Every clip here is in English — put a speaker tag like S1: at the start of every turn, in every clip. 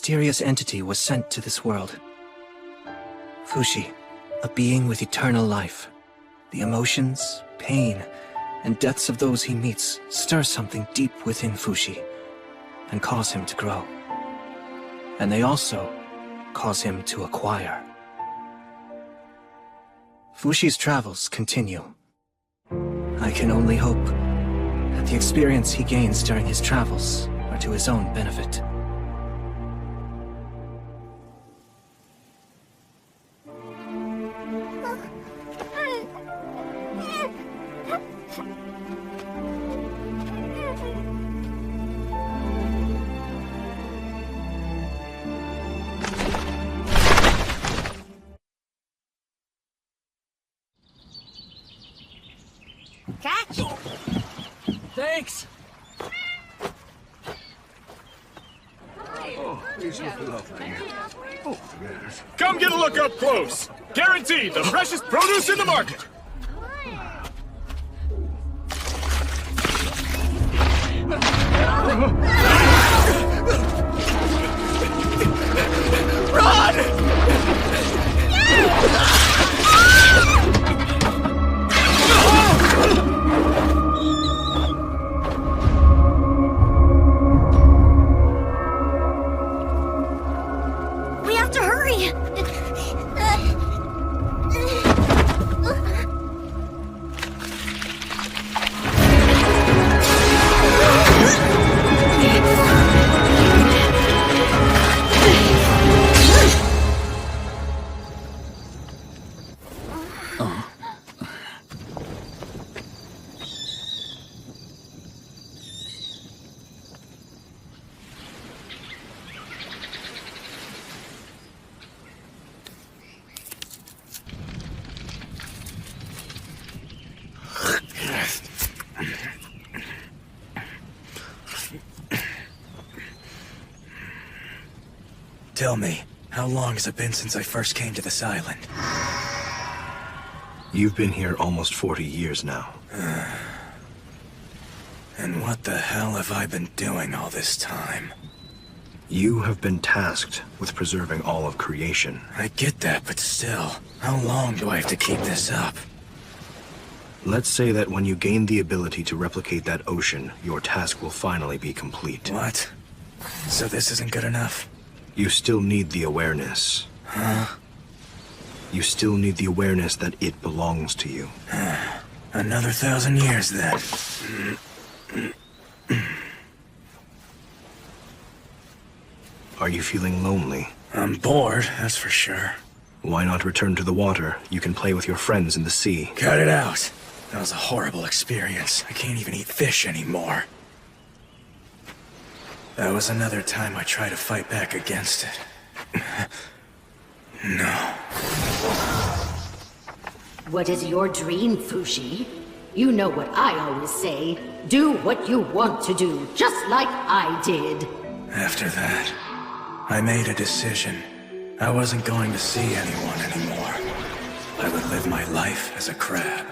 S1: mysterious entity was sent to this world. Fushi, a being with eternal life. The emotions, pain, and deaths of those he meets stir something deep within Fushi and cause him to grow. And they also cause him to acquire. Fushi's travels continue. I can only hope that the experience he gains during his travels are to his own benefit.
S2: Catch!
S3: Thanks!
S4: Come get a look up close. Guaranteed the freshest produce in the market.
S2: We have to hurry!
S1: Tell me, how long has it been since I first came to this island?
S5: You've been here almost 40 years now.
S1: And what the hell have I been doing all this time?
S5: You have been tasked with preserving all of creation.
S1: I get that, but still, how long do I have to keep this up?
S5: Let's say that when you gain the ability to replicate that ocean, your task will finally be complete.
S1: What? So this isn't good enough?
S5: You still need the awareness.
S1: Huh?
S5: You still need the awareness that it belongs to you.
S1: Another 1,000 years, then.
S5: Are you feeling lonely?
S1: I'm bored, that's for sure.
S5: Why not return to the water? You can play with your friends in the sea.
S1: Cut it out. That was a horrible experience. I can't even eat fish anymore. That was another time I tried to fight back against it. No.
S6: What is your dream, Fushi? You know what I always say. Do what you want to do, just like I did.
S1: After that, I made a decision. I wasn't going to see anyone anymore. I would live my life as a crab.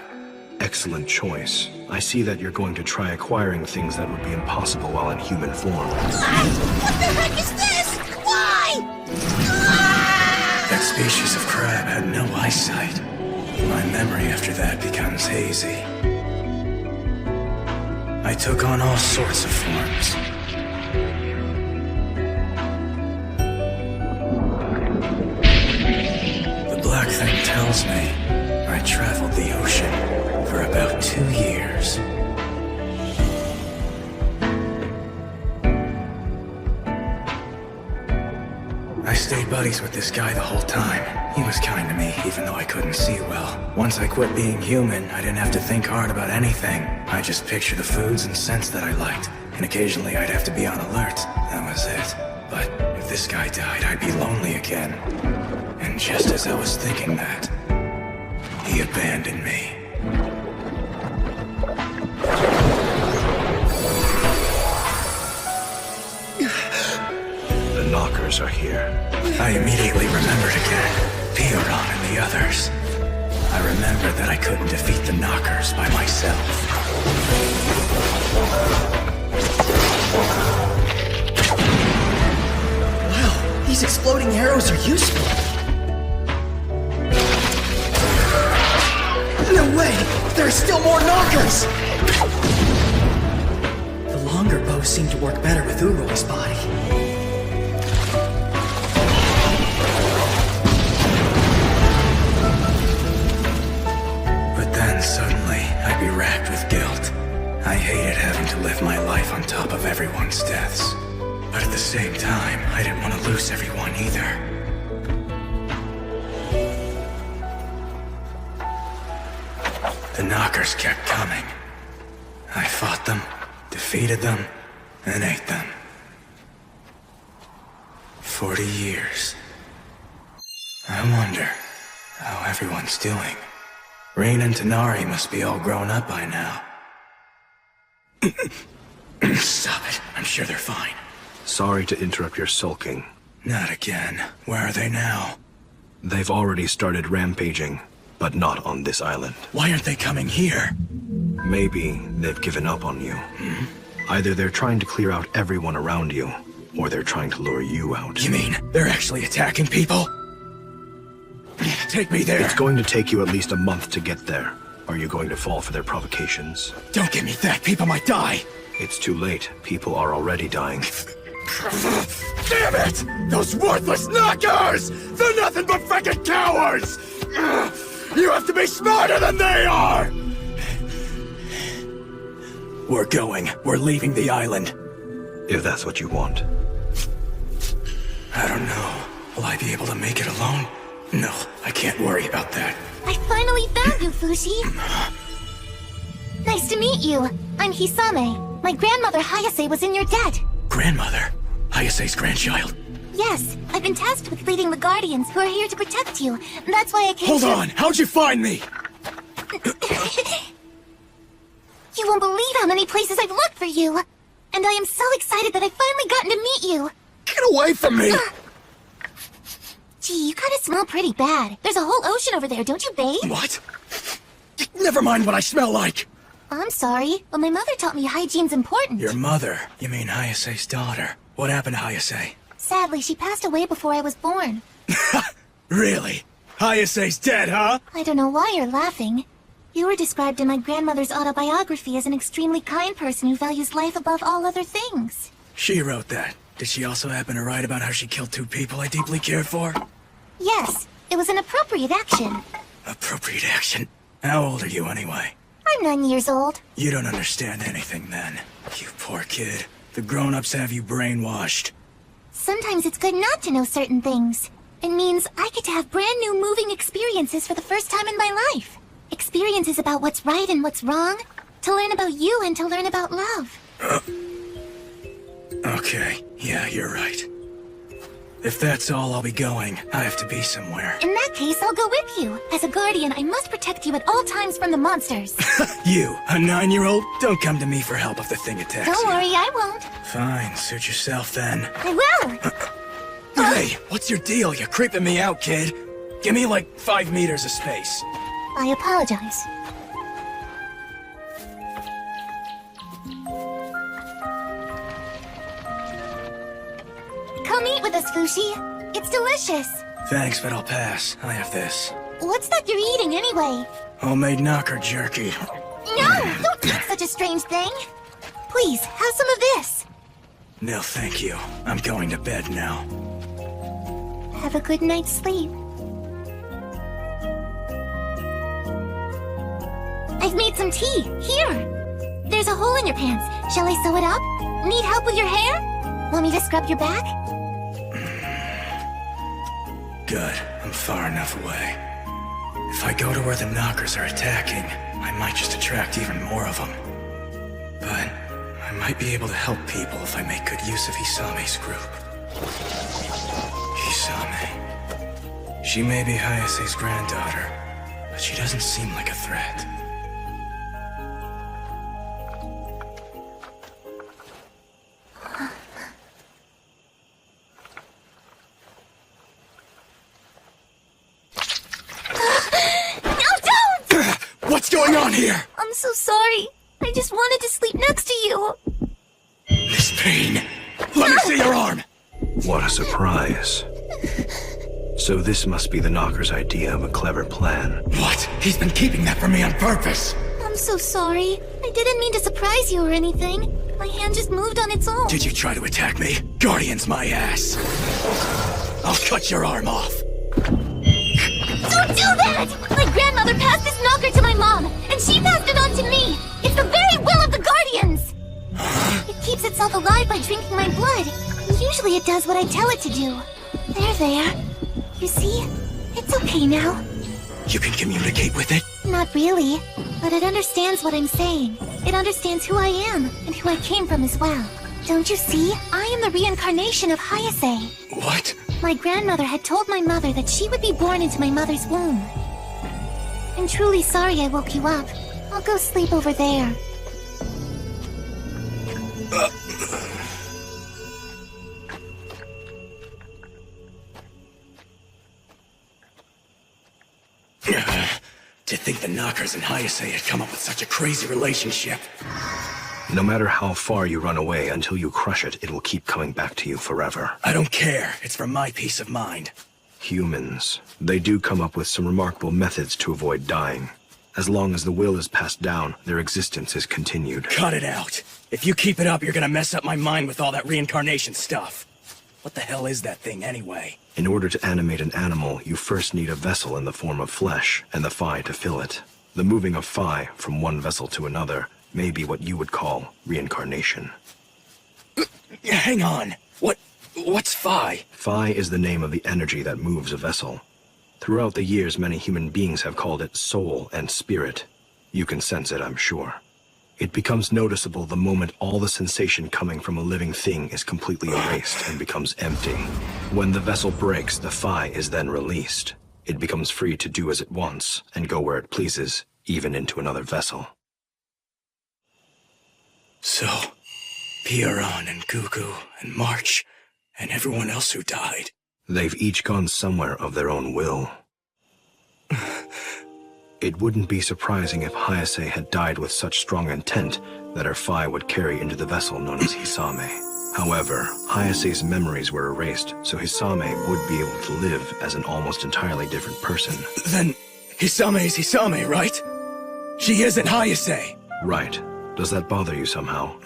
S5: Excellent choice. I see that you're going to try acquiring things that would be impossible while in human form.
S2: What the heck is this? Why?
S1: That species of crab had no eyesight. My memory after that becomes hazy. I took on all sorts of forms. The black thing tells me I traveled the ocean for about 2 years. I stayed buddies with this guy the whole time. He was kind to me, even though I couldn't see well. Once I quit being human, I didn't have to think hard about anything. I just picture the foods and scents that I liked, and occasionally I'd have to be on alert. That was it. But if this guy died, I'd be lonely again. And just as I was thinking that, he abandoned me.
S5: The knockers are here.
S1: I immediately remembered again. Pioran and the others. I remembered that I couldn't defeat the knockers by myself. Well,
S3: these exploding arrows are useful. No way! There are still more knockers! The longer bows seem to work better with Uroy's body.
S1: But then suddenly, I'd be racked with guilt. I hated having to live my life on top of everyone's deaths. But at the same time, I didn't want to lose everyone either. The knockers kept coming. I fought them, defeated them, and ate them. 40 years. I wonder how everyone's doing. Rain and Tanari must be all grown up by now. Stop it. I'm sure they're fine.
S5: Sorry to interrupt your sulking.
S1: Not again. Where are they now?
S5: They've already started rampaging, but not on this island.
S1: Why aren't they coming here?
S5: Maybe they've given up on you. Either they're trying to clear out everyone around you, or they're trying to lure you out.
S1: You mean they're actually attacking people? Take me there.
S5: It's going to take you at least a month to get there. Are you going to fall for their provocations?
S1: Don't give me that. People might die.
S5: It's too late. People are already dying.
S4: Damn it! Those worthless knockers! They're nothing but frickin' cowards! You have to be smarter than they are!
S1: We're going. We're leaving the island.
S5: If that's what you want.
S1: I don't know. Will I be able to make it alone? No, I can't worry about that.
S2: I finally found you, Fushi. Nice to meet you. I'm Hisame. My grandmother Hayase was in your debt.
S1: Grandmother? Hayase's grandchild?
S2: Yes, I've been tasked with leading the Guardians who are here to protect you. That's why I came
S1: Hold on! How'd you find me?
S2: You won't believe how many places I've looked for you. And I am so excited that I've finally gotten to meet you.
S1: Get away from me!
S2: Gee, you gotta smell pretty bad. There's a whole ocean over there, don't you bathe?
S1: What? Never mind what I smell like!
S2: I'm sorry, but my mother taught me hygiene's important.
S1: Your mother? You mean Hayase's daughter? What happened to Hayase?
S2: Sadly, she passed away before I was born.
S1: Really? Hayase's dead, huh?
S2: I don't know why you're laughing. You were described in my grandmother's autobiography as an extremely kind person who values life above all other things.
S1: She wrote that. Did she also happen to write about how she killed 2 people I deeply cared for?
S2: Yes, it was an appropriate action.
S1: Appropriate action? How old are you anyway?
S2: I'm 9 years old.
S1: You don't understand anything then. You poor kid. The grown-ups have you brainwashed.
S2: Sometimes it's good not to know certain things. It means I get to have brand new moving experiences for the first time in my life. Experiences about what's right and what's wrong. To learn about you and to learn about love.
S1: Okay, yeah, you're right. If that's all, I'll be going. I have to be somewhere.
S2: In that case, I'll go with you. As a guardian, I must protect you at all times from the monsters.
S1: You, a 9-year-old? Don't come to me for help if the thing attacks
S2: Don't
S1: you.
S2: worry, I won't.
S1: Fine, suit yourself then.
S2: I will!
S1: Hey, what's your deal? You're creeping me out, kid. Give me like 5 meters of space.
S2: I apologize. Come eat with us, Fushi. It's delicious.
S1: Thanks, but I'll pass. I have this.
S2: What's that you're eating anyway?
S1: Homemade knocker jerky.
S2: No! Don't eat such a strange thing. Please, have some of this.
S1: No, thank you. I'm going to bed now.
S2: Have a good night's sleep. I've made some tea. Here. There's a hole in your pants. Shall I sew it up? Need help with your hair? Want me to scrub your back?
S1: Good. I'm far enough away. If I go to where the knockers are attacking, I might just attract even more of them. But I might be able to help people if I make good use of Hisame's group. Hisame. She may be Hayase's granddaughter, but she doesn't seem like a threat. What's going on here?
S2: I'm so sorry. I just wanted to sleep next to you.
S1: This pain. Let me see your arm.
S5: What a surprise. So this must be the Knocker's idea of a clever plan.
S1: What? He's been keeping that from me on purpose!
S2: I'm so sorry. I didn't mean to surprise you or anything. My hand just moved on its own.
S1: Did you try to attack me? Guardian's my ass! I'll cut your arm off!
S2: Don't do that! My grandmother passed this knocker to my mom, and she passed it on to me! It's the very will of the Guardians! It keeps itself alive by drinking my blood. Usually it does what I tell it to do. There. You see? It's okay now.
S1: You can communicate with it?
S2: Not really, but it understands what I'm saying. It understands who I am, and who I came from as well. Don't you see? I am the reincarnation of Hayase.
S1: What?
S2: My grandmother had told my mother that she would be born into my mother's womb. I'm truly sorry I woke you up. I'll go sleep over there.
S1: To think the Knockers and Hayase had come up with such a crazy relationship.
S5: No matter how far you run away, until you crush it, it will keep coming back to you forever.
S1: I don't care. It's for my peace of mind.
S5: Humans. They do come up with some remarkable methods to avoid dying. As long as the will is passed down, their existence is continued.
S1: Cut it out. If you keep it up, you're gonna mess up my mind with all that reincarnation stuff. What the hell is that thing, anyway?
S5: In order to animate an animal, you first need a vessel in the form of flesh, and the Phi to fill it. The moving of Phi from one vessel to another may be what you would call reincarnation.
S1: Hang on. What's Phi?
S5: Phi is the name of the energy that moves a vessel. Throughout the years, many human beings have called it soul and spirit. You can sense it, I'm sure. It becomes noticeable the moment all the sensation coming from a living thing is completely erased and becomes empty. When the vessel breaks, the Phi is then released. It becomes free to do as it wants and go where it pleases, even into another vessel.
S1: So, Pierron and Gugu and March and everyone else who died.
S5: They've each gone somewhere of their own will. It wouldn't be surprising if Hayase had died with such strong intent that her Phi would carry into the vessel known as Hisame. However, Hayase's memories were erased, so Hisame would be able to live as an almost entirely different person.
S1: Then, Hisame is Hisame, right? She isn't Hayase!
S5: Right. Does that bother you somehow?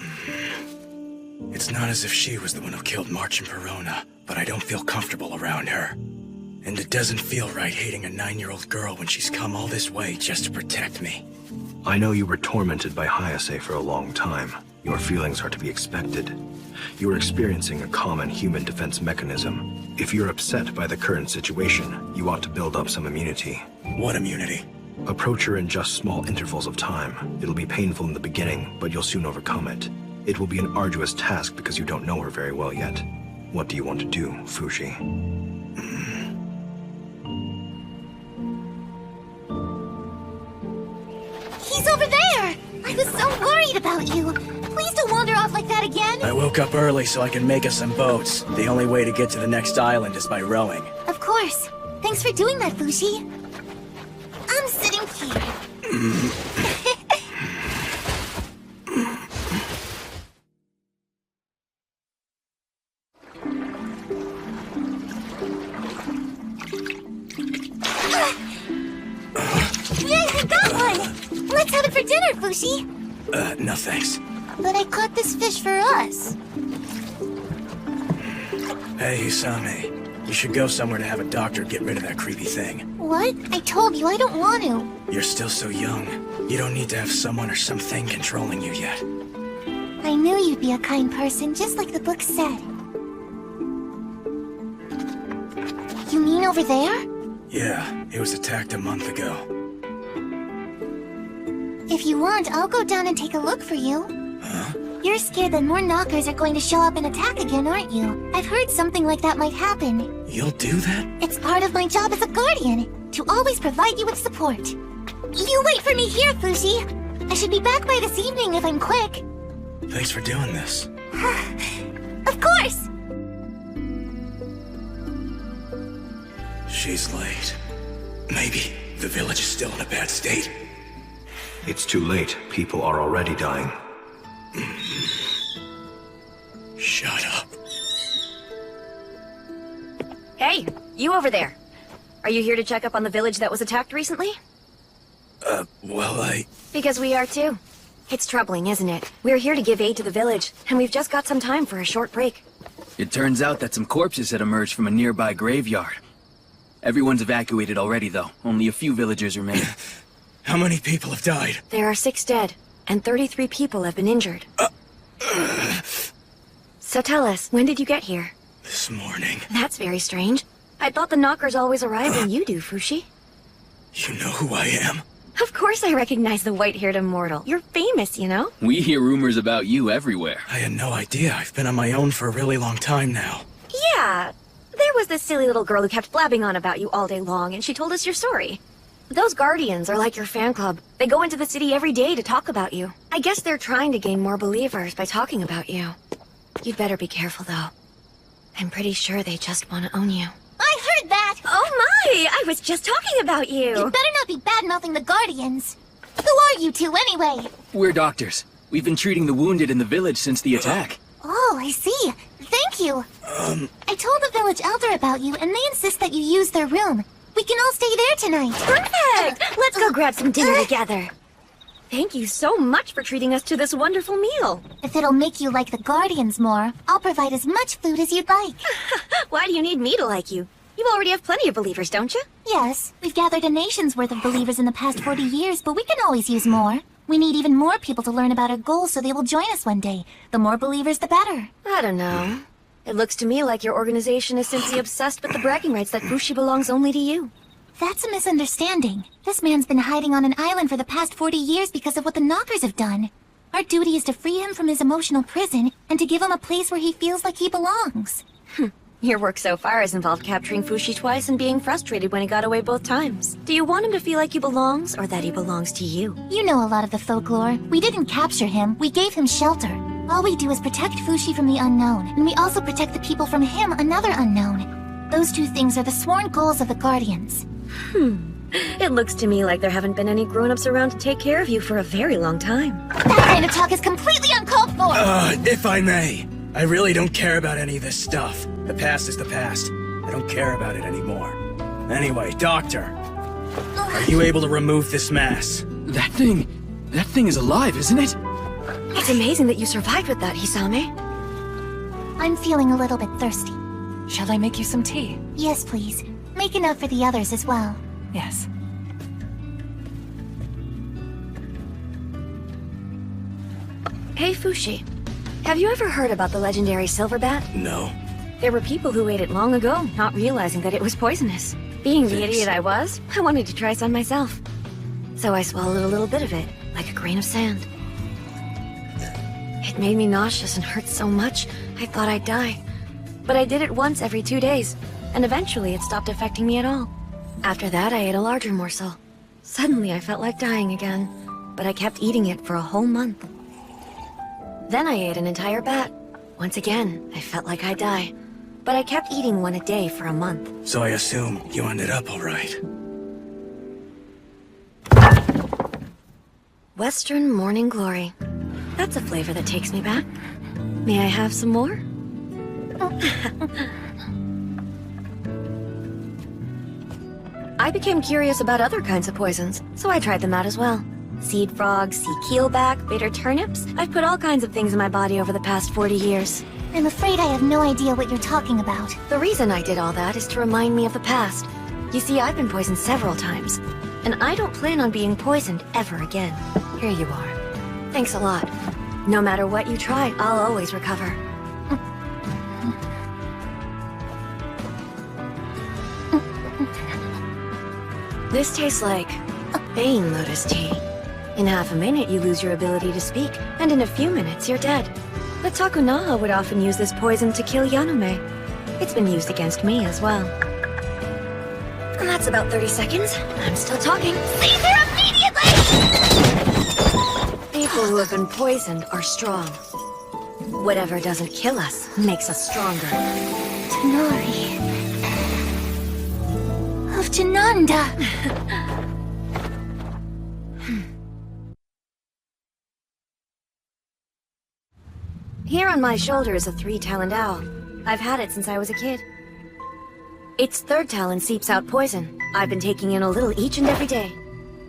S1: It's not as if she was the one who killed March and Perona, but I don't feel comfortable around her. And it doesn't feel right hating a 9-year-old girl when she's come all this way just to protect me.
S5: I know you were tormented by Hayase for a long time. Your feelings are to be expected. You are experiencing a common human defense mechanism. If you're upset by the current situation, you ought to build up some immunity.
S1: What immunity?
S5: Approach her in just small intervals of time. It'll be painful in the beginning, but you'll soon overcome it. It will be an arduous task because you don't know her very well yet. What do you want to do, Fushi?
S2: He's over there! I was so worried about you. Please don't wander off like that again.
S1: I woke up early so I can make us some boats. The only way to get to the next island is by rowing.
S2: Of course. Thanks for doing that, Fushi. I'm sitting here. Yay, I got one! Let's have it for dinner, Fushi.
S1: No thanks.
S2: But I caught this fish for us.
S1: Hey, Hisame. You should go somewhere to have a doctor get rid of that creepy thing.
S2: What? I told you I don't want to.
S1: You're still so young. You don't need to have someone or something controlling you yet.
S2: I knew you'd be a kind person, just like the book said. You mean over there?
S1: Yeah, it was attacked a month ago.
S2: If you want, I'll go down and take a look for you.
S1: Huh?
S2: You're scared that more knockers are going to show up and attack again, aren't you? I've heard something like that might happen.
S1: You'll do that?
S2: It's part of my job as a guardian, to always provide you with support. You wait for me here, Fushi. I should be back by this evening if I'm quick.
S1: Thanks for doing this.
S2: Of course!
S1: She's late. Maybe the village is still in a bad state.
S5: It's too late. People are already dying.
S1: Shut up.
S7: Hey, you over there. Are you here to check up on the village that was attacked recently?
S1: Well,
S7: Because we are too. It's troubling, isn't it? We're here to give aid to the village, and we've just got some time for a short break.
S8: It turns out that some corpses had emerged from a nearby graveyard. Everyone's evacuated already, though. Only a few villagers remain.
S1: How many people have died?
S7: There are 6 dead, and 33 people have been injured. So tell us, when did you get here?
S1: This morning.
S7: That's very strange. I thought the knockers always arrive when you do, Fushi.
S1: You know who I am?
S7: Of course I recognize the white-haired immortal. You're famous, you know?
S8: We hear rumors about you everywhere.
S1: I had no idea. I've been on my own for a really long time now.
S7: Yeah. There was this silly little girl who kept blabbing on about you all day long, and she told us your story. Those Guardians are like your fan club. They go into the city every day to talk about you. I guess they're trying to gain more believers by talking about you. You'd better be careful, though. I'm pretty sure they just want to own you.
S2: I heard that!
S7: Oh my! I was just talking about you!
S2: You better not be bad-mouthing the Guardians. Who are you two, anyway?
S8: We're doctors. We've been treating the wounded in the village since the attack.
S2: Oh, I see. Thank you. I told the village elder about you, and they insist that you use their room. We can all stay there tonight.
S7: Perfect! Let's go grab some dinner together. Thank you so much for treating us to this wonderful meal.
S2: If it'll make you like the Guardians more, I'll provide as much food as you'd like.
S7: Why do you need me to like you? You already have plenty of believers, don't you?
S2: Yes, we've gathered a nation's worth of believers in the past 40 years, but we can always use more. We need even more people to learn about our goals so they will join us one day. The more believers, the better.
S7: I don't know. It looks to me like your organization is simply obsessed with the bragging rights that Fushi belongs only to you.
S2: That's a misunderstanding. This man's been hiding on an island for the past 40 years because of what the Knockers have done. Our duty is to free him from his emotional prison and to give him a place where he feels like he belongs.
S7: Your work so far has involved capturing Fushi twice and being frustrated when he got away both times. Do you want him to feel like he belongs, or that he belongs to you?
S2: You know a lot of the folklore. We didn't capture him, we gave him shelter. All we do is protect Fushi from the unknown, and we also protect the people from him, another unknown. Those two things are the sworn goals of the Guardians.
S7: It looks to me like there haven't been any grown-ups around to take care of you for a very long time.
S2: That kind of talk is completely uncalled for!
S1: If I may, I really don't care about any of this stuff. The past is the past. I don't care about it anymore. Anyway, Doctor, are you able to remove this mass?
S8: That thing is alive, isn't it?
S7: It's amazing that you survived with that, Hisame.
S2: I'm feeling a little bit thirsty.
S9: Shall I make you some tea?
S2: Yes, please. Make enough for the others as well.
S9: Yes.
S7: Hey, Fushi. Have you ever heard about the legendary silver bat?
S1: No.
S7: There were people who ate it long ago, not realizing that it was poisonous. Being the
S1: Thanks.
S7: idiot I was, I wanted to try some myself. So I swallowed a little bit of it, like a grain of sand. It made me nauseous and hurt so much, I thought I'd die. But I did it once every 2 days, and eventually it stopped affecting me at all. After that, I ate a larger morsel. Suddenly, I felt like dying again, but I kept eating it for a whole month. Then I ate an entire bat. Once again, I felt like I'd die, but I kept eating one a day for a month.
S1: So I assume you ended up all right.
S7: Western Morning Glory. That's a flavor that takes me back. May I have some more? I became curious about other kinds of poisons, so I tried them out as well. Seed frogs, sea keelback, bitter turnips. I've put all kinds of things in my body over the past 40 years.
S2: I'm afraid I have no idea what you're talking about.
S7: The reason I did all that is to remind me of the past. You see, I've been poisoned several times, and I don't plan on being poisoned ever again. Here you are. Thanks a lot. No matter what you try, I'll always recover. This tastes like Bane Lotus tea. In half a minute, you lose your ability to speak, and in a few minutes, you're dead. But Takunaha would often use this poison to kill Yanume. It's been used against me as well. And that's about 30 seconds. I'm still talking.
S2: Leave her immediately!
S7: People who have been poisoned are strong. Whatever doesn't kill us makes us stronger.
S2: Tonari. Of Jananda.
S7: Here on my shoulder is a 3-taloned owl. I've had it since I was a kid. Its third talon seeps out poison. I've been taking in a little each and every day.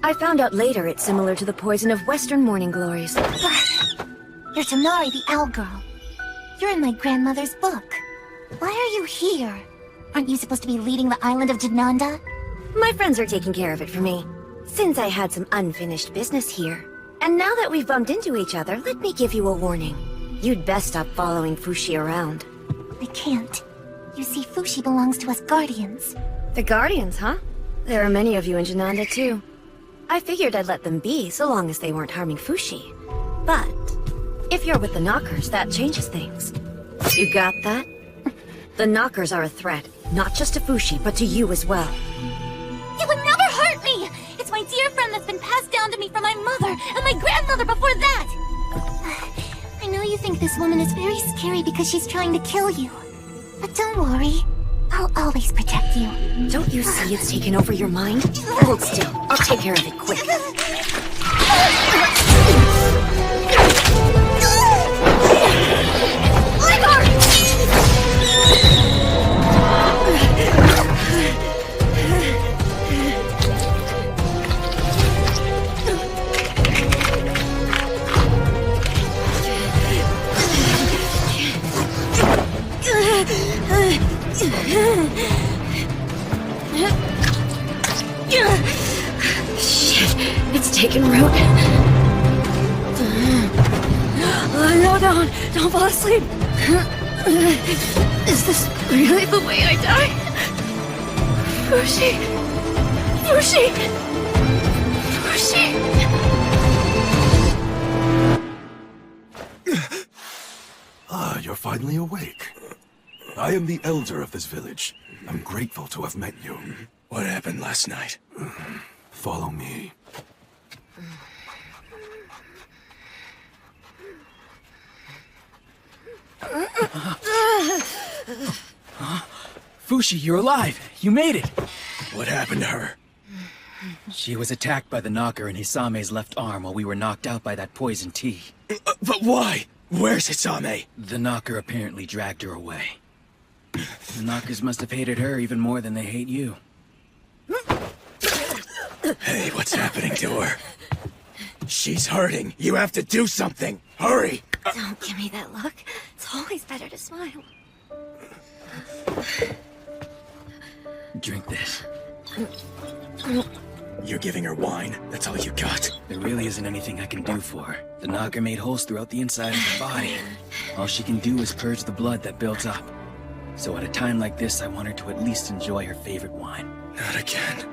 S7: I found out later it's similar to the poison of Western morning glories.
S2: You're Tonari the Owl Girl. You're in my grandmother's book. Why are you here? Aren't you supposed to be leading the island of Jananda?
S7: My friends are taking care of it for me, since I had some unfinished business here. And now that we've bumped into each other, let me give you a warning. You'd best stop following Fushi around.
S2: I can't. You see, Fushi belongs to us Guardians.
S7: The Guardians, huh? There are many of you in Jananda, too. I figured I'd let them be, so long as they weren't harming Fushi. But if you're with the Knockers, that changes things. You got that? The Knockers are a threat, not just to Fushi, but to you as well.
S2: You would never hurt me! It's my dear friend that's been passed down to me from my mother and my grandmother before that! I know you think this woman is very scary because she's trying to kill you. But don't worry. I'll always protect you.
S7: Don't you see it's taken over your mind? Hold still. I'll take care of it quick. Shit, it's taken root. No, don't fall asleep. Is this really the way I die? Fushi.
S4: Ah, you're finally awake. I am the elder of this village. I'm grateful to have met you.
S1: What happened last night?
S4: Follow me.
S8: Fushi, you're alive! You made it!
S1: What happened to her?
S8: She was attacked by the Knocker in Hisame's left arm while we were knocked out by that poison tea.
S1: But why? Where's Hisame?
S8: The Knocker apparently dragged her away. The Knockers must have hated her even more than they hate you.
S1: Hey, what's happening to her? She's hurting. You have to do something. Hurry!
S7: Don't give me that look. It's always better to smile.
S8: Drink this.
S1: You're giving her wine? That's all you got?
S8: There really isn't anything I can do for her. The Knocker made holes throughout the inside of her body. All she can do is purge the blood that builds up. So at a time like this, I want her to at least enjoy her favorite wine.
S1: Not again.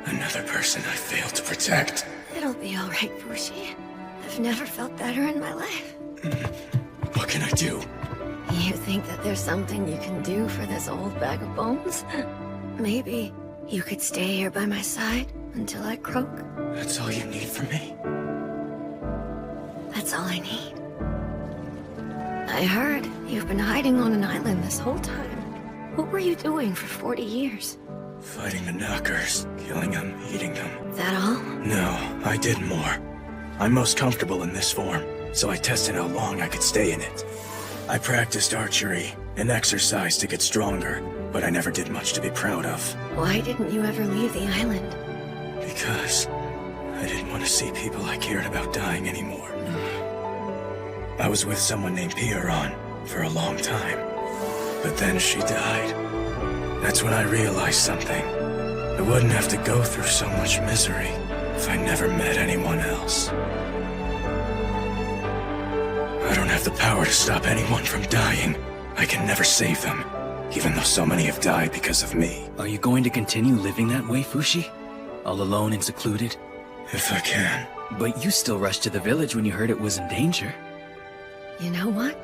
S1: Another person I failed to protect.
S7: It'll be all right, Fushi. I've never felt better in my life.
S1: What can I do?
S7: You think that there's something you can do for this old bag of bones? Maybe you could stay here by my side until I croak?
S1: That's all you need from me?
S7: That's all I need. I heard you've been hiding on an island this whole time. What were you doing for 40 years?
S1: Fighting the Knockers, killing them, eating them.
S7: That all?
S1: No, I did more. I'm most comfortable in this form, so I tested how long I could stay in it. I practiced archery and exercise to get stronger, but I never did much to be proud of.
S7: Why didn't you ever leave the island?
S1: Because I didn't want to see people I cared about dying anymore. I was with someone named Pierron for a long time, but then she died. That's when I realized something. I wouldn't have to go through so much misery if I never met anyone else. I don't have the power to stop anyone from dying. I can never save them, even though so many have died because of me.
S8: Are you going to continue living that way, Fushi? All alone and secluded?
S1: If I can.
S8: But you still rushed to the village when you heard it was in danger.
S7: You know what?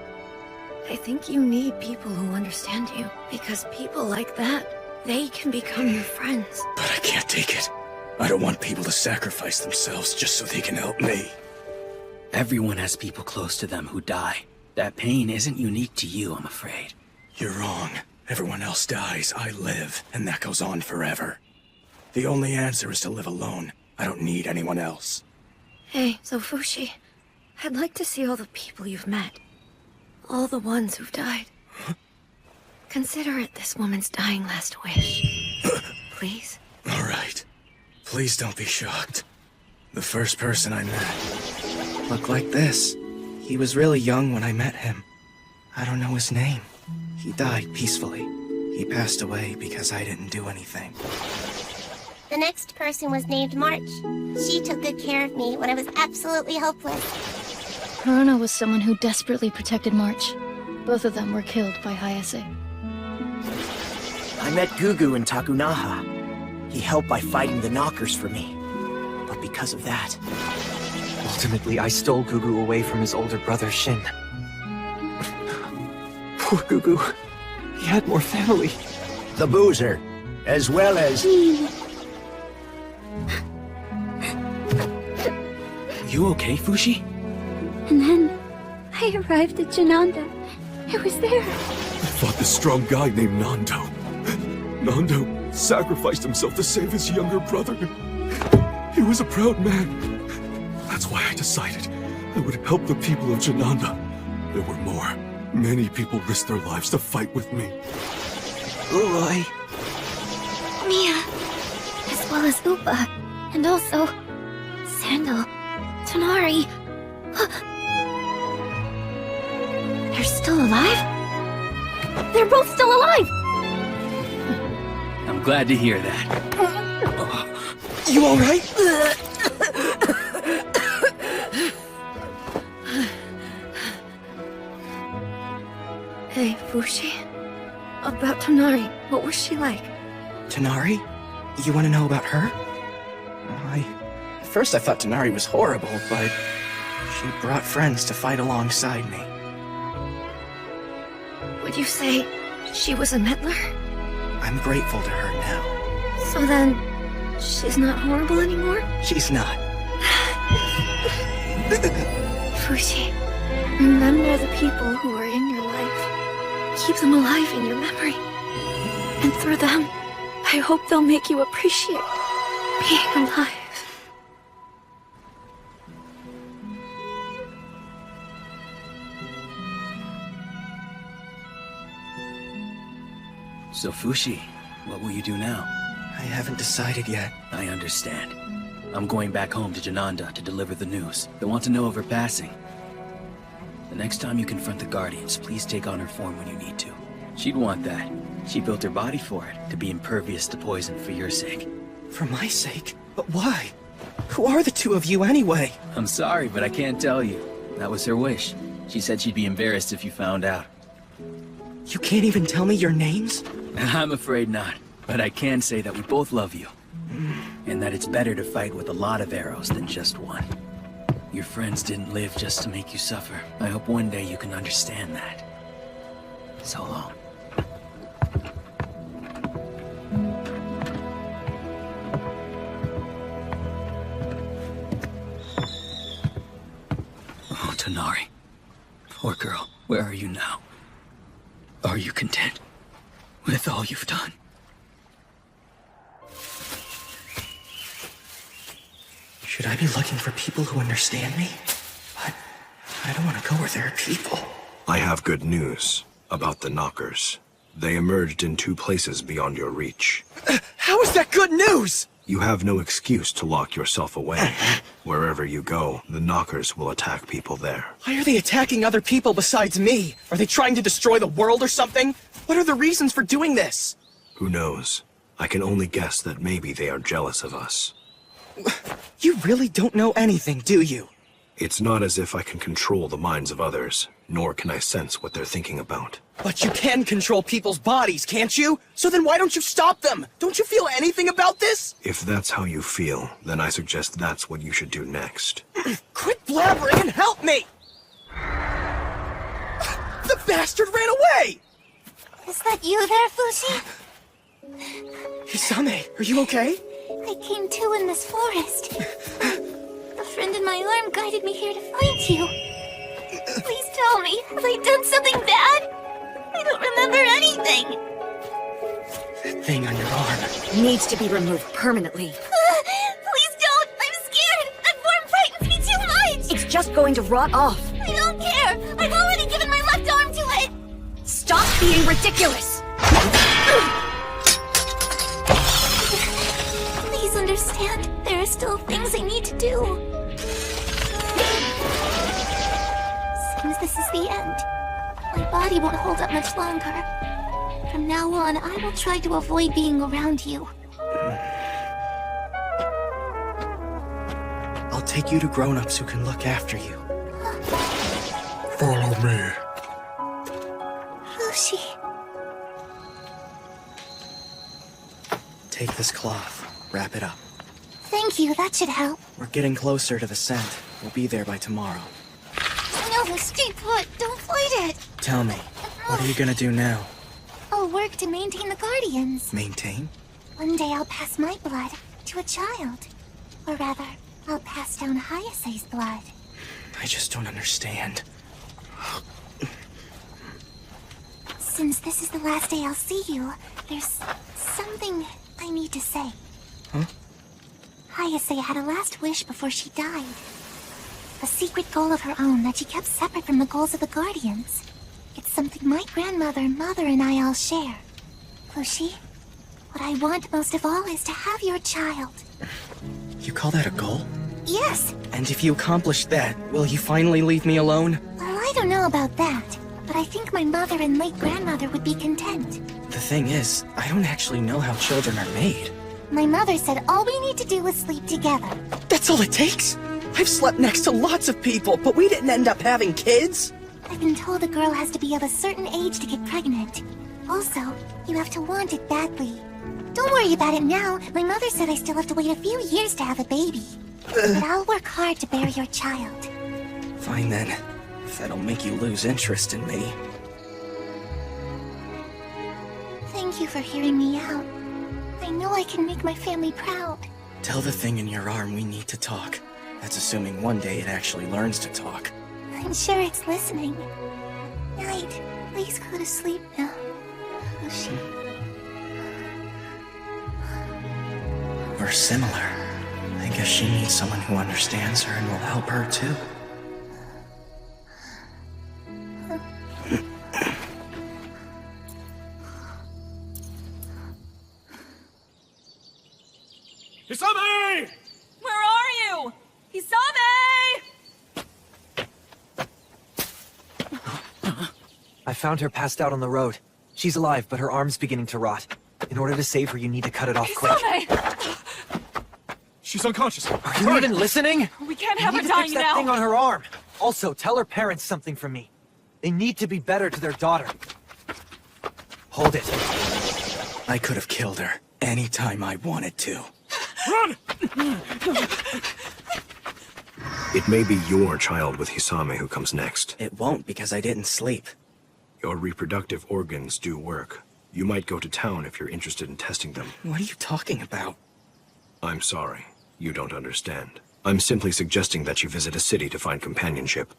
S7: I think you need people who understand you. Because people like that, they can become your friends.
S1: But I can't take it. I don't want people to sacrifice themselves just so they can help me.
S8: Everyone has people close to them who die. That pain isn't unique to you, I'm afraid.
S1: You're wrong. Everyone else dies, I live, and that goes on forever. The only answer is to live alone. I don't need anyone else.
S7: Hey, so Fushi, I'd like to see all the people you've met. All the ones who've died. Consider it this woman's dying last wish. Please?
S1: All right. Please don't be shocked. The first person I met looked like this. He was really young when I met him. I don't know his name. He died peacefully. He passed away because I didn't do anything.
S2: The next person was named March. She took good care of me when I was absolutely helpless.
S10: Haruna was someone who desperately protected March. Both of them were killed by Hayase.
S11: I met Gugu in Takunaha. He helped by fighting the Knockers for me. But because of that, ultimately I stole Gugu away from his older brother Shin. Poor Gugu. He had more family.
S12: The Boozer, as well as...
S8: You okay, Fushi?
S10: And then, I arrived at Jananda. It was there.
S4: I fought this strong guy named Nando. Nando sacrificed himself to save his younger brother. He was a proud man. That's why I decided I would help the people of Jananda. There were more. Many people risked their lives to fight with me.
S11: Uroi.
S10: Mia, as well as Upa, and also Sandal, Tonari. They're still alive? They're both still alive!
S8: I'm glad to hear that.
S11: You alright?
S7: Hey, Fushi. About Tonari, what was she like?
S1: Tonari? You want to know about her? At first I thought Tonari was horrible, but she brought friends to fight alongside me.
S7: Would you say she was a meddler?
S1: I'm grateful to her now.
S7: So then, she's not horrible anymore?
S1: She's not.
S7: Fushi, remember the people who are in your life. Keep them alive in your memory. And through them, I hope they'll make you appreciate being alive.
S8: So Fushi, what will you do now?
S1: I haven't decided yet.
S8: I understand. I'm going back home to Jananda to deliver the news. They want to know of her passing. The next time you confront the Guardians, please take on her form when you need to. She'd want that. She built her body for it, to be impervious to poison for your sake.
S1: For my sake? But why? Who are the two of you anyway?
S8: I'm sorry, but I can't tell you. That was her wish. She said she'd be embarrassed if you found out.
S1: You can't even tell me your names?
S8: I'm afraid not, but I can say that we both love you. And that it's better to fight with a lot of arrows than just one. Your friends didn't live just to make you suffer. I hope one day you can understand that. So long. Oh, Tonari. Poor girl. Where are you now? Are you content with all you've done?
S1: Should I be looking for people who understand me? But I don't want to go where there are people.
S5: I have good news about the Knockers. They emerged in 2 places beyond your reach.
S11: How is that good news?
S5: You have no excuse to lock yourself away. Wherever you go, the Knockers will attack people there.
S11: Why are they attacking other people besides me? Are they trying to destroy the world or something? What are the reasons for doing this?
S5: Who knows? I can only guess that maybe they are jealous of us.
S11: You really don't know anything, do you?
S5: It's not as if I can control the minds of others, nor can I sense what they're thinking about.
S11: But you can control people's bodies, can't you? So then why don't you stop them? Don't you feel anything about this?
S5: If that's how you feel, then I suggest that's what you should do next.
S11: Quit blabbering and help me! The bastard ran away!
S2: Is that you there, Fushi?
S11: Hisame, are you okay?
S2: I came to in this forest. A friend in my arm guided me here to find you. Please tell me, have I done something bad? I don't remember anything.
S11: That thing on your arm
S7: Needs to be removed permanently.
S2: Please don't! I'm scared! That form frightens me too much!
S7: It's just going to rot off.
S2: I don't care! I've already given my left arm to it!
S7: Stop being ridiculous!
S2: Please understand, there are still things I need to do. Seems this is the end. My body won't hold up much longer. From now on, I will try to avoid being around you.
S11: I'll take you to grown-ups who can look after you.
S4: Follow me.
S2: Fushi.
S11: Take this cloth. Wrap it up.
S2: Thank you, that should help.
S11: We're getting closer to the scent. We'll be there by tomorrow.
S2: No, stay put. Don't fight it.
S11: Tell me, what are you gonna do now?
S2: I'll work to maintain the Guardians.
S11: Maintain?
S2: One day I'll pass my blood to a child. Or rather, I'll pass down Hayase's blood.
S11: I just don't understand.
S2: Since this is the last day I'll see you, there's something I need to say.
S11: Huh?
S2: Hayase had a last wish before she died. A secret goal of her own that she kept separate from the goals of the Guardians. It's something my grandmother, mother, and I all share. Fushi, what I want most of all is to have your child.
S11: You call that a goal?
S2: Yes.
S11: And if you accomplish that, will you finally leave me alone?
S2: Well, I don't know about that, but I think my mother and late grandmother would be content.
S11: The thing is, I don't actually know how children are made.
S2: My mother said all we need to do is sleep together.
S3: That's all it takes? I've slept next to lots of people, but we didn't end up having kids.
S2: I've been told a girl has to be of a certain age to get pregnant. Also, you have to want it badly. Don't worry about it now. My mother said I still have to wait a few years to have a baby. But I'll work hard to bear your child.
S11: Fine then, if that'll make you lose interest in me.
S2: Thank you for hearing me out. I know I can make my family proud.
S11: Tell the thing in your arm we need to talk. That's assuming one day it actually learns to talk.
S2: I'm sure it's listening. Night, please go to sleep now. Fushi.
S11: We're similar. I guess she needs someone who understands her and will help her too.
S13: Hisame! Where are you? Hisame!
S14: I found her passed out on the road. She's alive, but her arm's beginning to rot. In order to save her, you need to cut it off quick.
S4: She's unconscious.
S14: Are you even listening?
S13: We can't
S14: You
S13: have
S14: need
S13: her
S14: to
S13: dying
S14: fix that
S13: now.
S14: thing on her arm. Also, tell her parents something from me. They need to be better to their daughter. Hold it.
S11: I could have killed her anytime I wanted to.
S4: Run!
S5: It may be your child with Hisame who comes next.
S11: It won't because I didn't sleep.
S5: Your reproductive organs do work. You might go to town if you're interested in testing them.
S11: What are you talking about?
S5: I'm sorry. You don't understand. I'm simply suggesting that you visit a city to find companionship.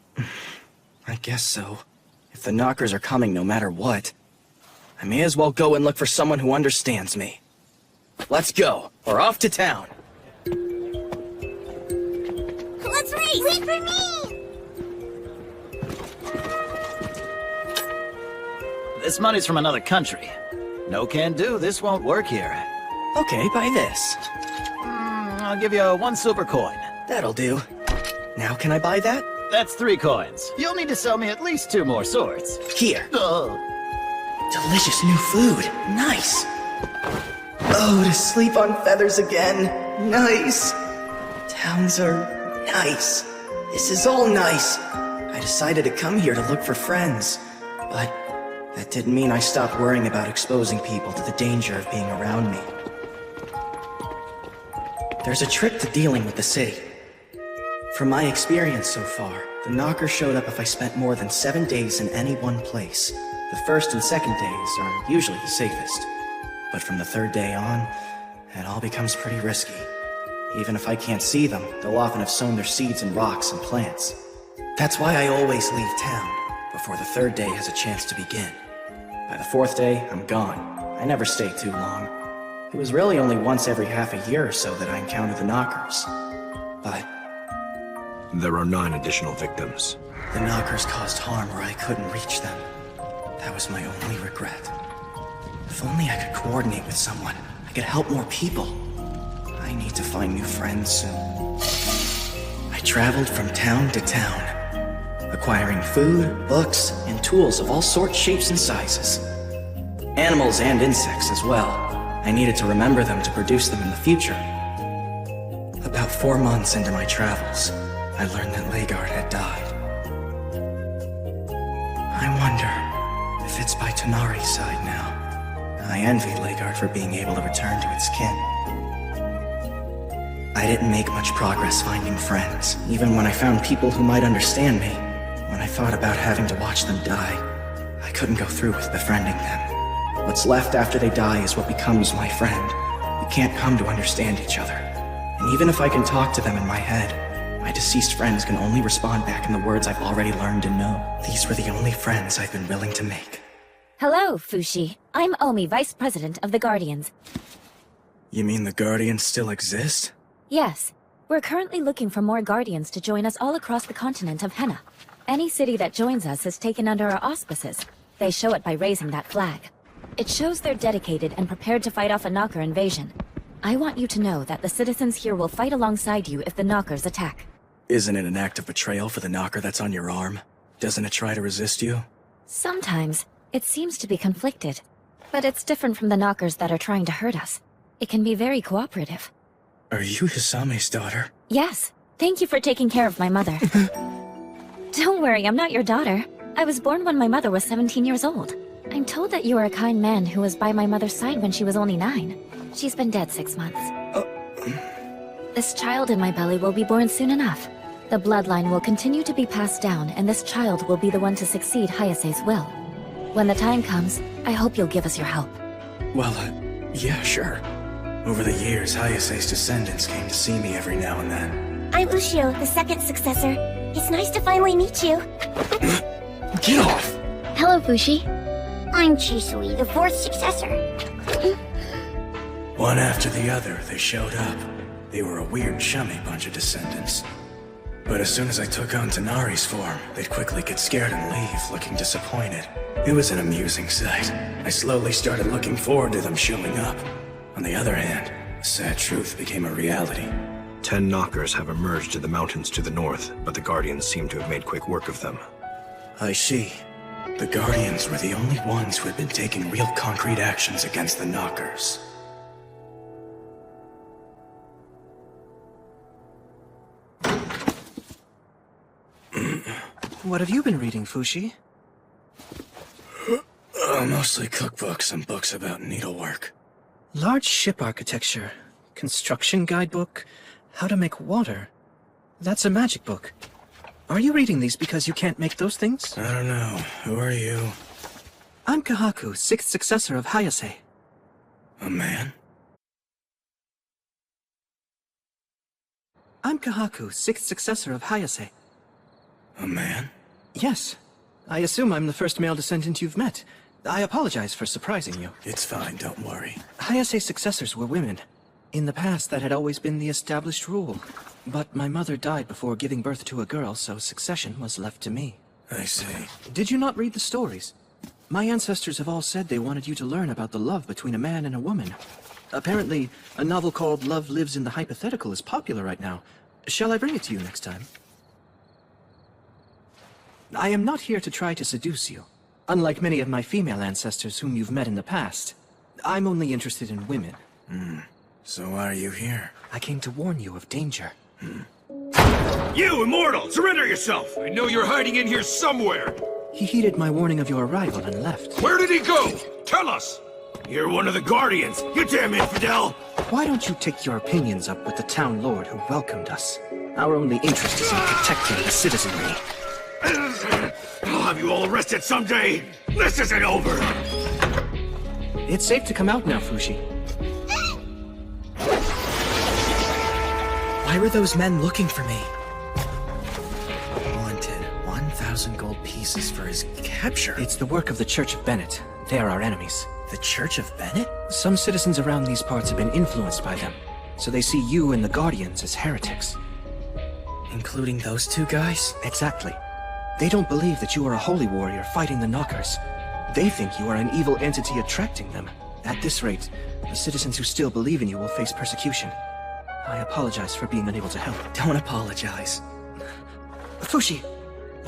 S11: I guess so. If the knockers are coming no matter what, I may as well go and look for someone who understands me. Let's go. We're off to town.
S2: Let's race! Wait for me!
S15: This money's from another country. No can do, this won't work here.
S11: Okay, buy this.
S15: I'll give you 1 silver coin.
S11: That'll do. Now can I buy that?
S15: That's 3 coins. You'll need to sell me at least 2 more swords.
S11: Here.
S15: Oh.
S11: Delicious new food. Nice. Oh, to sleep on feathers again. Nice. Towns are nice. This is all nice. I decided to come here to look for friends. But that didn't mean I stopped worrying about exposing people to the danger of being around me. There's a trick to dealing with the city. From my experience so far, the knocker showed up if I spent more than 7 days in any one place. The first and second days are usually the safest. But from the third day on, it all becomes pretty risky. Even if I can't see them, they'll often have sown their seeds in rocks and plants. That's why I always leave town, before the third day has a chance to begin. By the fourth day, I'm gone. I never stay too long. It was really only once every half a year or so that I encountered the knockers. But
S5: There are 9 additional victims.
S11: the knockers caused harm where I couldn't reach them. That was my only regret. If only I could coordinate with someone, I could help more people. I need to find new friends soon. I traveled from town to town, acquiring food, books, and tools of all sorts, shapes, and sizes. Animals and insects as well. I needed to remember them to produce them in the future. About 4 months into my travels, I learned that Leigard had died. I wonder if it's by Tonari's side now. I envied Leigard for being able to return to its kin. I didn't make much progress finding friends, even when I found people who might understand me. When I thought about having to watch them die, I couldn't go through with befriending them. What's left after they die is what becomes my friend. We can't come to understand each other. And even if I can talk to them in my head, my deceased friends can only respond back in the words I've already learned to know. These were the only friends I've been willing to make.
S16: Hello, Fushi. I'm Omi, Vice President of the Guardians.
S1: You mean the Guardians still exist?
S16: Yes. We're currently looking for more Guardians to join us all across the continent of Henna. Any city that joins us is taken under our auspices. They show it by raising that flag. It shows they're dedicated and prepared to fight off a Knocker invasion. I want you to know that the citizens here will fight alongside you if the Knockers attack.
S1: Isn't it an act of betrayal for the Knocker that's on your arm? Doesn't it try to resist you?
S16: Sometimes, it seems to be conflicted. But it's different from the Knockers that are trying to hurt us. It can be very cooperative.
S1: Are you Hisame's daughter?
S16: Yes. Thank you for taking care of my mother. Don't worry, I'm not your daughter. I was born when my mother was 17 years old. I'm told that you are a kind man who was by my mother's side when she was only 9. She's been dead 6 months. This child in my belly will be born soon enough. The bloodline will continue to be passed down, and this child will be the one to succeed Hayase's will. When the time comes, I hope you'll give us your help.
S1: Well, yeah, sure. Over the years, Hayase's descendants came to see me every now and then.
S2: I'm Ushio, the second successor. It's nice to finally meet you.
S1: Get off!
S10: Hello, Fushi.
S2: I'm Chisui, the fourth successor.
S1: One after the other, they showed up. They were a weird, chummy bunch of descendants. But as soon as I took on Tonari's form, they'd quickly get scared and leave, looking disappointed. It was an amusing sight. I slowly started looking forward to them showing up. On the other hand, the sad truth became a reality.
S5: 10 Knockers have emerged in the mountains to the north, but the Guardians seem to have made quick work of them.
S1: I see. The Guardians were the only ones who had been taking real concrete actions against the Knockers.
S11: What have you been reading, Fushi?
S1: Mostly cookbooks and books about needlework.
S11: Large ship architecture, construction guidebook, how to make water. That's a magic book. Are you reading these because you can't make those things?
S1: I don't know. Who are you?
S11: I'm Kahaku, 6th successor of Hayase.
S1: A man?
S11: I'm Kahaku, 6th successor of Hayase.
S1: A man?
S11: Yes. I assume I'm the first male descendant you've met. I apologize for surprising you.
S1: It's fine, don't worry.
S11: Hayase's successors were women. In the past, that had always been the established rule. But my mother died before giving birth to a girl, so succession was left to me.
S1: I see.
S11: Did you not read the stories? My ancestors have all said they wanted you to learn about the love between a man and a woman. Apparently, a novel called Love Lives in the Hypothetical is popular right now. Shall I bring it to you next time? I am not here to try to seduce you. Unlike many of my female ancestors whom you've met in the past, I'm only interested in women.
S1: So why are you here?
S11: I came to warn you of danger.
S17: You, Immortal! Surrender yourself! I know you're hiding in here somewhere!
S11: He heeded my warning of your arrival and left.
S17: Where did he go? Tell us! You're one of the Guardians, you damn infidel!
S11: Why don't you take your opinions up with the town lord who welcomed us? Our only interest is in protecting the citizenry.
S17: I'll have you all arrested someday! This isn't over!
S11: It's safe to come out now, Fushi.
S1: Why were those men looking for me? Wanted 1,000 gold pieces for his capture.
S11: It's the work of the Church of Bennett. They are our enemies.
S1: The Church of Bennett?
S11: Some citizens around these parts have been influenced by them, so they see you and the Guardians as heretics.
S1: Including those two guys?
S11: Exactly. They don't believe that you are a holy warrior fighting the Knockers. They think you are an evil entity attracting them. At this rate, the citizens who still believe in you will face persecution. I apologize for being unable to help.
S3: Don't apologize.
S11: Fushi,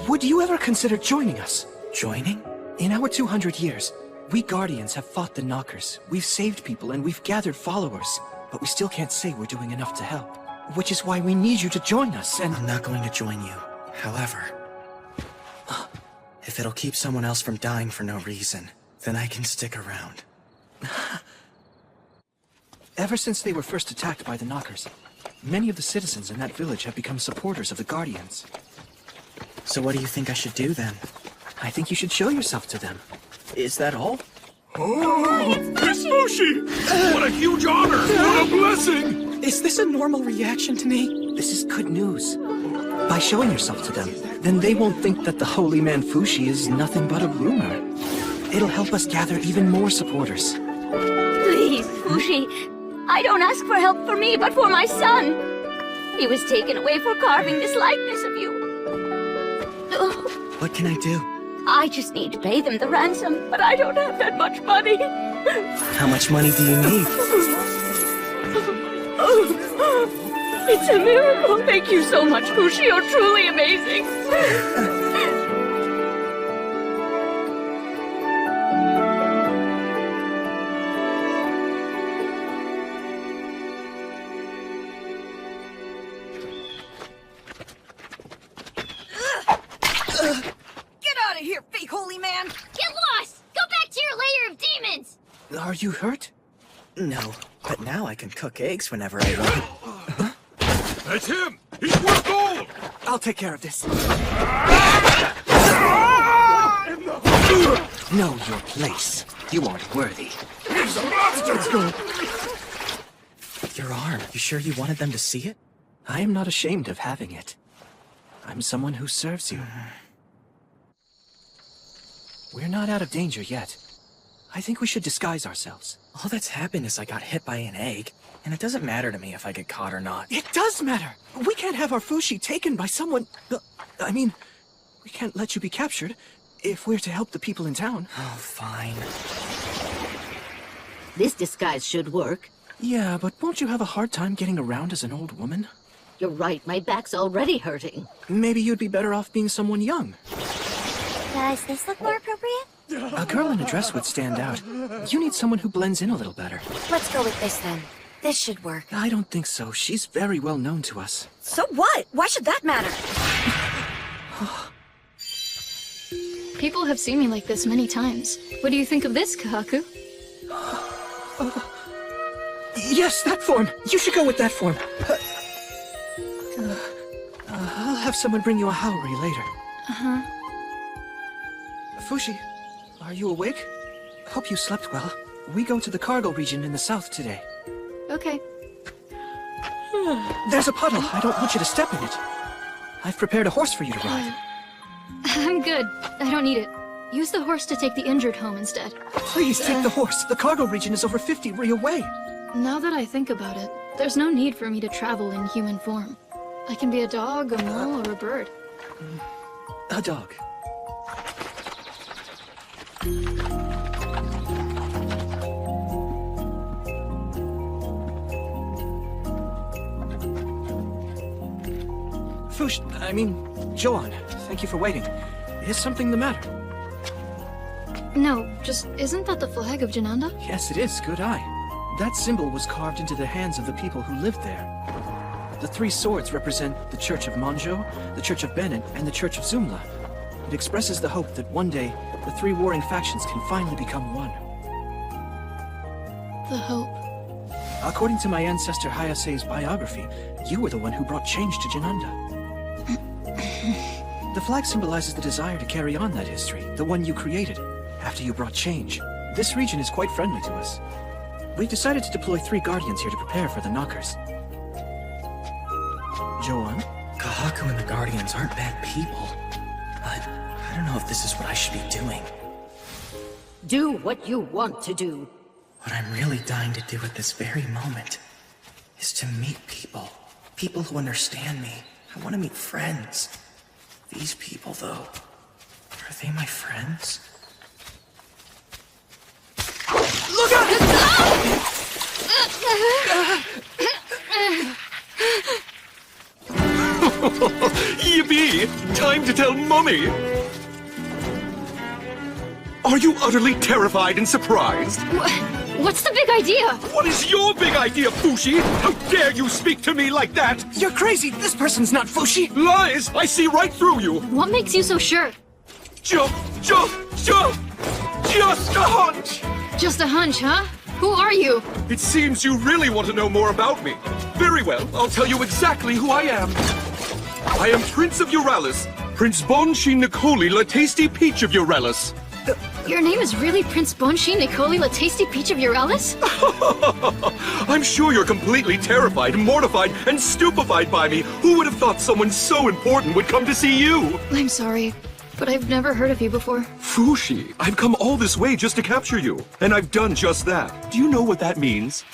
S11: would you ever consider joining us?
S3: Joining?
S11: In our 200 years, we Guardians have fought the Knockers. We've saved people and we've gathered followers. But we still can't say we're doing enough to help. Which is why we need you to join us, and...
S3: I'm not going to join you. However, if it'll keep someone else from dying for no reason, then I can stick around.
S11: Ever since they were first attacked by the Knockers, many of the citizens in that village have become supporters of the Guardians.
S3: So what do you think I should do then?
S11: I think you should show yourself to them.
S3: Is that all?
S17: Oh, it's Fushi! What a huge honor! What a blessing!
S3: Is this a normal reaction to me?
S11: This is good news. By showing yourself to them, then they won't think that the holy man Fushi is nothing but a rumor. It'll help us gather even more supporters.
S18: Please, Fushi. I don't ask for help for me, but for my son. He was taken away for carving this likeness of you.
S3: What can I do?
S18: I just need to pay them the ransom, but I don't have that much money.
S3: How much money do you need?
S18: It's a miracle. Thank you so much, Fushi. You're truly amazing.
S3: Get out of here, fake holy man!
S2: Get lost! Go back to your lair of demons!
S11: Are you hurt?
S3: No, but now I can cook eggs whenever I want.
S17: That's him! He's worth gold!
S11: I'll take care of this. Know your place. You aren't worthy.
S17: He's a monster!
S3: Your arm, you sure you wanted them to see it?
S11: I am not ashamed of having it. I'm someone who serves you. We're not out of danger yet. I think we should disguise ourselves.
S3: All that's happened is I got hit by an egg, and it doesn't matter to me if I get caught or not.
S11: It does matter! We can't have our Fushi taken by someone... I mean, we can't let you be captured if we're to help the people in town.
S3: Oh, fine.
S6: This disguise should work.
S11: Yeah, but won't you have a hard time getting around as an old woman?
S6: You're right, my back's already hurting.
S11: Maybe you'd be better off being someone young.
S2: Does this look more appropriate?
S11: A girl in a dress would stand out. You need someone who blends in a little better.
S7: Let's go with this then. This should work.
S11: I don't think so. She's very well known to us.
S7: So what? Why should that matter?
S10: People have seen me like this many times. What do you think of this, Kahaku?
S11: Yes, that form! You should go with that form. I'll have someone bring you a Haori later.
S10: Uh-huh.
S11: Fushi, are you awake? Hope you slept well. We go to the cargo region in the south today.
S10: Okay.
S11: There's a puddle. I don't want you to step in it. I've prepared a horse for you to ride.
S10: I'm good. I don't need it. Use the horse to take the injured home instead.
S11: Please take the horse. The cargo region is over 50 ri away.
S10: Now that I think about it, there's no need for me to travel in human form. I can be a dog, a mole, or a bird.
S11: A dog. Joan, thank you for waiting. Is something the matter?
S10: No, just isn't that the flag of Jananda?
S11: Yes, it is. Good eye. That symbol was carved into the hands of the people who lived there. The three swords represent the Church of Monjo, the Church of Benin, and the Church of Zumla. It expresses the hope that one day, the three warring factions can finally become one.
S10: The hope.
S11: According to my ancestor Hayase's biography, you were the one who brought change to Jananda. The flag symbolizes the desire to carry on that history, the one you created, after you brought change. This region is quite friendly to us. We've decided to deploy 3 Guardians here to prepare for the Knockers. Joan?
S3: Kahaku and the Guardians aren't bad people, but I don't know if this is what I should be doing.
S6: Do what you want to do.
S3: What I'm really dying to do at this very moment is to meet people. People who understand me. I want to meet friends. These people, though, are they my friends?
S14: Look out!
S4: Yippee! Time to tell Mummy! Are you utterly terrified and surprised?
S10: What's the big idea?
S4: What is your big idea, Fushi? How dare you speak to me like that?
S14: You're crazy! This person's not Fushi!
S4: Lies! I see right through you!
S10: What makes you so sure?
S4: Just a hunch!
S10: Just a hunch, huh? Who are you?
S4: It seems you really want to know more about me. Very well, I'll tell you exactly who I am. I am Prince of Euralis, Prince Bonshi Nicoli La Tasty Peach of Euralis.
S10: Your name is really Prince Bonshi Nicoli La Tasty Peach of Euralis?
S4: I'm sure you're completely terrified, mortified, and stupefied by me. Who would have thought someone so important would come to see you?
S10: I'm sorry, but I've never heard of you before.
S4: Fushi, I've come all this way just to capture you, and I've done just that. Do you know what that means?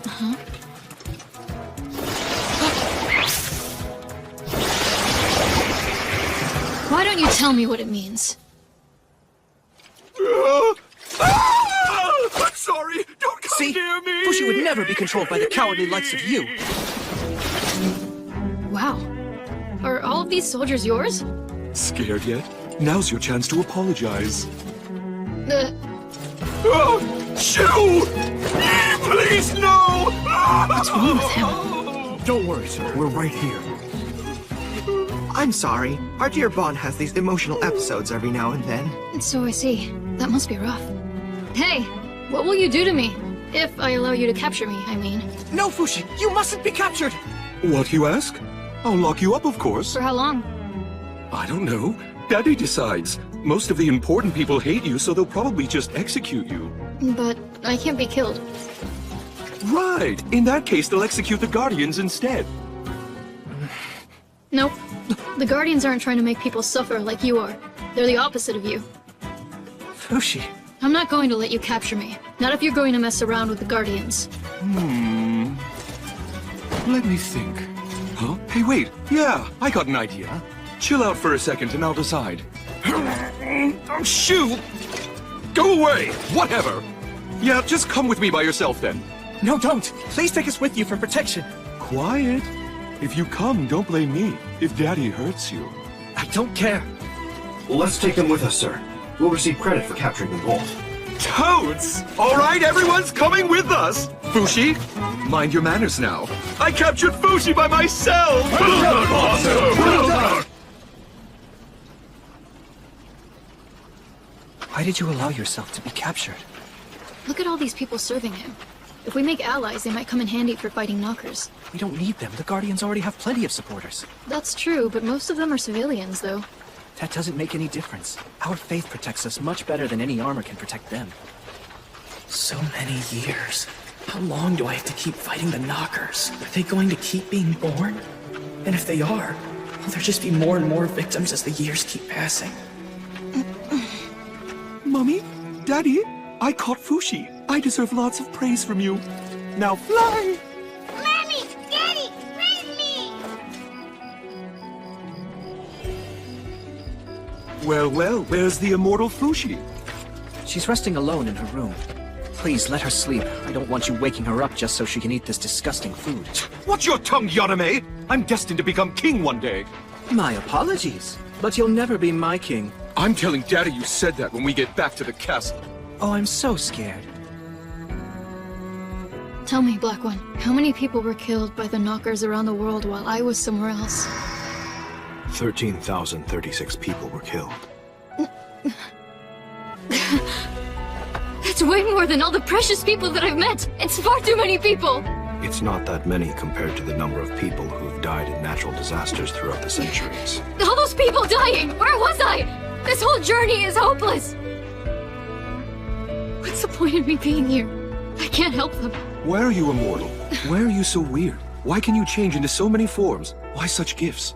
S10: Uh-huh. Why don't you tell me what it means?
S4: I'm sorry! Don't come near me!
S14: Fushi would never be controlled by the cowardly likes of you!
S10: Wow. Are all of these soldiers yours?
S4: Scared yet? Now's your chance to apologize. Shoo! Please, no!
S11: What's wrong with him? Don't worry, sir. We're right here.
S19: I'm sorry. Our dear Bond has these emotional episodes every now and then.
S10: So I see. That must be rough. Hey, what will you do to me? If I allow you to capture me, I mean.
S14: No, Fushi! You mustn't be captured!
S4: What, you ask? I'll lock you up, of course.
S10: For how long?
S4: I don't know. Daddy decides. Most of the important people hate you, so they'll probably just execute you.
S10: But I can't be killed.
S4: Right! In that case, they'll execute the Guardians instead.
S10: Nope. The Guardians aren't trying to make people suffer like you are. They're the opposite of you.
S14: Fushi.
S10: I'm not going to let you capture me. Not if you're going to mess around with the Guardians.
S4: Let me think. Huh? Hey, wait. Yeah, I got an idea. Chill out for a second and I'll decide. Shoo! Go away! Whatever! Yeah, just come with me by yourself then.
S14: No, don't! Please take us with you for protection.
S4: Quiet. If you come, don't blame me. If Daddy hurts you.
S14: I don't care.
S5: Well, let's take them with us, sir. We'll receive credit for capturing them both.
S4: Toads! All right, everyone's coming with us! Fushi, mind your manners now. I captured Fushi by myself!
S17: Well done, Master! Well done!
S14: Why did you allow yourself to be captured?
S10: Look at all these people serving him. If we make allies, they might come in handy for fighting knockers.
S14: We don't need them. The Guardians already have plenty of supporters.
S10: That's true, but most of them are civilians, though.
S14: That doesn't make any difference. Our faith protects us much better than any armor can protect them.
S3: So many years. How long do I have to keep fighting the knockers? Are they going to keep being born? And if they are, will there just be more and more victims as the years keep passing?
S4: Mummy, Daddy, I caught Fushi. I deserve lots of praise from you. Now fly!
S2: Mommy! Daddy! Raise me!
S4: Well, where's the immortal Fushi?
S14: She's resting alone in her room. Please, let her sleep. I don't want you waking her up just so she can eat this disgusting food.
S4: Watch your tongue, Yaname! I'm destined to become king one day.
S14: My apologies, but you'll never be my king.
S4: I'm telling Daddy you said that when we get back to the castle.
S14: Oh, I'm so scared.
S10: Tell me, Black One, how many people were killed by the knockers around the world while I was somewhere else?
S5: 13,036 people were killed.
S10: That's way more than all the precious people that I've met! It's far too many people!
S5: It's not that many compared to the number of people who've died in natural disasters throughout the centuries.
S10: All those people dying! Where was I? This whole journey is hopeless! What's the point of me being here? I can't help them.
S4: Why are you immortal? Why are you so weird? Why can you change into so many forms? Why such gifts?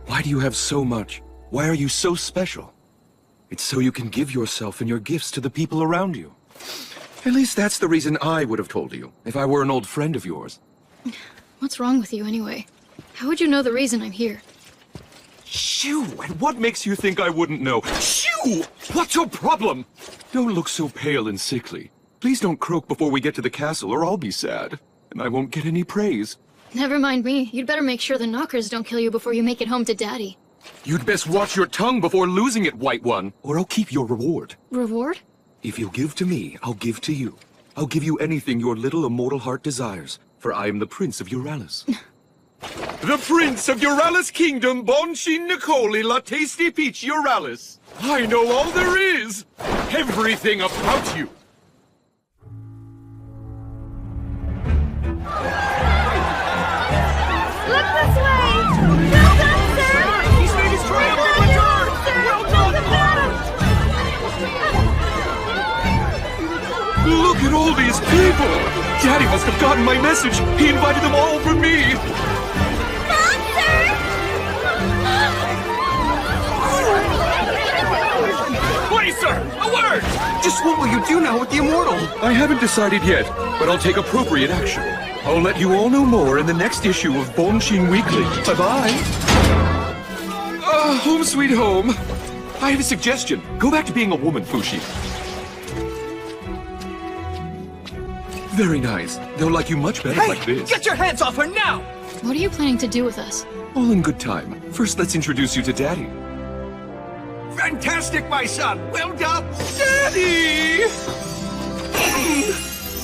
S4: Why do you have so much? Why are you so special? It's so you can give yourself and your gifts to the people around you. At least that's the reason I would have told you, if I were an old friend of yours.
S10: What's wrong with you anyway? How would you know the reason I'm here?
S4: Shoo! And what makes you think I wouldn't know? Shoo! What's your problem? Don't look so pale and sickly. Please don't croak before we get to the castle, or I'll be sad. And I won't get any praise.
S10: Never mind me. You'd better make sure the knockers don't kill you before you make it home to Daddy.
S4: You'd best watch your tongue before losing it, White One, or I'll keep your reward.
S10: Reward?
S4: If you give to me, I'll give to you. I'll give you anything your little immortal heart desires, for I am the Prince of Euralis. The Prince of Euralis Kingdom, Bonshin Nicoli La Tasty Peach Euralis. I know all there is! Everything about you!
S18: Look this way! Well done, sir!
S17: He's made his triumphant return! Well done!
S4: Look at all these people! Daddy must have gotten my message! He invited them all for me!
S17: Please, sir! A word!
S4: Just what will you do now with the Immortal? I haven't decided yet, but I'll take appropriate action. I'll let you all know more in the next issue of Bonshin Weekly. Bye-bye. Home sweet home. I have a suggestion. Go back to being a woman, Fushi. Very nice. They'll like you much better like this.
S14: Get your hands off her now!
S10: What are you planning to do with us?
S4: All in good time. First, let's introduce you to Daddy.
S17: Fantastic, my son! Well done!
S4: Daddy!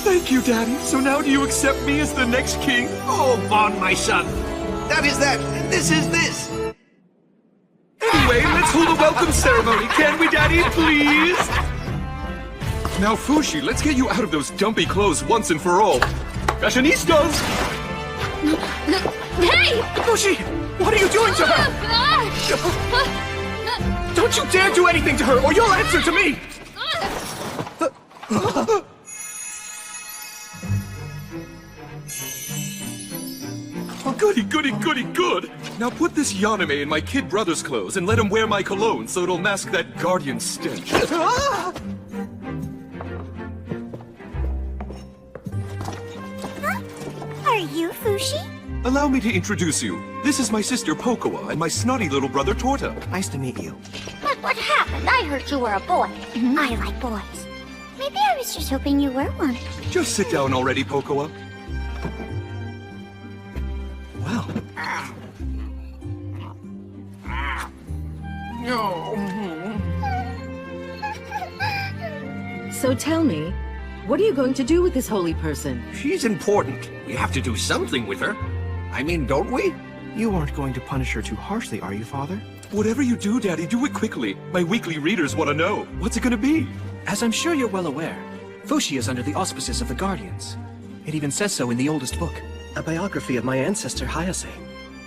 S4: Thank you, Daddy. So now do you accept me as the next king?
S17: Oh, Bon, my son! That is that. This is this.
S4: Anyway, let's hold a welcome ceremony, can we, Daddy, please? Now, Fushi, let's get you out of those dumpy clothes once and for all. Fashionistas!
S18: Hey!
S14: Fushi! What are you doing to her? Don't you dare do anything to her, or you'll answer to me!
S4: Oh, goody, goody, goody, good! Now put this Yaname in my kid brother's clothes and let him wear my cologne so it'll mask that guardian stench.
S2: Are you Fushi?
S4: Allow me to introduce you. This is my sister Pokoa and my snotty little brother Torta.
S19: Nice to meet you.
S18: But what happened? I heard you were a boy. I like boys. Maybe I was just hoping you were one.
S4: Just sit down already, Pokoa. Well.
S20: So tell me, what are you going to do with this holy person?
S17: She's important. We have to do something with her. I mean, don't we?
S19: You aren't going to punish her too harshly, are you, Father?
S4: Whatever you do, Daddy, do it quickly. My weekly readers want to know. What's it gonna be?
S3: As I'm sure you're well aware, Fushi is under the auspices of the Guardians. It even says so in the oldest book.
S11: A biography of my ancestor, Hayase.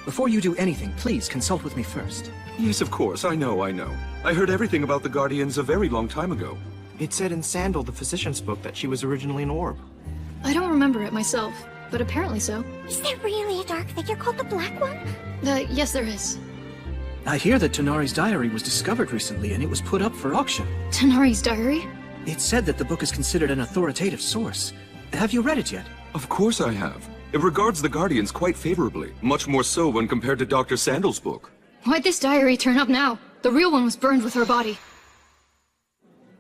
S3: Before you do anything, please consult with me first.
S4: Yes, of course. I know. I heard everything about the Guardians a very long time ago.
S19: It said in Sandal, the physician's book, that she was originally an orb.
S10: I don't remember it myself, but apparently so.
S2: Is there really a dark figure called the Black One?
S10: Yes, there is.
S3: I hear that Tonari's diary was discovered recently and it was put up for auction.
S10: Tonari's diary?
S3: It said that the book is considered an authoritative source. Have you read it yet?
S4: Of course I have. It regards the Guardians quite favorably, much more so when compared to Dr. Sandal's book.
S10: Why'd this diary turn up now? The real one was burned with her body.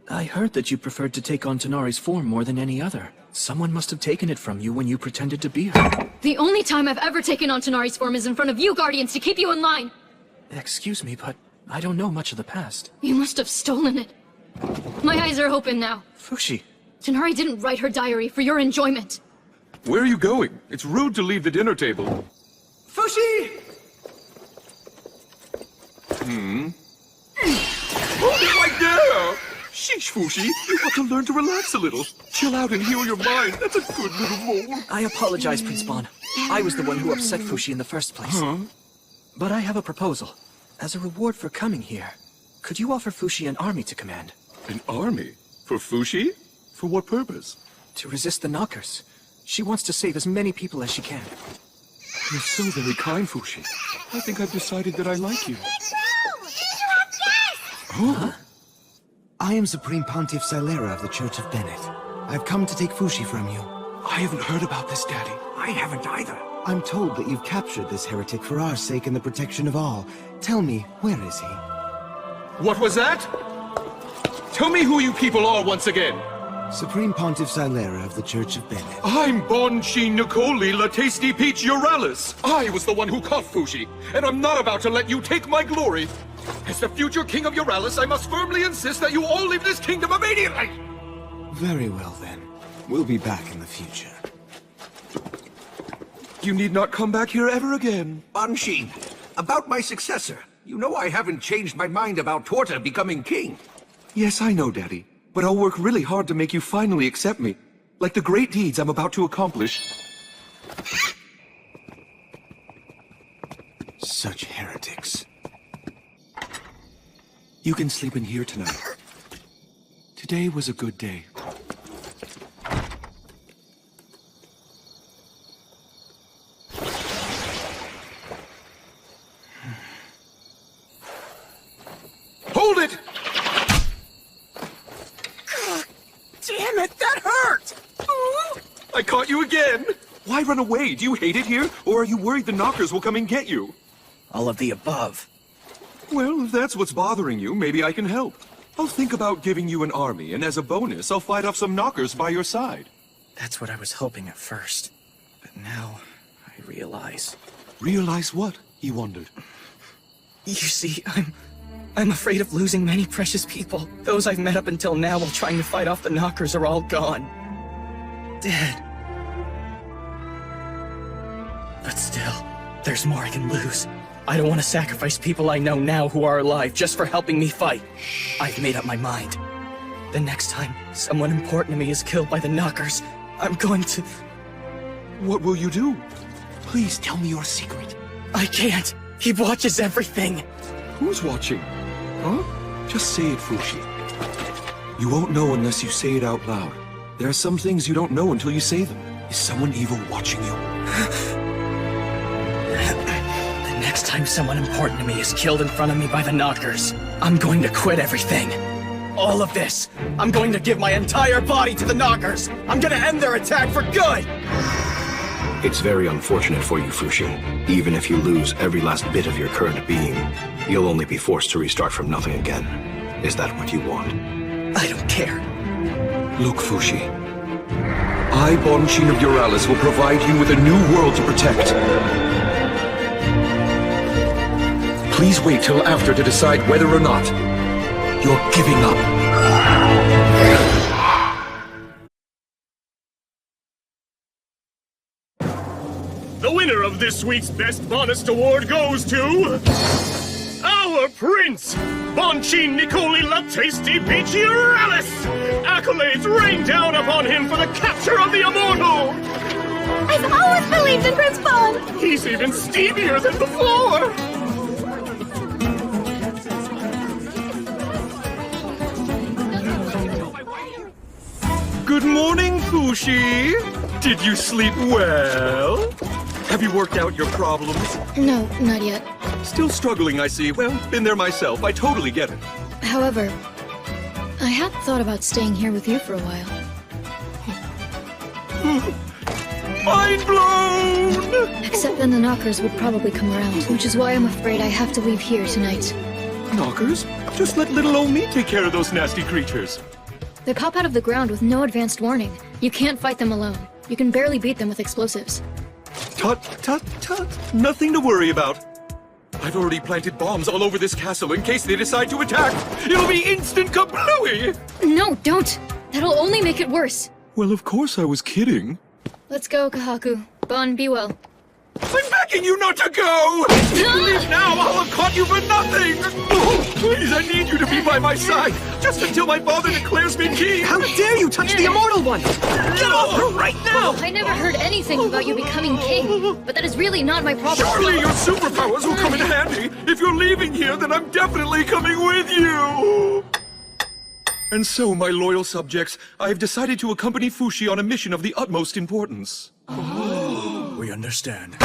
S3: I heard that you preferred to take on Tonari's form more than any other. Someone must have taken it from you when you pretended to be her.
S10: The only time I've ever taken on Tonari's form is in front of you Guardians to keep you in line.
S3: Excuse me, but I don't know much of the past.
S10: You must have stolen it. My eyes are open now.
S3: Fushi.
S10: Tonari didn't write her diary for your enjoyment.
S4: Where are you going? It's rude to leave the dinner table.
S14: Fushi!
S4: Hold it right there! Sheesh, Fushi. You have to learn to relax a little. Chill out and heal your mind. That's a good little mole.
S3: I apologize, Prince Bon. I was the one who upset Fushi in the first place. But I have a proposal. As a reward for coming here, could you offer Fushi an army to command?
S4: An army? For Fushi? For what purpose?
S3: To resist the Knockers. She wants to save as many people as she can.
S4: You're so very kind, Fushi. I think I've decided that I like you.
S19: Huh? I am Supreme Pontiff Silera of the Church of Bennett. I've come to take Fushi from you.
S4: I haven't heard about this, Daddy.
S17: I haven't either.
S19: I'm told that you've captured this heretic for our sake and the protection of all. Tell me, where is he?
S4: What was that? Tell me who you people are once again.
S19: Supreme Pontiff Xylera of the Church of Bennett.
S4: I'm Bon Chi Nicoli La Tasty Peach Euralis. I was the one who caught Fushi, and I'm not about to let you take my glory. As the future king of Euralis, I must firmly insist that you all leave this kingdom immediately!
S19: Very well, then. We'll be back in the future.
S4: You need not come back here ever again.
S17: Bon Chi, about my successor. You know I haven't changed my mind about Torta becoming king.
S4: Yes, I know, Daddy. But I'll work really hard to make you finally accept me. Like the great deeds I'm about to accomplish.
S19: Such heretics.
S4: You can sleep in here tonight. Today was a good day. Hold it!
S17: Damn it, that hurt!
S4: I caught you again! Why run away? Do you hate it here? Or are you worried the knockers will come and get you?
S11: All of the above.
S4: Well, if that's what's bothering you, maybe I can help. I'll think about giving you an army, and as a bonus, I'll fight off some knockers by your side.
S11: That's what I was hoping at first. But now, I realize...
S4: Realize what? He wondered.
S11: You see, I'm afraid of losing many precious people. Those I've met up until now while trying to fight off the knockers are all gone. Dead. But still, there's more I can lose. I don't want to sacrifice people I know now who are alive just for helping me fight. I've made up my mind. The next time someone important to me is killed by the knockers, I'm going to...
S4: What will you do? Please tell me your secret.
S11: I can't. He watches everything.
S4: Who's watching? Huh? Just say it, Fushi. You won't know unless you say it out loud. There are some things you don't know until you say them. Is someone evil watching you?
S11: The next time someone important to me is killed in front of me by the knockers, I'm going to quit everything. All of this. I'm going to give my entire body to the knockers. I'm going to end their attack for good.
S5: It's very unfortunate for you, Fushi. Even if you lose every last bit of your current being, you'll only be forced to restart from nothing again. Is that what you want?
S11: I don't care.
S4: Look, Fushi. I, Bon Chi of Euralis, will provide you with a new world to protect. Please wait till after to decide whether or not you're giving up.
S17: The winner of this week's Best Bonus Award goes to... our Prince! Bon Chi Nicoli La Tasty Peach Euralis! Accolades rain down upon him for the capture of the immortal!
S18: I've always believed in Prince Bon!
S17: He's even steamier than before!
S4: Good morning, Fushi! Did you sleep well? Have you worked out your problems?
S10: No, not yet.
S4: Still struggling, I see. Well, been there myself. I totally get it.
S10: However, I had thought about staying here with you for a while.
S4: Mind blown!
S10: Except then the knockers would probably come around, which is why I'm afraid I have to leave here tonight.
S4: Knockers? Just let little old me take care of those nasty creatures.
S10: They pop out of the ground with no advanced warning. You can't fight them alone. You can barely beat them with explosives.
S4: Tut, tut, tut. Nothing to worry about. I've already planted bombs all over this castle in case they decide to attack. It'll be instant kablooey!
S10: No, don't! That'll only make it worse.
S4: Well, of course I was kidding.
S10: Let's go, Kahaku. Bon, be well.
S4: I'm begging you not to go! If you leave now, I'll have caught you for nothing! Oh, please, I need you to be by my side, just until my father declares me king!
S11: How dare you touch the immortal one! Get off her right now!
S10: I never heard anything about you becoming king, but that is really not my problem.
S4: Surely your superpowers will come in handy! If you're leaving here, then I'm definitely coming with you! And so, my loyal subjects, I have decided to accompany Fushi on a mission of the utmost importance.
S1: We understand.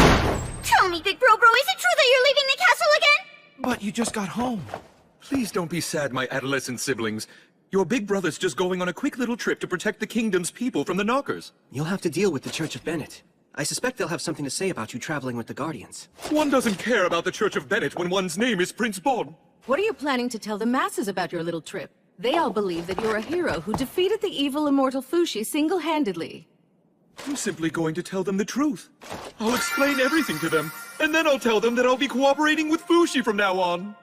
S18: Tell me, Big Bro, is it true that you're leaving the castle again?
S4: But you just got home. Please don't be sad, my adolescent siblings. Your big brother's just going on a quick little trip to protect the kingdom's people from the knockers.
S11: You'll have to deal with the Church of Bennett. I suspect they'll have something to say about you traveling with the Guardians.
S4: One doesn't care about the Church of Bennett when one's name is Prince Bon.
S20: What are you planning to tell the masses about your little trip? They all believe that you're a hero who defeated the evil immortal Fushi single-handedly.
S4: I'm simply going to tell them the truth. I'll explain everything to them, and then I'll tell them that I'll be cooperating with Fushi from now on.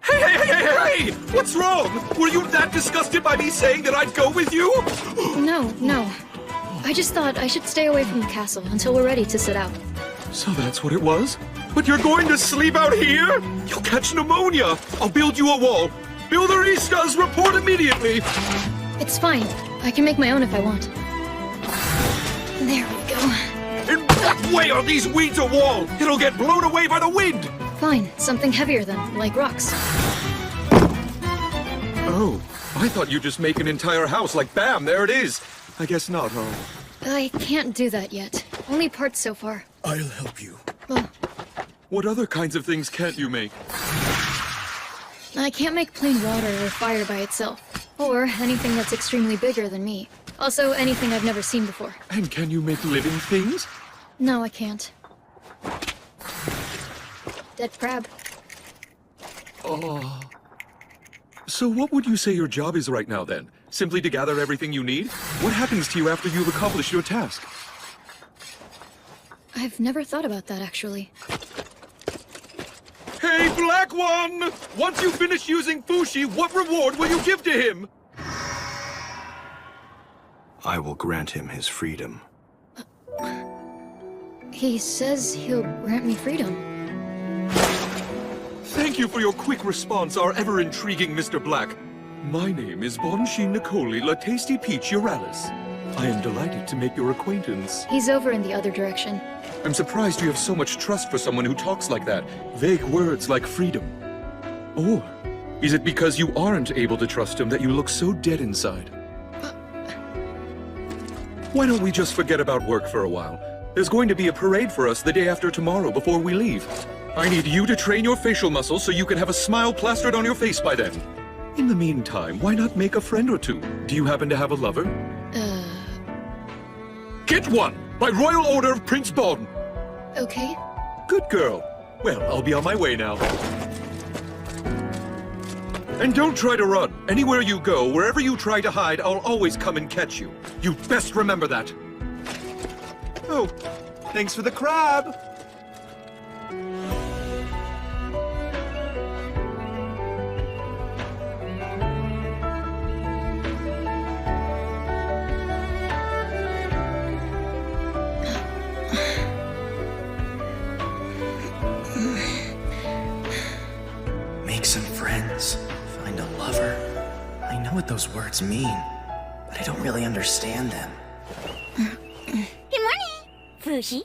S4: Hey! What's wrong? Were you that disgusted by me saying that I'd go with you?
S10: No. I just thought I should stay away from the castle until we're ready to set out.
S4: So that's what it was? But you're going to sleep out here? You'll catch pneumonia. I'll build you a wall. Builderistas, report immediately.
S10: It's fine. I can make my own if I want. There we go.
S4: In what way are these weeds a wall? It'll get blown away by the wind.
S10: Fine. Something heavier then, like rocks.
S4: Oh, I thought you'd just make an entire house like bam, there it is. I guess not, huh?
S10: I can't do that yet. Only parts so far.
S4: I'll help you.
S10: Well,
S4: What other kinds of things can't you make?
S10: I can't make plain water or fire by itself. Or anything that's extremely bigger than me. Also, anything I've never seen before.
S4: And can you make living things?
S10: No, I can't. Dead crab.
S4: Oh. So what would you say your job is right now, then? Simply to gather everything you need? What happens to you after you've accomplished your task?
S10: I've never thought about that, actually.
S4: Hey, Black One! Once you finish using Fushi, what reward will you give to him?
S5: I will grant him his freedom.
S10: He says he'll grant me freedom.
S4: Thank you for your quick response, our ever-intriguing Mr. Black. My name is Bonshin Nicoli La Tasty Peach Uralis. I am delighted to make your acquaintance.
S10: He's over in the other direction.
S4: I'm surprised you have so much trust for someone who talks like that. Vague words like freedom. Or is it because you aren't able to trust him that you look so dead inside? Why don't we just forget about work for a while? There's going to be a parade for us the day after tomorrow before we leave. I need you to train your facial muscles so you can have a smile plastered on your face by then. In the meantime, why not make a friend or two? Do you happen to have a lover? Get one! By royal order of Prince Bon!
S10: Okay.
S4: Good girl. Well, I'll be on my way now. And don't try to run. Anywhere you go, wherever you try to hide, I'll always come and catch you. You best remember that.
S19: Oh, thanks for the crab.
S11: Make some friends. Find a lover. I know what those words mean, but I don't really understand them.
S2: Good morning, Fushi.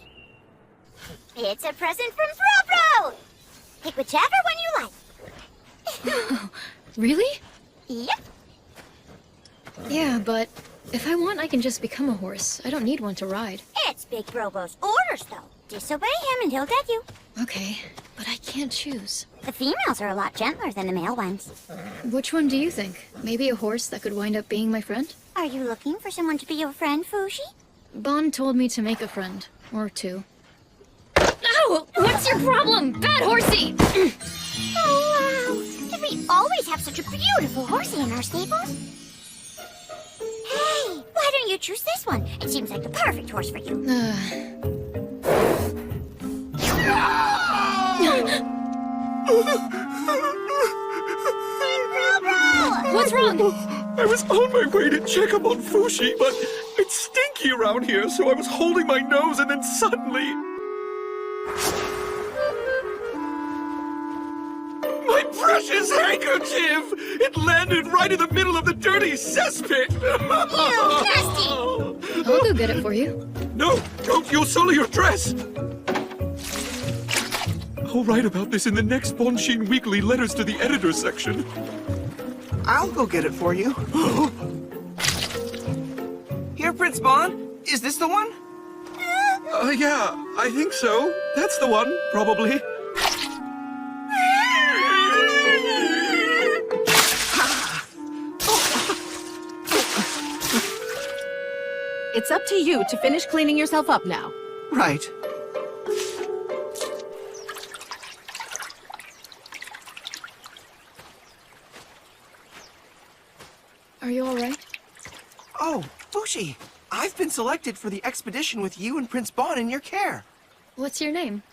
S2: It's a present from Fro-Fro! Pick whichever one you like.
S10: Really?
S2: Yep.
S10: Yeah, but if I want, I can just become a horse. I don't need one to ride.
S2: It's Big Brobo's orders, though. Disobey him and he'll get you.
S10: Okay, but I can't choose.
S2: The females are a lot gentler than the male ones.
S10: Which one do you think? Maybe a horse that could wind up being my friend?
S2: Are you looking for someone to be your friend, Fushi?
S10: Bon told me to make a friend. Or two. Ow! What's your problem? Bad horsey!
S2: Oh, wow. Did we always have such a beautiful horsey in our stables? Hey, why don't you choose this one? It seems like the perfect horse for you.
S10: What's wrong?
S4: I was on my way to check up on Fushi, but it's stinky around here, so I was holding my nose and then suddenly... My precious handkerchief! It landed right in the middle of the dirty cesspit!
S10: I'll go get it for you.
S4: No, don't! You'll sully your dress! I'll write about this in the next Bonshin Weekly Letters to the Editor section.
S21: I'll go get it for you. Here, Prince Bon. Is this the one?
S4: Yeah, I think so. That's the one, probably.
S20: It's up to you to finish cleaning yourself up now.
S21: Right.
S10: Are you alright?
S21: Oh, Fushi! I've been selected for the expedition with you and Prince Bon in your care.
S10: What's your name?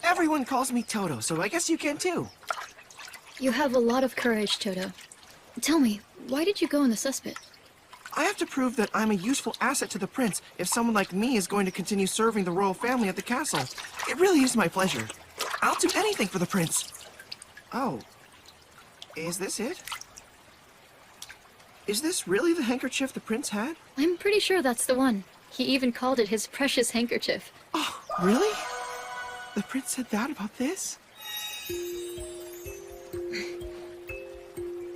S21: Everyone calls me Toto, so I guess you can too.
S10: You have a lot of courage, Toto. Tell me, why did you go in the cesspit?
S21: I have to prove that I'm a useful asset to the prince if someone like me is going to continue serving the royal family at the castle. It really is my pleasure. I'll do anything for the prince. Oh. Is this it? Is this really the handkerchief the prince had?
S10: I'm pretty sure that's the one. He even called it his precious handkerchief.
S21: Oh, really? The prince said that about this?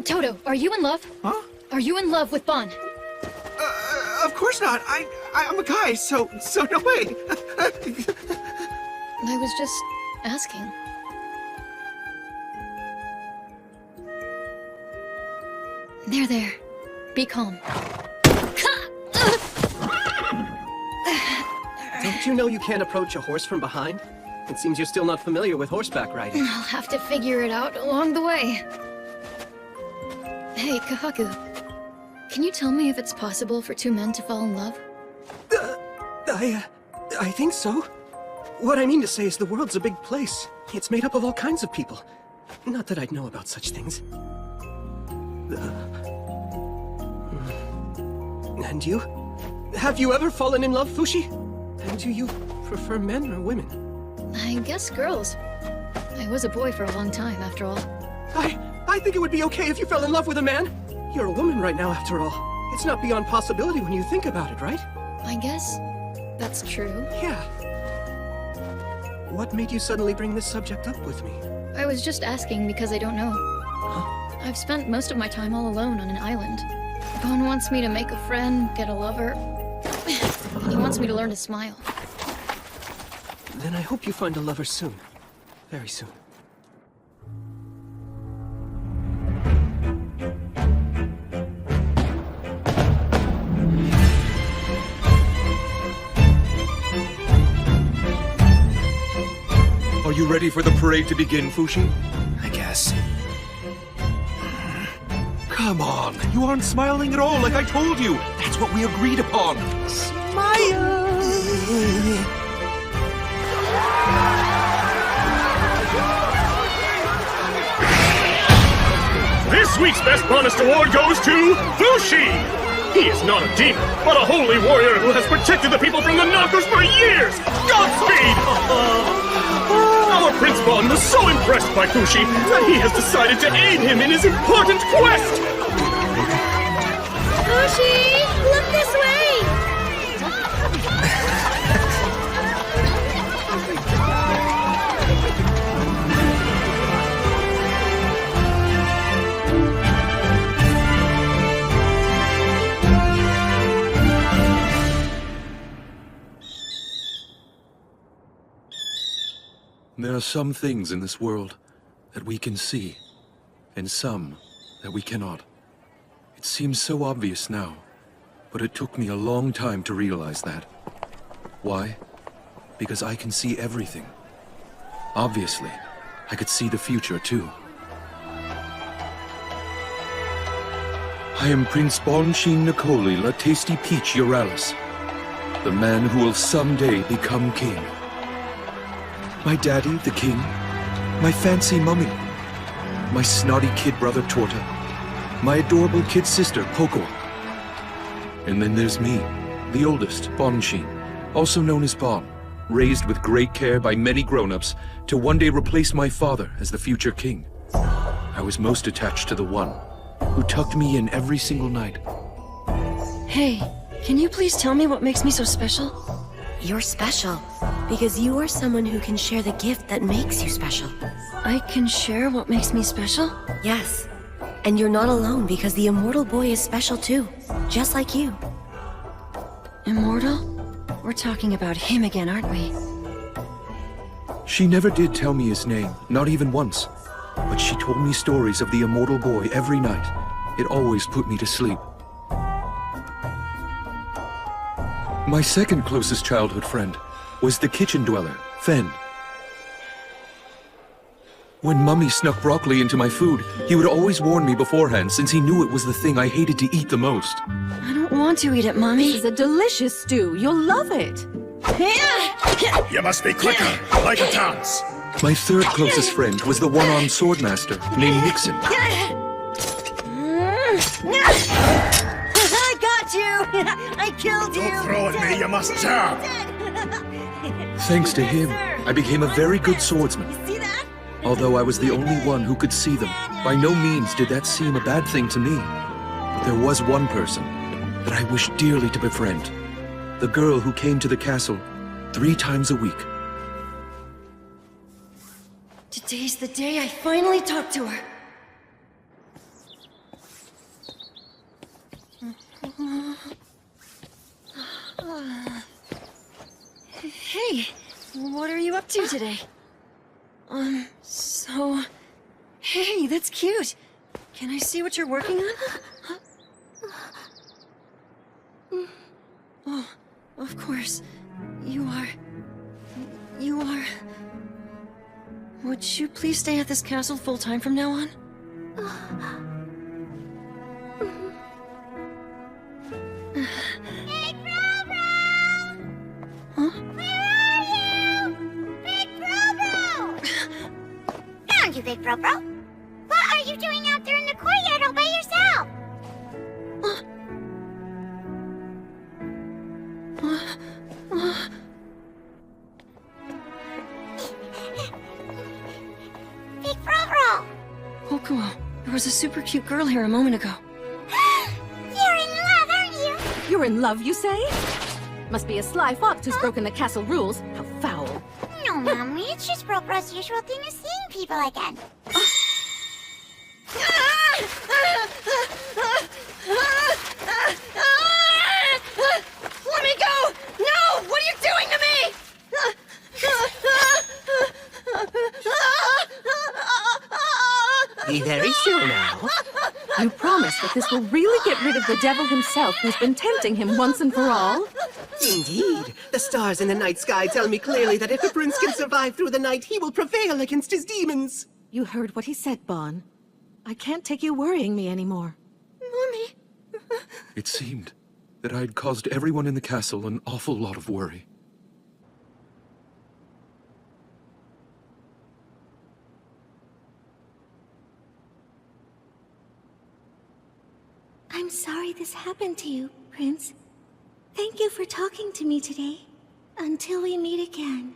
S10: Toto, are you in love?
S21: Huh?
S10: Are you in love with Bon?
S21: Of course not. I'm a guy, so no way.
S10: I was just asking. There. Be calm.
S9: Don't you know you can't approach a horse from behind? It seems you're still not familiar with horseback riding.
S10: I'll have to figure it out along the way. Hey, Kahaku. Can you tell me if it's possible for two men to fall in love?
S9: I think so. What I mean to say is the world's a big place. It's made up of all kinds of people. Not that I'd know about such things. And you? Have you ever fallen in love, Fushi? And do you prefer men or women?
S10: I guess girls. I was a boy for a long time, after all.
S9: I think it would be okay if you fell in love with a man. You're a woman right now, after all. It's not beyond possibility when you think about it, right?
S10: I guess that's true.
S9: Yeah. What made you suddenly bring this subject up with me?
S10: I was just asking because I don't know.
S9: Huh?
S10: I've spent most of my time all alone on an island. Bon wants me to make a friend, get a lover. And he wants me to learn to smile.
S9: Then I hope you find a lover soon. Very soon.
S4: Are you ready for the parade to begin, Fushi?
S1: I guess.
S4: Come on, you aren't smiling at all like I told you. That's what we agreed upon.
S21: Smile!
S17: This week's Best Bonus Award goes to Fushi! He is not a demon, but a holy warrior who has protected the people from the Knockers for years! Godspeed! Our Prince Bon was so impressed by Fushi that he has decided to aid him in his important quest!
S2: Fushi, look this way!
S4: There are some things in this world that we can see, and some that we cannot. It seems so obvious now, but it took me a long time to realize that. Why? Because I can see everything. Obviously, I could see the future too. I am Prince Bon-Shin Nicoli La Tasty Peach Euralis, the man who will someday become king. My daddy, the king. My fancy mummy. My snotty kid brother, Torta. My adorable kid sister, Poco. And then there's me, the oldest, Bon-Shin, also known as Bon, raised with great care by many grown-ups to one day replace my father as the future king. I was most attached to the one who tucked me in every single night.
S7: Hey, can you please tell me what makes me so special? You're special, because you are someone who can share the gift that makes you special. I can share what makes me special? Yes. And you're not alone, because the immortal boy is special too, just like you. Immortal? We're talking about him again, aren't we?
S4: She never did tell me his name, not even once. But she told me stories of the immortal boy every night. It always put me to sleep. My second closest childhood friend was the kitchen dweller, Fen. When Mummy snuck broccoli into my food, he would always warn me beforehand since he knew it was the thing I hated to eat the most.
S20: I don't want to eat it, Mommy. This is a delicious stew. You'll love it.
S17: You must be quicker, like a dance.
S4: My third closest friend was the one-armed swordmaster named Nixon.
S12: I got you! I killed you!
S17: Don't throw at me, you must jab!
S4: Thanks to him, I became a very good swordsman. Although I was the only one who could see them, by no means did that seem a bad thing to me. But there was one person that I wished dearly to befriend. The girl who came to the castle 3 times a week.
S12: Today's the day I finally talk to her. Hey, what are you up to today? Hey, that's cute. Can I see what you're working on? Oh, of course. You are... Would you please stay at this castle full-time from now on?
S2: Big Bro-Bro!
S12: Huh?
S2: Where are you? Big Bro-Bro! Found you, Big Bro-Bro. What are you doing out there in the courtyard all by yourself? Big Bro-Bro!
S12: Okuo, there was a super cute girl here a moment ago.
S2: You're in love, aren't you?
S20: You're in love, you say? Must be a sly fox who's broken the castle rules. How foul.
S2: No, Mommy, it's just Bro-Bro's usual thing of seeing people again.
S12: Let me go! No! What are you doing to me?
S9: Be very still now.
S20: You promise that this will really get rid of the devil himself who's been tempting him once and for all?
S9: Indeed. The stars in the night sky tell me clearly that if the prince can survive through the night, he will prevail against his demons.
S20: You heard what he said, Bon. I can't take you worrying me anymore.
S12: Mommy.
S4: It seemed that I had caused everyone in the castle an awful lot of worry.
S2: I'm sorry this happened to you, Prince. Thank you for talking to me today. Until we meet again.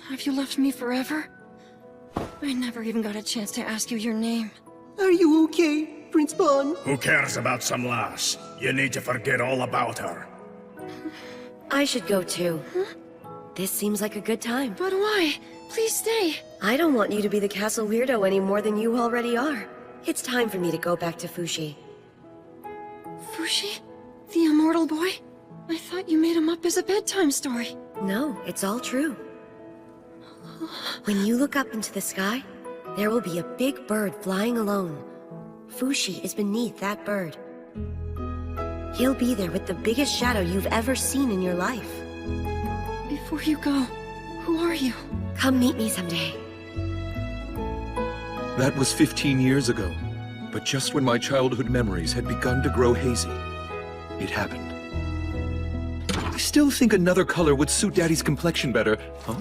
S12: Have you left me forever? I never even got a chance to ask you your name.
S9: Are you okay, Prince Bon?
S17: Who cares about some lass? You need to forget all about her.
S7: I should go too. This seems like a good time.
S12: But why? Please stay.
S7: I don't want you to be the castle weirdo any more than you already are. It's time for me to go back to Fushi.
S12: Fushi? The immortal boy? I thought you made him up as a bedtime story.
S7: No, it's all true. When you look up into the sky, there will be a big bird flying alone. Fushi is beneath that bird. He'll be there with the biggest shadow you've ever seen in your life.
S12: Before you go, who are you?
S7: Come meet me someday.
S4: That was 15 years ago, but just when my childhood memories had begun to grow hazy, it happened. I still think another color would suit Daddy's complexion better. Huh?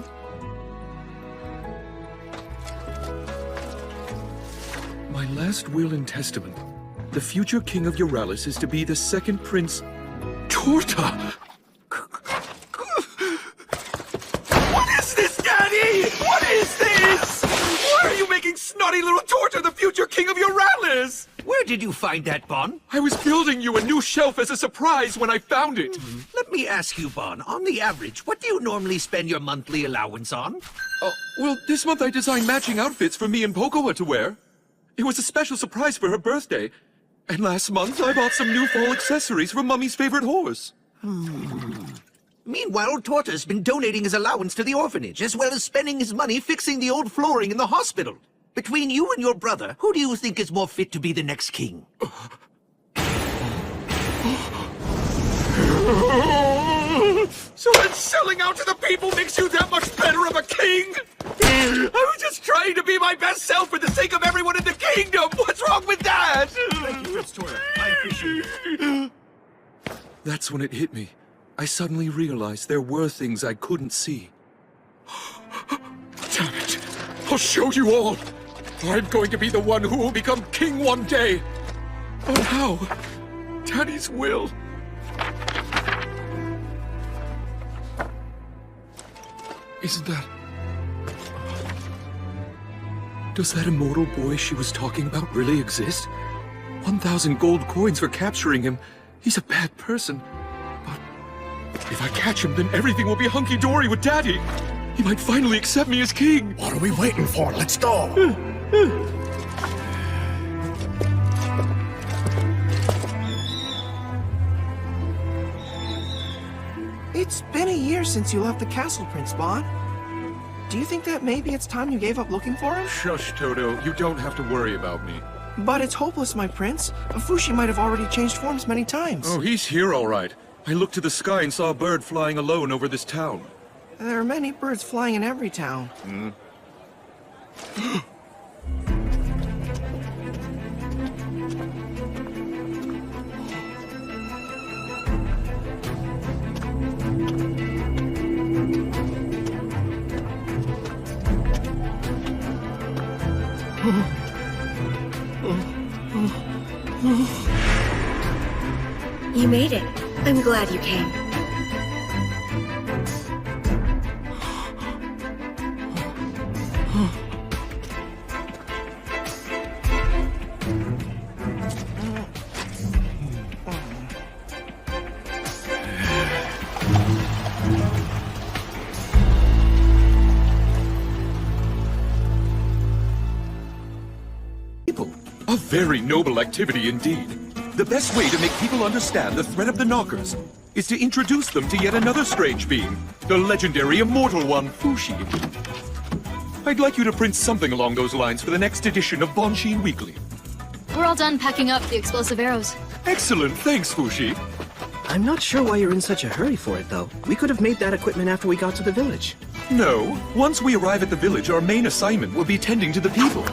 S4: My last will and testament. The future king of Euralis is to be the second prince... Torta! What is this, Daddy? What is this? Why are you making snotty little Torta the future king of Euralis?
S22: Where did you find that, Bon?
S4: I was building you a new shelf as a surprise when I found it.
S22: Let me ask you, Bon, on the average, what do you normally spend your monthly allowance on?
S4: Well, this month I designed matching outfits for me and Pocoa to wear. It was a special surprise for her birthday. And last month I bought some new fall accessories for Mummy's favorite horse.
S22: Meanwhile, Torta's been donating his allowance to the orphanage, as well as spending his money fixing the old flooring in the hospital. Between you and your brother, who do you think is more fit to be the next king?
S4: So then selling out to the people makes you that much better of a king? I was just trying to be my best self for the sake of everyone in the kingdom! What's wrong with that?
S21: Thank you, Prince Tora. I appreciate it.
S4: That's when it hit me. I suddenly realized there were things I couldn't see. Damn it! I'll show you all! I'm going to be the one who will become king one day! But how? Daddy's will. Isn't that... Does that immortal boy she was talking about really exist? 1,000 gold coins for capturing him. He's a bad person. But if I catch him, then everything will be hunky-dory with Daddy. He might finally accept me as king.
S17: What are we waiting for? Let's go!
S21: It's been a year since you left the castle, Prince Bon. Do you think that maybe it's time you gave up looking for him?
S4: Shush, Toto. You don't have to worry about me.
S21: But it's hopeless, my prince. Fushi might have already changed forms many times.
S4: Oh, he's here all right. I looked to the sky and saw a bird flying alone over this town.
S21: There are many birds flying in every town.
S4: Hmm?
S7: You made it. I'm glad you came.
S4: A very noble activity indeed. The best way to make people understand the threat of the Knockers is to introduce them to yet another strange being, the legendary immortal one, Fushi. I'd like you to print something along those lines for the next edition of Bonshin Weekly.
S10: We're all done packing up the explosive arrows.
S4: Excellent, thanks, Fushi.
S9: I'm not sure why you're in such a hurry for it, though. We could have made that equipment after we got to the village.
S4: No, once we arrive at the village, our main assignment will be tending to the people.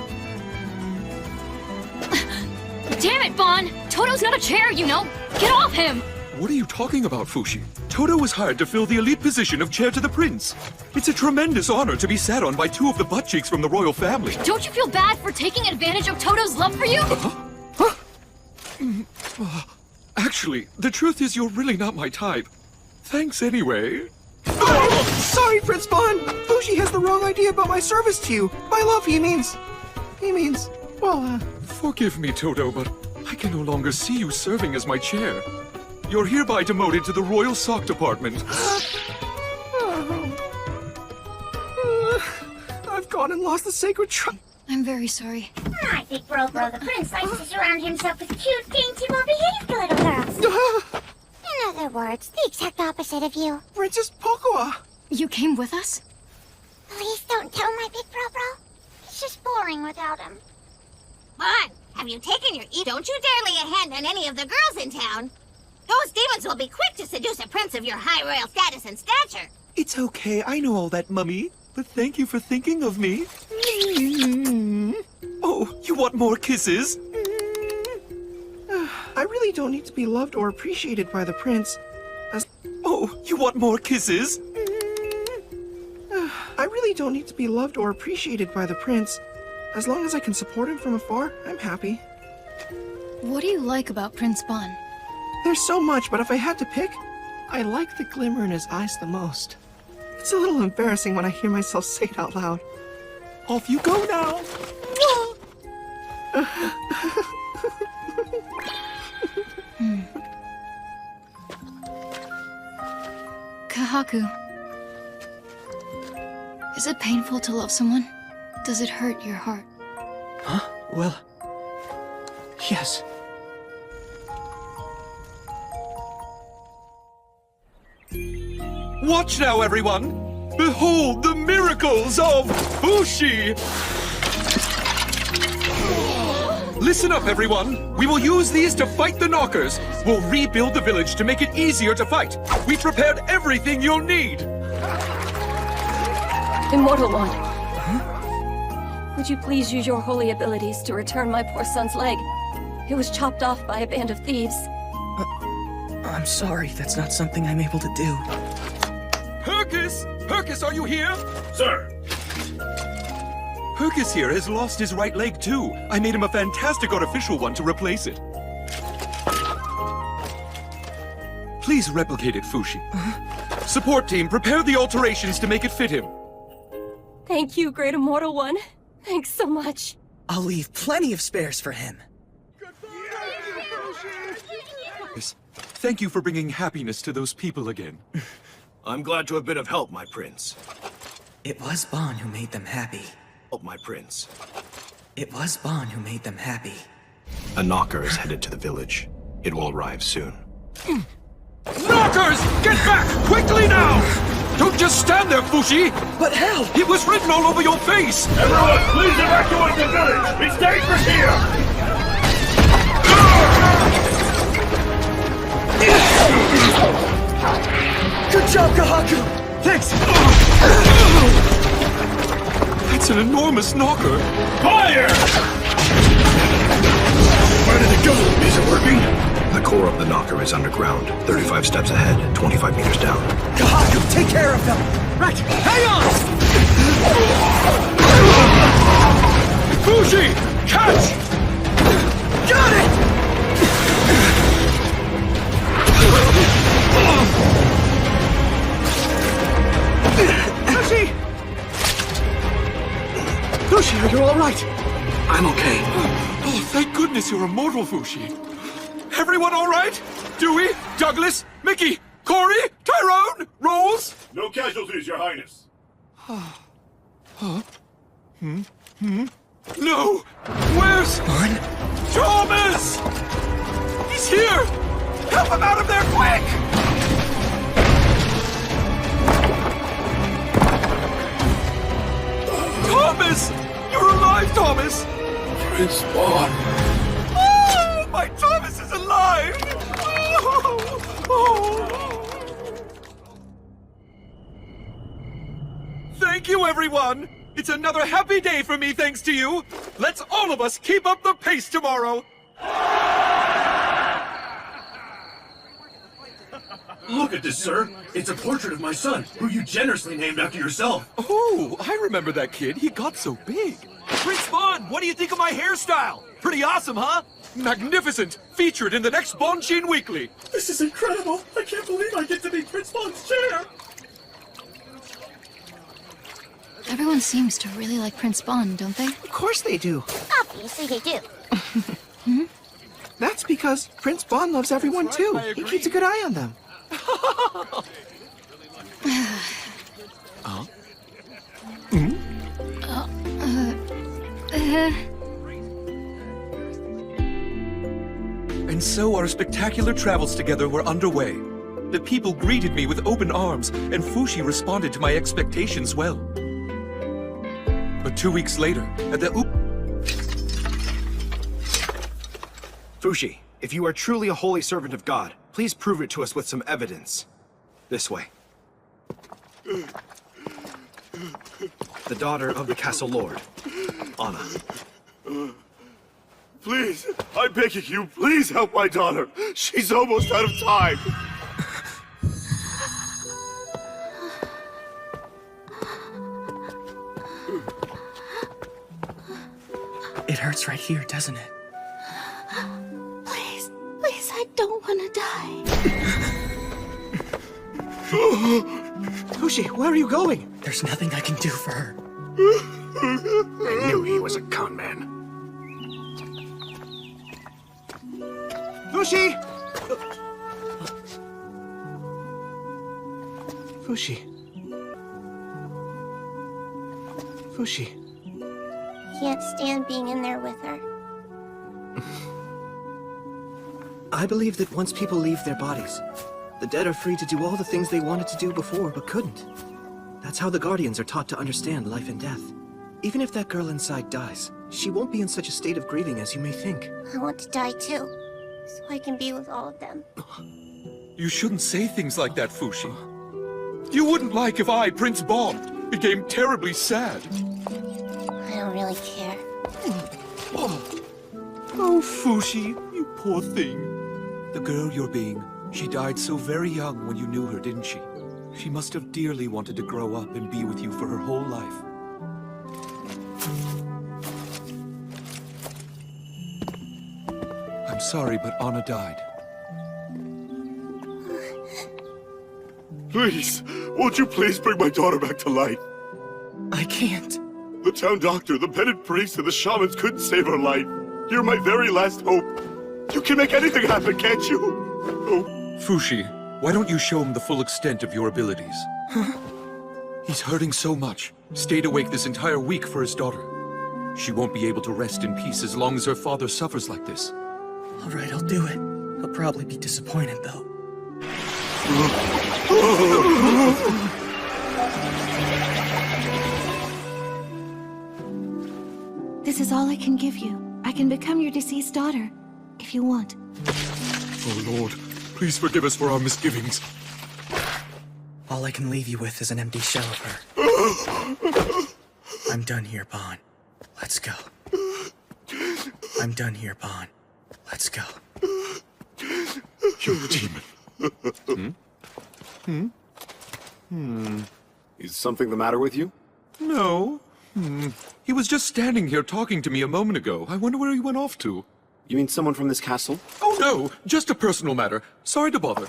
S10: Damn it, Bon! Toto's not a chair, you know! Get off him!
S4: What are you talking about, Fushi? Toto was hired to fill the elite position of Chair to the Prince. It's a tremendous honor to be sat on by two of the butt cheeks from the royal family.
S10: Don't you feel bad for taking advantage of Toto's love for you?
S4: Actually, the truth is you're really not my type. Thanks anyway.
S21: Sorry, Prince Bon! Fushi has the wrong idea about my service to you. By love, he means, well,
S4: Forgive me, Toto, but I can no longer see you serving as my chair. You're hereby demoted to the Royal Sock Department.
S21: I've gone and lost the sacred trust.
S10: I'm very sorry.
S2: I think Bro the Prince likes to surround himself with cute, dainty, well-behaved little girls. In other words, the exact opposite of you.
S21: Princess Pocoa!
S10: You came with us?
S2: Please don't tell my big bro. It's just boring without him.
S8: Bon, have you taken your Don't you dare lay a hand on any of the girls in town. Those demons will be quick to seduce a prince of your high royal status and stature.
S4: It's okay, I know all that, Mummy. But thank you for thinking of me. Oh, you want more kisses?
S21: I really don't need to be loved or appreciated by the prince.
S4: Oh, you want more kisses?
S21: I really don't need to be loved or appreciated by the prince. As long as I can support him from afar, I'm happy.
S10: What do you like about Prince Bon?
S21: There's so much, but if I had to pick, I like the glimmer in his eyes the most. It's a little embarrassing when I hear myself say it out loud.
S4: Off you go now!
S10: Kahaku. Is it painful to love someone? Does it hurt your heart?
S9: Huh? Well... yes.
S4: Watch now, everyone! Behold the miracles of Fushi! Listen up, everyone! We will use these to fight the Knockers! We'll rebuild the village to make it easier to fight! We prepared everything you'll need!
S12: Immortal One. Would you please use your holy abilities to return my poor son's leg? It was chopped off by a band of thieves.
S3: I'm sorry, that's not something I'm able to do.
S4: Hercus! Hercus, are you here?
S17: Sir!
S4: Hercus here has lost his right leg too. I made him a fantastic artificial one to replace it. Please replicate it, Fushi. Support team, prepare the alterations to make it fit him.
S12: Thank you, Great Immortal One. Thanks so much.
S3: I'll leave plenty of spares for him.
S4: Thank you for bringing happiness to those people again.
S5: I'm glad to have been of help, my prince.
S3: It was Bon who made them happy.
S5: Oh, my prince.
S3: It was Bon who made them happy.
S5: A knocker is headed to the village. It will arrive soon.
S4: Knockers! Get back! Quickly now! Don't just stand there, Fushi!
S3: But how?
S4: It was written all over your face!
S17: Everyone, please evacuate the village! It's dangerous here!
S4: Good job, Kahaku! Thanks! That's an enormous knocker!
S17: Fire!
S5: Where did it go? Is it working? The core of the knocker is underground. 35 steps ahead, 25 meters down.
S3: Kahaku, take care of them! Right, hang on!
S4: Fushi! Catch!
S3: Got it!
S9: Fushi! Fushi, are you all right?
S1: I'm okay.
S4: Oh, thank goodness you're immortal, Fushi. Everyone all right? Dewey, Douglas, Mickey, Corey, Tyrone, Rolls?
S17: No casualties, Your Highness.
S4: Huh? No! Where's... Thomas! He's here! Help him out of there, quick! Thomas! You're alive, Thomas!
S17: Prince Bon.
S4: Oh, my Thomas is alive! Thank you, everyone! It's another happy day for me thanks to you! Let's all of us keep up the pace tomorrow!
S17: Look at this, sir. It's a portrait of my son, who you generously named after yourself.
S4: Oh, I remember that kid. He got so big. Prince Bon, what do you think of my hairstyle? Pretty awesome, huh? Magnificent! Featured in the next Bonchin Weekly.
S17: This is incredible. I can't believe I get to be Prince Bon's chair.
S10: Everyone seems to really like Prince Bon, don't they?
S9: Of course they do.
S8: Obviously they do.
S9: That's because Prince Bon loves everyone too. He keeps a good eye on them.
S4: And so our spectacular travels together were underway. The people greeted me with open arms, and Fushi responded to my expectations well. But 2 weeks later, at the
S5: Fushi, if you are truly a holy servant of God, please prove it to us with some evidence. This way. The daughter of the castle lord, Anna.
S17: Please, I'm begging you, please help my daughter. She's almost out of time.
S3: It hurts right here, doesn't it?
S8: Please, please, I don't want to die.
S9: Fushi, where are you going?
S3: There's nothing I can do for her.
S5: I knew he was a con man.
S9: Fushi! Fushi. Fushi.
S2: Can't stand being in there with her.
S9: I believe that once people leave their bodies, the dead are free to do all the things they wanted to do before but couldn't. That's how the Guardians are taught to understand life and death. Even if that girl inside dies, she won't be in such a state of grieving as you may think.
S2: I want to die too, so I can be with all of them.
S4: You shouldn't say things like that, Fushi. You wouldn't like if I, Prince Bon, became terribly sad.
S2: I don't really care.
S4: Oh, Fushi, you poor thing. The girl you're being, she died so very young when you knew her, didn't she? She must have dearly wanted to grow up and be with you for her whole life. I'm sorry, but Anna died.
S17: Please, won't you please bring my daughter back to life?
S3: I can't.
S17: The town doctor, the Bennett priest, and the shamans couldn't save her life. You're my very last hope. You can make anything happen, can't you? Oh.
S4: Fushi, why don't you show him the full extent of your abilities? He's hurting so much. Stayed awake this entire week for his daughter. She won't be able to rest in peace as long as her father suffers like this.
S3: All right, I'll do it. He'll probably be disappointed, though.
S20: This is all I can give you. I can become your deceased daughter, if you want.
S4: Oh, Lord, please forgive us for our misgivings.
S3: All I can leave you with is an empty shell of her. I'm done here, Bon. Let's go. I'm done here, Bon. Let's go.
S4: You're a demon.
S13: Is something the matter with you?
S4: No. He was just standing here talking to me a moment ago. I wonder where he went off to.
S13: You mean someone from this castle?
S4: Oh, no. Just a personal matter. Sorry to bother.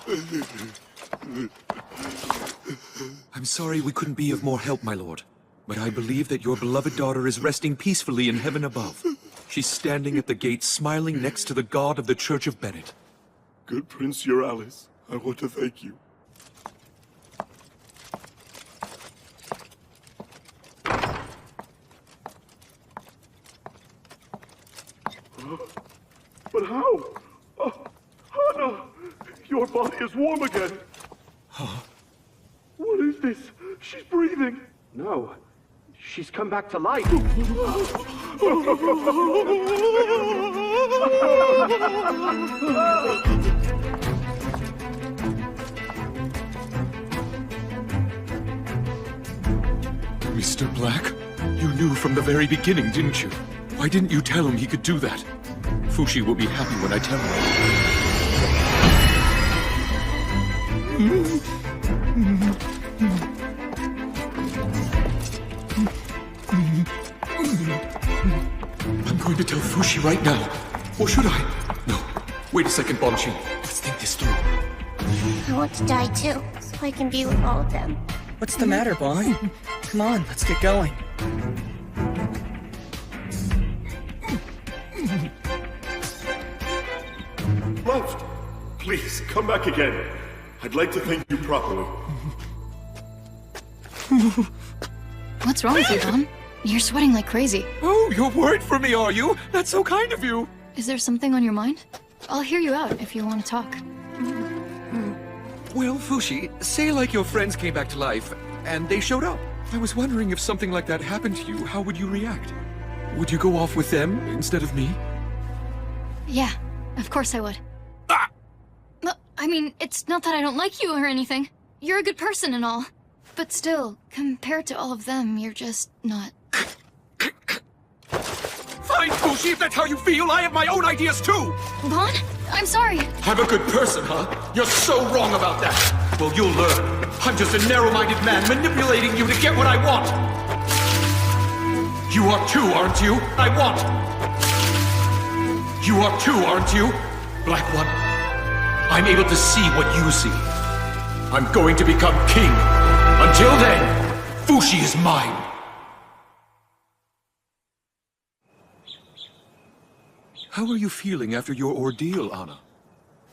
S4: I'm sorry we couldn't be of more help, my lord. But I believe that your beloved daughter is resting peacefully in heaven above. She's standing at the gate, smiling next to the god of the Church of Bennett.
S17: Good Prince Euralis, I want to thank you. But how? Anna! Your body is warm again!
S4: Huh?
S17: What is this? She's breathing!
S9: No. She's come back to life.
S4: Mr. Black, you knew from the very beginning, didn't you? Why didn't you tell him he could do that? Fushi will be happy when I tell him. I'm going to tell Fushi right now. Or should I? No. Wait a second, Bonchi. Let's think this through.
S2: I want to die too, so I can be with all of them.
S3: What's the matter, Bon? Come on, let's get going.
S17: Left! Please, come back again. I'd like to thank you properly.
S10: What's wrong with you, Bon? You're sweating like crazy.
S4: Oh, you're worried for me, are you? That's so kind of you.
S10: Is there something on your mind? I'll hear you out if you want to talk.
S4: Well, Fushi, say like your friends came back to life, and they showed up. I was wondering if something like that happened to you, how would you react? Would you go off with them instead of me?
S10: Yeah, of course I would. I mean, it's not that I don't like you or anything. You're a good person and all. But still, compared to all of them, you're just not.
S4: Fine, Fushi, if that's how you feel, I have my own ideas too!
S10: Bon, I'm sorry.
S4: I'm a good person, huh? You're so wrong about that! Well, you'll learn. I'm just a narrow-minded man manipulating you to get what I want! You are too, aren't you? I want! You are too, aren't you? Black One. I'm able to see what you see. I'm going to become king. Until then, Fushi is mine. How are you feeling after your ordeal, Anna?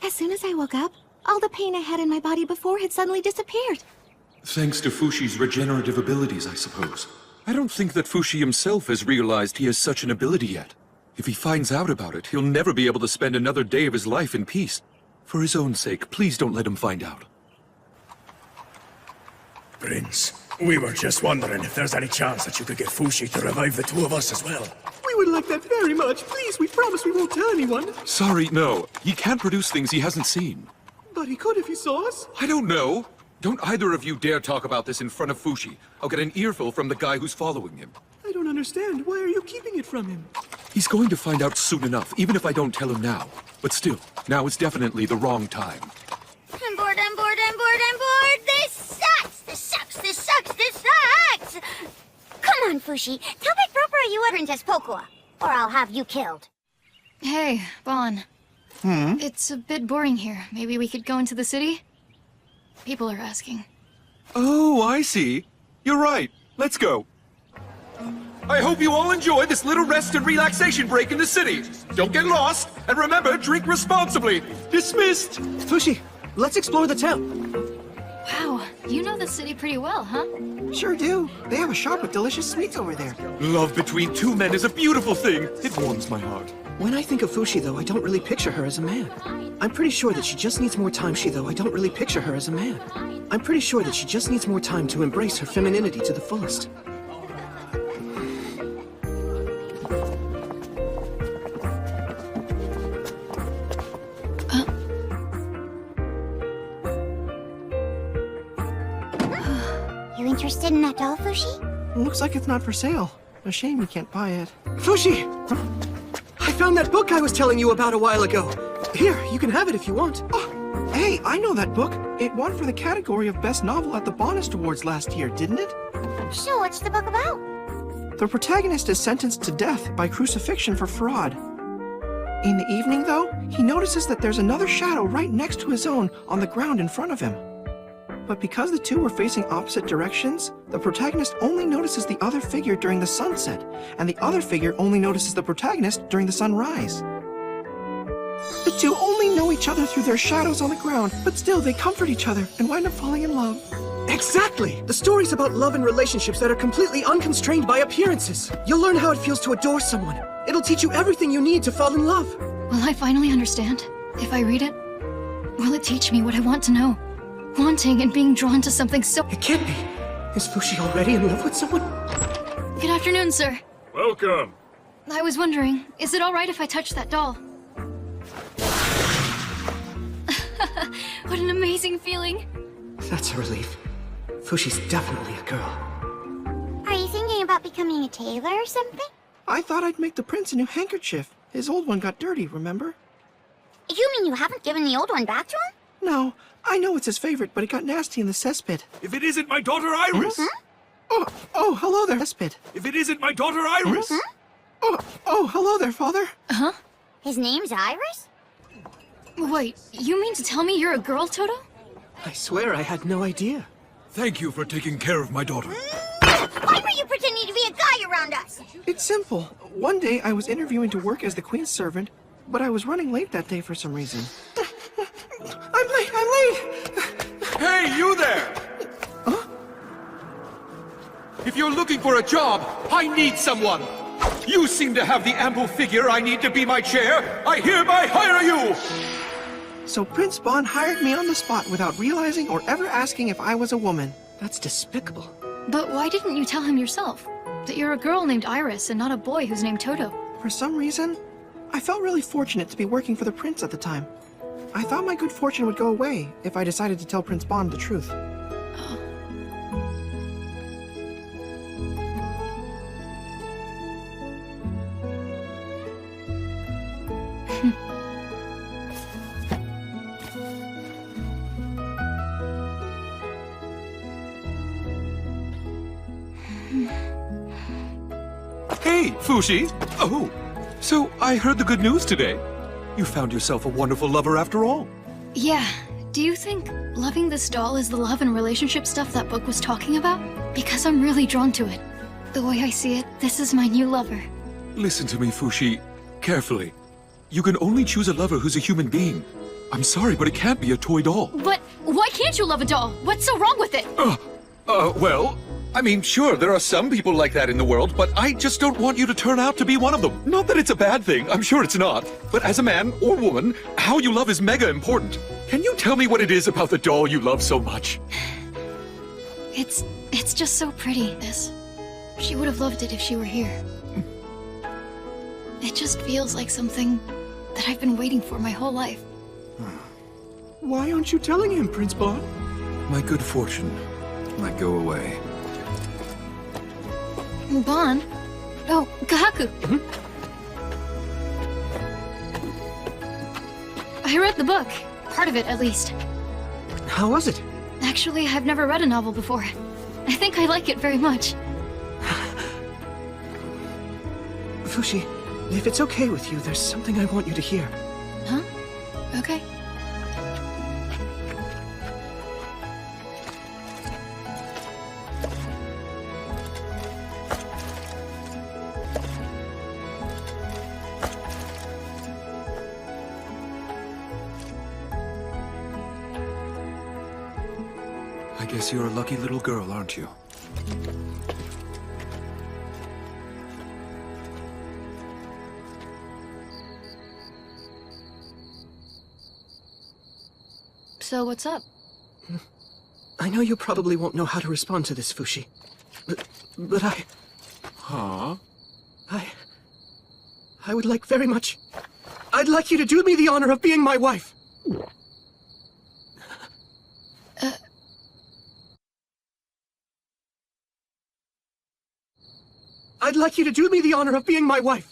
S20: As soon as I woke up, all the pain I had in my body before had suddenly disappeared.
S4: Thanks to Fushi's regenerative abilities, I suppose. I don't think that Fushi himself has realized he has such an ability yet. If he finds out about it, he'll never be able to spend another day of his life in peace. For his own sake, please don't let him find out.
S1: Prince, we were just wondering if there's any chance that you could get Fushi to revive the two of us as well.
S21: We
S9: We would like that very much. Please, we promise we won't tell anyone.
S4: Sorry, no. He can't produce things he hasn't seen.
S9: But he could if he saw us.
S4: I don't know. Don't either of you dare talk about this in front of Fushi. I'll get an earful from the guy who's following him.
S9: I don't understand. Why are you keeping it from him?
S4: He's going to find out soon enough, even if I don't tell him now. But still, now is definitely the wrong time.
S8: I'm bored, I'm bored, I'm bored, I'm bored! This sucks! This sucks, this sucks, this sucks! Come on, Fushi. Tell Big Proper you are Princess Pokua, or I'll have you killed.
S10: Hey, Bon. It's a bit boring here. Maybe we could go into the city? People are asking.
S4: Oh, I see. You're right. Let's go. I hope you all enjoy this little rest and relaxation break in the city. Don't get lost, and remember, drink responsibly. Dismissed.
S9: Fushi, let's explore the town.
S10: Wow, you know the city pretty well, huh?
S21: Sure do. They have a shop with delicious sweets over there.
S4: Love between two men is a beautiful thing. It warms my heart.
S9: When I think of Fushi, though, I don't really picture her as a man. I'm pretty sure that she just needs more time. I don't really picture her as a man. I'm pretty sure that she just needs more time to embrace her femininity to the fullest.
S2: You interested in that doll, Fushi?
S21: Looks like it's not for sale. A shame you can't buy it.
S9: Fushi! I found that book I was telling you about a while ago. Here, you can have it if you want.
S21: Oh, hey, I know that book. It won for the category of Best Novel at the Bonist Awards last year, didn't it?
S2: So what's the book about?
S21: The protagonist is sentenced to death by crucifixion for fraud. In the evening, though, he notices that there's another shadow right next to his own on the ground in front of him. But because the two were facing opposite directions, the protagonist only notices the other figure during the sunset, and the other figure only notices the protagonist during the sunrise. The two only know each other through their shadows on the ground, but still they comfort each other and wind up falling in love.
S9: Exactly! The story's about love and relationships that are completely unconstrained by appearances. You'll learn how it feels to adore someone. It'll teach you everything you need to fall in love.
S10: Will I finally understand? If I read it, will it teach me what I want to know? Wanting and being drawn to something so...
S9: It can't be. Is Fushi already in love with someone?
S10: Good afternoon, sir.
S17: Welcome.
S10: I was wondering, is it all right if I touch that doll? What an amazing feeling.
S9: That's a relief. Fushi's definitely a girl.
S2: Are you thinking about becoming a tailor or something?
S21: I thought I'd make the prince a new handkerchief. His old one got dirty, remember?
S2: You mean you haven't given the old one back to him?
S21: No, I know it's his favorite, but it got nasty in the cesspit.
S4: If it isn't my daughter Iris!
S21: Oh, hello there, cesspit.
S4: If it isn't my daughter Iris!
S21: Oh, hello there, father.
S10: Huh?
S2: His name's Iris?
S10: Wait, you mean to tell me you're a girl, Toto?
S9: I swear I had no idea.
S4: Thank you for taking care of my daughter.
S8: Why were you pretending to be a guy around us?
S21: It's simple. One day I was interviewing to work as the queen's servant, but I was running late that day for some reason. I'm late!
S4: Hey, you there!
S21: Huh?
S4: If you're looking for a job, I need someone! You seem to have the ample figure I need to be my chair! I hereby hire you!
S21: So Prince Bon hired me on the spot without realizing or ever asking if I was a woman.
S9: That's despicable.
S10: But why didn't you tell him yourself? That you're a girl named Iris and not a boy who's named Toto?
S21: For some reason, I felt really fortunate to be working for the prince at the time. I thought my good fortune would go away if I decided to tell Prince Bon the truth.
S4: Hey, Fushi! Oh, so I heard the good news today. You found yourself a wonderful lover after all.
S10: Yeah. Do you think loving this doll is the love and relationship stuff that book was talking about? Because I'm really drawn to it. The way I see it, this is my new lover.
S4: Listen to me, Fushi, carefully. You can only choose a lover who's a human being. I'm sorry, but it can't be a toy doll.
S10: But why can't you love a doll? What's so wrong with it?
S4: Well, I mean, sure, there are some people like that in the world, but I just don't want you to turn out to be one of them. Not that it's a bad thing, I'm sure it's not. But as a man or woman, how you love is mega important. Can you tell me what it is about the doll you love so much?
S10: It's just so pretty, this. She would have loved it if she were here. It just feels like something that I've been waiting for my whole life.
S9: Why aren't you telling him, Prince Bon?
S4: My good fortune might go away.
S10: Bon? Oh, Kahaku. I read the book. Part of it, at least.
S9: How was it?
S10: Actually, I've never read a novel before. I think I like it very much.
S9: Fushi, if it's okay with you, there's something I want you to hear.
S10: Huh? Okay.
S4: I guess you're a lucky little girl, aren't you?
S10: So what's up?
S9: I know you probably won't know how to respond to this, Fushi. But I...
S4: Huh?
S9: I would like very much... I'd like you to do me the honor of being my wife! I'd like you to do me the honor of being my wife!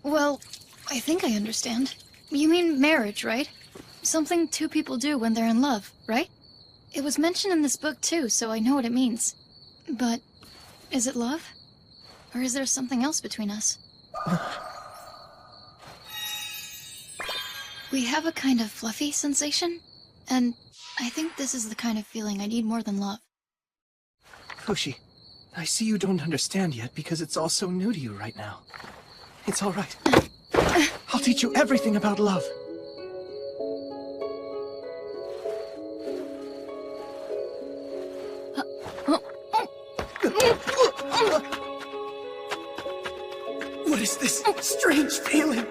S10: Well, I think I understand. You mean marriage, right? Something two people do when they're in love, right? It was mentioned in this book too, so I know what it means. But, is it love? Or is there something else between us? We have a kind of fluffy sensation, and I think this is the kind of feeling I need more than love.
S9: Fushi, I see you don't understand yet because it's all so new to you right now. It's all right. I'll teach you everything about love. What is this strange feeling?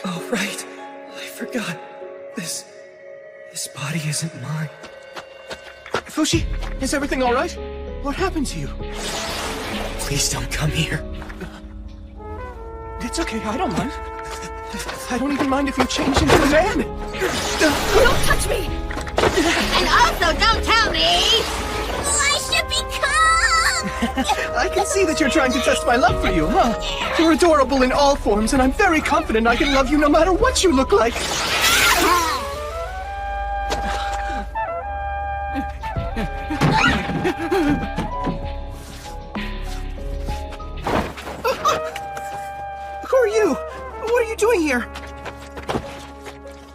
S3: Oh, right. I forgot. This body isn't mine.
S9: Fushi, is everything all right? What happened to you?
S3: Please don't come here.
S9: It's okay, I don't mind. I don't even mind if you change into a man.
S8: Don't touch me! And also, don't tell me I should become...
S9: I can see that you're trying to test my love for you, huh? You're adorable in all forms, and I'm very confident I can love you no matter what you look like. Who are you? What are you doing here?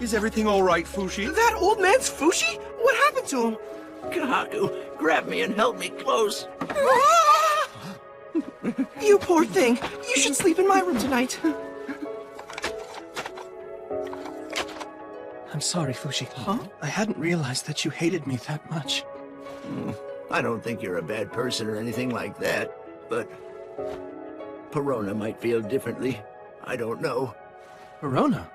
S15: Is everything all right, Fushi?
S9: That old man's Fushi? What happened to him?
S22: Kahaku, grab me and held me close.
S9: You poor thing. You should sleep in my room tonight. I'm sorry, Fushi. Huh? I hadn't realized that you hated me that much.
S22: I don't think you're a bad person or anything like that, but Perona might feel differently. I don't know.
S9: Perona?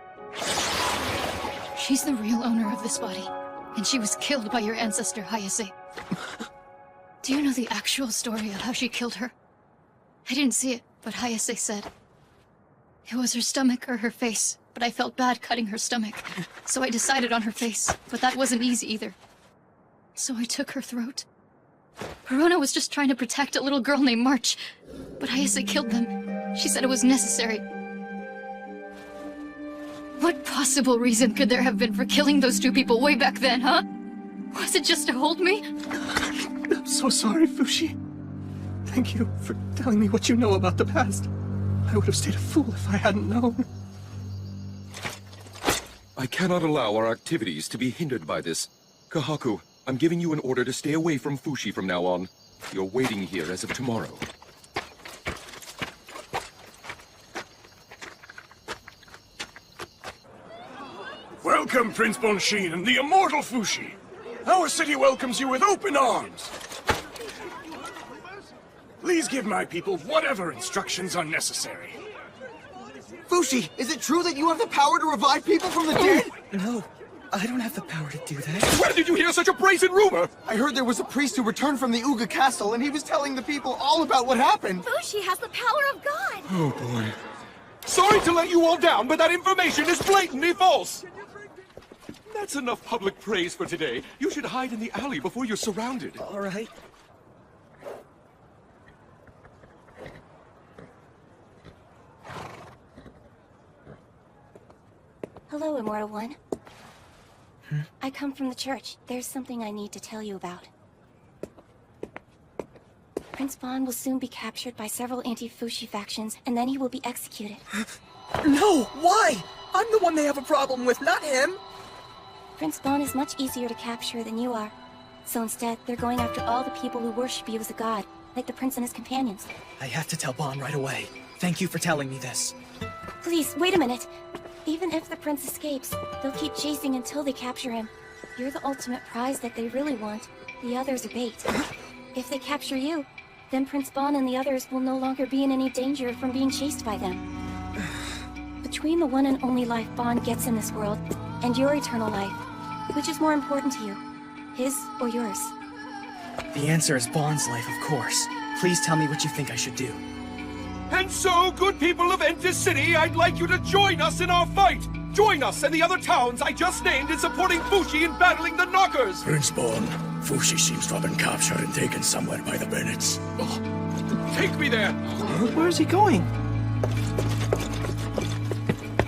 S10: She's the real owner of this body, and she was killed by your ancestor, Hayase. Do you know the actual story of how she killed her? I didn't see it, but Hayase said. It was her stomach or her face, but I felt bad cutting her stomach, so I decided on her face, but that wasn't easy either. So I took her throat. Perona was just trying to protect a little girl named March, but Hayase killed them. She said it was necessary. What possible reason could there have been for killing those two people way back then, huh? Was it just to hold me?
S9: I'm so sorry, Fushi. Thank you for telling me what you know about the past. I would have stayed a fool if I hadn't known.
S4: I cannot allow our activities to be hindered by this. Kahaku, I'm giving you an order to stay away from Fushi from now on. You're waiting here as of tomorrow.
S17: Welcome, Prince Bonshin and the immortal Fushi. Our city welcomes you with open arms. Please give my people whatever instructions are necessary.
S19: Fushi, is it true that you have the power to revive people from the dead?
S11: No, I don't have the power to do that.
S15: Where did you hear such a brazen rumor?
S19: I heard there was a priest who returned from the Uga Castle, and he was telling the people all about what happened.
S8: Fushi has the power of God.
S15: Oh, boy. Sorry to let you all down, but that information is blatantly false. That's enough public praise for today. You should hide in the alley before you're surrounded.
S11: All right.
S12: Hello, Immortal One. I come from the church. There's something I need to tell you about. Prince Bon will soon be captured by several anti-Fushi factions, and then he will be executed.
S3: No! Why? I'm the one they have a problem with, not him!
S12: Prince Bon is much easier to capture than you are. So instead, they're going after all the people who worship you as a god, like the prince and his companions.
S3: I have to tell Bon right away. Thank you for telling me this.
S12: Please, wait a minute. Even if the prince escapes, they'll keep chasing until they capture him. You're the ultimate prize that they really want. The others are bait. If they capture you, then Prince Bon and the others will no longer be in any danger from being chased by them. Between the one and only life Bon gets in this world, and your eternal life, which is more important to you? His or yours?
S3: The answer is Bon's life, of course. Please tell me what you think I should do.
S15: And so, good people of Entis City, I'd like you to join us in our fight! Join us and the other towns I just named in supporting Fushi in battling the Knockers!
S1: Prince Bon, Fushi seems to have been captured and taken somewhere by the Bennets.
S15: Oh, take me there!
S21: Where is he going?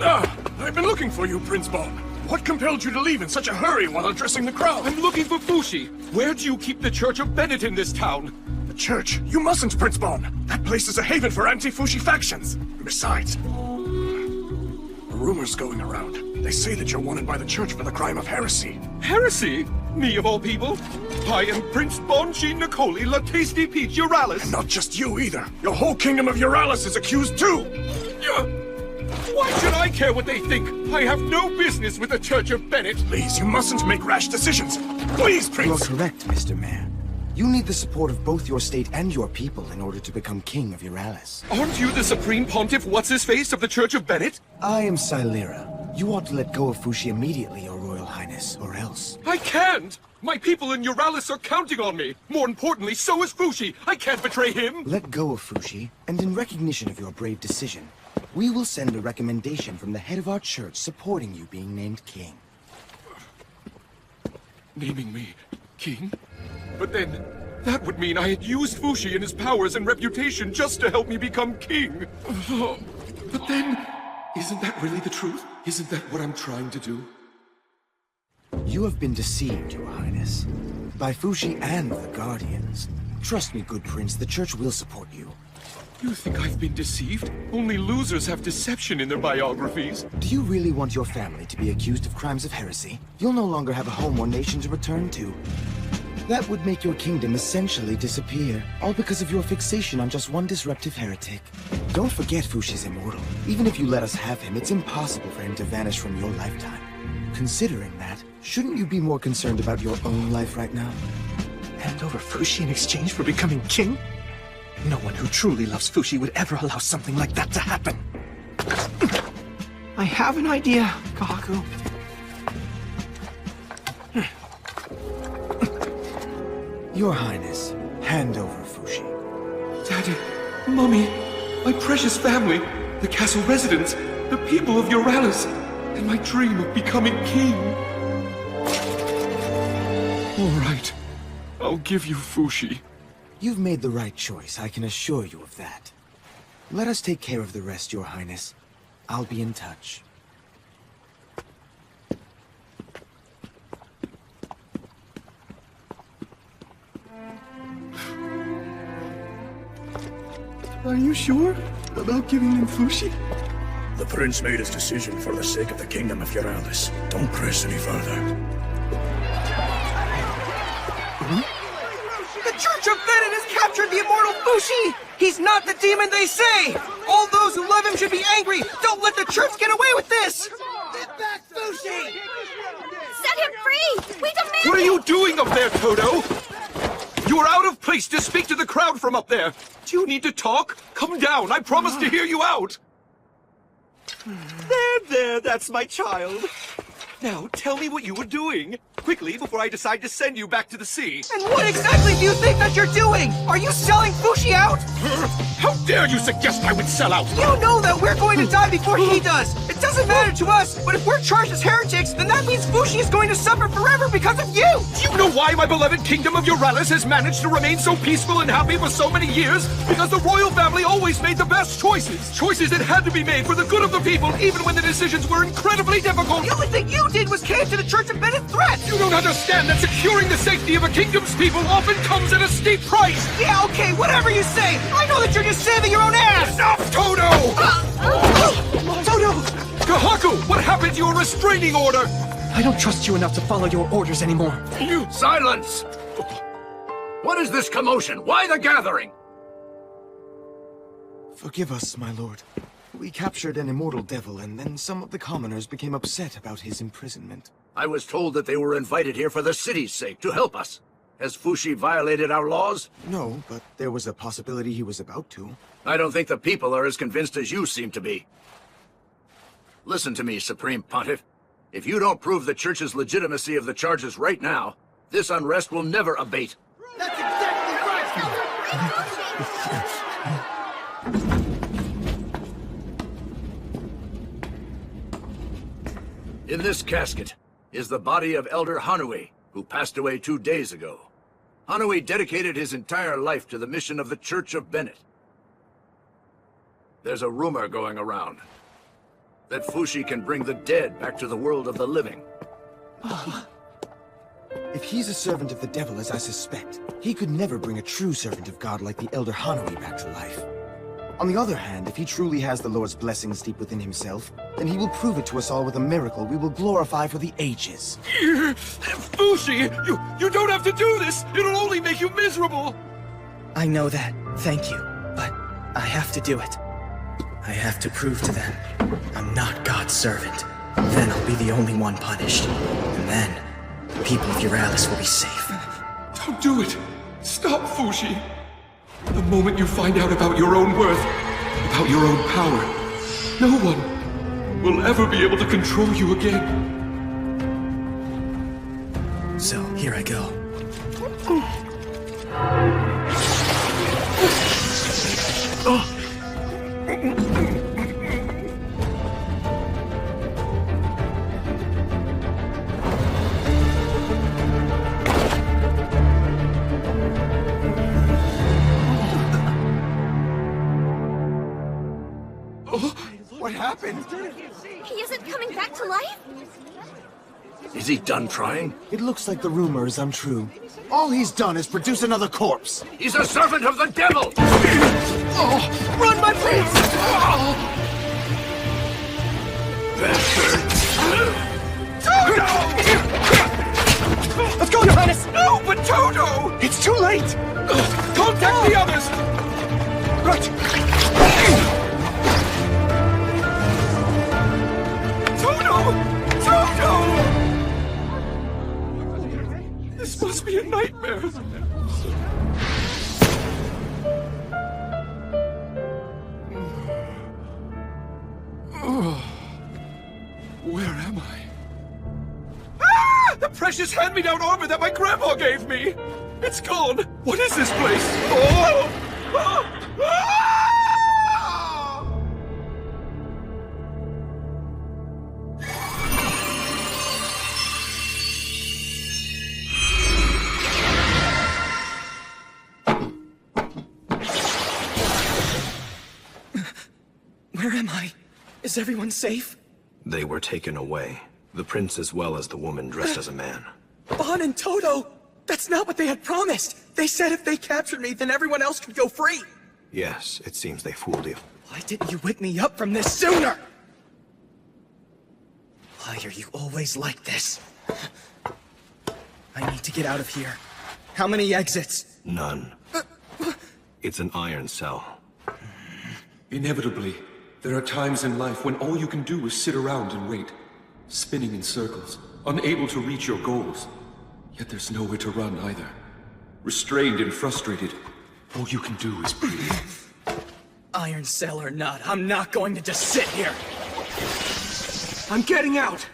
S15: I've been looking for you, Prince Bon. What compelled you to leave in such a hurry while addressing the crowd? I'm looking for Fushi. Where do you keep the Church of Bennett in this town?
S17: The church? You mustn't, Prince Bon. That place is a haven for anti-Fushi factions. Besides, a rumor's going around. They say that you're wanted by the church for the crime of heresy.
S15: Heresy? Me of all people? I am Prince Bon-Chi Nicoli La Tasty Peach Euralis.
S17: And not just you either. Your whole kingdom of Euralis is accused too.
S15: Why should I care what they think? I have no business with the Church of Bennett.
S17: Please, you mustn't make rash decisions. Please, Prince.
S19: You're correct, Mr. Mayor. You need the support of both your state and your people in order to become king of Euralis.
S15: Aren't you the Supreme Pontiff What's-His-Face of the Church of Bennett?
S19: I am Silera. You ought to let go of Fushi immediately, Your Royal Highness, or else.
S15: I can't! My people in Euralis are counting on me. More importantly, so is Fushi. I can't betray him.
S19: Let go of Fushi, and in recognition of your brave decision, we will send a recommendation from the head of our church supporting you being named king.
S15: Naming me king? But then, that would mean I had used Fushi and his powers and reputation just to help me become king. But then, isn't that really the truth? Isn't that what I'm trying to do?
S19: You have been deceived, Your Highness, by Fushi and the Guardians. Trust me, good prince, the church will support you.
S15: You think I've been deceived? Only losers have deception in their biographies.
S19: Do you really want your family to be accused of crimes of heresy? You'll no longer have a home or nation to return to. That would make your kingdom essentially disappear, all because of your fixation on just one disruptive heretic. Don't forget Fushi's immortal. Even if you let us have him, it's impossible for him to vanish from your lifetime. Considering that, shouldn't you be more concerned about your own life right now?
S9: Hand over Fushi in exchange for becoming king? No one who truly loves Fushi would ever allow something like that to happen.
S21: I have an idea, Kahaku.
S19: Your Highness, hand over Fushi.
S15: Daddy, Mommy, my precious family, the castle residents, the people of Euralis, and my dream of becoming king. All right, I'll give you Fushi.
S19: You've made the right choice, I can assure you of that. Let us take care of the rest, Your Highness. I'll be in touch.
S15: Are you sure about giving him Fushi?
S1: The prince made his decision for the sake of the kingdom of Euralis. Don't press any further.
S21: The Church of Bennett has captured the immortal Fushi! He's not the demon they say! All those who love him should be angry! Don't let the church get away with this! Get back, Fushi!
S8: Set him free! We demand
S15: What are you doing up there, Todo? You are out of place to speak to the crowd from up there! Do you need to talk? Come down, I promise to hear you out! There, that's my child. Now, tell me what you were doing. Quickly, before I decide to send you back to the sea.
S21: And what exactly do you think that you're doing? Are you selling Fushi out?
S15: How dare you suggest I would sell out?
S21: You know that we're going to die before he does! It doesn't matter to us, but if we're charged as heretics, then that means Fushi is going to suffer forever because of you!
S15: Do you know why my beloved kingdom of Euralis has managed to remain so peaceful and happy for so many years? Because the royal family always made the best choices. Choices that had to be made for the good of the people, even when the decisions were incredibly difficult.
S21: The only thing you did was cave to the Church of Bennett's threat!
S15: You don't understand that securing the safety of a kingdom's people often comes at a steep price!
S21: Yeah, okay, whatever you say! I know that you're just saving your own ass!
S15: Enough, Todo!
S21: Todo!
S15: Kahaku, what happened to your restraining order?
S21: I don't trust you enough to follow your orders anymore.
S22: Silence! What is this commotion? Why the gathering?
S19: Forgive us, my lord. We captured an immortal devil, and then some of the commoners became upset about his imprisonment.
S22: I was told that they were invited here for the city's sake, to help us. Has Fushi violated our laws?
S19: No, but there was a possibility he was about to.
S22: I don't think the people are as convinced as you seem to be. Listen to me, Supreme Pontiff. If you don't prove the Church's legitimacy of the charges right now, this unrest will never abate.
S21: That's exactly right!
S22: In this casket is the body of Elder Hanui, who passed away 2 days ago. Hanui dedicated his entire life to the mission of the Church of Bennett. There's a rumor going around that Fushi can bring the dead back to the world of the living.
S19: If he's a servant of the devil, as I suspect, he could never bring a true servant of God like the Elder Hanui back to life. On the other hand, if he truly has the Lord's blessings deep within himself, then he will prove it to us all with a miracle we will glorify for the ages.
S15: Fushi, you don't have to do this! It'll only make you miserable!
S11: I know that, thank you, but I have to do it. I have to prove to them I'm not God's servant. Then I'll be the only one punished. And then, the people of Euralis will be safe.
S15: Don't do it! Stop, Fushi! The moment you find out about your own worth, about your own power, no one will ever be able to control you again.
S11: So, here I go.
S21: What happened?
S8: He isn't coming back to life?
S22: Is he done trying?
S19: It looks like the rumor is untrue. All he's done is produce another corpse.
S22: He's a servant of the devil!
S21: Run, my prince!
S15: Todo!
S21: Let's go, Your Highness!
S15: No, but Todo!
S21: It's too late!
S15: Contact the others!
S21: Right!
S15: Todo! This must be a nightmare. Where am I? Ah! The precious hand-me-down armor that my grandpa gave me! It's gone! What is this place? Oh! Ah! Ah!
S11: Where am I? Is everyone safe?
S5: They were taken away. The prince as well as the woman dressed as a man.
S3: Bon and Todo! That's not what they had promised! They said if they captured me, then everyone else could go free!
S5: Yes, it seems they fooled you.
S3: Why didn't you wake me up from this sooner? Why are you always like this? I need to get out of here. How many exits?
S5: None. It's an iron cell.
S15: Inevitably, there are times in life when all you can do is sit around and wait, spinning in circles, unable to reach your goals. Yet there's nowhere to run either. Restrained and frustrated, all you can do is breathe.
S3: Iron cell or not, I'm not going to just sit here!
S5: I'm getting out!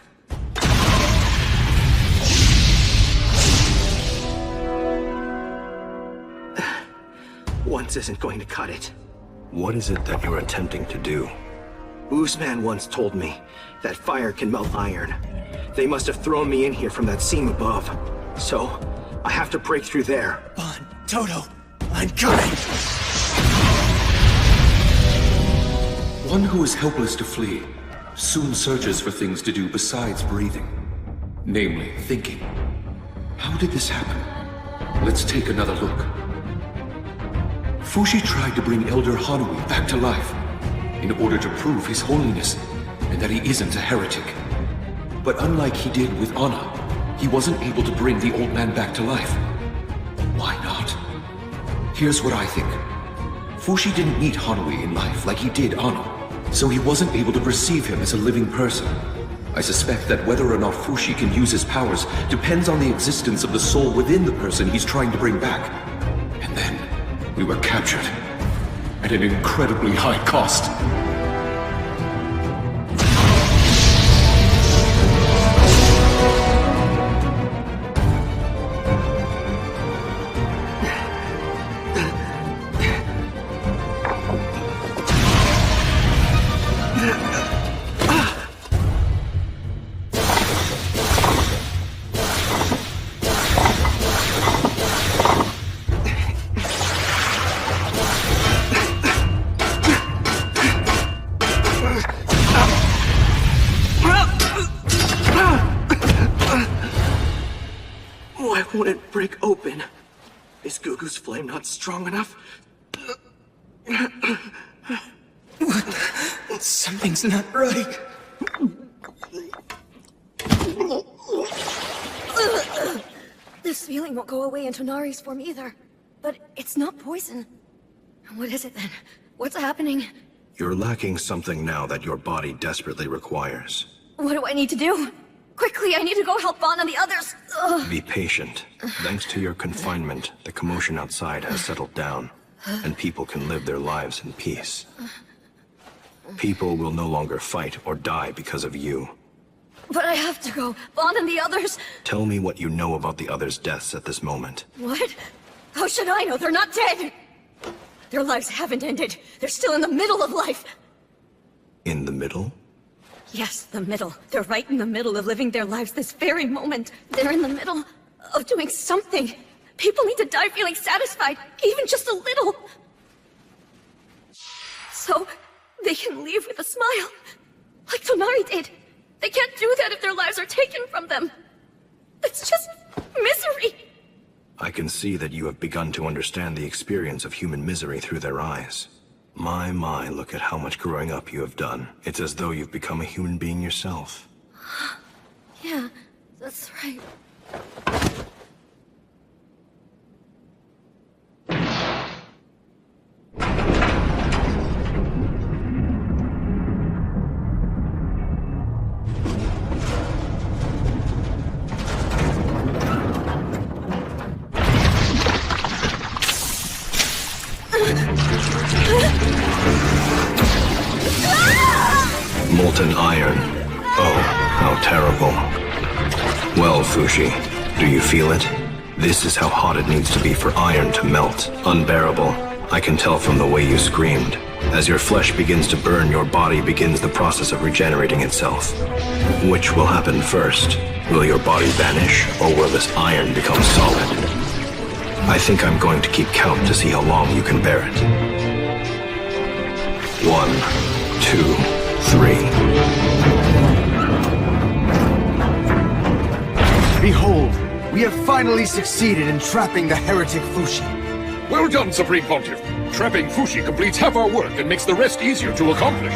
S5: Once isn't going to cut it. What is it that you're attempting to do? Oozman once told me that fire can melt iron. They must have thrown me in here from that seam above. So, I have to break through there.
S1: Bon, Toto, I'm coming!
S15: One who is helpless to flee soon searches for things to do besides breathing. Namely, thinking. How did this happen? Let's take another look. Fushi tried to bring Elder Hanui back to life in order to prove his holiness and that he isn't a heretic. But unlike he did with Anna, he wasn't able to bring the old man back to life. Why not? Here's what I think. Fushi didn't meet Hanui in life like he did Anna, so he wasn't able to perceive him as a living person. I suspect that whether or not Fushi can use his powers depends on the existence of the soul within the person he's trying to bring back. And then, we were captured at an incredibly high cost.
S5: Why won't it break open? Is Gugu's flame not strong enough?
S1: Something's not right.
S7: This feeling won't go away in Tonari's form either. But it's not poison. What is it then? What's happening?
S5: You're lacking something now that your body desperately requires.
S7: What do I need to do? Quickly, I need to go help Bon and the others. Ugh.
S5: Be patient. Thanks to your confinement, the commotion outside has settled down, and people can live their lives in peace. People will no longer fight or die because of you.
S7: But I have to go. Bon and the others.
S5: Tell me what you know about the others' deaths at this moment.
S7: What? How should I know? They're not dead. Their lives haven't ended. They're still in the middle of life.
S5: In the middle?
S7: Yes, the middle. They're right in the middle of living their lives this very moment. They're in the middle of doing something. People need to die feeling satisfied, even just a little. So they can leave with a smile, like Tonari did. They can't do that if their lives are taken from them. It's just misery.
S5: I can see that you have begun to understand the experience of human misery through their eyes. My, look at how much growing up you have done. It's as though you've become a human being yourself.
S7: Yeah, that's right.
S5: Molten iron. Oh, how terrible. Well, Fushi, do you feel it? This is how hot it needs to be for iron to melt. Unbearable. I can tell from the way you screamed. As your flesh begins to burn, your body begins the process of regenerating itself. Which will happen first? Will your body vanish, or will this iron become solid? I think I'm going to keep count to see how long you can bear it. 1, 2, 3.
S19: Behold, we have finally succeeded in trapping the heretic Fushi.
S15: Well done, Supreme Pontiff. Trapping Fushi completes half our work and makes the rest easier to accomplish.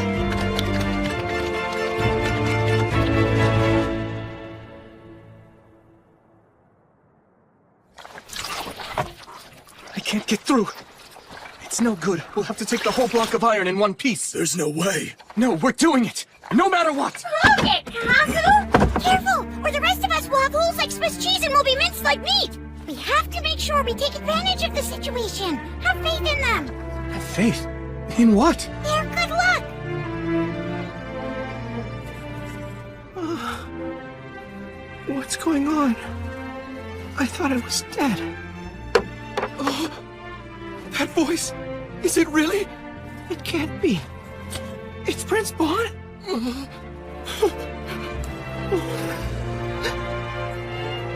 S21: I can't get through. It's no good. We'll have to take the whole block of iron in one piece.
S1: There's no way.
S21: No, we're doing it. No matter what.
S8: Okay, Kaku! Careful, or the rest of us will have holes like Swiss cheese and will be minced like meat. We have to make sure we take advantage of the situation. Have faith in them.
S21: Have faith? In what?
S8: Their good luck.
S21: What's going on? I thought I was dead.
S15: That voice! Is it really?
S21: It can't be. It's Prince Bon?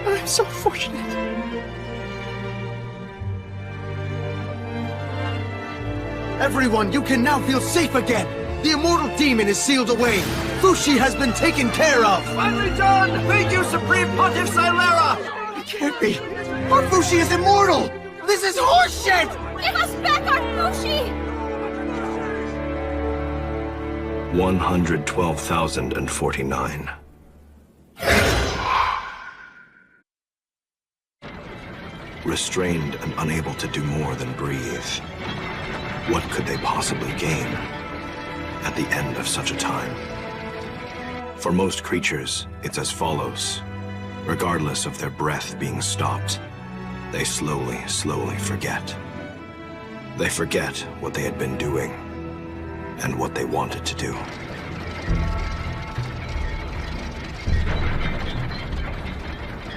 S21: I'm so fortunate.
S19: Everyone, you can now feel safe again! The immortal demon is sealed away! Fushi has been taken care of!
S9: Finally done! Thank you, Supreme Pontiff Silera!
S19: It can't be! Our Fushi is immortal! This is horseshit!
S18: Give us back our Fushi!
S5: 112,049. Restrained and unable to do more than breathe. What could they possibly gain at the end of such a time? For most creatures, it's as follows. Regardless of their breath being stopped, they slowly forget. They forget what they had been doing and what they wanted to do.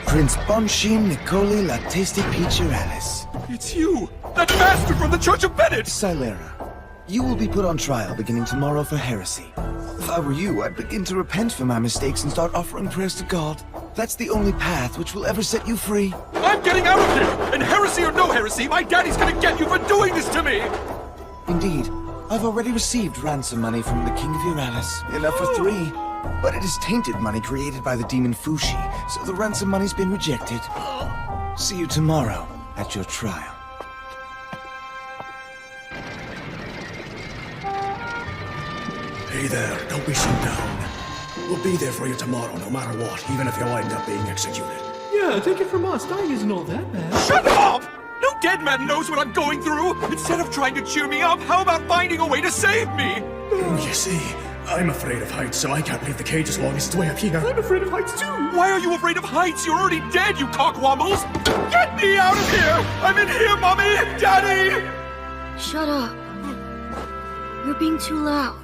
S19: Prince Bonshin Nicoli La Tasty Peacheralis.
S15: It's you! That master from the Church of Bennett!
S19: Silera, you will be put on trial beginning tomorrow for heresy. If I were you, I'd begin to repent for my mistakes and start offering prayers to God. That's the only path which will ever set you free.
S15: I'm getting out of here! And heresy or no heresy, my daddy's gonna get you for doing this to me!
S19: Indeed, I've already received ransom money from the King of Uralis. Enough for 3. But it is tainted money created by the demon Fushi, so the ransom money's been rejected. See you tomorrow at your trial.
S1: Hey there, don't be so down. We'll be there for you tomorrow, no matter what, even if you wind up being executed.
S3: Yeah, take it from us. Dying isn't all that bad.
S15: Shut up! No dead man knows what I'm going through! Instead of trying to cheer me up, how about finding a way to save me?
S1: You see, I'm afraid of heights, so I can't leave the cage as long as it's way up here.
S15: I'm afraid of heights too! Why are you afraid of heights? You're already dead, you cockwombles! Get me out of here! I'm in here, Mommy! Daddy!
S18: Shut up. You're being too loud.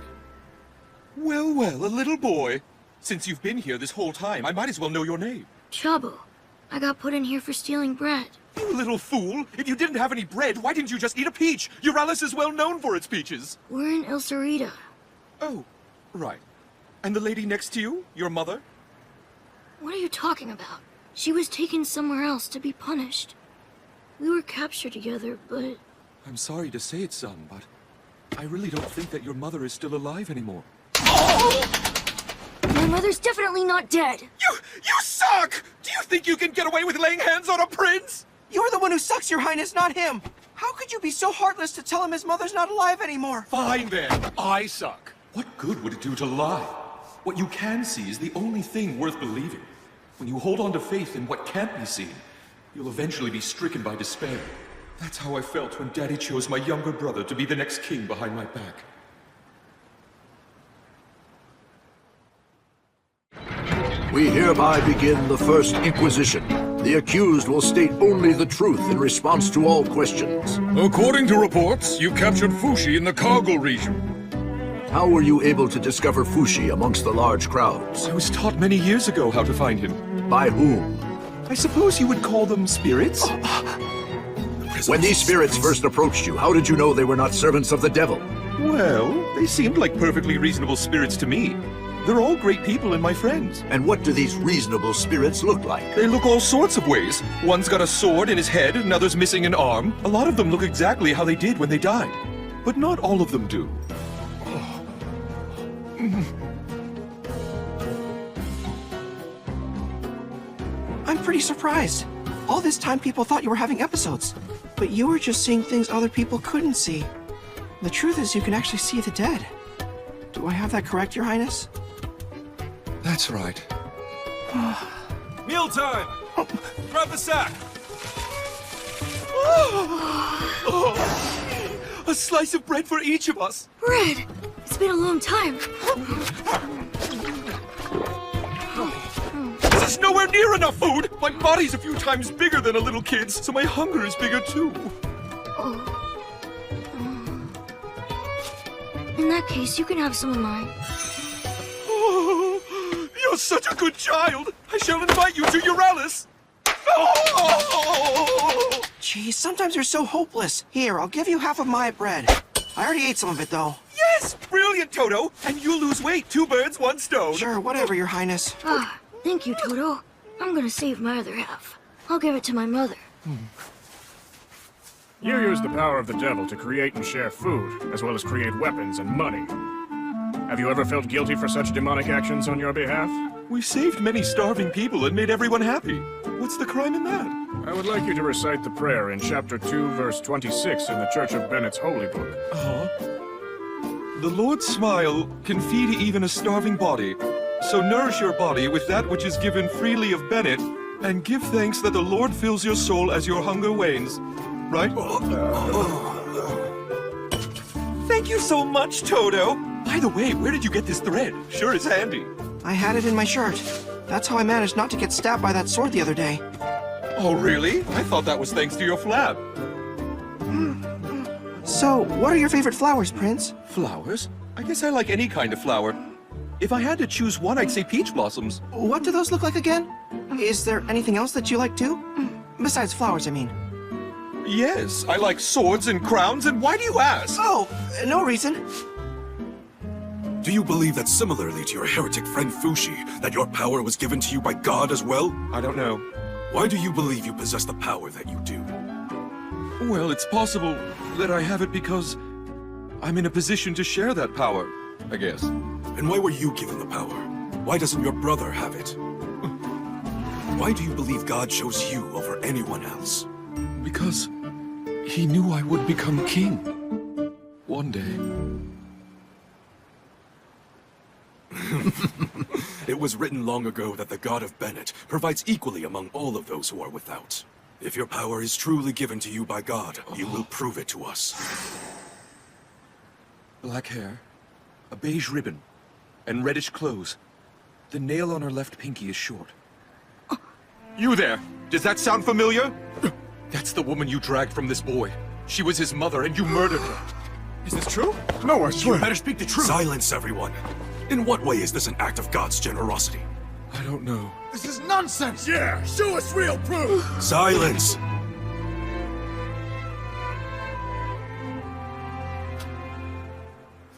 S15: Well, well, a little boy. Since you've been here this whole time, I might as well know your name.
S18: Chabu, I got put in here for stealing bread.
S15: You little fool! If you didn't have any bread, why didn't you just eat a peach? Uralis is well known for its peaches.
S18: We're in Il Sarita.
S15: Oh, right. And the lady next to you? Your mother?
S18: What are you talking about? She was taken somewhere else to be punished. We were captured together, but...
S15: I'm sorry to say it, son, but I really don't think that your mother is still alive anymore.
S18: My mother's definitely not dead.
S15: You suck! Do you think you can get away with laying hands on a prince?
S21: You're the one who sucks, Your Highness, not him! How could you be so heartless to tell him his mother's not alive anymore?
S15: Fine then, I suck. What good would it do to lie? What you can see is the only thing worth believing. When you hold on to faith in what can't be seen, you'll eventually be stricken by despair. That's how I felt when Daddy chose my younger brother to be the next king behind my back.
S22: We hereby begin the First Inquisition. The accused will state only the truth in response to all questions.
S15: According to reports, you captured Fushi in the Kargil region.
S22: How were you able to discover Fushi amongst the large crowds?
S15: I was taught many years ago how to find him.
S22: By whom?
S15: I suppose you would call them spirits?
S22: When these spirits first approached you, how did you know they were not servants of the devil?
S15: Well, they seemed like perfectly reasonable spirits to me. They're all great people and my friends.
S22: And what do these reasonable spirits look like?
S15: They look all sorts of ways. One's got a sword in his head, another's missing an arm. A lot of them look exactly how they did when they died. But not all of them do.
S21: I'm pretty surprised. All this time people thought you were having episodes, but you were just seeing things other people couldn't see. The truth is you can actually see the dead. Do I have that correct, Your Highness?
S15: That's right. Mealtime! Grab the sack! A slice of bread for each of us!
S18: Bread! It's been a long time.
S15: This is nowhere near enough food! My body's a few times bigger than a little kid's, so my hunger is bigger too.
S18: In that case, you can have some of mine.
S15: You're such a good child! I shall invite you to Euralis! Oh!
S21: Geez, sometimes you're so hopeless. Here, I'll give you half of my bread. I already ate some of it, though.
S15: Yes! Brilliant, Toto! And you'll lose weight. 2 birds, 1 stone.
S21: Sure, whatever, Your Highness.
S18: Ah, thank you, Toto. I'm gonna save my other half. I'll give it to my mother.
S17: You use the power of the devil to create and share food, as well as create weapons and money. Have you ever felt guilty for such demonic actions on your behalf?
S15: We saved many starving people and made everyone happy. What's the crime in that?
S17: I would like you to recite the prayer in chapter 2, verse 26 in the Church of Bennett's Holy Book.
S15: The Lord's smile can feed even a starving body. So nourish your body with that which is given freely of Bennett, and give thanks that the Lord fills your soul as your hunger wanes. Right? Thank you so much, Toto! By the way, where did you get this thread? Sure is handy.
S21: I had it in my shirt. That's how I managed not to get stabbed by that sword the other day.
S15: Oh, really? I thought that was thanks to your flab.
S21: So, what are your favorite flowers, Prince?
S15: Flowers? I guess I like any kind of flower. If I had to choose one, I'd say peach blossoms.
S21: What do those look like again? Is there anything else that you like too? Besides flowers, I mean.
S15: Yes, I like swords and crowns, and why do you ask?
S21: Oh, no reason.
S4: Do you believe that similarly to your heretic friend Fushi, that your power was given to you by God as well?
S15: I don't know.
S4: Why do you believe you possess the power that you do?
S15: Well, it's possible that I have it because I'm in a position to share that power, I guess.
S4: And why were you given the power? Why doesn't your brother have it? Why do you believe God chose you over anyone else?
S15: Because he knew I would become king. One day.
S4: It was written long ago that the God of Bennett provides equally among all of those who are without. If your power is truly given to you by God, you will prove it to us.
S15: Black hair, a beige ribbon, and reddish clothes. The nail on her left pinky is short. You there! Does that sound familiar? That's the woman you dragged from this boy. She was his mother, and you murdered her. Is this true?
S4: No, I swear. You better speak the truth. Silence, everyone. In what way is this an act of God's generosity?
S15: I don't know.
S4: This is nonsense!
S17: Yeah, show us real proof!
S4: Silence!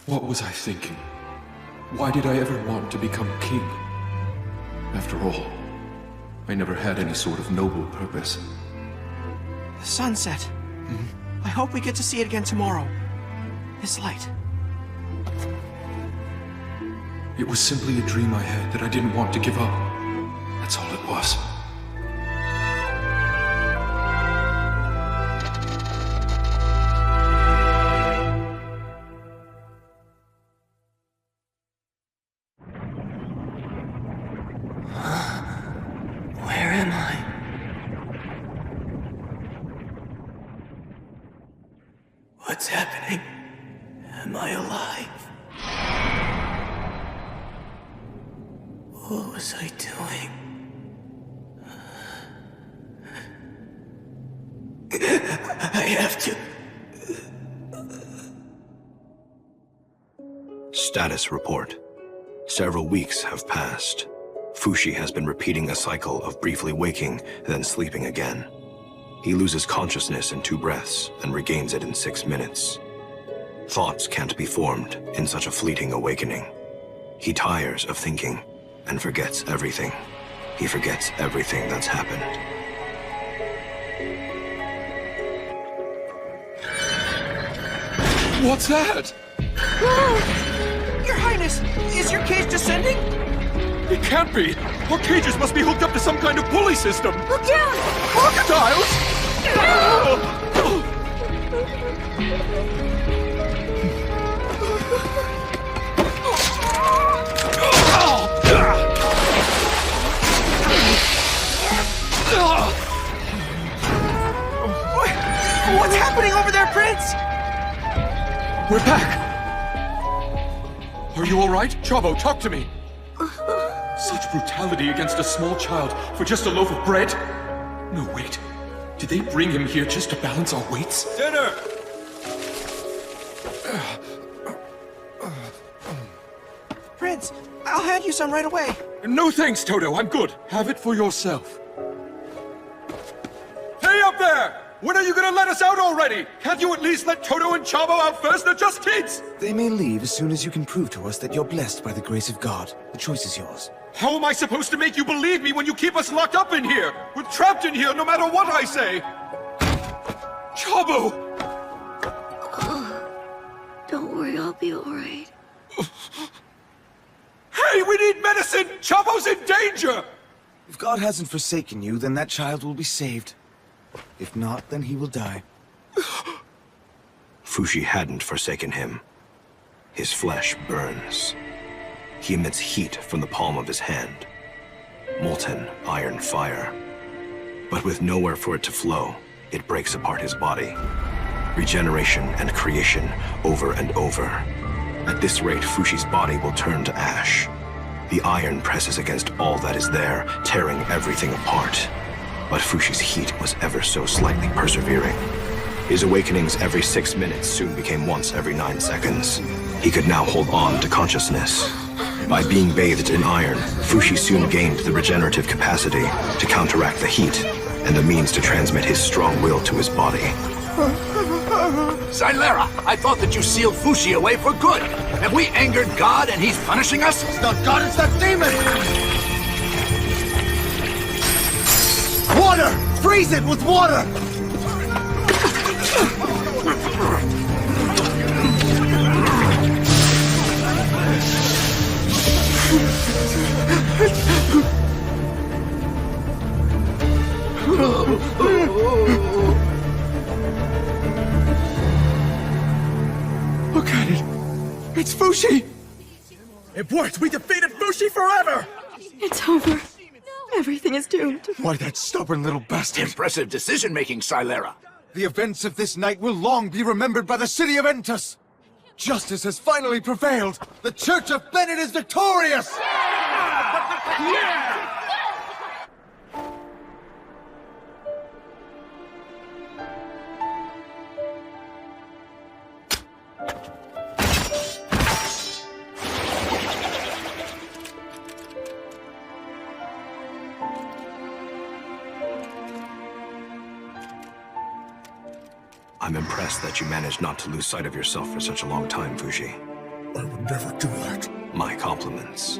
S15: What was I thinking? Why did I ever want to become king? After all, I never had any sort of noble purpose.
S21: The sunset. I hope we get to see it again tomorrow. This light.
S15: It was simply a dream I had that I didn't want to give up. That's all it was.
S3: Where am I? What's happening? Am I alive? What was I doing? I have to...
S5: Status report. Several weeks have passed. Fushi has been repeating a cycle of briefly waking, then sleeping again. He loses consciousness in 2 breaths and regains it in 6 minutes. Thoughts can't be formed in such a fleeting awakening. He tires of thinking and forgets everything. He forgets everything that's happened.
S15: What's that?
S21: Your Highness, is your cage descending?
S15: It can't be! Our cages must be hooked up to some kind of pulley system!
S8: Look down!
S15: Crocodiles!
S21: What's happening over there, Prince?
S15: We're back! Are you alright? Chavo, talk to me! Such brutality against a small child for just a loaf of bread? No, wait. Did they bring him here just to balance our weights?
S6: Dinner!
S21: Prince, I'll hand you some right away.
S15: No thanks, Toto. I'm good. Have it for yourself. Hey up there! When are you gonna let us out already? Can't you at least let Toto and Chavo out first? They're just kids!
S19: They may leave as soon as you can prove to us that you're blessed by the grace of God. The choice is yours.
S15: How am I supposed to make you believe me when you keep us locked up in here? We're trapped in here no matter what I say! Chavo!
S18: Don't worry, I'll be alright.
S15: Hey, we need medicine! Chavo's in danger!
S19: If God hasn't forsaken you, then that child will be saved. If not, then he will die.
S5: Fushi hadn't forsaken him. His flesh burns. He emits heat from the palm of his hand. Molten iron fire. But with nowhere for it to flow, it breaks apart his body. Regeneration and creation over and over. At this rate, Fushi's body will turn to ash. The iron presses against all that is there, tearing everything apart. But Fushi's heat was ever so slightly persevering. His awakenings every 6 minutes soon became once every 9 seconds. He could now hold on to consciousness. By being bathed in iron, Fushi soon gained the regenerative capacity to counteract the heat, and the means to transmit his strong will to his body.
S22: Xylera, I thought that you sealed Fushi away for good. Have we angered God and he's punishing us?
S19: It's not God, it's that demon! Water! Freeze it with water!
S15: Look at it! It's Fushi!
S14: It worked! We defeated Fushi forever!
S20: It's over. Everything is doomed.
S19: Why, that stubborn little bastard!
S22: Impressive decision-making, Xylera.
S19: The events of this night will long be remembered by the city of Entus. Justice has finally prevailed. The Church of Bennett is victorious!
S5: I'm impressed that you managed not to lose sight of yourself for such a long time, Fushi.
S15: I would never do that.
S5: My compliments.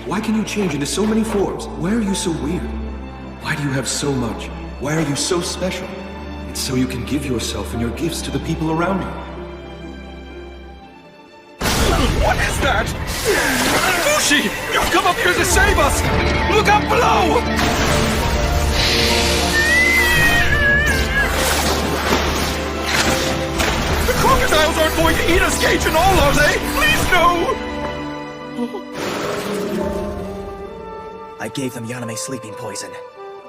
S15: Why can you change into so many forms? Why are you so weird? Why do you have so much? Why are you so special? It's so you can give yourself and your gifts to the people around you. What is that? Fushi! You've come up here to save us! Look up below! The crocodiles aren't going to eat us, Cage and all, are they? Please, no!
S11: I gave them Yaname sleeping poison.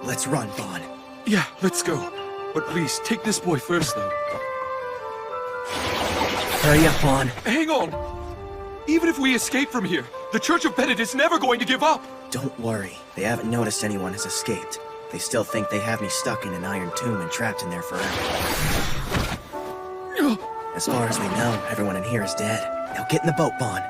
S11: Let's run, Bon.
S15: Yeah, let's go. But please, take this boy first, though.
S11: Hurry up, Bon.
S15: Hang on! Even if we escape from here, the Church of Bennett is never going to give up!
S11: Don't worry. They haven't noticed anyone has escaped. They still think they have me stuck in an iron tomb and trapped in there forever. As far as we know, everyone in here is dead. Now get in the boat, Bon.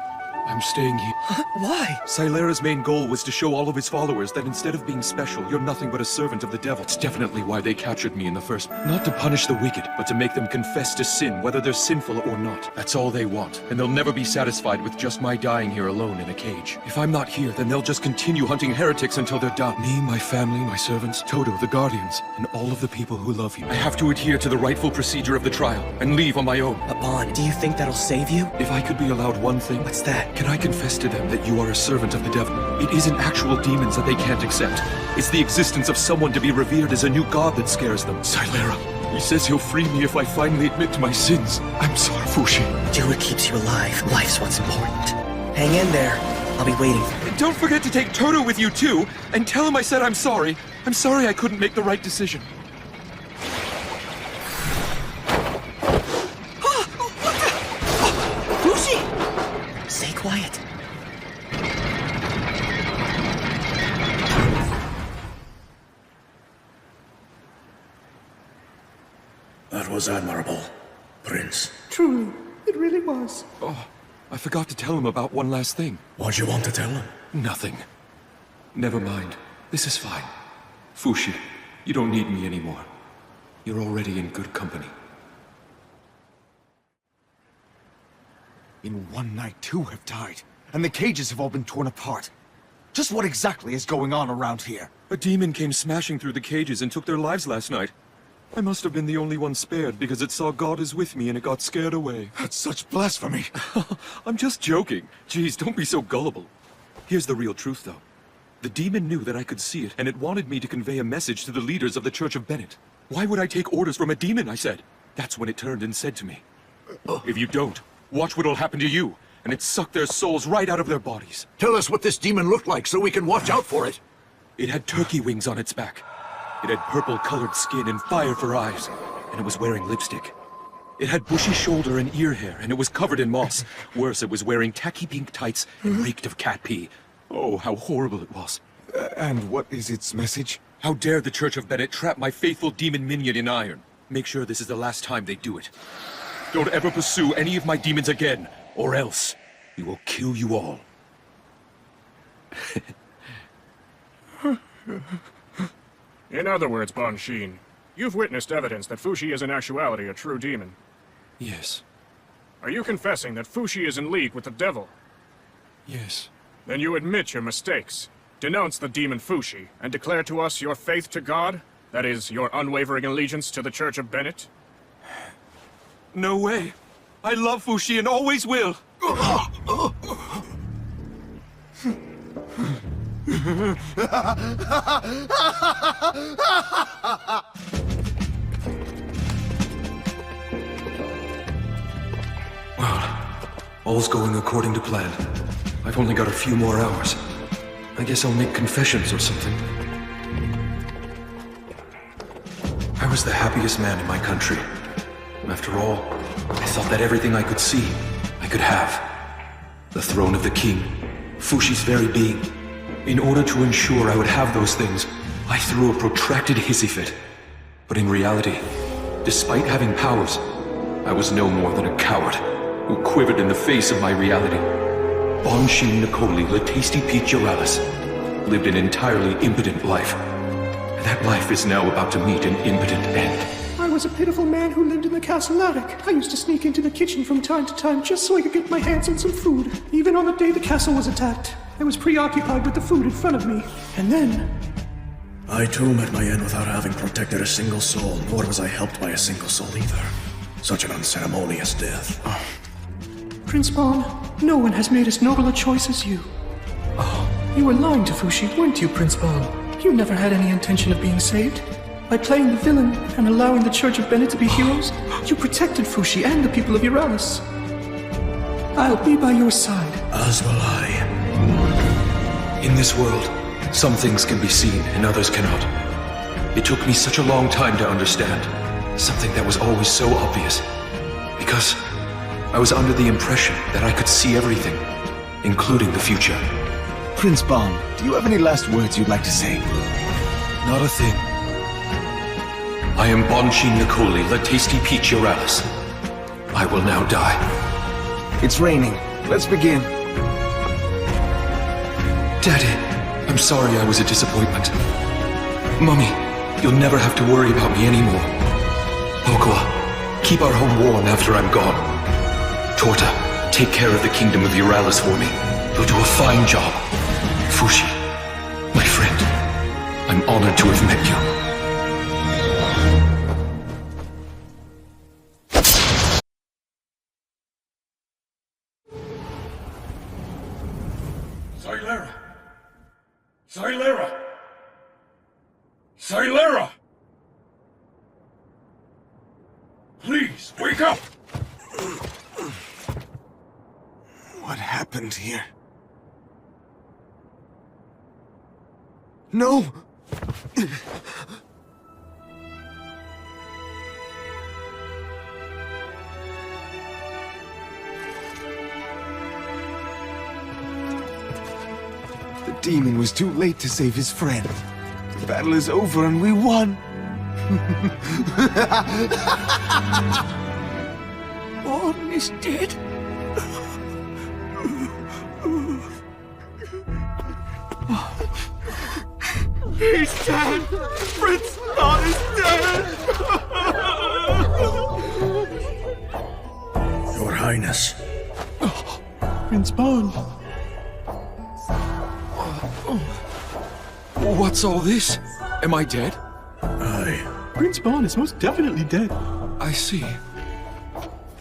S15: I'm staying here.
S11: Why?
S15: Xylera's main goal was to show all of his followers that instead of being special, you're nothing but a servant of the devil. It's definitely why they captured me in the first. Not to punish the wicked, but to make them confess to sin, whether they're sinful or not. That's all they want, and they'll never be satisfied with just my dying here alone in a cage. If I'm not here, then they'll just continue hunting heretics until they're done. Me, my family, my servants, Toto, the guardians, and all of the people who love you. I have to adhere to the rightful procedure of the trial, and leave on my own.
S11: But Bon, do you think that'll save you?
S15: If I could be allowed one thing...
S11: What's that?
S15: Can I confess to them that you are a servant of the devil? It isn't actual demons that they can't accept. It's the existence of someone to be revered as a new god that scares them. Xylera, he says he'll free me if I finally admit to my sins. I'm sorry, Fushi.
S11: Do what keeps you alive. Life's what's important. Hang in there. I'll be waiting.
S15: Don't forget to take Toto with you, too, and tell him I said I'm sorry. I'm sorry I couldn't make the right decision.
S11: Fushi! Stay quiet.
S1: That was admirable, Prince.
S21: Truly, it really was.
S15: Oh, I forgot to tell him about one last thing.
S1: What'd you want to tell him?
S15: Nothing. Never mind. This is fine. Fushi, you don't need me anymore. You're already in good company.
S19: In one night, 2 have died, and the cages have all been torn apart. Just what exactly is going on around here?
S15: A demon came smashing through the cages and took their lives last night. I must have been the only one spared because it saw God is with me and it got scared away.
S19: That's such blasphemy.
S15: I'm just joking. Jeez, don't be so gullible. Here's the real truth, though. The demon knew that I could see it, and it wanted me to convey a message to the leaders of the Church of Bennett. Why would I take orders from a demon, I said. That's when it turned and said to me, if you don't, watch what'll happen to you. And it sucked their souls right out of their bodies.
S22: Tell us what this demon looked like so we can watch out for it.
S15: It had turkey wings on its back. It had purple-colored skin and fire for eyes, and it was wearing lipstick. It had bushy shoulder and ear hair, and it was covered in moss. Worse, it was wearing tacky pink tights and reeked of cat pee. Oh, how horrible it was.
S19: And what is its message?
S15: How dare the Church of Bennett trap my faithful demon minion in iron? Make sure this is the last time they do it. Don't ever pursue any of my demons again, or else we will kill you all.
S6: In other words, Bon Shin, you've witnessed evidence that Fushi is in actuality a true demon.
S15: Yes.
S6: Are you confessing that Fushi is in league with the devil?
S15: Yes.
S6: Then you admit your mistakes, denounce the demon Fushi, and declare to us your faith to God? That is, your unwavering allegiance to the Church of Bennett?
S15: No way. I love Fushi and always will. Well, all's going according to plan. I've only got a few more hours. I guess I'll make confessions or something. I was the happiest man in my country. After all, I thought that everything I could see, I could have. The throne of the king, Fushi's very being. In order to ensure I would have those things, I threw a protracted hissy fit. But in reality, despite having powers, I was no more than a coward who quivered in the face of my reality. Bon Shin Nicoli Latesti Peach Uralis lived an entirely impotent life. And that life is now about to meet an impotent end.
S16: I was a pitiful man who lived in the castle attic. I used to sneak into the kitchen from time to time just so I could get my hands on some food. Even on the day the castle was attacked, I was preoccupied with the food in front of me. And then...
S1: I too met my end without having protected a single soul, nor was I helped by a single soul either. Such an unceremonious death. Oh.
S16: Prince Bon, no one has made as noble a choice as you. Oh, you were lying to Fushi, weren't you, Prince Bon? You never had any intention of being saved. By playing the villain and allowing the Church of Bennett to be heroes, you protected Fushi and the people of Uralis. I'll be by your side.
S1: As will I.
S15: In this world, some things can be seen and others cannot. It took me such a long time to understand something that was always so obvious. Because I was under the impression that I could see everything, including the future.
S19: Prince Bon, do you have any last words you'd like to say?
S15: Not a thing. I am Bon Shin Nicoli Latesti Peach Uralis. I will now die.
S19: It's raining. Let's begin.
S15: Daddy, I'm sorry I was a disappointment. Mummy, you'll never have to worry about me anymore. Pokoa, keep our home warm after I'm gone. Torta, take care of the kingdom of Uralis for me. You'll do a fine job. Fushi, my friend, I'm honored to have met you. Silera! Silera! Silera! Please, wake up!
S19: What happened here? No! The demon was too late to save his friend. The battle is over and we won!
S1: Bon is dead.
S15: He's dead! Prince Bon is dead!
S1: Your Highness.
S16: Prince Bon.
S15: What's all this? Am I dead?
S16: Prince Bon is most definitely dead.
S15: I see.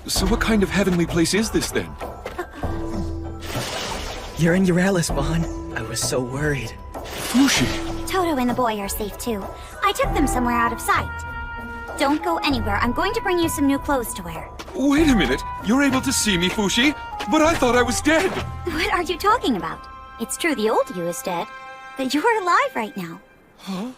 S15: So what kind of heavenly place is this then?
S11: You're in Euralis, Bon. I was so worried.
S15: Fushi!
S8: Toto and the boy are safe too. I took them somewhere out of sight. Don't go anywhere. I'm going to bring you some new clothes to wear.
S15: Wait a minute. You're able to see me, Fushi? But I thought I was dead.
S8: What are you talking about? It's true the old you is dead, but you're alive right now.
S15: Huh?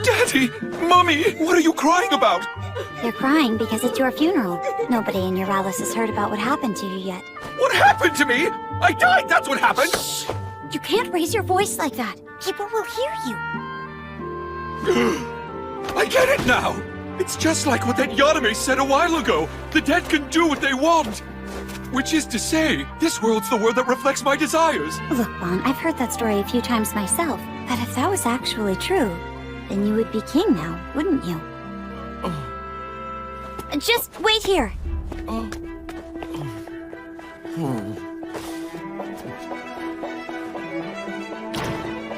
S15: Daddy! Mommy! What are you crying about?
S8: They're crying because it's your funeral. Nobody in Euralis has heard about what happened to you yet.
S15: What happened to me? I died, that's what happened!
S8: Shh! You can't raise your voice like that. People will hear you.
S15: I get it now! It's just like what that Yaname said a while ago. The dead can do what they want. Which is to say, this world's the world that reflects my desires.
S8: Look, Bon, I've heard that story a few times myself. But if that was actually true, then you would be king now, wouldn't you? Just wait here.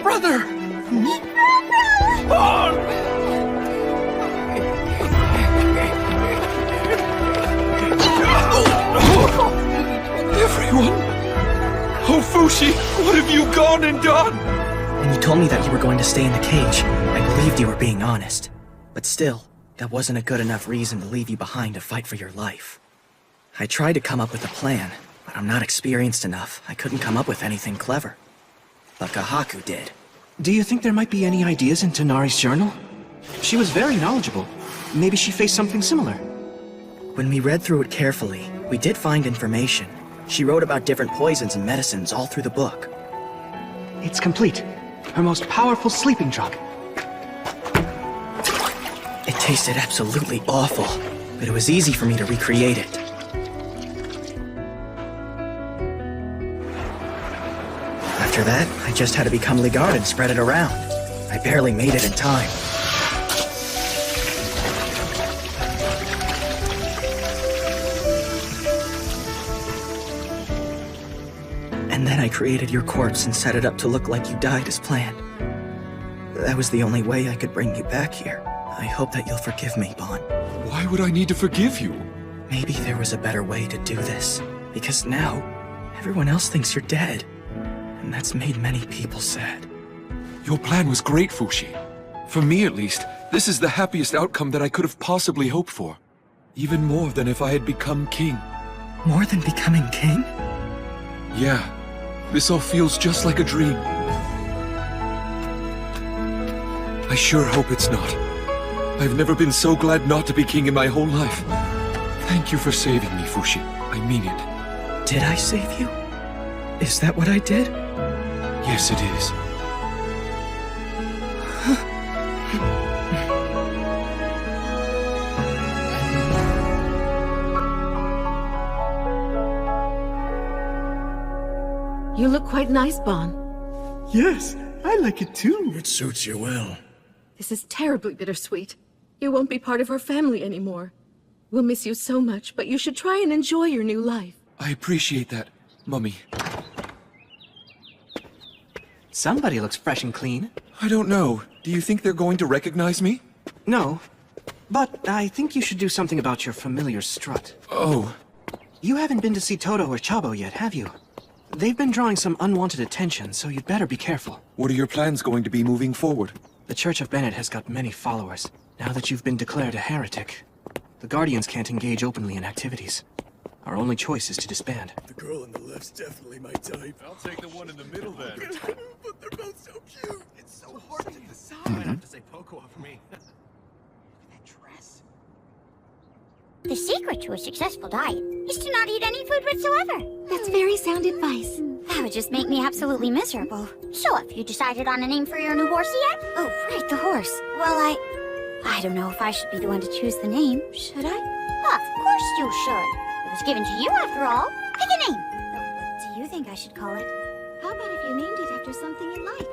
S15: Brother! Everyone! Oh, Fushi, what have you gone and done?
S11: When you told me that you were going to stay in the cage, I believed you were being honest. But still, that wasn't a good enough reason to leave you behind to fight for your life. I tried to come up with a plan, but I'm not experienced enough. I couldn't come up with anything clever. But Kahaku did.
S9: Do you think there might be any ideas in Tonari's journal? She was very knowledgeable. Maybe she faced something similar.
S11: When we read through it carefully, we did find information. She wrote about different poisons and medicines all through the book.
S9: It's complete. Her most powerful sleeping drug.
S11: It tasted absolutely awful, but it was easy for me to recreate it. After that, I just had to become Ligard and spread it around. I barely made it in time. And then I created your corpse and set it up to look like you died as planned. That was the only way I could bring you back here. I hope that you'll forgive me, Bon.
S15: Why would I need to forgive you?
S11: Maybe there was a better way to do this. Because now, everyone else thinks you're dead. And that's made many people sad.
S15: Your plan was great, Fushi. For me, at least, this is the happiest outcome that I could have possibly hoped for. Even more than if I had become king.
S11: More than becoming king?
S15: Yeah. This all feels just like a dream. I sure hope it's not. I've never been so glad not to be king in my whole life. Thank you for saving me, Fushi. I mean it.
S11: Did I save you? Is that what I did?
S15: Yes, it is.
S20: You look quite nice, Bon.
S16: Yes, I like it too.
S1: It suits you well.
S20: This is terribly bittersweet. You won't be part of our family anymore. We'll miss you so much, but you should try and enjoy your new life.
S15: I appreciate that, Mummy.
S9: Somebody looks fresh and clean.
S15: I don't know. Do you think they're going to recognize me?
S9: No, but I think you should do something about your familiar strut.
S15: Oh.
S9: You haven't been to see Toto or Chabo yet, have you? They've been drawing some unwanted attention, so you'd better be careful.
S15: What are your plans going to be moving forward?
S9: The Church of Bennett has got many followers. Now that you've been declared a heretic, the Guardians can't engage openly in activities. Our only choice is to disband.
S1: The girl on the left's definitely my type.
S15: I'll take the one in the middle then.
S1: But they're both so cute.
S9: It's so hard to decide.
S1: I'd have
S9: to say Pocoa for me.
S8: The secret to a successful diet is to not eat any food whatsoever.
S12: That's very sound advice.
S8: That would just make me absolutely miserable. So have you decided on a name for your new horsey yet? Oh, right, the horse. Well, I don't know if I should be the one to choose the name, should I? Of course you should. It was given to you after all. Pick a name. What do you think I should call it?
S12: How about if you named it after something you like?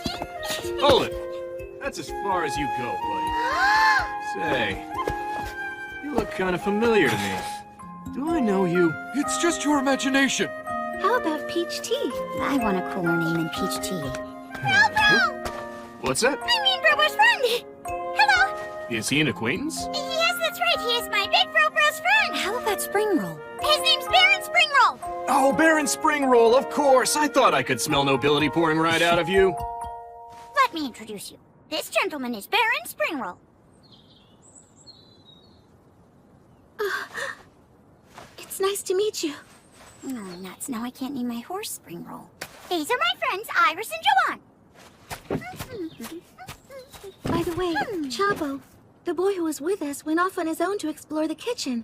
S8: Cookie?
S17: Hold it. That's as far as you go, buddy. Say, you look kind of familiar to me. Do I know you?
S15: It's just your imagination.
S12: How about Peach Tea?
S8: I want a cooler name than Peach Tea. Bro!
S17: What's that?
S8: I mean Bro's friend! Hello!
S17: Is he an acquaintance?
S8: Yes, that's right. He is my big Bro's friend. How about Spring Roll? His name's Baron Spring Roll.
S17: Oh, Baron Springroll, of course. I thought I could smell nobility pouring right out of you.
S8: Let me introduce you. This gentleman is Baron Springroll.
S12: It's nice to meet you.
S8: Oh, nuts. Now I can't name my horse Springroll. These are my friends, Iris and Joanne.
S12: By the way, Chabo, the boy who was with us went off on his own to explore the kitchen.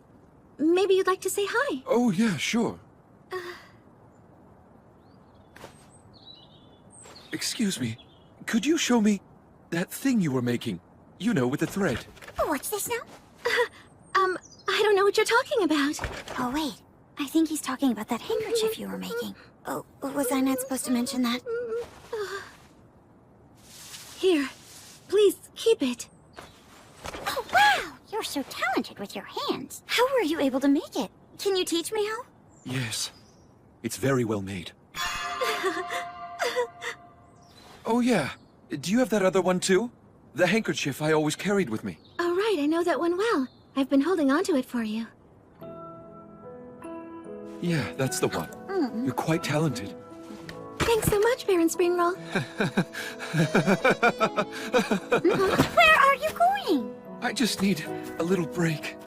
S12: Maybe you'd like to say hi.
S15: Oh, yeah, sure. Excuse me. Could you show me that thing you were making? You know, with the thread.
S8: What's this now?
S12: I don't know what you're talking about.
S8: Oh, wait. I think he's talking about that handkerchief you were making. Oh, was I not supposed to mention that?
S12: Here, please, keep it.
S8: Oh, wow! You're so talented with your hands. How were you able to make it? Can you teach me how?
S15: Yes. It's very well made. Oh, yeah. Do you have that other one, too? The handkerchief I always carried with me.
S12: Oh, right, I know that one well. I've been holding on to it for you.
S15: Yeah, that's the one. You're quite talented.
S12: Thanks so much, Baron Springroll.
S8: Where are you going?
S15: I just need a little break.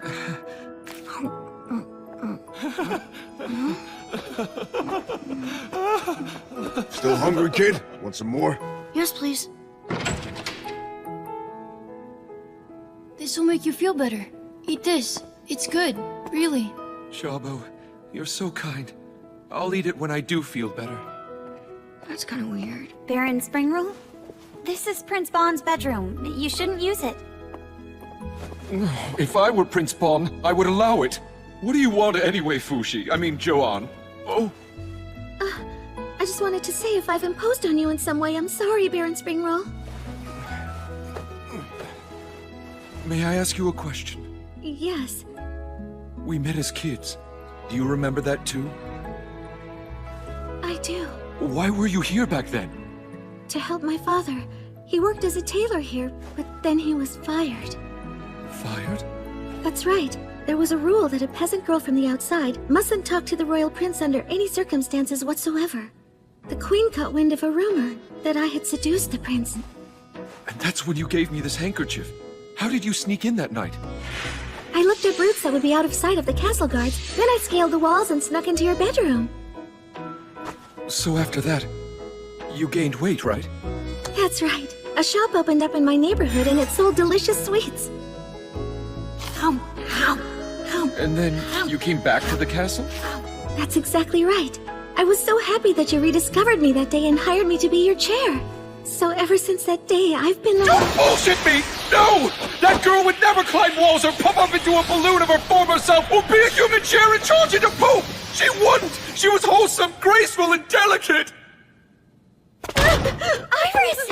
S2: Still hungry, kid? Want some more?
S10: Yes, please. This will make you feel better. Eat this. It's good, really.
S15: Chabo, you're so kind. I'll eat it when I do feel better.
S10: That's kind of weird.
S8: Baron Springroll? This is Prince Bond's bedroom. You shouldn't use it.
S15: If I were Prince Bond, I would allow it. What do you want anyway, Fushi? I mean, Joanne. Oh.
S12: I just wanted to say if I've imposed on you in some way, I'm sorry, Baron Springroll.
S15: May I ask you a question?
S12: Yes.
S15: We met as kids. Do you remember that too?
S12: I do.
S15: Why were you here back then?
S12: To help my father. He worked as a tailor here, but then he was fired.
S15: Fired?
S12: That's right. There was a rule that a peasant girl from the outside mustn't talk to the royal prince under any circumstances whatsoever. The queen caught wind of a rumor that I had seduced the prince.
S15: And that's when you gave me this handkerchief. How did you sneak in that night?
S12: I looked at routes that would be out of sight of the castle guards, then I scaled the walls and snuck into your bedroom.
S15: So after that, you gained weight, right?
S12: That's right. A shop opened up in my neighborhood and it sold delicious sweets.
S15: And then you came back to the castle?
S12: That's exactly right. I was so happy that you rediscovered me that day and hired me to be your chair. So ever since that day, I've been like...
S15: Don't bullshit me! No! That girl would never climb walls or pop up into a balloon of her former self or be a human chair and charge into poop! She wouldn't! She was wholesome, graceful, and delicate!
S12: Iris!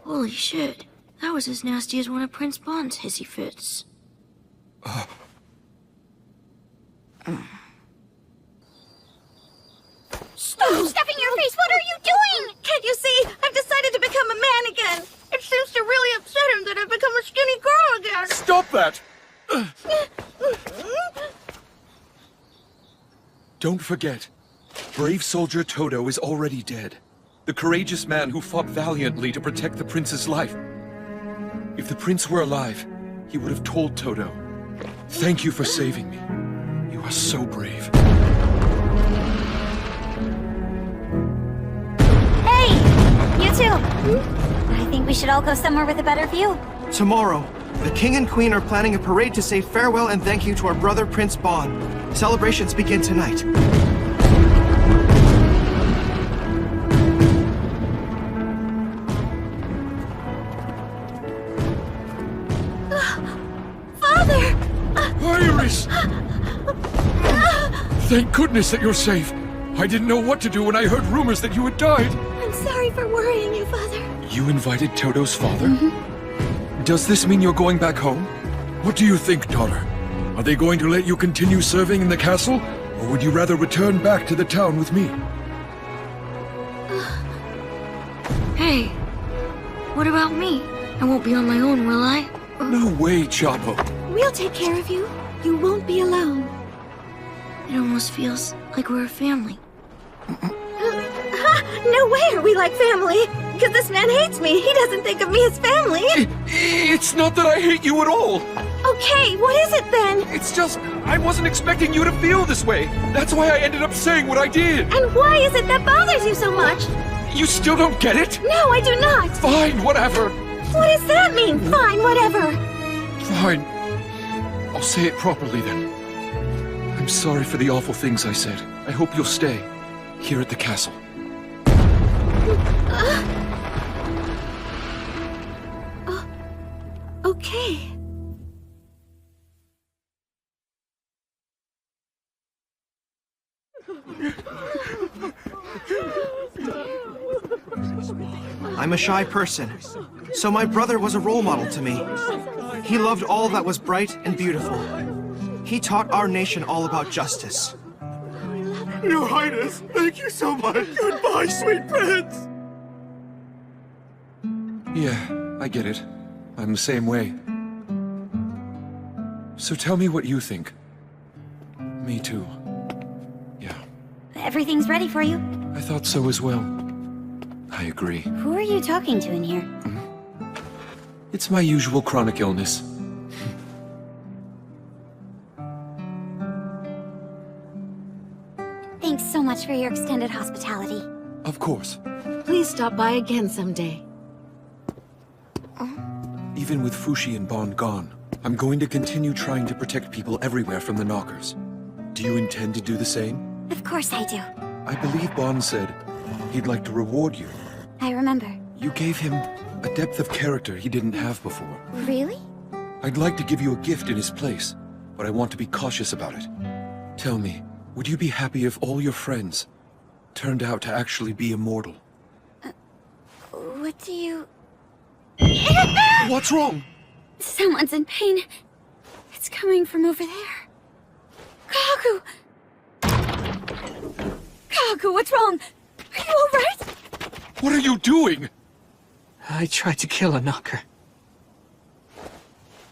S10: Holy shit. That was as nasty as one of Prince Bond's hissy fits.
S8: Stop stuffing your face! What are you doing?
S12: Can't you see? I've decided to become a man again. It seems to really upset him that I've become a skinny girl again.
S15: Stop that! Don't forget, brave soldier Todo is already dead. The courageous man who fought valiantly to protect the prince's life. If the prince were alive, he would have told Todo. Thank you for saving me. You are so brave.
S8: Hey! You two! I think we should all go somewhere with a better view.
S21: Tomorrow, the king and queen are planning a parade to say farewell and thank you to our brother Prince Bond. Celebrations begin tonight.
S12: Father!
S15: Iris! Thank goodness that you're safe. I didn't know what to do when I heard rumors that you had died.
S12: I'm sorry for worrying you, Father.
S15: You invited Toto's father? Does this mean you're going back home? What do you think, daughter? Are they going to let you continue serving in the castle? Or would you rather return back to the town with me?
S18: Hey, what about me? I won't be on my own, will I?
S15: No way, Chapo.
S12: We'll take care of you. You won't be alone.
S18: It almost feels like we're a family.
S12: No way are we like family. Because this man hates me. He doesn't think of me as family.
S15: It's not that I hate you at all.
S12: Okay, what is it then?
S15: It's just, I wasn't expecting you to feel this way. That's why I ended up saying what I did.
S12: And why is it that bothers you so much?
S15: You still don't get it?
S12: No, I do not.
S15: Fine, whatever.
S12: What does that mean? Fine, whatever.
S15: Fine. I'll say it properly then. I'm sorry for the awful things I said. I hope you'll stay here at the castle.
S12: Okay.
S21: I'm a shy person, so my brother was a role model to me. He loved all that was bright and beautiful. He taught our nation all about justice.
S17: Your Highness, thank you so much. Goodbye, sweet prince.
S15: Yeah, I get it. I'm the same way. So tell me what you think. Me too. Yeah,
S8: Everything's ready for you.
S15: I thought so as well. I agree.
S8: Who are you talking to in here?
S15: It's my usual chronic illness.
S8: Thanks so much for your extended hospitality.
S15: Of course.
S20: Please stop by again someday.
S15: Even with Fushi and Bon gone, I'm going to continue trying to protect people everywhere from the Knockers. Do you intend to do the same?
S8: Of course I do.
S15: I believe Bon said he'd like to reward you.
S8: I remember.
S15: You gave him a depth of character he didn't have before.
S8: Really?
S15: I'd like to give you a gift in his place, but I want to be cautious about it. Tell me, would you be happy if all your friends turned out to actually be immortal?
S8: What do you...
S15: What's wrong?
S8: Someone's in pain. It's coming from over there. Kagu! Kagu, what's wrong? Are you alright?
S15: What are you doing?
S9: I tried to kill a knocker.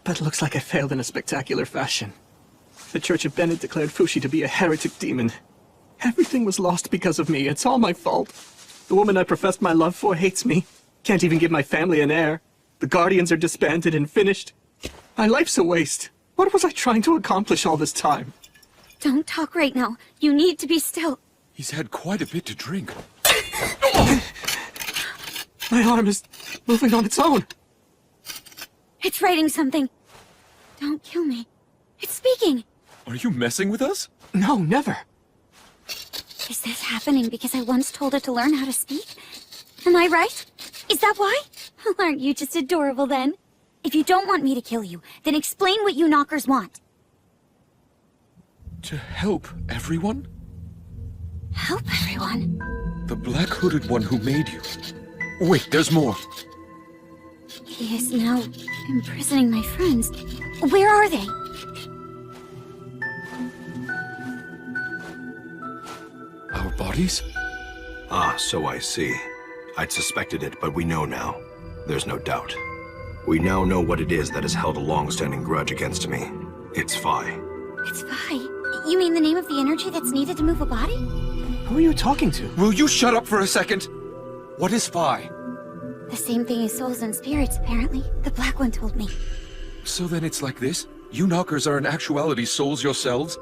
S9: But it looks like I failed in a spectacular fashion. The Church of Bennett declared Fushi to be a heretic demon. Everything was lost because of me. It's all my fault. The woman I professed my love for hates me. Can't even give my family an heir. The Guardians are disbanded and finished. My life's a waste. What was I trying to accomplish all this time?
S8: Don't talk right now. You need to be still.
S15: He's had quite a bit to drink.
S9: My arm is moving on its own.
S8: It's writing something. Don't kill me. It's speaking.
S15: Are you messing with us?
S9: No, never.
S8: Is this happening because I once told it to learn how to speak? Am I right? Is that why? Aren't you just adorable then? If you don't want me to kill you, then explain what you knockers want.
S15: To help everyone?
S8: Help everyone?
S15: The black-hooded one who made you. Wait, there's more.
S8: He is now imprisoning my friends. Where are they?
S15: Our bodies?
S5: Ah, so I see. I'd suspected it, but we know now. There's no doubt. We now know what it is that has held a long-standing grudge against me. It's Phi.
S8: It's Phi. You mean the name of the energy that's needed to move a body?
S9: Who are you talking to?
S15: Will you shut up for a second? What is Phi?
S8: The same thing as souls and spirits, apparently. The Black One told me.
S15: So then it's like this? You knockers are in actuality souls yourselves?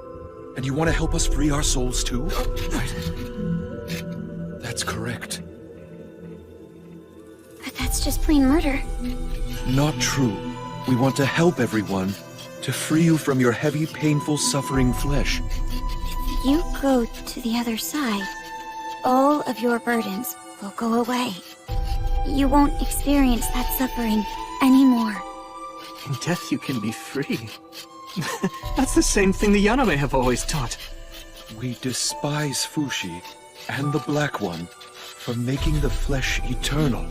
S15: And you want to help us free our souls too? Right. That's correct.
S8: But that's just plain murder.
S15: Not true. We want to help everyone. To free you from your heavy, painful, suffering flesh.
S8: If you go to the other side, all of your burdens will go away. You won't experience that suffering anymore.
S9: In death you can be free. That's the same thing the Yaname have always taught.
S15: We despise Fushi and the Black One for making the flesh eternal.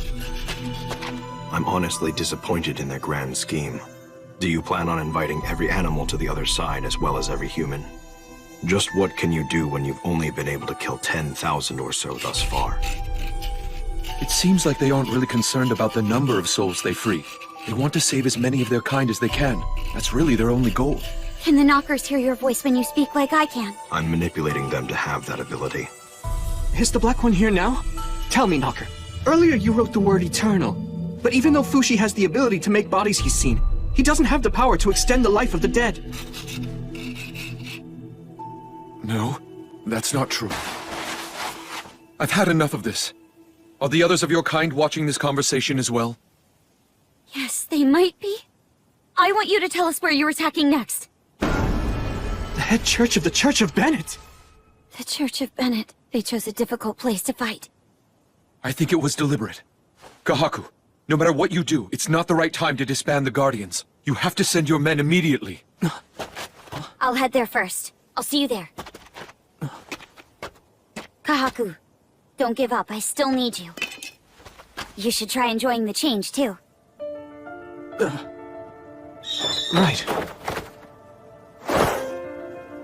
S5: I'm honestly disappointed in their grand scheme. Do you plan on inviting every animal to the other side as well as every human? Just what can you do when you've only been able to kill 10,000 or so thus far?
S15: It seems like they aren't really concerned about the number of souls they free. They want to save as many of their kind as they can. That's really their only goal.
S8: Can the Knockers hear your voice when you speak like I can?
S5: I'm manipulating them to have that ability.
S9: Is the Black One here now? Tell me, Knocker. Earlier you wrote the word eternal. But even though Fushi has the ability to make bodies he's seen, he doesn't have the power to extend the life of the dead.
S15: No, that's not true. I've had enough of this. Are the others of your kind watching this conversation as well?
S8: Yes, they might be. I want you to tell us where you're attacking next.
S9: The head church of the Church of Bennett!
S8: The Church of Bennett. They chose a difficult place to fight.
S15: I think it was deliberate. Kahaku, no matter what you do, it's not the right time to disband the Guardians. You have to send your men immediately.
S8: I'll head there first. I'll see you there. Kahaku, don't give up. I still need you. You should try enjoying the change, too.
S9: Right.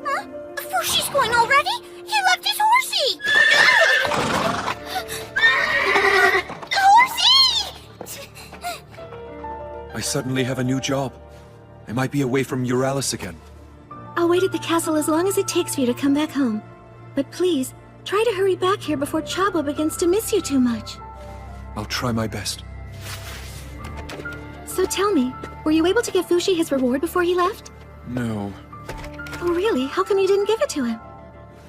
S8: Huh? Fushi's going already? He left his horsey! Horsey!
S15: I suddenly have a new job. I might be away from Euralis again.
S7: I'll wait at the castle as long as it takes for you to come back home. But please, try to hurry back here before Chabo begins to miss you too much.
S15: I'll try my best.
S7: So tell me, were you able to give Fushi his reward before he left?
S15: No.
S7: Oh really? How come you didn't give it to him?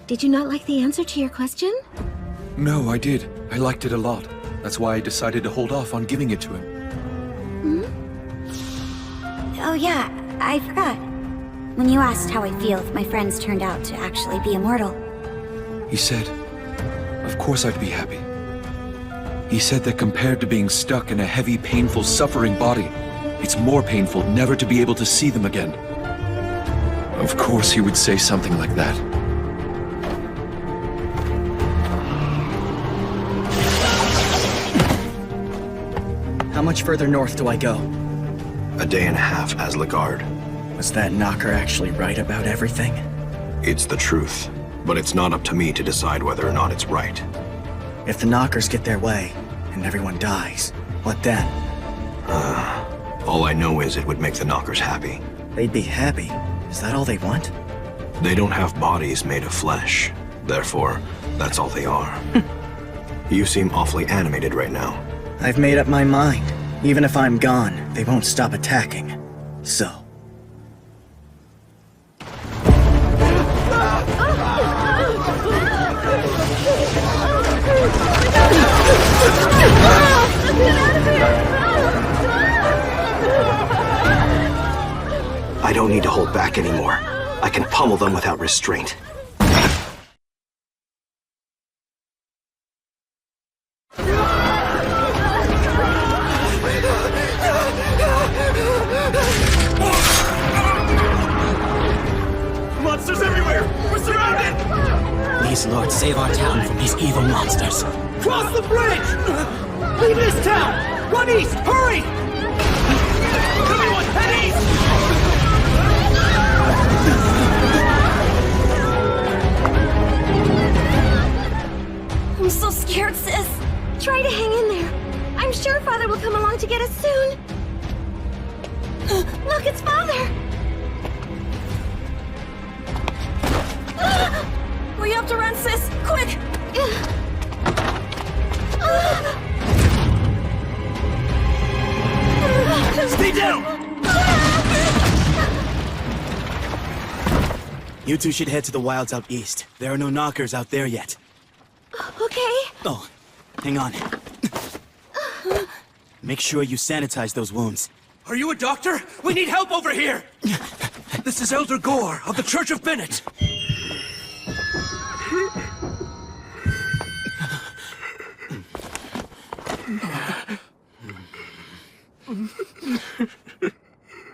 S7: Did you not like the answer to your question?
S15: No, I did. I liked it a lot. That's why I decided to hold off on giving it to him.
S8: Oh yeah, I forgot. When you asked how I feel if my friends turned out to actually be immortal.
S15: He said, of course I'd be happy. He said that compared to being stuck in a heavy, painful, suffering body, it's more painful never to be able to see them again. Of course he would say something like that.
S11: How much further north do I go?
S5: A day and a half as Lagarde.
S11: Was that Knocker actually right about everything?
S5: It's the truth, but it's not up to me to decide whether or not it's right.
S11: If the Knockers get their way, and everyone dies, what then?
S5: All I know is it would make the Knockers happy.
S11: They'd be happy? Is that all they want?
S5: They don't have bodies made of flesh. Therefore, that's all they are. You seem awfully animated right now.
S11: I've made up my mind. Even if I'm gone, they won't stop attacking. So...
S5: I don't need to hold back anymore. I can pummel them without restraint.
S17: Monsters everywhere! We're surrounded!
S11: Please, Lord, save our town from these evil monsters.
S17: Cross the bridge! Leave this town! Run east! Hurry! Everyone, head east!
S7: I'm so scared, sis. Try to hang in there. I'm sure Father will come along to get us soon. Look, it's Father!
S20: We have to run, sis! Quick!
S17: Stay down!
S13: You two should head to the wilds out east. There are no Knockers out there yet.
S7: Okay.
S13: Oh, hang on. Make sure you sanitize those wounds.
S17: Are you a doctor? We need help over here! This is Elder Gore of the Church of Bennett.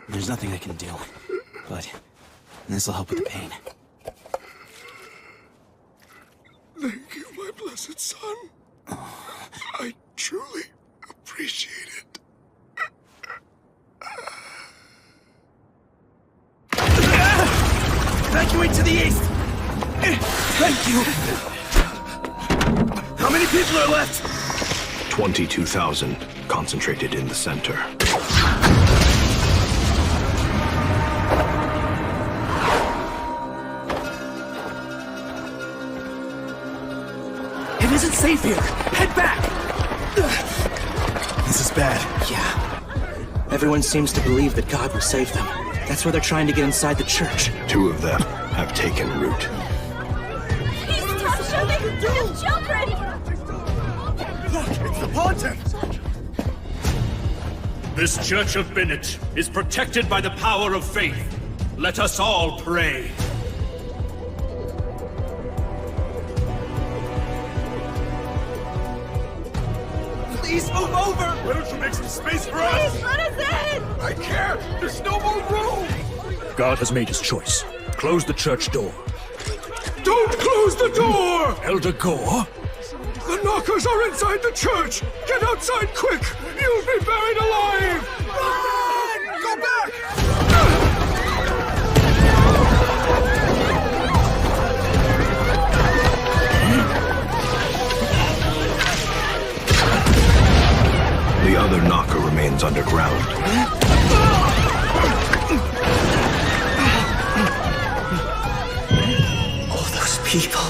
S13: There's nothing I can do, but this'll help with the pain.
S2: appreciate it.
S13: Evacuate to the east! Thank you! How many people are left?
S5: 22,000 concentrated in the center.
S13: It isn't safe here! Head back! This is bad.
S11: Yeah. Everyone seems to believe that God will save them. That's why they're trying to get inside the church.
S5: 2 of them have taken root.
S18: Please stop shoving the children!
S13: Look, it's the Pontiff!
S17: This Church of Bennett is protected by the power of faith. Let us all pray.
S13: Please move over!
S15: Why don't you make some space for us?
S18: Please let us in!
S15: I can't! There's no more room!
S17: God has made his choice. Close the church door.
S15: Don't close the door!
S17: Elder Gore?
S15: The knockers are inside the church! Get outside quick! You'll be buried alive! Run! Go back!
S5: The other knocker remains underground.
S11: All those people.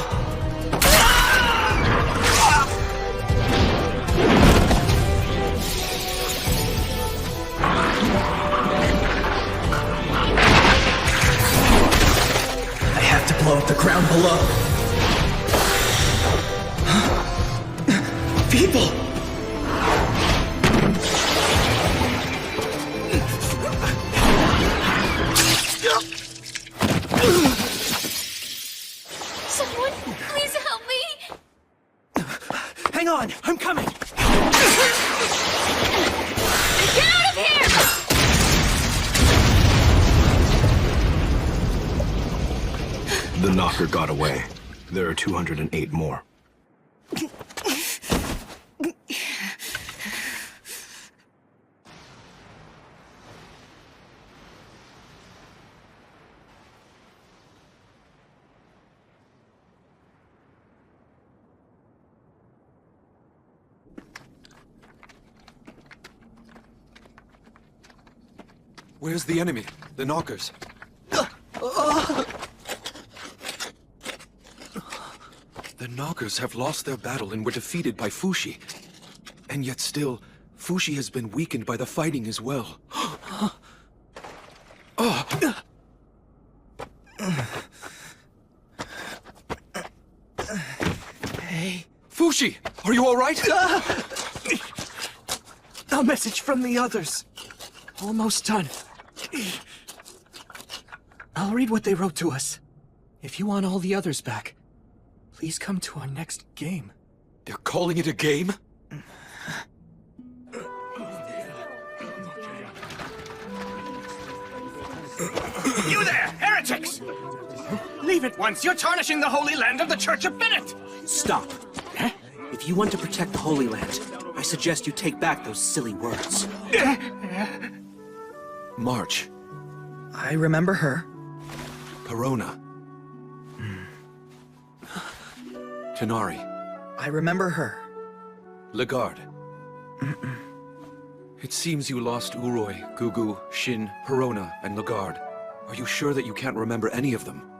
S11: I have to blow up the ground below. People!
S10: Someone, please help me!
S13: Hang on, I'm coming!
S18: Get out of here!
S5: The knocker got away. There are 208 more.
S15: Where's the enemy? The knockers. The knockers have lost their battle and were defeated by Fushi. And yet still, Fushi has been weakened by the fighting as well.
S11: Hey.
S15: Fushi! Are you alright?
S9: A message from the others. Almost done. I'll read what they wrote to us. If you want all the others back, please come to our next game.
S15: They're calling it a game?
S17: You there, heretics! Leave it once, you're tarnishing the holy land of the Church of Bennett!
S11: Stop. If you want to protect the Holy Land, I suggest you take back those silly words.
S15: March.
S11: I remember her.
S15: Perona. Tenari.
S11: I remember her.
S15: Lagarde. It seems you lost Uroi, Gugu, Shin, Perona, and Lagarde. Are you sure that you can't remember any of them?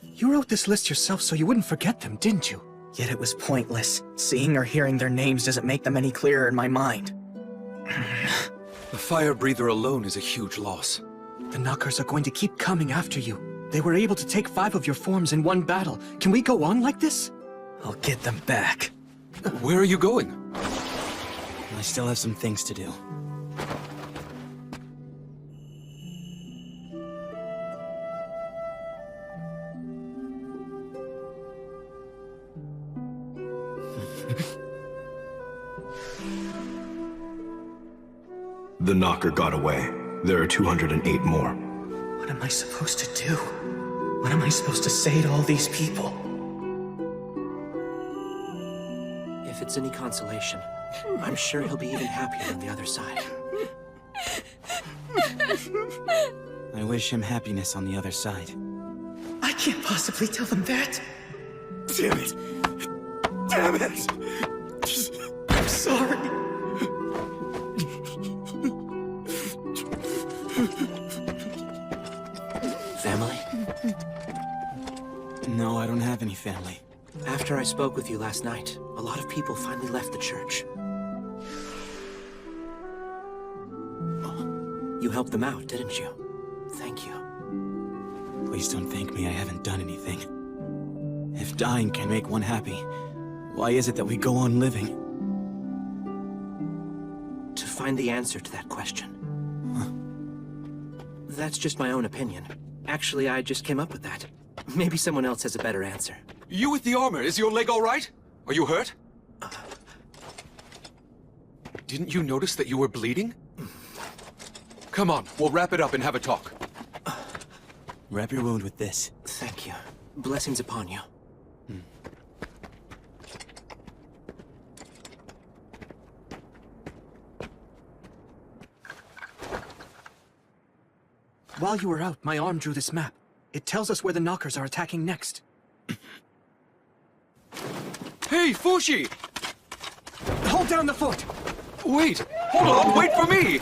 S9: You wrote this list yourself so you wouldn't forget them, didn't you?
S11: Yet it was pointless. Seeing or hearing their names doesn't make them any clearer in my mind.
S15: The Fire Breather alone is a huge loss.
S9: The knockers are going to keep coming after you. They were able to take 5 of your forms in one battle. Can we go on like this?
S11: I'll get them back.
S15: Where are you going?
S11: I still have some things to do.
S5: The knocker got away. There are 208 more.
S11: What am I supposed to do? What am I supposed to say to all these people?
S3: If it's any consolation, I'm sure he'll be even happier on the other side.
S11: I wish him happiness on the other side. I can't possibly tell them that. Damn it! Damn it! I'm sorry.
S3: Family?
S11: No, I don't have any family.
S3: After I spoke with you last night, a lot of people finally left the church. Oh, you helped them out, didn't you? Thank you.
S11: Please don't thank me, I haven't done anything. If dying can make one happy, why is it that we go on living?
S3: To find the answer to that question. That's just my own opinion. Actually, I just came up with that. Maybe someone else has a better answer.
S15: You with the armor, is your leg all right? Are you hurt? Didn't you notice that you were bleeding? Come on, we'll wrap it up and have a talk.
S11: Wrap your wound with this.
S3: Thank you. Blessings upon you.
S9: While you were out, my arm drew this map. It tells us where the Knockers are attacking next.
S15: Hey, Fushi!
S9: Hold down the fort!
S15: Wait! Hold on, wait for me!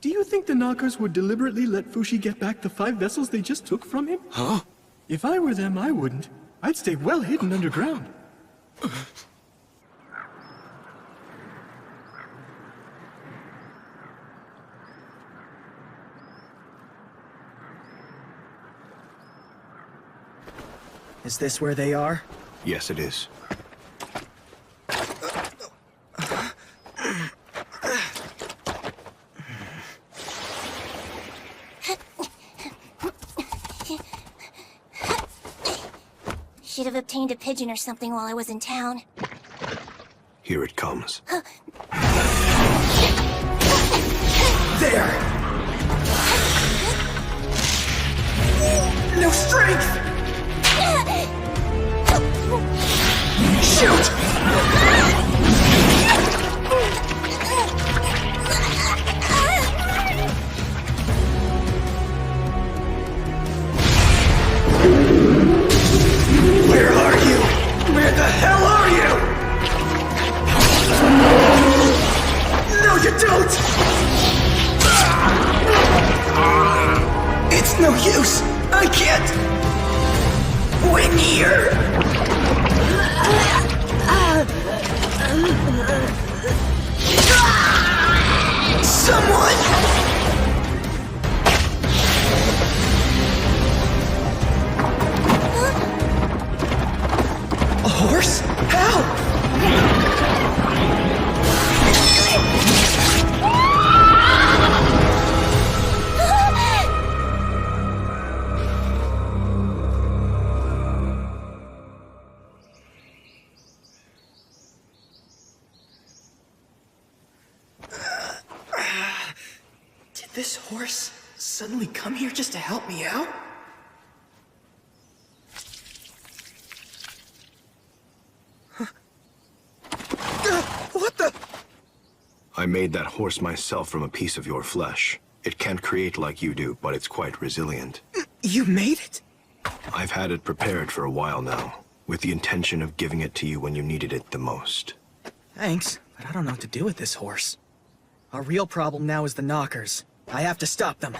S16: Do you think the Knockers would deliberately let Fushi get back the 5 vessels they just took from him?
S15: Huh?
S16: If I were them, I wouldn't. I'd stay well hidden underground.
S11: Is this where they are?
S5: Yes, it is.
S12: Should have obtained a pigeon or something while I was in town.
S5: Here it comes.
S11: There! No strength! Shoot! Where are you? Where the hell are you? No, you don't! It's no use! I can't win here! Someone! A horse? How? Did this horse suddenly come here just to help me out? What the?
S5: I made that horse myself from a piece of your flesh. It can't create like you do, but it's quite resilient.
S11: You made it?
S5: I've had it prepared for a while now, with the intention of giving it to you when you needed it the most.
S11: Thanks, but I don't know what to do with this horse. Our real problem now is the Knockers. I have to stop them.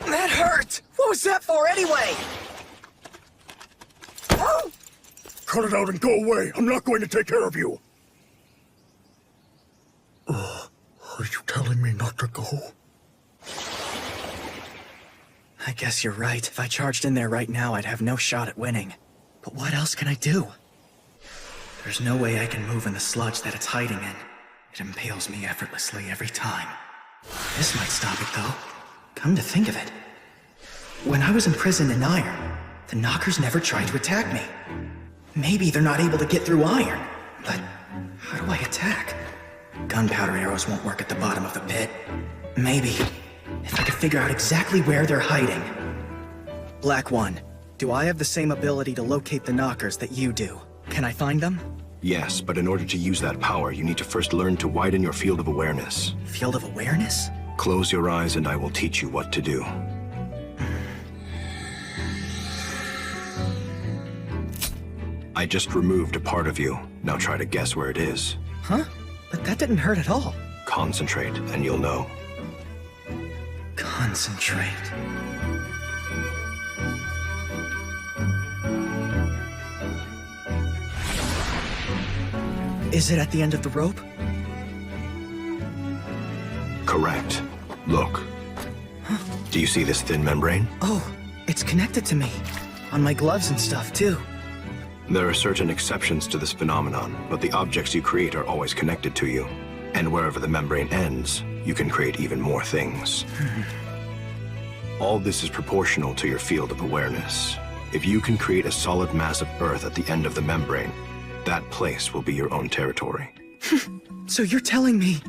S11: That hurt! What was that for anyway?
S2: Cut it out and go away. I'm not going to take care of you. Are you telling me not to go?
S11: I guess you're right. If I charged in there right now, I'd have no shot at winning. But what else can I do? There's no way I can move in the sludge that it's hiding in. It impales me effortlessly every time. This might stop it, though. Come to think of it. When I was imprisoned in iron, the Knockers never tried to attack me. Maybe they're not able to get through iron, but how do I attack? Gunpowder arrows won't work at the bottom of the pit. Maybe, if I could figure out exactly where they're hiding. Black One, do I have the same ability to locate the knockers that you do? Can I find them?
S5: Yes, but in order to use that power, you need to first learn to widen your field of awareness.
S11: Field of awareness?
S5: Close your eyes and I will teach you what to do. I just removed a part of you. Now try to guess where it is.
S11: Huh? But that didn't hurt at all.
S5: Concentrate, and you'll know.
S11: Concentrate. Is it at the end of the rope?
S5: Correct. Look. Do you see this thin membrane?
S11: Oh, it's connected to me. On my gloves and stuff, too.
S5: There are certain exceptions to this phenomenon, but the objects you create are always connected to you. And wherever the membrane ends, you can create even more things. All this is proportional to your field of awareness. If you can create a solid mass of Earth at the end of the membrane, that place will be your own territory.
S11: So you're telling me,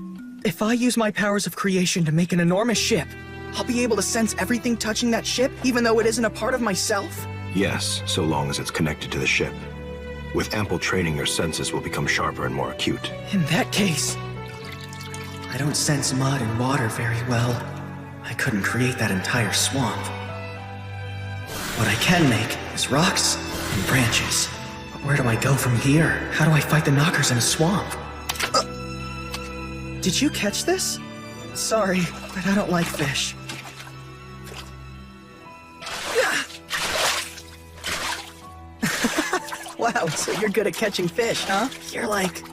S11: if I use my powers of creation to make an enormous ship, I'll be able to sense everything touching that ship, even though it isn't a part of myself?
S5: Yes, so long as it's connected to the ship. With ample training, your senses will become sharper and more acute.
S11: In that case, I don't sense mud and water very well. I couldn't create that entire swamp. What I can make is rocks and branches. But where do I go from here? How do I fight the knockers in a swamp? Did you catch this? Sorry, but I don't like fish. Wow, so you're good at catching fish, huh? You're like...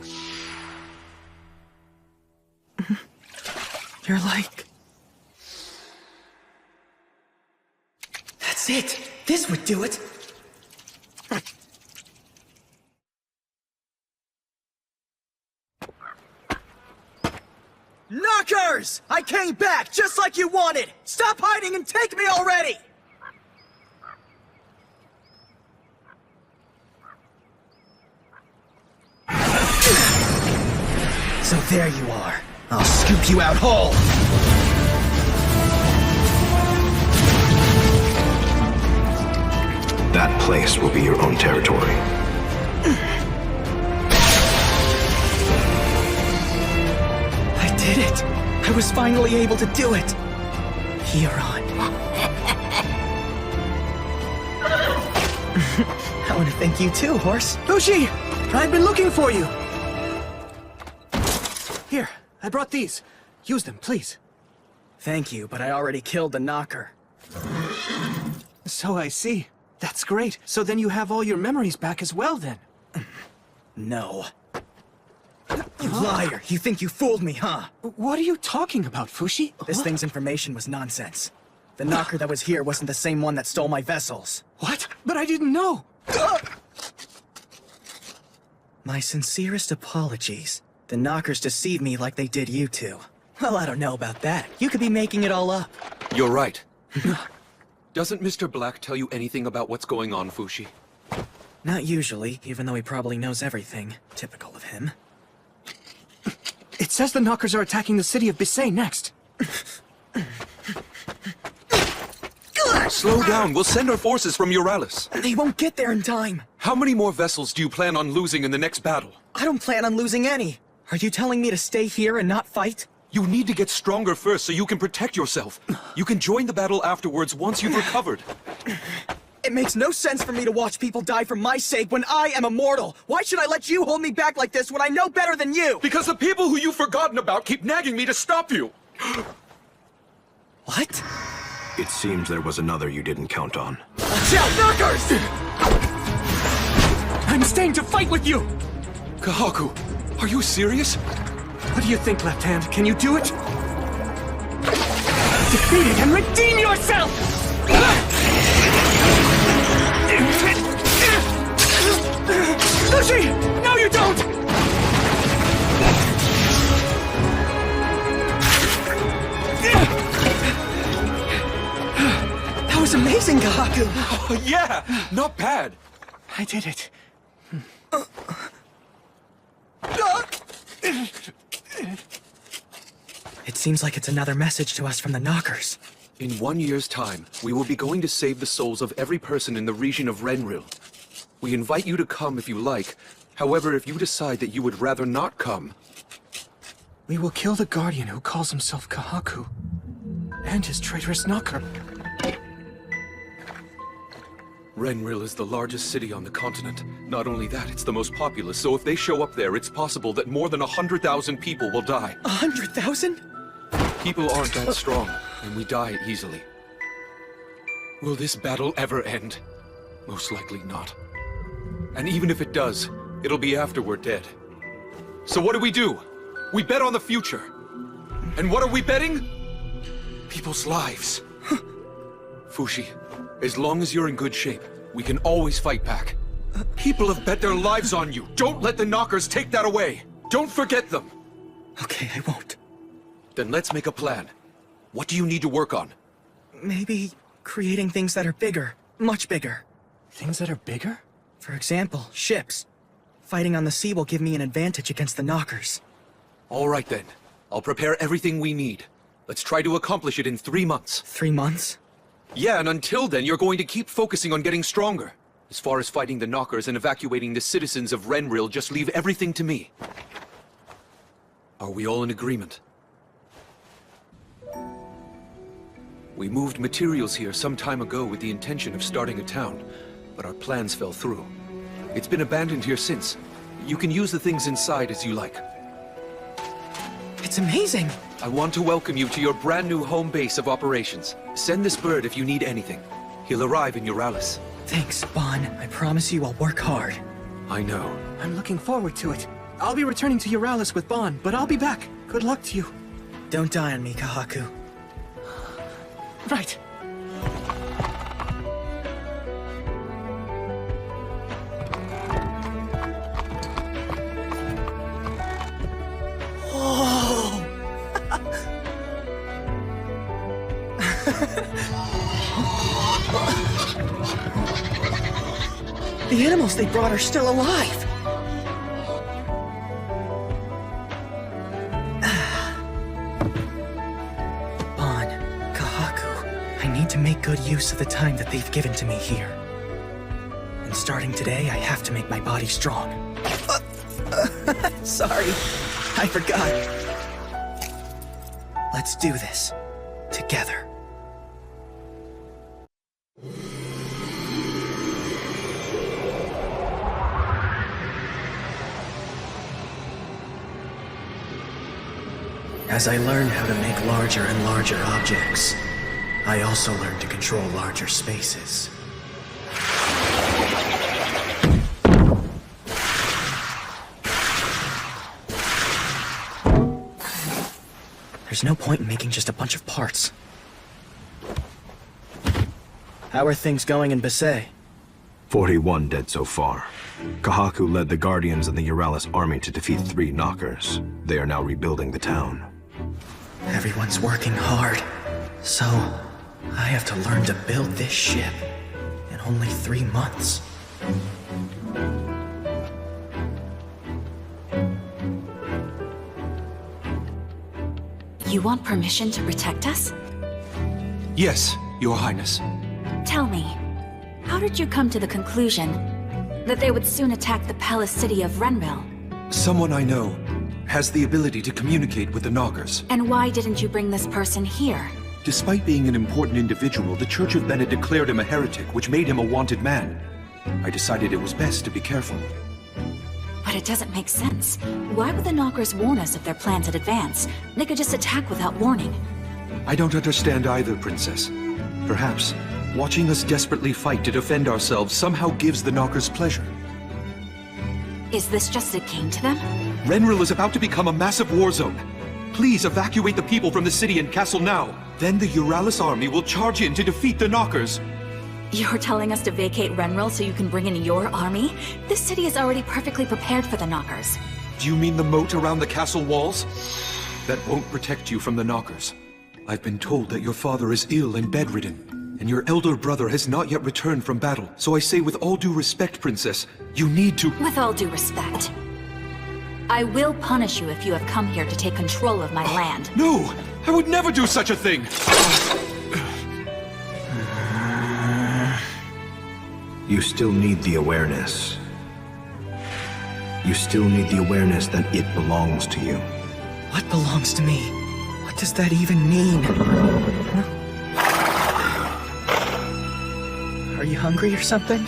S11: That's it! This would do it! Knockers! I came back, just like you wanted! Stop hiding and take me already! So there you are. I'll scoop you out whole!
S5: That place will be your own territory.
S11: I did it! I was finally able to do it! Huron. I want to thank you too, Horse.
S9: Fushi! I've been looking for you! Here, I brought these. Use them, please.
S11: Thank you, but I already killed the knocker.
S9: So I see. That's great. So then you have all your memories back as well, then?
S11: No. You liar! You think you fooled me, huh?
S9: What are you talking about, Fushi?
S11: This thing's information was nonsense. The knocker that was here wasn't the same one that stole my vessels.
S9: What? But I didn't know!
S11: My sincerest apologies. The knockers deceived me like they did you two. Well, I don't know about that. You could be making it all up.
S15: You're right. Doesn't Mr. Black tell you anything about what's going on, Fushi?
S11: Not usually, even though he probably knows everything. Typical of him.
S9: It says the knockers are attacking the city of Bisay next.
S15: Slow down. We'll send our forces from Euralis.
S11: They won't get there in time.
S15: How many more vessels do you plan on losing in the next battle?
S11: I don't plan on losing any. Are you telling me to stay here and not fight?
S15: You need to get stronger first so you can protect yourself. You can join the battle afterwards once you've recovered.
S11: It makes no sense for me to watch people die for my sake when I am immortal. Why should I let you hold me back like this when I know better than you?
S15: Because the people who you've forgotten about keep nagging me to stop you.
S11: What?
S5: It seems there was another you didn't count on.
S11: Watch out, knockers!
S9: I'm staying to fight with you!
S15: Kahaku, are you serious?
S9: What do you think, Left Hand? Can you do it? Defeat it and redeem yourself! Fushi! No, you don't!
S11: That was amazing, Kahaku!
S15: Oh, yeah! Not bad!
S9: I did it.
S11: It seems like it's another message to us from the Knockers.
S15: In 1 year's time, we will be going to save the souls of every person in the region of Renril. We invite you to come if you like. However, if you decide that you would rather not come...
S16: We will kill the Guardian who calls himself Kahaku. And his traitorous Knocker.
S15: Renril is the largest city on the continent. Not only that, it's the most populous, so if they show up there, it's possible that more than 100,000 people will die.
S11: 100,000?
S15: People aren't that strong, and we die easily. Will this battle ever end? Most likely not. And even if it does, it'll be after we're dead. So what do? We bet on the future. And what are we betting? People's lives. Fushi, as long as you're in good shape, we can always fight back. People have bet their lives on you. Don't let the Knockers take that away. Don't forget them.
S11: Okay, I won't.
S15: Then let's make a plan. What do you need to work on?
S11: Maybe creating things that are bigger. Much bigger.
S16: Things that are bigger?
S11: For example, ships. Fighting on the sea will give me an advantage against the Knockers.
S15: All right then. I'll prepare everything we need. Let's try to accomplish it in 3 months.
S11: 3 months?
S15: Yeah, and until then, you're going to keep focusing on getting stronger. As far as fighting the Knockers and evacuating the citizens of Renril, just leave everything to me. Are we all in agreement? We moved materials here some time ago with the intention of starting a town, but our plans fell through. It's been abandoned here since. You can use the things inside as you like.
S11: It's amazing!
S15: I want to welcome you to your brand new home base of operations. Send this bird if you need anything. He'll arrive in Euralis.
S11: Thanks, Bon. I promise you I'll work hard.
S15: I know.
S9: I'm looking forward to it. I'll be returning to Euralis with Bon, but I'll be back. Good luck to you.
S11: Don't die on me, Kahaku.
S9: Right.
S11: Oh! The animals they brought are still alive! Bon, Kahaku, I need to make good use of the time that they've given to me here. And starting today, I have to make my body strong. Sorry, I forgot. Let's do this. Together. As I learned how to make larger and larger objects, I also learned to control larger spaces. There's no point in making just a bunch of parts. How are things going in Basay?
S5: 41 dead so far. Kahaku led the Guardians and the Euralis army to defeat 3 Knockers. They are now rebuilding the town.
S11: Everyone's working hard. So, I have to learn to build this ship in only 3 months.
S18: You want permission to protect us?
S15: Yes, Your Highness.
S18: Tell me, how did you come to the conclusion that they would soon attack the palace city of Renril?
S15: Someone I know has the ability to communicate with the Knockers.
S18: And why didn't you bring this person here?
S15: Despite being an important individual, the Church of Bennett declared him a heretic, which made him a wanted man. I decided it was best to be careful.
S18: But it doesn't make sense. Why would the Knockers warn us of their plans in advance? They could just attack without warning.
S15: I don't understand either, Princess. Perhaps watching us desperately fight to defend ourselves somehow gives the Knockers pleasure.
S18: Is this just a game to them?
S15: Renril is about to become a massive war zone. Please evacuate the people from the city and castle now. Then the Euralis army will charge in to defeat the Knockers.
S18: You're telling us to vacate Renril so you can bring in your army? This city is already perfectly prepared for the Knockers.
S15: Do you mean the moat around the castle walls? That won't protect you from the Knockers. I've been told that your father is ill and bedridden, and your elder brother has not yet returned from battle. So I say with all due respect, Princess, you need to—
S18: With all due respect,
S4: I will punish you if you have come here to take control of my land.
S15: No! I would never do such a thing!
S5: You still need the awareness. You still need the awareness that it belongs to you.
S11: What belongs to me? What does that even mean? Are you hungry or something?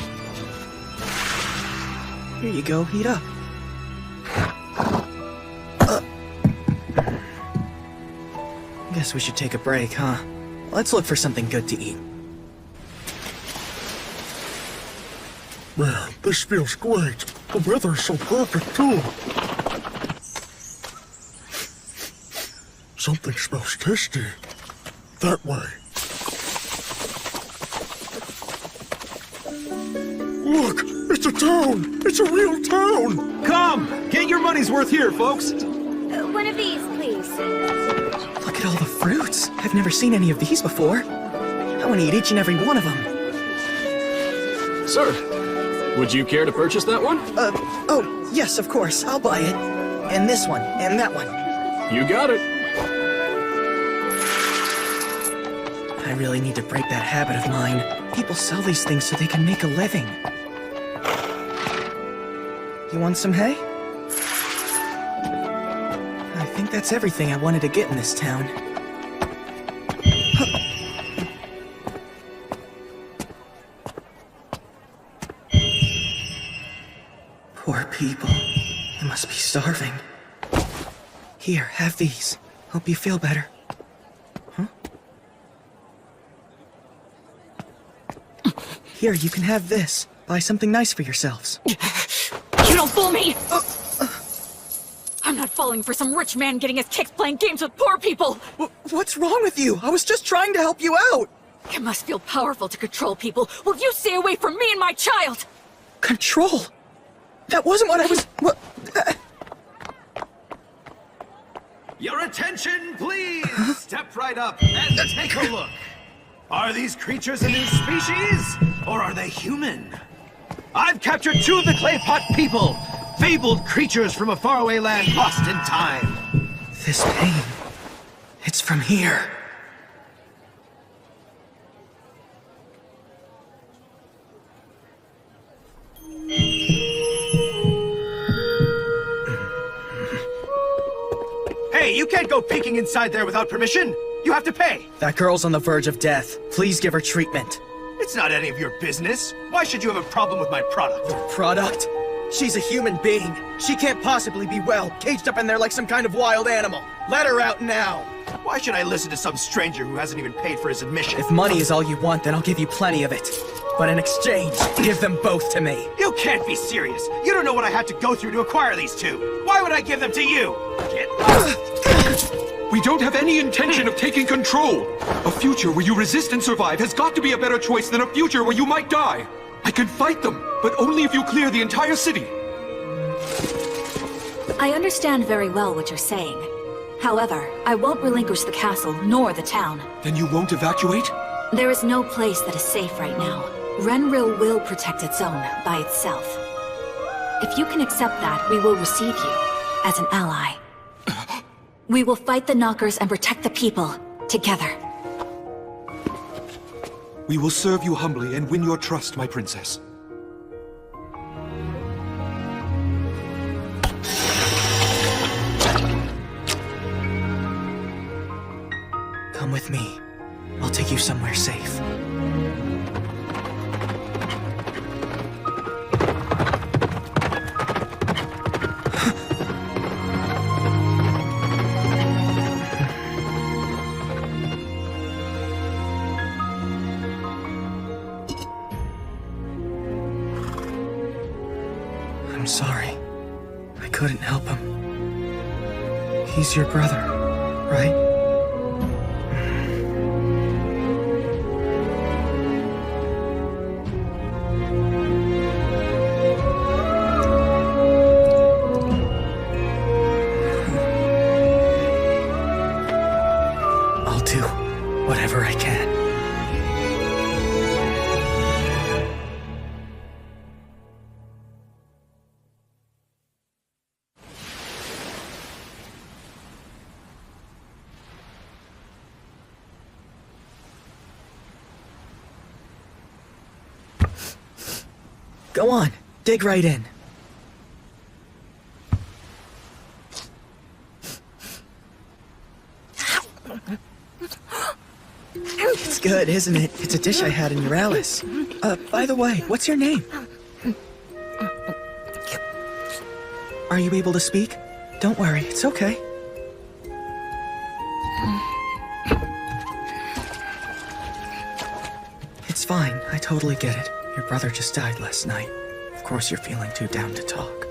S11: Here you go, eat up. Guess we should take a break, huh? Let's look for something good to eat.
S2: Man, this feels great. The weather's so perfect, too. Something smells tasty. That way. Look! It's a town! It's a real town!
S9: Come! Get your money's worth here, folks!
S8: One of these, please.
S11: Look at all the fruits. I've never seen any of these before. I want to eat each and every one of them.
S9: Sir, would you care to purchase that one?
S11: Oh, yes, of course. I'll buy it. And this one, and that one.
S9: You got it.
S11: I really need to break that habit of mine. People sell these things so they can make a living. You want some hay? I think that's everything I wanted to get in this town. Poor people. They must be starving. Here, have these. Hope you feel better. Huh? Here, you can have this. Buy something nice for yourselves.
S18: You don't fool me! I'm not falling for some rich man getting his kicks playing games with poor people!
S11: What's wrong with you? I was just trying to help you out!
S18: It must feel powerful to control people. Will you stay away from me and my child?
S11: Control? That wasn't what I was... What?
S14: Your attention, please! Step right up and take a look. Are these creatures a new species, or are they human? I've captured 2 of the clay pot people! Fabled creatures from a faraway land lost in time.
S11: This pain... It's from here.
S14: Hey, you can't go peeking inside there without permission! You have to pay!
S11: That girl's on the verge of death. Please give her treatment.
S14: It's not any of your business. Why should you have a problem with my product?
S11: Product? She's a human being. She can't possibly be well, caged up in there like some kind of wild animal. Let her out now.
S14: Why should I listen to some stranger who hasn't even paid for his admission?
S11: If money is all you want, then I'll give you plenty of it. But in exchange, give them both to me.
S14: You can't be serious. You don't know what I had to go through to acquire these 2. Why would I give them to you? Get lost!
S15: We don't have any intention of taking control. A future where you resist and survive has got to be a better choice than a future where you might die. I can fight them, but only if you clear the entire city.
S4: I understand very well what you're saying. However, I won't relinquish the castle nor the town.
S15: Then you won't evacuate?
S4: There is no place that is safe right now. Renril will protect its own by itself. If you can accept that, we will receive you as an ally. We will fight the Knockers and protect the people together.
S15: We will serve you humbly and win your trust, my princess.
S11: Come with me. I'll take you somewhere safe. I'm sorry. I couldn't help him. He's your brother, right? I'll do whatever I can. Go on, dig right in. It's good, isn't it? It's a dish I had in Euralis. By the way, what's your name? Are you able to speak? Don't worry, it's okay. It's fine, I totally get it. Your brother just died last night. Of course you're feeling too down to talk.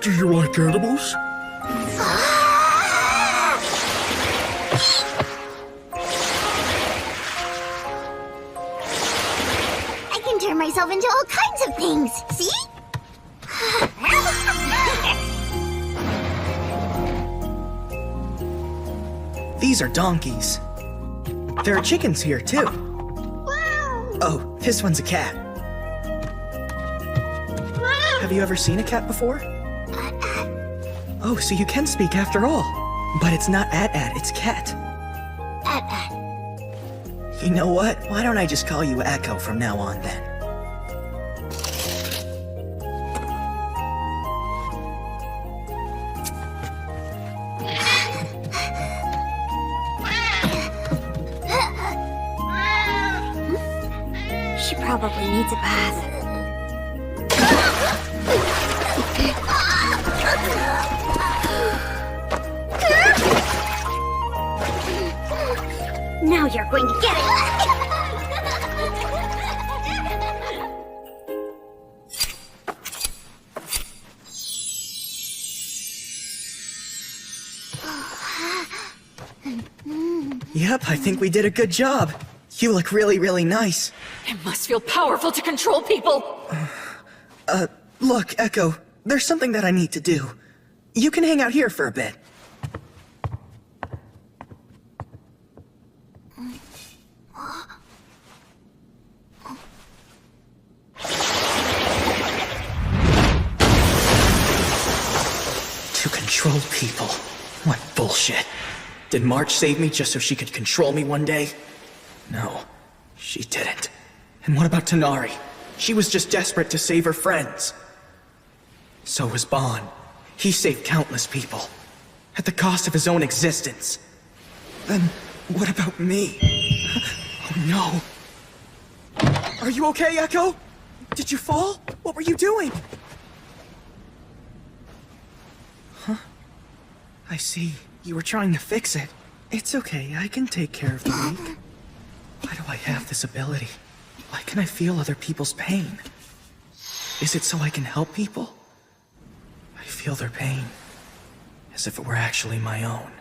S2: Do you like animals?
S8: I can turn myself into all kinds of things, see?
S11: These are donkeys. There are chickens here, too. Oh, this one's a cat. Have you ever seen a cat before? Oh, so you can speak after all. But it's not at, it's cat. You know what? Why don't I just call you Echo from now on, then?
S8: She probably needs a bath. Now you're going to get it!
S11: Yep, I think we did a good job. You look really, really nice.
S20: It must feel powerful to control people!
S11: Look, Echo, there's something that I need to do. You can hang out here for a bit. To control people? What bullshit. Did March save me just so she could control me one day? No, she didn't. And what about Tighnari? She was just desperate to save her friends. So was Ban. He saved countless people, at the cost of his own existence. Then, what about me? Oh no. Are you okay, Echo? Did you fall? What were you doing? Huh? I see. You were trying to fix it. It's okay, I can take care of the weak. Why do I have this ability? Why can I feel other people's pain? Is it so I can help people? I feel their pain, as if it were actually my own.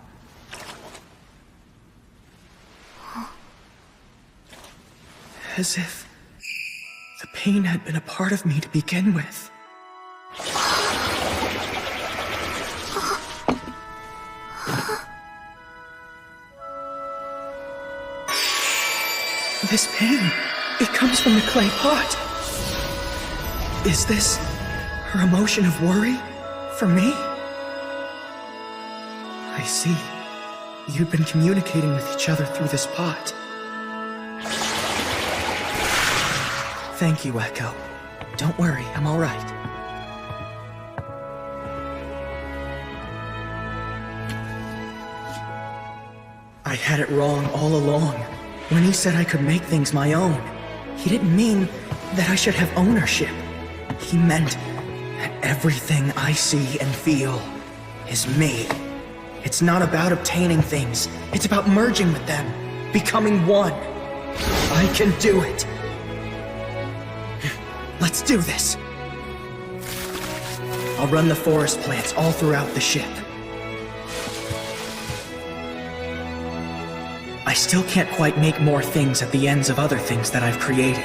S11: As if the pain had been a part of me to begin with. This pain, it comes from the clay pot. Is this her emotion of worry for me? I see. You've been communicating with each other through this pot. Thank you, Echo. Don't worry, I'm all right. I had it wrong all along. When he said I could make things my own, he didn't mean that I should have ownership. He meant that everything I see and feel is me. It's not about obtaining things. It's about merging with them, becoming one. I can do it. Let's do this. I'll run the forest plants all throughout the ship. I still can't quite make more things at the ends of other things that I've created.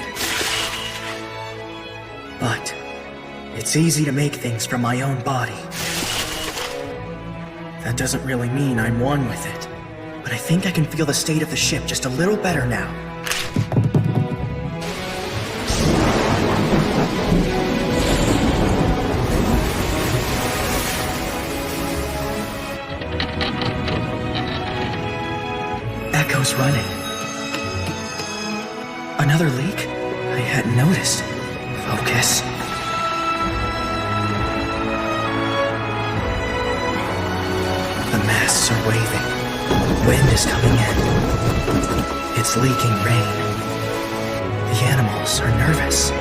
S11: But it's easy to make things from my own body. That doesn't really mean I'm one with it, but I think I can feel the state of the ship just a little better now. noticed. Focus. The masts are waving. Wind is coming in. It's leaking rain. The animals are nervous.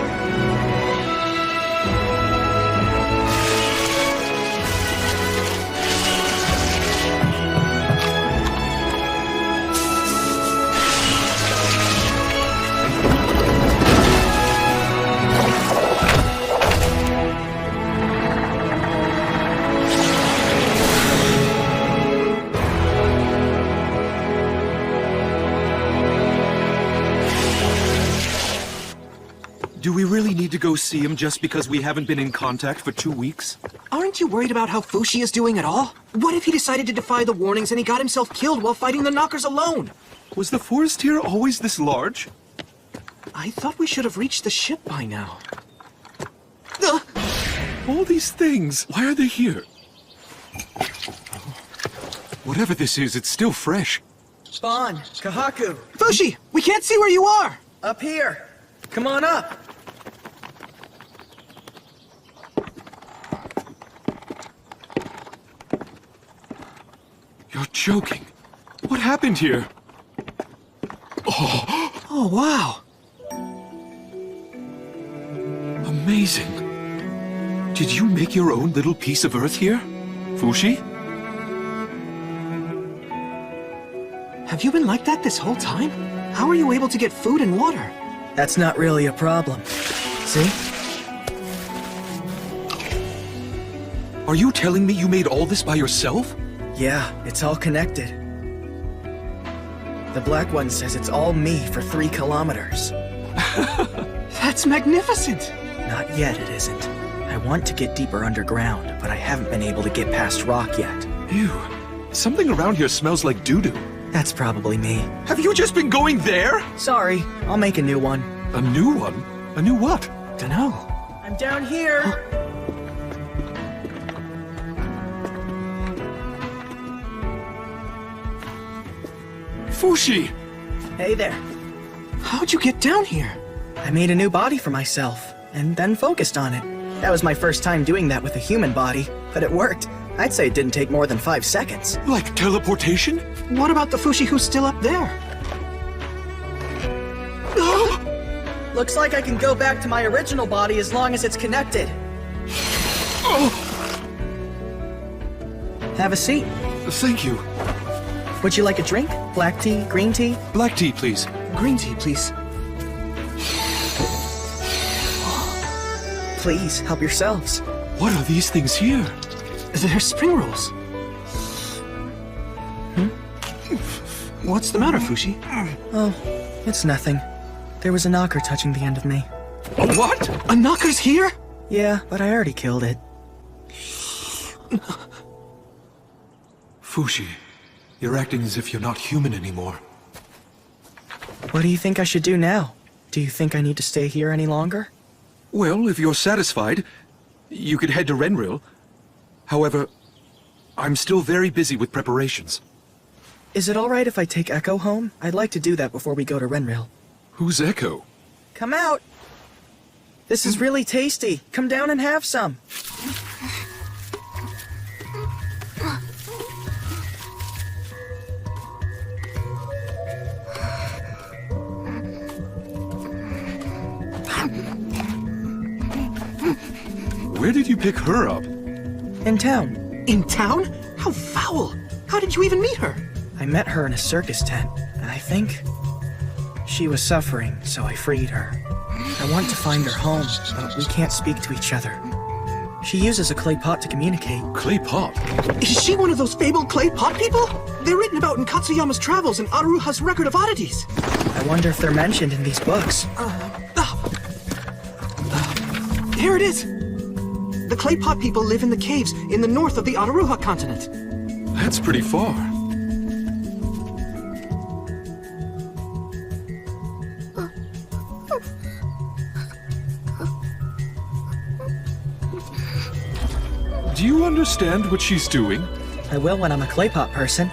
S15: Do we really need to go see him just because we haven't been in contact for 2 weeks?
S3: Aren't you worried about how Fushi is doing at all? What if he decided to defy the warnings and he got himself killed while fighting the Knockers alone?
S15: Was the forest here always this large?
S3: I thought we should have reached the ship by now.
S15: All these things, why are they here? Whatever this is, it's still fresh.
S11: Bon, Kahaku.
S3: Fushi, we can't see where you are!
S11: Up here. Come on up.
S15: You're joking. What happened here?
S3: Oh, wow.
S15: Amazing. Did you make your own little piece of Earth here, Fushi?
S3: Have you been like that this whole time? How are you able to get food and water?
S11: That's not really a problem. See?
S15: Are you telling me you made all this by yourself?
S11: Yeah, it's all connected. The Black One says it's all me for 3 kilometers.
S3: That's magnificent!
S11: Not yet, it isn't. I want to get deeper underground, but I haven't been able to get past rock yet.
S15: Ew. Something around here smells like doo-doo.
S11: That's probably me.
S15: Have you just been going there?
S11: Sorry, I'll make a new one.
S15: A new one? A new what?
S3: Dunno.
S11: I'm down here!
S15: Fushi!
S11: Hey there.
S3: How'd you get down here?
S11: I made a new body for myself, and then focused on it. That was my first time doing that with a human body, but it worked. I'd say it didn't take more than 5 seconds.
S15: Like teleportation?
S3: What about the Fushi who's still up there?
S11: Looks like I can go back to my original body as long as it's connected. Have a seat.
S15: Thank you.
S11: Would you like a drink? Black tea? Green tea?
S15: Black tea, please.
S3: Green tea, please.
S11: Please, help yourselves.
S15: What are these things here?
S3: They're spring rolls. What's the matter, Fushi?
S11: Oh, it's nothing. There was a knocker touching the end of me.
S15: A what?
S3: A knocker's here?
S11: Yeah, but I already killed it.
S15: Fushi, you're acting as if you're not human anymore.
S11: What do you think I should do now? Do you think I need to stay here any longer?
S15: Well, if you're satisfied, you could head to Renril. However, I'm still very busy with preparations.
S11: Is it alright if I take Echo home? I'd like to do that before we go to Renril.
S15: Who's Echo?
S11: Come out! This is really tasty. Come down and have some.
S15: Where did you pick her up?
S11: In town.
S3: In town? How foul! How did you even meet her?
S11: I met her in a circus tent, and I think she was suffering, so I freed her. I want to find her home, but we can't speak to each other. She uses a clay pot to communicate.
S15: Clay pot?
S3: Is she one of those fabled clay pot people? They're written about in Katsuyama's travels and Aruha's Record of Oddities.
S11: I wonder if they're mentioned in these books.
S3: Here it is. The clay pot people live in the caves in the north of the Aruha continent.
S15: That's pretty far. Do you understand what she's doing?
S11: I will when I'm a clay pot person.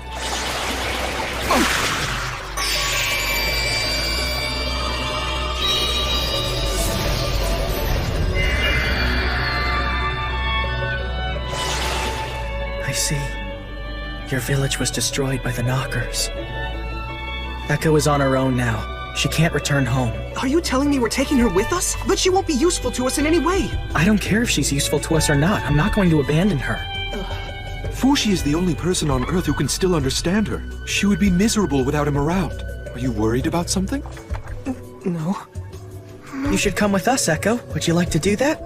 S11: Your village was destroyed by the Knockers. Echo is on her own now. She can't return home.
S3: Are you telling me we're taking her with us? But she won't be useful to us in any way.
S11: I don't care if she's useful to us or not. I'm not going to abandon her.
S15: Fushi is the only person on Earth who can still understand her. She would be miserable without him around. Are you worried about something?
S3: No.
S11: You should come with us, Echo. Would you like to do that?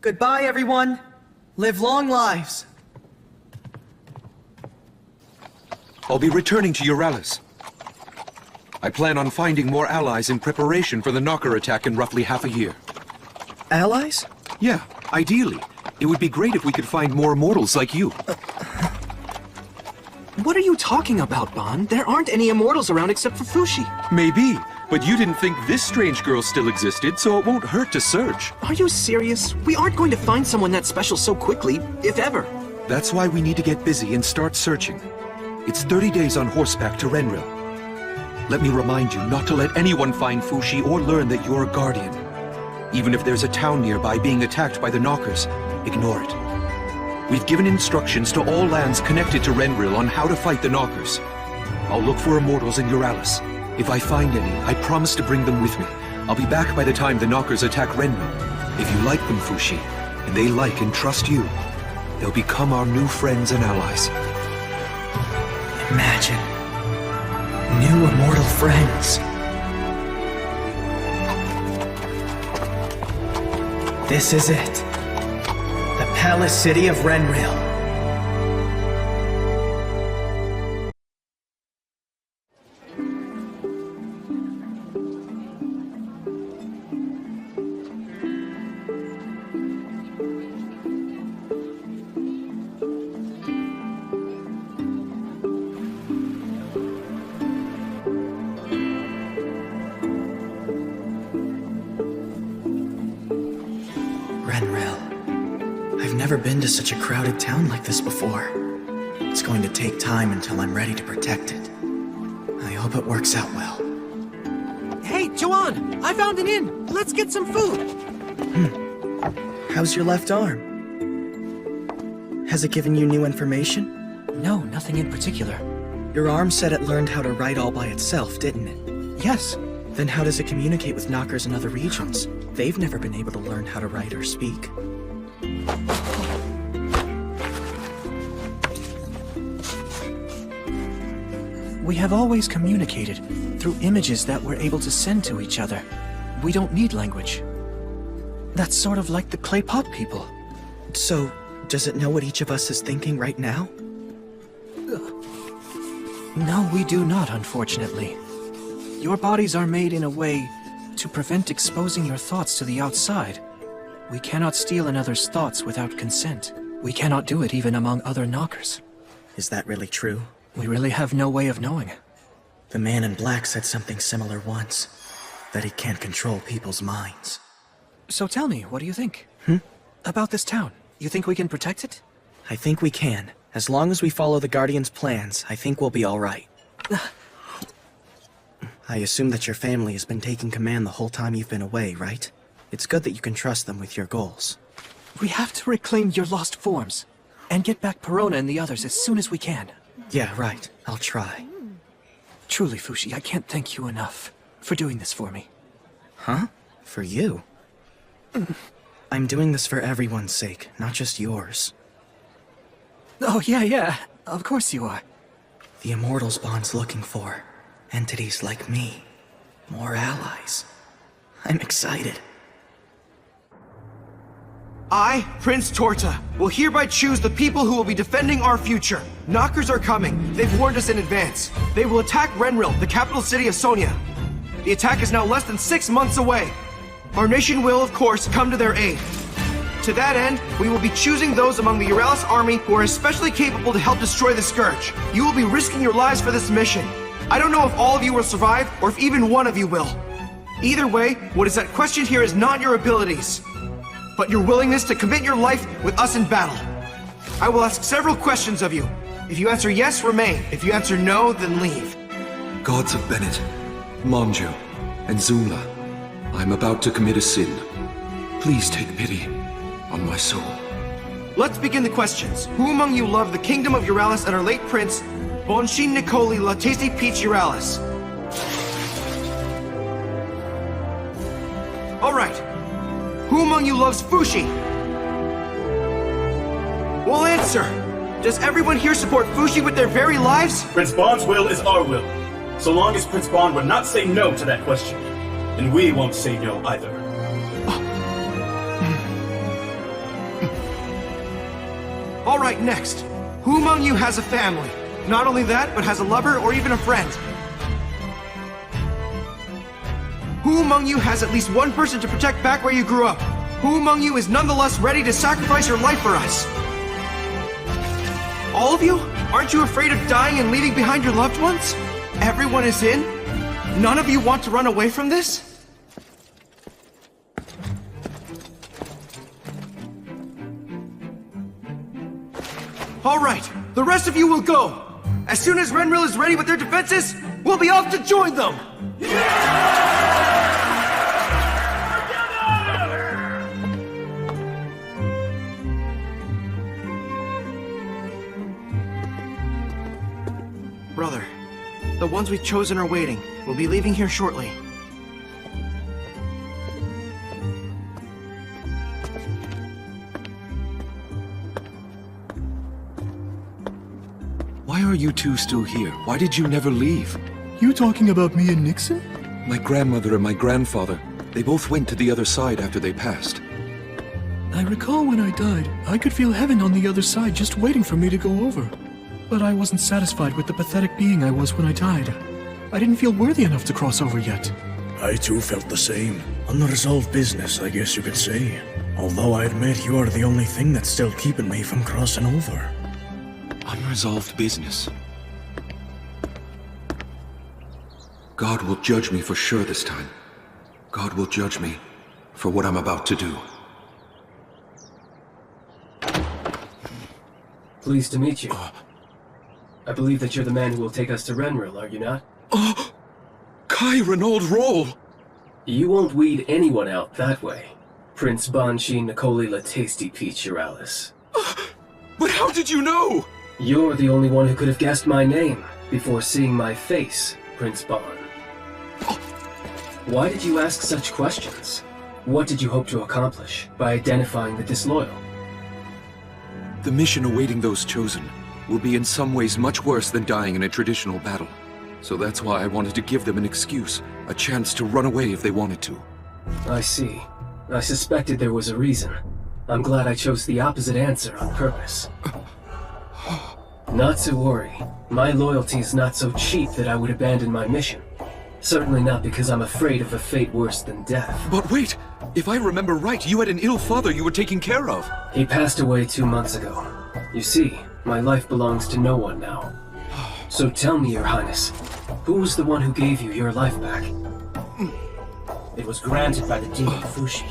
S11: Goodbye, everyone. Live long lives.
S15: I'll be returning to Euralis. I plan on finding more allies in preparation for the Knocker attack in roughly half a year.
S11: Allies?
S15: Yeah, ideally. It would be great if we could find more immortals like you.
S3: What are you talking about, Bon? There aren't any immortals around except for Fushi.
S15: Maybe, but you didn't think this strange girl still existed, so it won't hurt to search.
S3: Are you serious? We aren't going to find someone that special so quickly, if ever.
S15: That's why we need to get busy and start searching. It's 30 days on horseback to Renril. Let me remind you not to let anyone find Fushi or learn that you're a guardian. Even if there's a town nearby being attacked by the Knockers, ignore it. We've given instructions to all lands connected to Renril on how to fight the Knockers. I'll look for immortals in Euralis. If I find any, I promise to bring them with me. I'll be back by the time the Knockers attack Renril. If you like them, Fushi, and they like and trust you, they'll become our new friends and allies.
S11: Imagine. New immortal friends. This is it. The Palace City of Renril. Renril. I've never been to such a crowded town like this before. It's going to take time until I'm ready to protect it. I hope it works out well.
S3: Hey, Joanne! I found an inn! Let's get some food!
S11: How's your left arm? Has it given you new information?
S3: No, nothing in particular.
S11: Your arm said it learned how to write all by itself, didn't it?
S3: Yes.
S11: Then how does it communicate with Knockers in other regions? They've never been able to learn how to write or speak.
S3: We have always communicated through images that we're able to send to each other. We don't need language. That's sort of like the clay pot people.
S11: So, does it know what each of us is thinking right now?
S3: No, we do not, unfortunately. Your bodies are made in a way to prevent exposing your thoughts to the outside. We cannot steal another's thoughts without consent. We cannot do it even among other Knockers.
S11: Is that really true?
S3: We really have no way of knowing.
S11: The man in black said something similar once. That he can't control people's minds.
S3: So tell me, what do you think? About this town? You think we can protect it?
S11: I think we can. As long as we follow the Guardian's plans, I think we'll be alright. I assume that your family has been taking command the whole time you've been away, right? It's good that you can trust them with your goals.
S3: We have to reclaim your lost forms, and get back Perona and the others as soon as we can.
S11: Yeah, right. I'll try.
S3: Truly, Fushi, I can't thank you enough for doing this for me.
S11: Huh? For you? I'm doing this for everyone's sake, not just yours.
S3: Oh, yeah. Of course you are.
S11: The Immortals Bond's looking for entities like me. More allies. I'm excited.
S21: I, Prince Torta, will hereby choose the people who will be defending our future. Knockers are coming. They've warned us in advance. They will attack Renril, the capital city of Sonia. The attack is now less than 6 months away. Our nation will, of course, come to their aid. To that end, we will be choosing those among the Euralis army who are especially capable to help destroy the Scourge. You will be risking your lives for this mission. I don't know if all of you will survive, or if even one of you will. Either way, what is at question here is not your abilities, but your willingness to commit your life with us in battle. I will ask several questions of you. If you answer yes, remain. If you answer no, then leave.
S15: Gods of Bennett, Monju, and Zula, I'm about to commit a sin. Please take pity on my soul.
S21: let's begin the questions. Who among you loved the kingdom of Euralis and our late prince, Bonshin Nicoli La Tasty Peach Euralis? Alright. Who among you loves Fushi? Well, answer! Does everyone here support Fushi with their very lives?
S6: Prince Bond's will is our will. So long as Prince Bond would not say no to that question. And we won't say no either.
S21: Alright, next. Who among you has a family? Not only that, but has a lover or even a friend? Who among you has at least one person to protect back where you grew up? Who among you is nonetheless ready to sacrifice your life for us? All of you? Aren't you afraid of dying and leaving behind your loved ones? Everyone is in? None of you want to run away from this? Alright, the rest of you will go. As soon as Renril is ready with their defenses, we'll be off to join them! Brother, the ones we've chosen are waiting. We'll be leaving here shortly.
S22: Why are you two still here? Why did you never leave?
S16: You talking about me and Nixon?
S22: My grandmother and my grandfather, they both went to the other side after they passed.
S16: I recall when I died, I could feel heaven on the other side just waiting for me to go over. But I wasn't satisfied with the pathetic being I was when I died. I didn't feel worthy enough to cross over yet.
S2: I too felt the same. Unresolved business, I guess you could say. Although I admit you are the only thing that's still keeping me from crossing over.
S22: Unresolved business. God will judge me for sure this time. God will judge me for what I'm about to do.
S23: Pleased to meet you. I believe that you're the man who will take us to Renril, are you not?
S22: Kai Renaud Roll!
S23: You won't weed anyone out that way. Prince Bonshin Nicoli La Tasty Peach Euralis.
S22: But how did you know?
S23: You're the only one who could have guessed my name before seeing my face, Prince Bon. Why did you ask such questions? What did you hope to accomplish by identifying the disloyal?
S22: The mission awaiting those chosen will be in some ways much worse than dying in a traditional battle. So that's why I wanted to give them an excuse, a chance to run away if they wanted to.
S23: I see. I suspected there was a reason. I'm glad I chose the opposite answer on purpose. Not to worry. My loyalty is not so cheap that I would abandon my mission. Certainly not because I'm afraid of a fate worse than death.
S22: But wait! If I remember right, you had an ill father you were taking care of.
S23: He passed away 2 months ago. You see, my life belongs to no one now. So tell me, Your Highness, who was the one who gave you your life back?
S24: It was granted by the demon Fushi.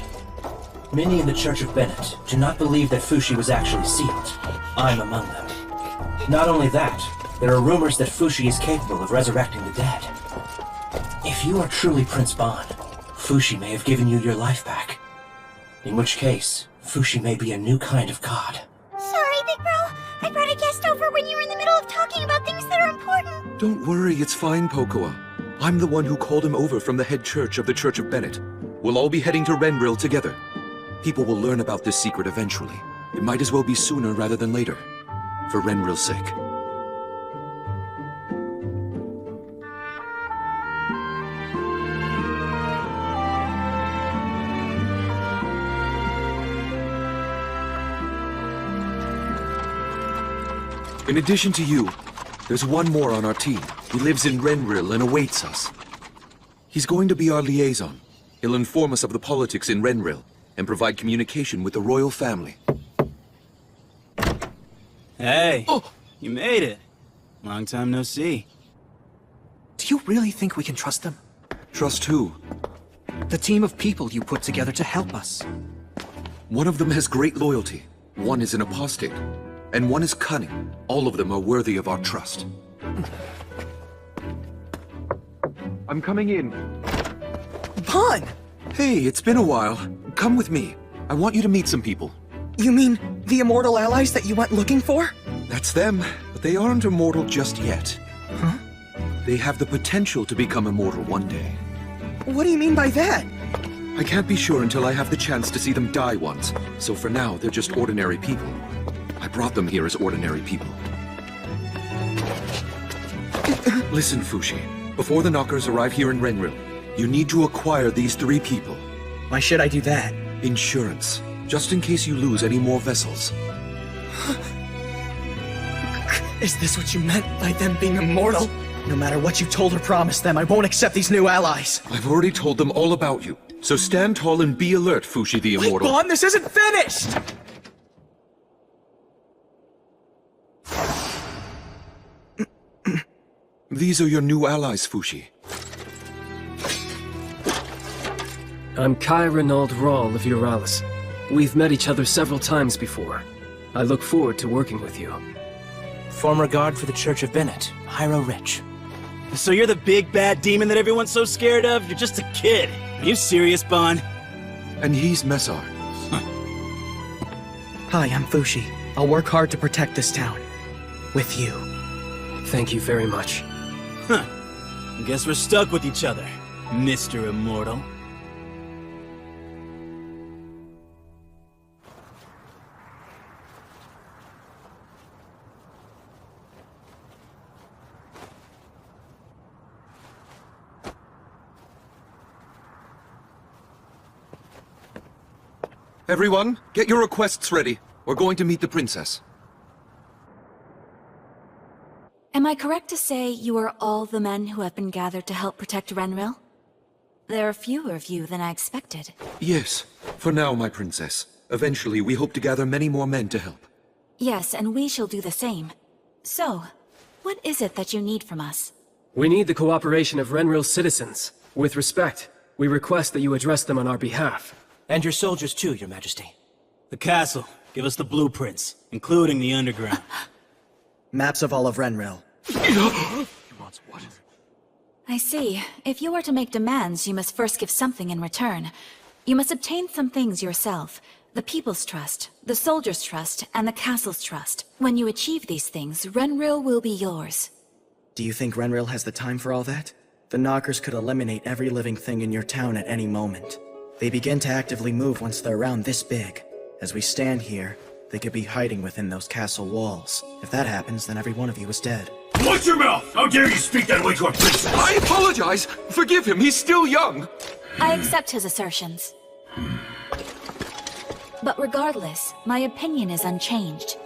S24: Many in the Church of Bennett do not believe that Fushi was actually sealed. I'm among them. Not only that, there are rumors that Fushi is capable of resurrecting the dead. If you are truly Prince Bon, Fushi may have given you your life back. In which case, Fushi may be a new kind of god.
S8: Sorry, Big Bro. I brought a guest over when you were in the middle of talking about things that are important.
S22: Don't worry, it's fine, Pocoa. I'm the one who called him over from the head church of the Church of Bennett. We'll all be heading to Renril together. People will learn about this secret eventually. It might as well be sooner rather than later. For Renril's sake. In addition to you, there's one more on our team. He lives in Renril and awaits us. He's going to be our liaison. He'll inform us of the politics in Renril and provide communication with the royal family.
S25: Hey, you made it. Long time no see.
S3: Do you really think we can trust them?
S22: Trust who?
S3: The team of people you put together to help us.
S22: One of them has great loyalty. One is an apostate. And one is cunning. All of them are worthy of our trust. I'm coming in.
S3: Bon!
S22: Hey, it's been a while. Come with me. I want you to meet some people.
S11: You mean the immortal allies that you went looking for?
S22: That's them, but they aren't immortal just yet.
S11: Huh?
S22: They have the potential to become immortal one day.
S11: What do you mean by that?
S22: I can't be sure until I have the chance to see them die once, so for now, they're just ordinary people. I brought them here as ordinary people. Listen, Fushi. Before the Knockers arrive here in Renril, you need to acquire these 3 people.
S11: Why should I do that?
S22: Insurance. Just in case you lose any more vessels.
S11: Is this what you meant by them being immortal? No matter what you told or promised them, I won't accept these new allies.
S22: I've already told them all about you. So stand tall and be alert, Fushi the Immortal.
S11: Wait, Bon, this isn't finished!
S22: These are your new allies, Fushi.
S23: I'm Kai Renaud Rahl of Euralis. We've met each other several times before. I look forward to working with you.
S25: Former guard for the Church of Bennett, Hyro Rich. So you're the big bad demon that everyone's so scared of? You're just a kid. Are you serious, Bon?
S22: And he's Messar.
S11: Hi, I'm Fushi. I'll work hard to protect this town. With you.
S23: Thank you very much.
S25: Huh. Guess we're stuck with each other, Mr. Immortal.
S22: Everyone, get your requests ready. We're going to meet the princess.
S4: Am I correct to say you are all the men who have been gathered to help protect Renril? There are fewer of you than I expected.
S22: Yes, for now, my princess. Eventually, we hope to gather many more men to help.
S4: Yes, and we shall do the same. So, what is it that you need from us?
S23: We need the cooperation of Renril's citizens. With respect, we request that you address them on our behalf.
S25: And your soldiers too, Your Majesty. The castle. Give us the blueprints, including the underground.
S11: Maps of all of Renril.
S4: I see. If you are to make demands, you must first give something in return. You must obtain some things yourself. The people's trust, the soldiers' trust, and the castle's trust. When you achieve these things, Renril will be yours.
S11: Do you think Renril has the time for all that? The Knockers could eliminate every living thing in your town at any moment. They begin to actively move once they're around this big. As we stand here, they could be hiding within those castle walls. If that happens, then every one of you is dead.
S15: Watch your mouth! How dare you speak that way to our princess!
S22: I apologize! Forgive him, he's still young!
S4: I accept his assertions. But regardless, my opinion is unchanged,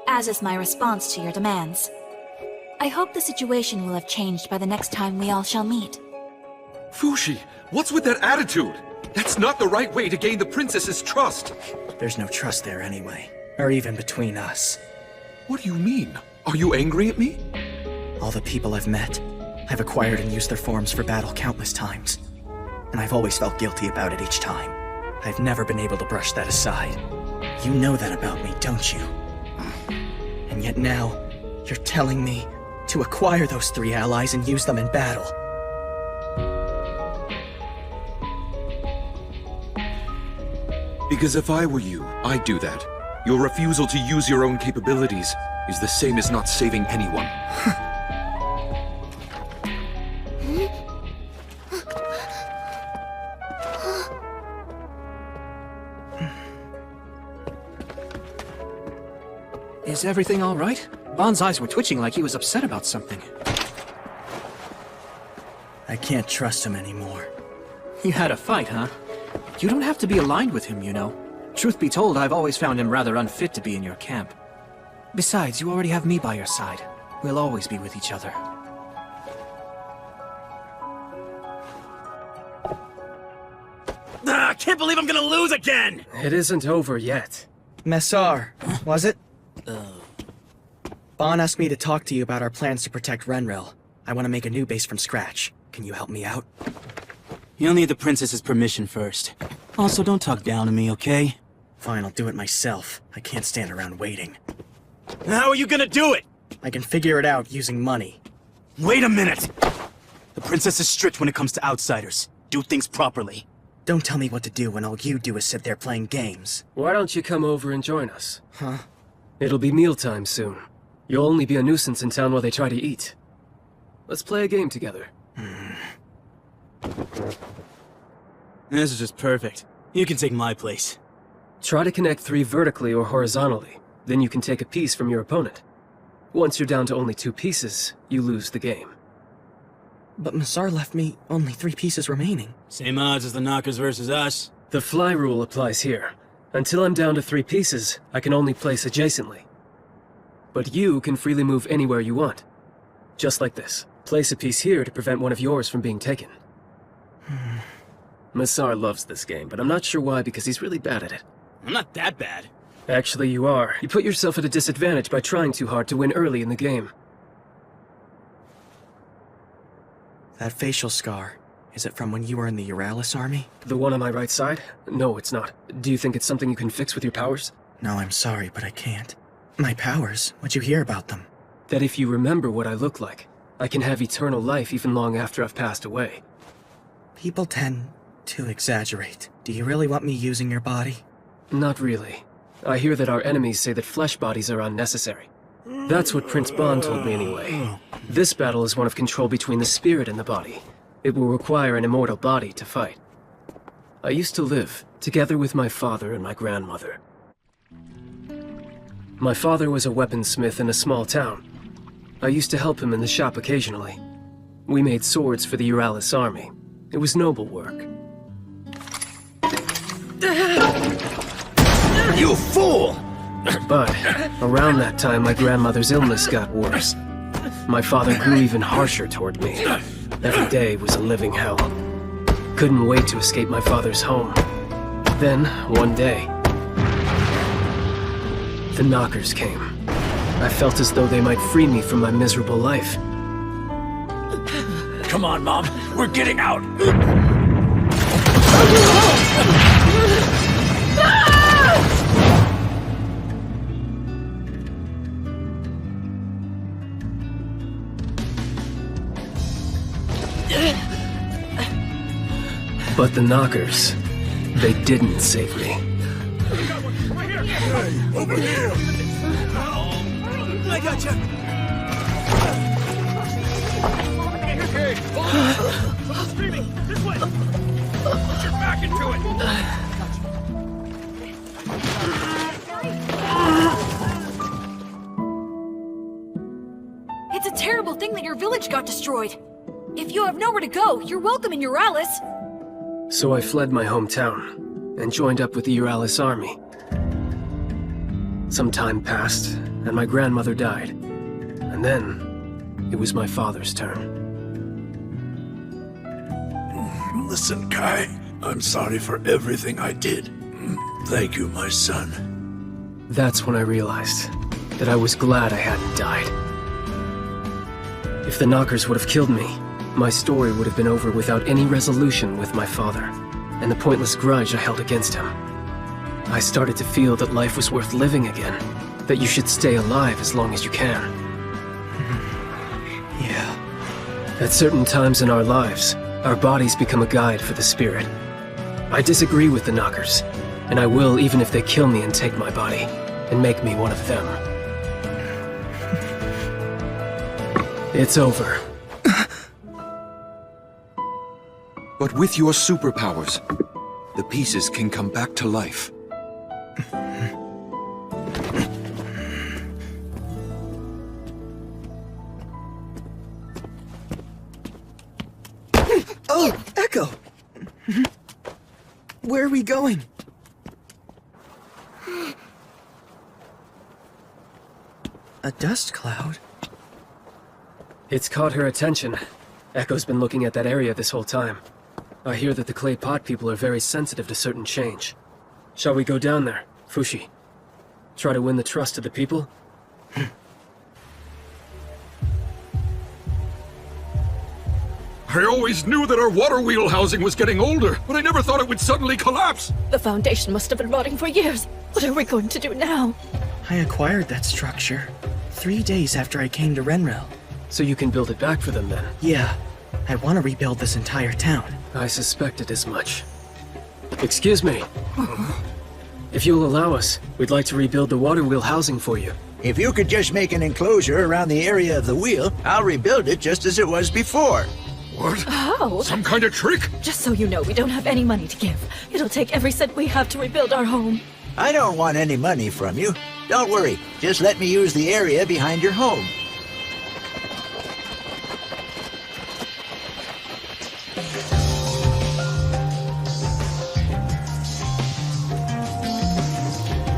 S4: as is my response to your demands. I hope the situation will have changed by the next time we all shall meet.
S22: Fushi, what's with that attitude? That's not the right way to gain the princess's trust.
S11: There's no trust there anyway, or even between us.
S22: What do you mean? Are you angry at me?
S11: All the people I've met, I've acquired and used their forms for battle countless times. And I've always felt guilty about it each time. I've never been able to brush that aside. You know that about me, don't you? And yet now, you're telling me to acquire those 3 allies and use them in battle.
S22: Because if I were you, I'd do that. Your refusal to use your own capabilities is the same as not saving anyone.
S3: Is everything all right? Bon's eyes were twitching like he was upset about something.
S11: I can't trust him anymore.
S3: You had a fight, huh? You don't have to be aligned with him, you know. Truth be told, I've always found him rather unfit to be in your camp. Besides, you already have me by your side. We'll always be with each other.
S25: I can't believe I'm gonna lose again!
S23: It isn't over yet.
S11: Messar, was it? Bon asked me to talk to you about our plans to protect Renril. I want to make a new base from scratch. Can you help me out?
S25: You'll need the princess's permission first. Also, don't talk down to me, okay?
S11: Fine, I'll do it myself. I can't stand around waiting.
S25: How are you gonna do it?
S11: I can figure it out using money.
S25: Wait a minute! The princess is strict when it comes to outsiders. Do things properly.
S11: Don't tell me what to do when all you do is sit there playing games.
S23: Why don't you come over and join us?
S11: Huh?
S23: It'll be mealtime soon. You'll only be a nuisance in town while they try to eat. Let's play a game together.
S25: This is just perfect. You can take my place.
S23: Try to connect 3 vertically or horizontally. Then you can take a piece from your opponent. Once you're down to only 2 pieces, you lose the game.
S11: But Masar left me only 3 pieces remaining.
S25: Same odds as the Knockers versus us.
S23: The fly rule applies here. Until I'm down to 3 pieces, I can only place adjacently. But you can freely move anywhere you want. Just like this. Place a piece here to prevent one of yours from being taken. Masar loves this game, but I'm not sure why because he's really bad at it.
S25: I'm not that bad.
S23: Actually, you are. You put yourself at a disadvantage by trying too hard to win early in the game.
S11: That facial scar, is it from when you were in the Euralis army?
S23: The one on my right side? No, it's not. Do you think it's something you can fix with your powers?
S11: No, I'm sorry, but I can't. My powers? What'd you hear about them?
S23: That if you remember what I look like, I can have eternal life even long after I've passed away.
S11: People tend to exaggerate. Do you really want me using your body?
S23: Not really. I hear that our enemies say that flesh bodies are unnecessary. That's what Prince Bond told me anyway. This battle is one of control between the spirit and the body. It will require an immortal body to fight. I used to live together with my father and my grandmother. My father was a weaponsmith in a small town. I used to help him in the shop occasionally. We made swords for the Euralis army. It was noble work.
S25: You fool!
S23: But around that time, my grandmother's illness got worse. My father grew even harsher toward me. Every day was a living hell. Couldn't wait to escape my father's home. Then, one day, the Knockers came. I felt as though they might free me from my miserable life.
S25: Come on, Mom. We're getting out.
S23: But the Knockers, they didn't save me.
S15: Hey, over here!
S25: I gotcha!
S15: Okay, hold on! Screaming! This way! Put your back into it!
S4: It's a terrible thing that your village got destroyed. If you have nowhere to go, you're welcome in Euralis.
S23: So I fled my hometown and joined up with the Euralis army. Some time passed, and my grandmother died. And then, it was my father's turn.
S2: Listen, Kai. I'm sorry for everything I did. Thank you, my son.
S23: That's when I realized that I was glad I hadn't died. If the Knockers would have killed me, my story would have been over without any resolution with my father, and the pointless grudge I held against him. I started to feel that life was worth living again, that you should stay alive as long as you can.
S11: Yeah.
S23: At certain times in our lives, our bodies become a guide for the spirit. I disagree with the Knockers, and I will even if they kill me and take my body, and make me one of them. It's over.
S22: But with your superpowers, the pieces can come back to life.
S11: Oh, Echo! Where are we going? A dust cloud?
S23: It's caught her attention. Echo's been looking at that area this whole time. I hear that the clay pot people are very sensitive to certain change. Shall we go down there, Fushi? Try to win the trust of the people?
S15: I always knew that our water wheel housing was getting older, but I never thought it would suddenly collapse.
S20: The foundation must have been rotting for years. What are we going to do now?
S11: I acquired that structure 3 days after I came to Renril.
S23: So you can build it back for them then?
S11: Yeah. I want to rebuild this entire town.
S23: I suspected as much. Excuse me. If you'll allow us, we'd like to rebuild the water wheel housing for you.
S1: If you could just make an enclosure around the area of the wheel, I'll rebuild it just as it was before.
S15: What?
S7: Oh!
S15: Some kind of trick?
S7: Just so you know, we don't have any money to give. It'll take every cent we have to rebuild our home.
S1: I don't want any money from you. Don't worry, just let me use the area behind your home.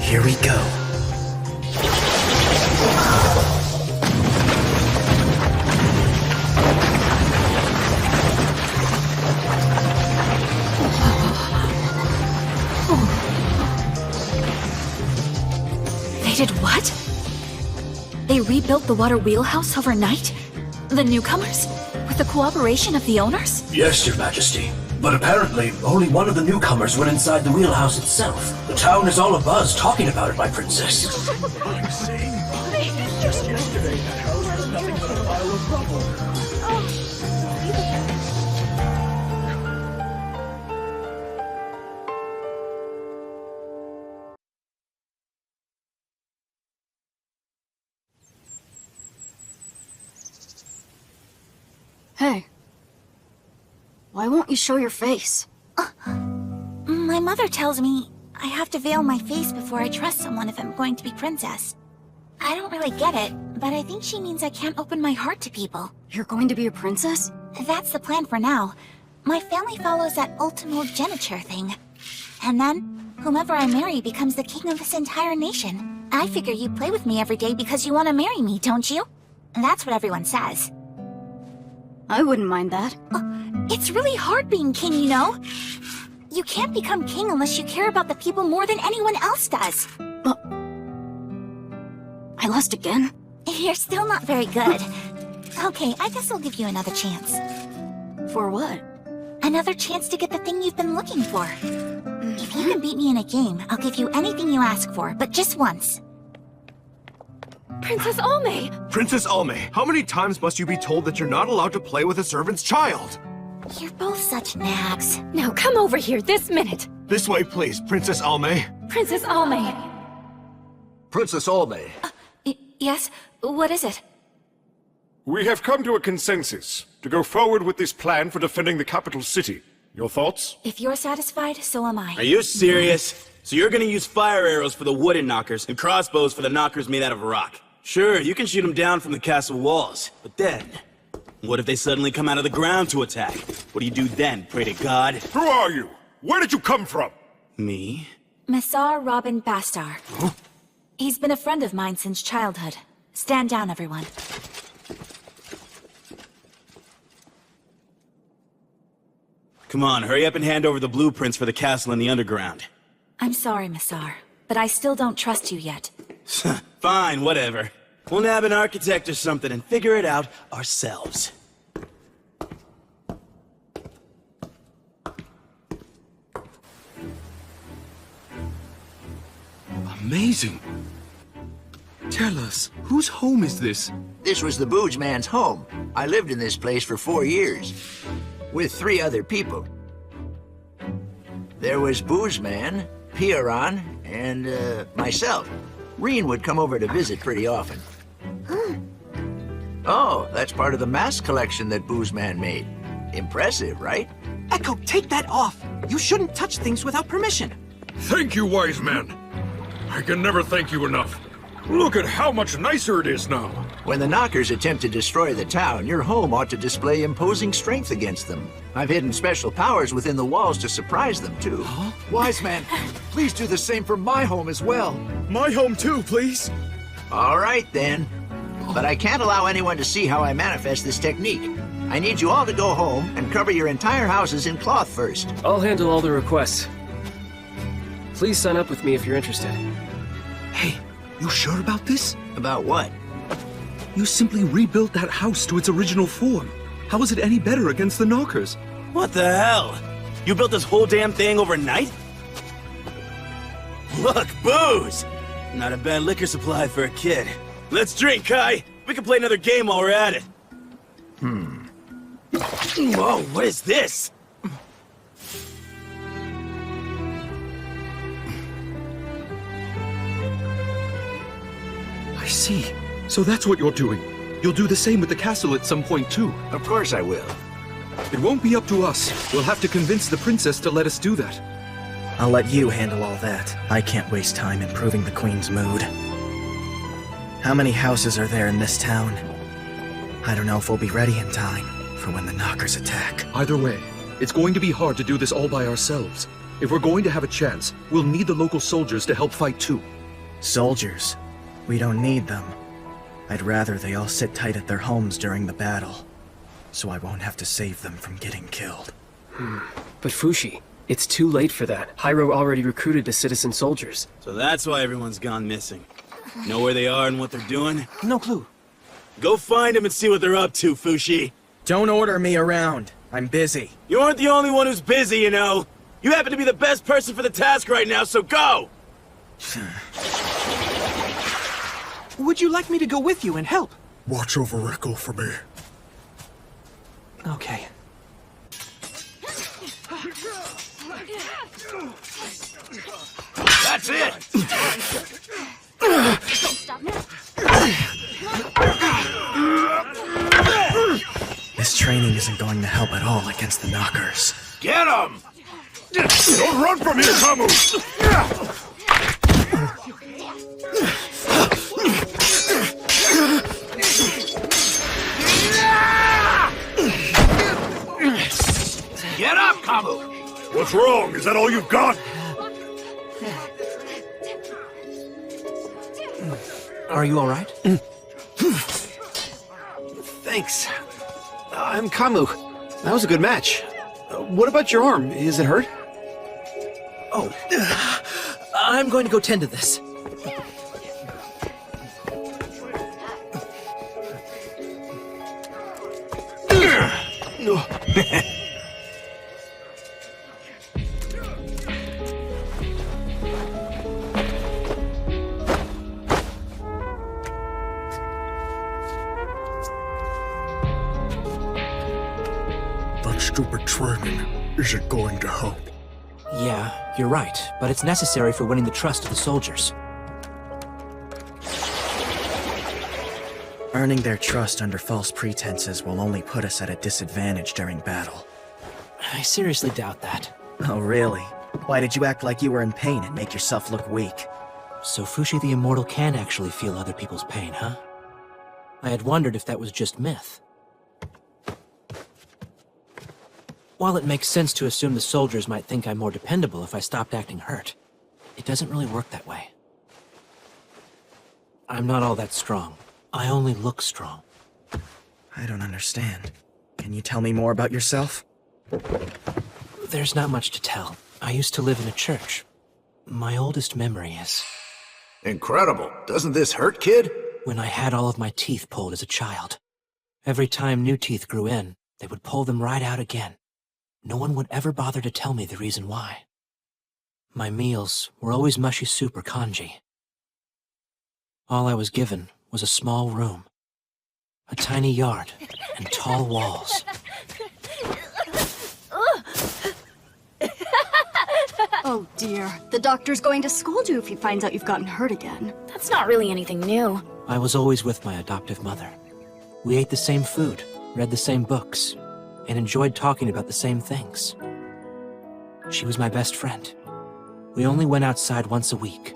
S11: Here we go.
S4: They did what? They rebuilt the water wheelhouse overnight? The newcomers? With the cooperation of the owners?
S24: Yes, Your Majesty. But apparently, only one of the newcomers went inside the wheelhouse itself. The town is all abuzz talking about it, my princess.
S15: Just yesterday, that house was nothing but a pile of rubble.
S8: Hey. Why won't you show your face?
S12: My mother tells me I have to veil my face before I trust someone if I'm going to be princess. I don't really get it, but I think she means I can't open my heart to people.
S8: You're going to be a princess?
S12: That's the plan for now. My family follows that ultimogeniture thing. And then, whomever I marry becomes the king of this entire nation. I figure you play with me every day because you want to marry me, don't you? That's what everyone says.
S8: I wouldn't mind that.
S12: It's really hard being king, you know? You can't become king unless you care about the people more than anyone else does.
S8: I lost again?
S12: You're still not very good. Okay, I guess I'll give you another chance.
S8: For what?
S12: Another chance to get the thing you've been looking for. If you can beat me in a game, I'll give you anything you ask for, but just once.
S7: Princess Almay!
S14: Princess Almay, how many times must you be told that you're not allowed to play with a servant's child?
S12: You're both such nags.
S7: Now come over here this minute!
S14: This way, please, Princess Almay.
S7: Princess Almay!
S1: Princess Almay.
S4: Yes? What is it?
S15: We have come to a consensus to go forward with this plan for defending the capital city. Your thoughts?
S4: If you're satisfied, so am I.
S25: Are you serious? So you're gonna use fire arrows for the wooden knockers and crossbows for the knockers made out of rock? Sure, you can shoot them down from the castle walls, but then, what if they suddenly come out of the ground to attack? What do you do then? Pray to God?
S15: Who are you? Where did you come from?
S25: Me?
S4: Messar Robin Bastar. Huh? He's been a friend of mine since childhood. Stand down, everyone.
S25: Come on, hurry up and hand over the blueprints for the castle in the underground.
S4: I'm sorry, Messar, but I still don't trust you yet.
S25: Fine, whatever. We'll nab an architect or something and figure it out ourselves.
S22: Amazing. Tell us, whose home is this?
S1: This was the Booze Man's home. I lived in this place for 4 years. With 3 other people. There was Booze Man, Piaran, and myself. Reen would come over to visit pretty often. Oh, that's part of the mask collection that Booze Man made. Impressive, right?
S21: Echo, take that off! You shouldn't touch things without permission.
S15: Thank you, wise man. I can never thank you enough. Look at how much nicer it is now.
S1: When the Knockers attempt to destroy the town, your home ought to display imposing strength against them. I've hidden special powers within the walls to surprise them, too.
S21: Huh? Wise man, please do the same for my home as well.
S14: My home too, please.
S1: All right, then. But I can't allow anyone to see how I manifest this technique. I need you all to go home and cover your entire houses in cloth first.
S23: I'll handle all the requests. Please sign up with me if you're interested.
S22: Hey, you sure about this?
S1: About what?
S22: You simply rebuilt that house to its original form. How is it any better against the Knockers?
S25: What the hell? You built this whole damn thing overnight? Look, booze! Not a bad liquor supply for a kid. Let's drink, Kai! We can play another game while we're at it. Whoa, what is this?
S3: see.
S22: So that's what you're doing. You'll do the same with the castle at some point, too.
S1: Of course I will.
S22: It won't be up to us. We'll have to convince the princess to let us do that.
S11: I'll let you handle all that. I can't waste time improving the Queen's mood. How many houses are there in this town? I don't know if we'll be ready in time for when the Knockers attack.
S22: Either way, it's going to be hard to do this all by ourselves. If we're going to have a chance, we'll need the local soldiers to help fight too.
S11: Soldiers? We don't need them. I'd rather they all sit tight at their homes during the battle, so I won't have to save them from getting killed.
S3: But Fushi, it's too late for that. Hyro already recruited the citizen soldiers.
S25: So that's why everyone's gone missing. Know where they are and what they're doing?
S3: No clue.
S25: Go find them and see what they're up to, Fushi.
S11: Don't order me around. I'm busy.
S25: You aren't the only one who's busy, you know. You happen to be the best person for the task right now, so go!
S3: Would you like me to go with you and help?
S2: Watch over Echo for me.
S3: Okay.
S1: That's it!
S11: This training isn't going to help at all against the Knockers.
S1: Get him!
S15: Don't run from here, Kamu!
S1: Get up, Kamu!
S15: What's wrong? Is that all you've got?
S3: Are you alright?
S5: Thanks. I'm Kamu. That was a good match. What about your arm? Is it hurt?
S3: Oh, I'm going to go tend to this.
S2: That stupid training, is it going to help?
S3: Yeah, you're right, but it's necessary for winning the trust of the soldiers.
S11: Earning their trust under false pretenses will only put us at a disadvantage during battle.
S3: I seriously doubt that.
S11: Oh, really? Why did you act like you were in pain and make yourself look weak?
S3: So Fushi the Immortal can actually feel other people's pain, huh? I had wondered if that was just myth. While it makes sense to assume the soldiers might think I'm more dependable if I stopped acting hurt, it doesn't really work that way. I'm not all that strong. I only look strong.
S11: I don't understand. Can you tell me more about yourself?
S3: There's not much to tell. I used to live in a church. My oldest memory is...
S1: Incredible. Doesn't this hurt, kid?
S3: When I had all of my teeth pulled as a child. Every time new teeth grew in, they would pull them right out again. No one would ever bother to tell me the reason why. My meals were always mushy soup or congee. All I was given was a small room, a tiny yard, and tall walls.
S10: Oh dear, the doctor's going to scold you if he finds out you've gotten hurt again.
S4: That's not really anything new.
S3: I was always with my adoptive mother. We ate the same food, read the same books, and enjoyed talking about the same things. She was my best friend. We only went outside once a week.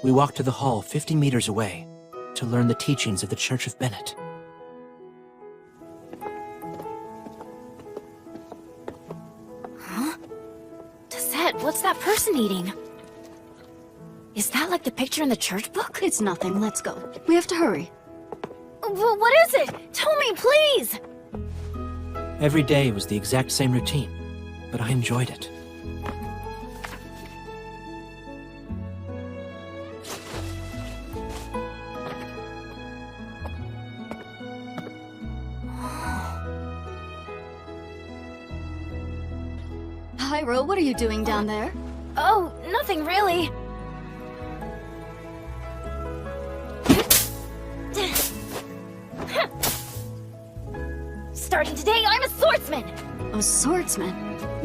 S3: We walked to the hall 50 meters away to learn the teachings of the Church of Bennett.
S4: Huh? Tessette, what's that person eating? Is that like the picture in the church book?
S10: It's nothing, let's go. We have to hurry.
S4: Well, what is it? Tell me, please!
S3: Every day was the exact same routine, but I enjoyed it.
S10: Hyro, what are you doing down there?
S4: Oh, nothing really. Starting today, I'm a swordsman!
S10: A swordsman?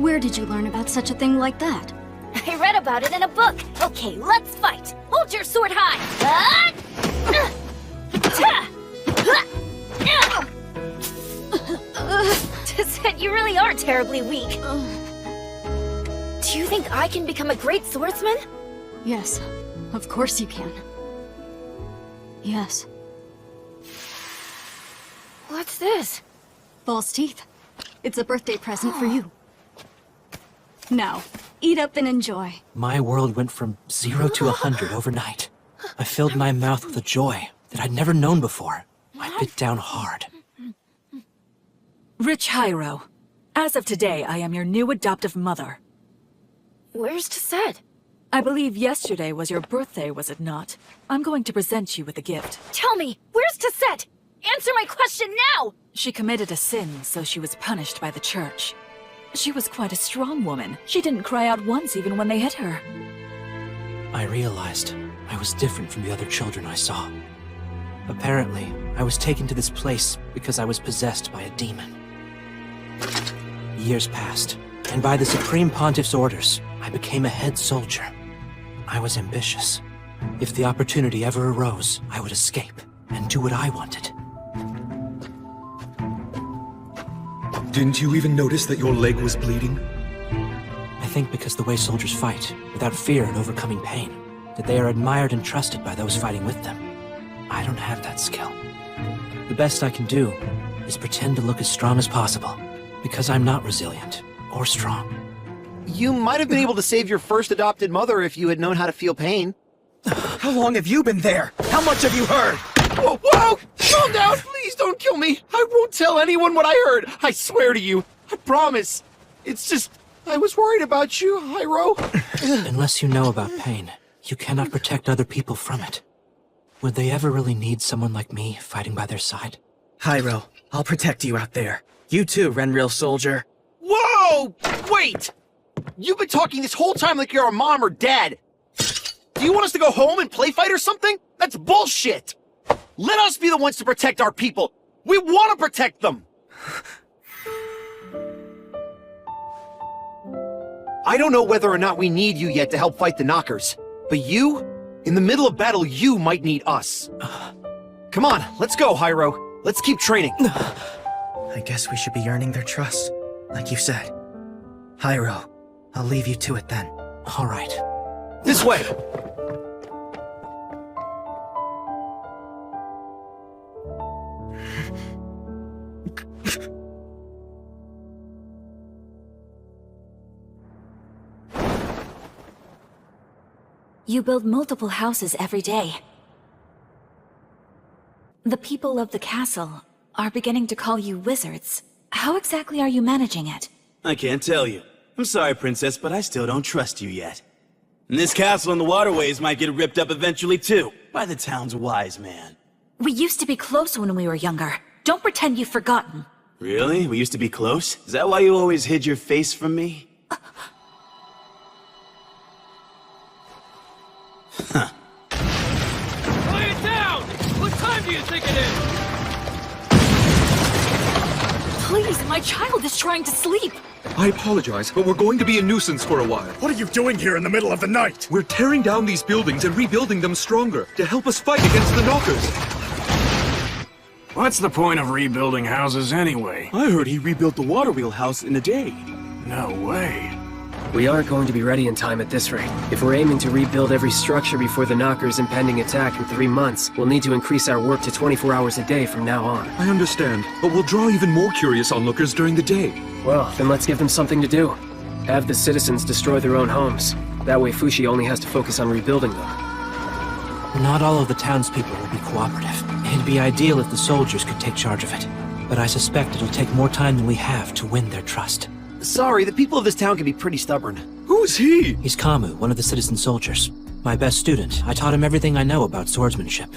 S10: Where did you learn about such a thing like that?
S4: I read about it in a book. Okay, let's fight. Hold your sword high.
S7: Tisette, you really are terribly weak. Do you think I can become a great swordsman?
S10: Yes, of course you can. Yes.
S7: What's this?
S10: False teeth. It's a birthday present for you. Now, eat up and enjoy.
S3: My world went from 0 to 100 overnight. I filled my mouth with a joy that I'd never known before. I bit down hard.
S9: Rich Hyro, as of today, I am your new adoptive mother.
S7: Where's Tisette?
S9: I believe yesterday was your birthday, was it not? I'm going to present you with a gift.
S7: Tell me, where's Tisette? Answer my question now!
S9: She committed a sin, so she was punished by the church. She was quite a strong woman. She didn't cry out once even when they hit her.
S3: I realized I was different from the other children I saw. Apparently, I was taken to this place because I was possessed by a demon. Years passed, and by the Supreme Pontiff's orders, I became a head soldier. I was ambitious. If the opportunity ever arose, I would escape and do what I wanted.
S22: Didn't you even notice that your leg was bleeding?
S3: I think because the way soldiers fight, without fear and overcoming pain, that they are admired and trusted by those fighting with them. I don't have that skill. The best I can do is pretend to look as strong as possible, because I'm not resilient or strong.
S5: You might have been able to save your first adopted mother if you had known how to feel pain.
S21: How long have you been there? How much have you heard? Whoa, whoa! Calm down! Please don't kill me! I won't tell anyone what I heard! I swear to you! I promise! It's just... I was worried about you, Hyro.
S3: Unless you know about pain, you cannot protect other people from it. Would they ever really need someone like me fighting by their side?
S21: Hyro, I'll protect you out there. You too, Renril soldier.
S5: Whoa! Wait! You've been talking this whole time like you're our mom or dad. Do you want us to go home and play fight or something? That's bullshit! Let us be the ones to protect our people! We want to protect them! I don't know whether or not we need you yet to help fight the Knockers, but you, in the middle of battle, you might need us. Come on, let's go, Hyro. Let's keep training.
S21: I guess we should be earning their trust, like you said. Hyro, I'll leave you to it then.
S3: All right.
S5: This way!
S4: You build multiple houses every day. The people of the castle are beginning to call you wizards. How exactly are you managing it?
S25: I can't tell you. I'm sorry, Princess, but I still don't trust you yet. And this castle and the waterways might get ripped up eventually, too, by the town's wise man.
S4: We used to be close when we were younger. Don't pretend you've forgotten.
S25: Really? We used to be close? Is that why you always hid your face from me? Huh.
S13: Quiet down! What time do you think it is?
S9: Please, my child is trying to sleep.
S15: I apologize, but we're going to be a nuisance for a while.
S2: What are you doing here in the middle of the night?
S15: We're tearing down these buildings and rebuilding them stronger to help us fight against the Knockers.
S17: What's the point of rebuilding houses anyway?
S25: I heard he rebuilt the water wheel house in a day.
S17: No way.
S23: We aren't going to be ready in time at this rate. If we're aiming to rebuild every structure before the Knocker's impending attack in 3 months, we'll need to increase our work to 24 hours a day from now on.
S15: I understand, but we'll draw even more curious onlookers during the day.
S23: Well, then let's give them something to do. Have the citizens destroy their own homes. That way Fushi only has to focus on rebuilding them.
S3: Not all of the townspeople will be cooperative. It'd be ideal if the soldiers could take charge of it. But I suspect it'll take more time than we have to win their trust.
S5: Sorry, the people of this town can be pretty stubborn.
S15: Who's he?
S3: He's Kamu, one of the citizen soldiers. My best student. I taught him everything I know about swordsmanship.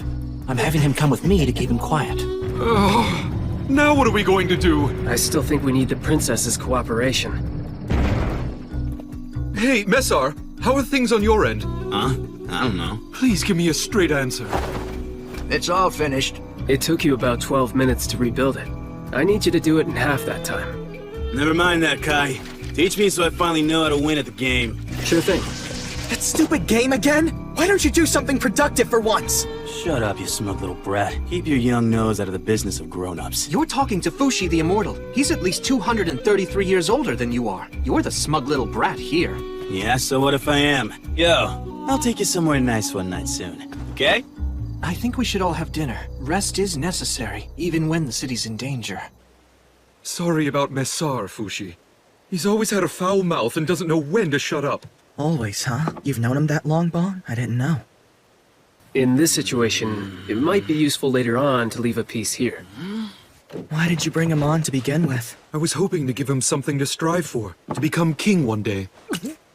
S3: I'm having him come with me to keep him quiet.
S15: Oh, now what are we going to do?
S23: I still think we need the princess's cooperation.
S15: Hey, Messar, how are things on your end?
S25: Huh? I don't know.
S15: Please give me a straight answer.
S1: It's all finished.
S23: It took you about 12 minutes to rebuild it. I need you to do it in half that time.
S25: Never mind that, Kai. Teach me so I finally know how to win at the game.
S23: Sure thing.
S21: That stupid game again? Why don't you do something productive for once?
S25: Shut up, you smug little brat. Keep your young nose out of the business of grown-ups.
S3: You're talking to Fushi the Immortal. He's at least 233 years older than you are. You're the smug little brat here.
S25: Yeah, so what if I am? Yo, I'll take you somewhere nice one night soon, okay?
S3: I think we should all have dinner. Rest is necessary, even when the city's in danger.
S15: Sorry about Messar, Fushi. He's always had a foul mouth and doesn't know when to shut up.
S11: Always, huh? You've known him that long, Bon? I didn't know.
S23: In this situation, it might be useful later on to leave a piece here.
S11: Why did you bring him on to begin with?
S15: I was hoping to give him something to strive for, to become king one day.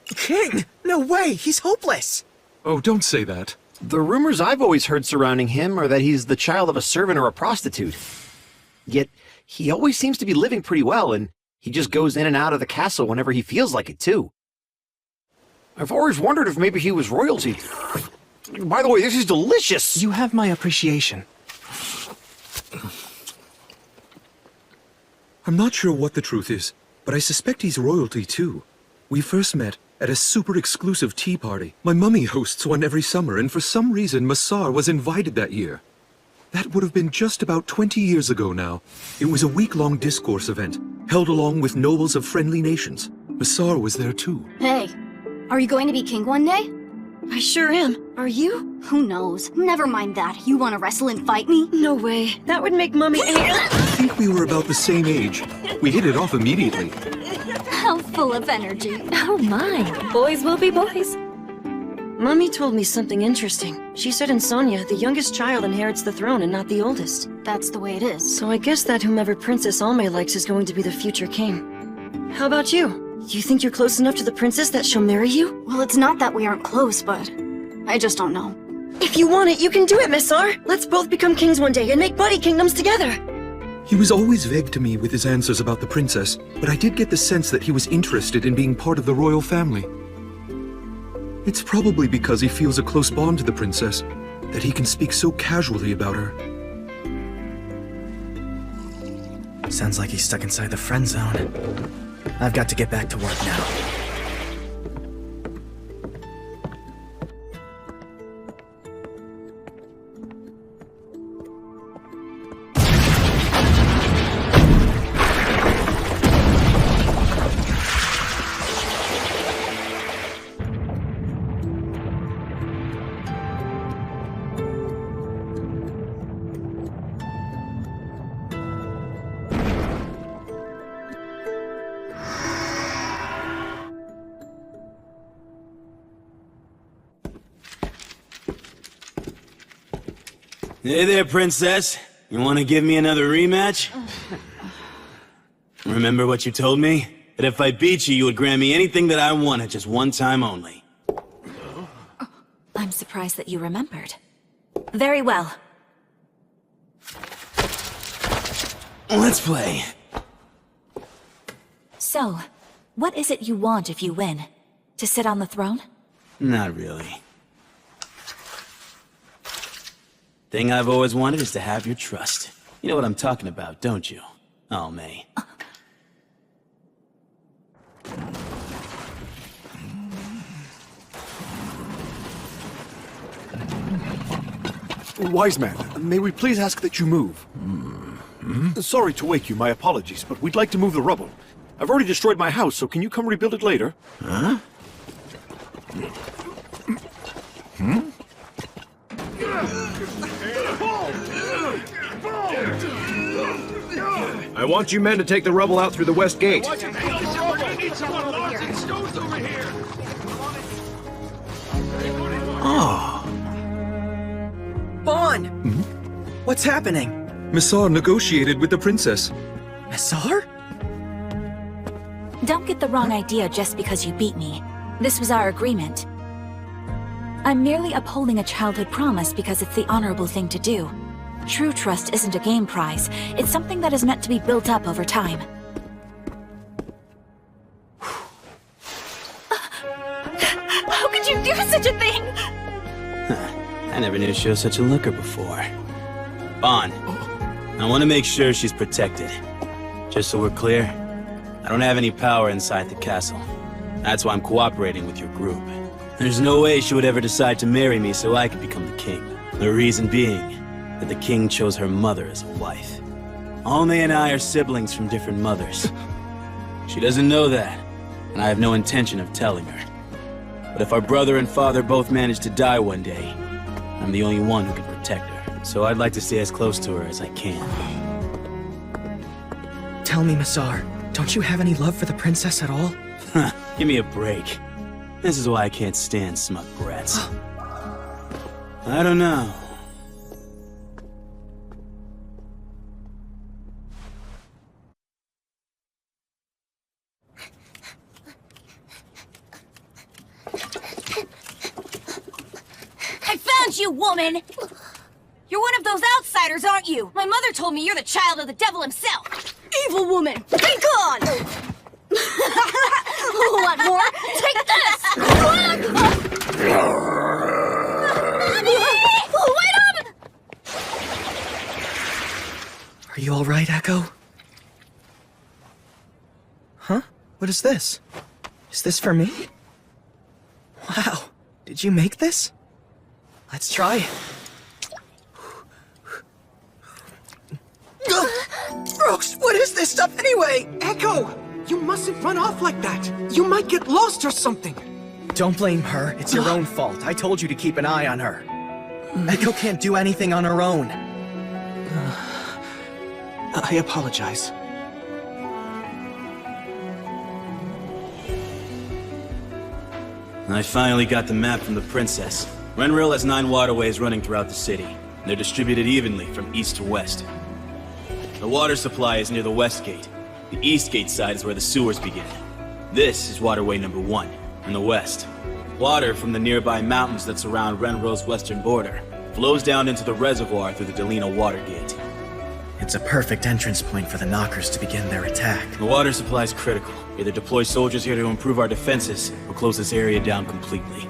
S21: King? No way! He's hopeless!
S15: Oh, don't say that.
S5: The rumors I've always heard surrounding him are that he's the child of a servant or a prostitute. Yet, he always seems to be living pretty well, and he just goes in and out of the castle whenever he feels like it, too. I've always wondered if maybe he was royalty. By the way, this is delicious!
S3: You have my appreciation.
S15: I'm not sure what the truth is, but I suspect he's royalty, too. We first met at a super exclusive tea party. My mummy hosts one every summer, and for some reason, Messar was invited that year. That would have been just about 20 years ago now. It was a week-long discourse event, held along with nobles of friendly nations. Messar was there too.
S10: Hey, are you going to be king one day?
S7: I sure am. Are you?
S10: Who knows? Never mind that. You want to wrestle and fight me?
S7: No way. That would make Mummy
S15: I think we were about the same age. We hit it off immediately.
S10: How full of energy.
S7: Oh my. Boys will be boys. Mummy told me something interesting. She said in Sonia, the youngest child inherits the throne and not the oldest.
S10: That's the way it is.
S7: So I guess that whomever Princess Almay likes is going to be the future king. How about you? You think you're close enough to the princess that she'll marry you?
S10: Well, it's not that we aren't close, but I just don't know.
S7: If you want it, you can do it, Messar. Let's both become kings one day and make buddy kingdoms together.
S15: He was always vague to me with his answers about the princess, but I did get the sense that he was interested in being part of the royal family. It's probably because he feels a close bond to the princess that he can speak so casually about her.
S11: Sounds like he's stuck inside the friend zone. I've got to get back to work now.
S25: Hey there, princess. You want to give me another rematch? Remember what you told me? That if I beat you, you would grant me anything that I wanted, just one time only.
S4: I'm surprised that you remembered. Very well.
S25: Let's play.
S4: So, what is it you want if you win? To sit on the throne?
S25: Not really. Thing I've always wanted is to have your trust. You know what I'm talking about, don't you? Oh, May.
S6: Wise man, may we please ask that you move? Sorry to wake you, my apologies, but we'd like to move the rubble. I've already destroyed my house, so can you come rebuild it later?
S25: Huh?
S14: I want you men to take the rubble out through the west gate.
S11: Oh. Bon! What's happening?
S15: Messar negotiated with the princess.
S11: Messar?
S4: Don't get the wrong idea just because you beat me. This was our agreement. I'm merely upholding a childhood promise because it's the honorable thing to do. True trust isn't a game prize. It's something that is meant to be built up over time.
S7: How could you do such a thing?
S25: I never knew she was such a looker before. Bon, I want to make sure she's protected. Just so we're clear, I don't have any power inside the castle. That's why I'm cooperating with your group. There's no way she would ever decide to marry me so I could become the king. The reason being that the king chose her mother as a wife. Only and I are siblings from different mothers. She doesn't know that, and I have no intention of telling her. But if our brother and father both manage to die one day, I'm the only one who can protect her. So I'd like to stay as close to her as I can.
S11: Tell me, Masar, don't you have any love for the princess at all?
S25: Give me a break. This is why I can't stand smug brats. I don't know.
S8: I found you, woman! You're one of those outsiders, aren't you? My mother told me you're the child of the devil himself. Evil woman! Be gone! Want more? Take this! Wait up!
S11: Are you alright, Echo? Huh? What is this? Is this for me? Wow, did you make this? Let's try.
S3: Brooks, what is this stuff anyway? Echo! You mustn't run off like that. You might get lost or something.
S11: Don't blame her. It's your own fault. I told you to keep an eye on her. Echo can't do anything on her own.
S3: I apologize.
S25: I finally got the map from the princess. Renril has 9 waterways running throughout the city. And they're distributed evenly from east to west. The water supply is near the west gate. The east gate side is where the sewers begin. This is waterway number 1, in the west. Water from the nearby mountains that surround Renril's western border flows down into the reservoir through the Delina Water Gate.
S11: It's a perfect entrance point for the Knockers to begin their attack.
S25: The water supply is critical. Either deploy soldiers here to improve our defenses, or close this area down completely.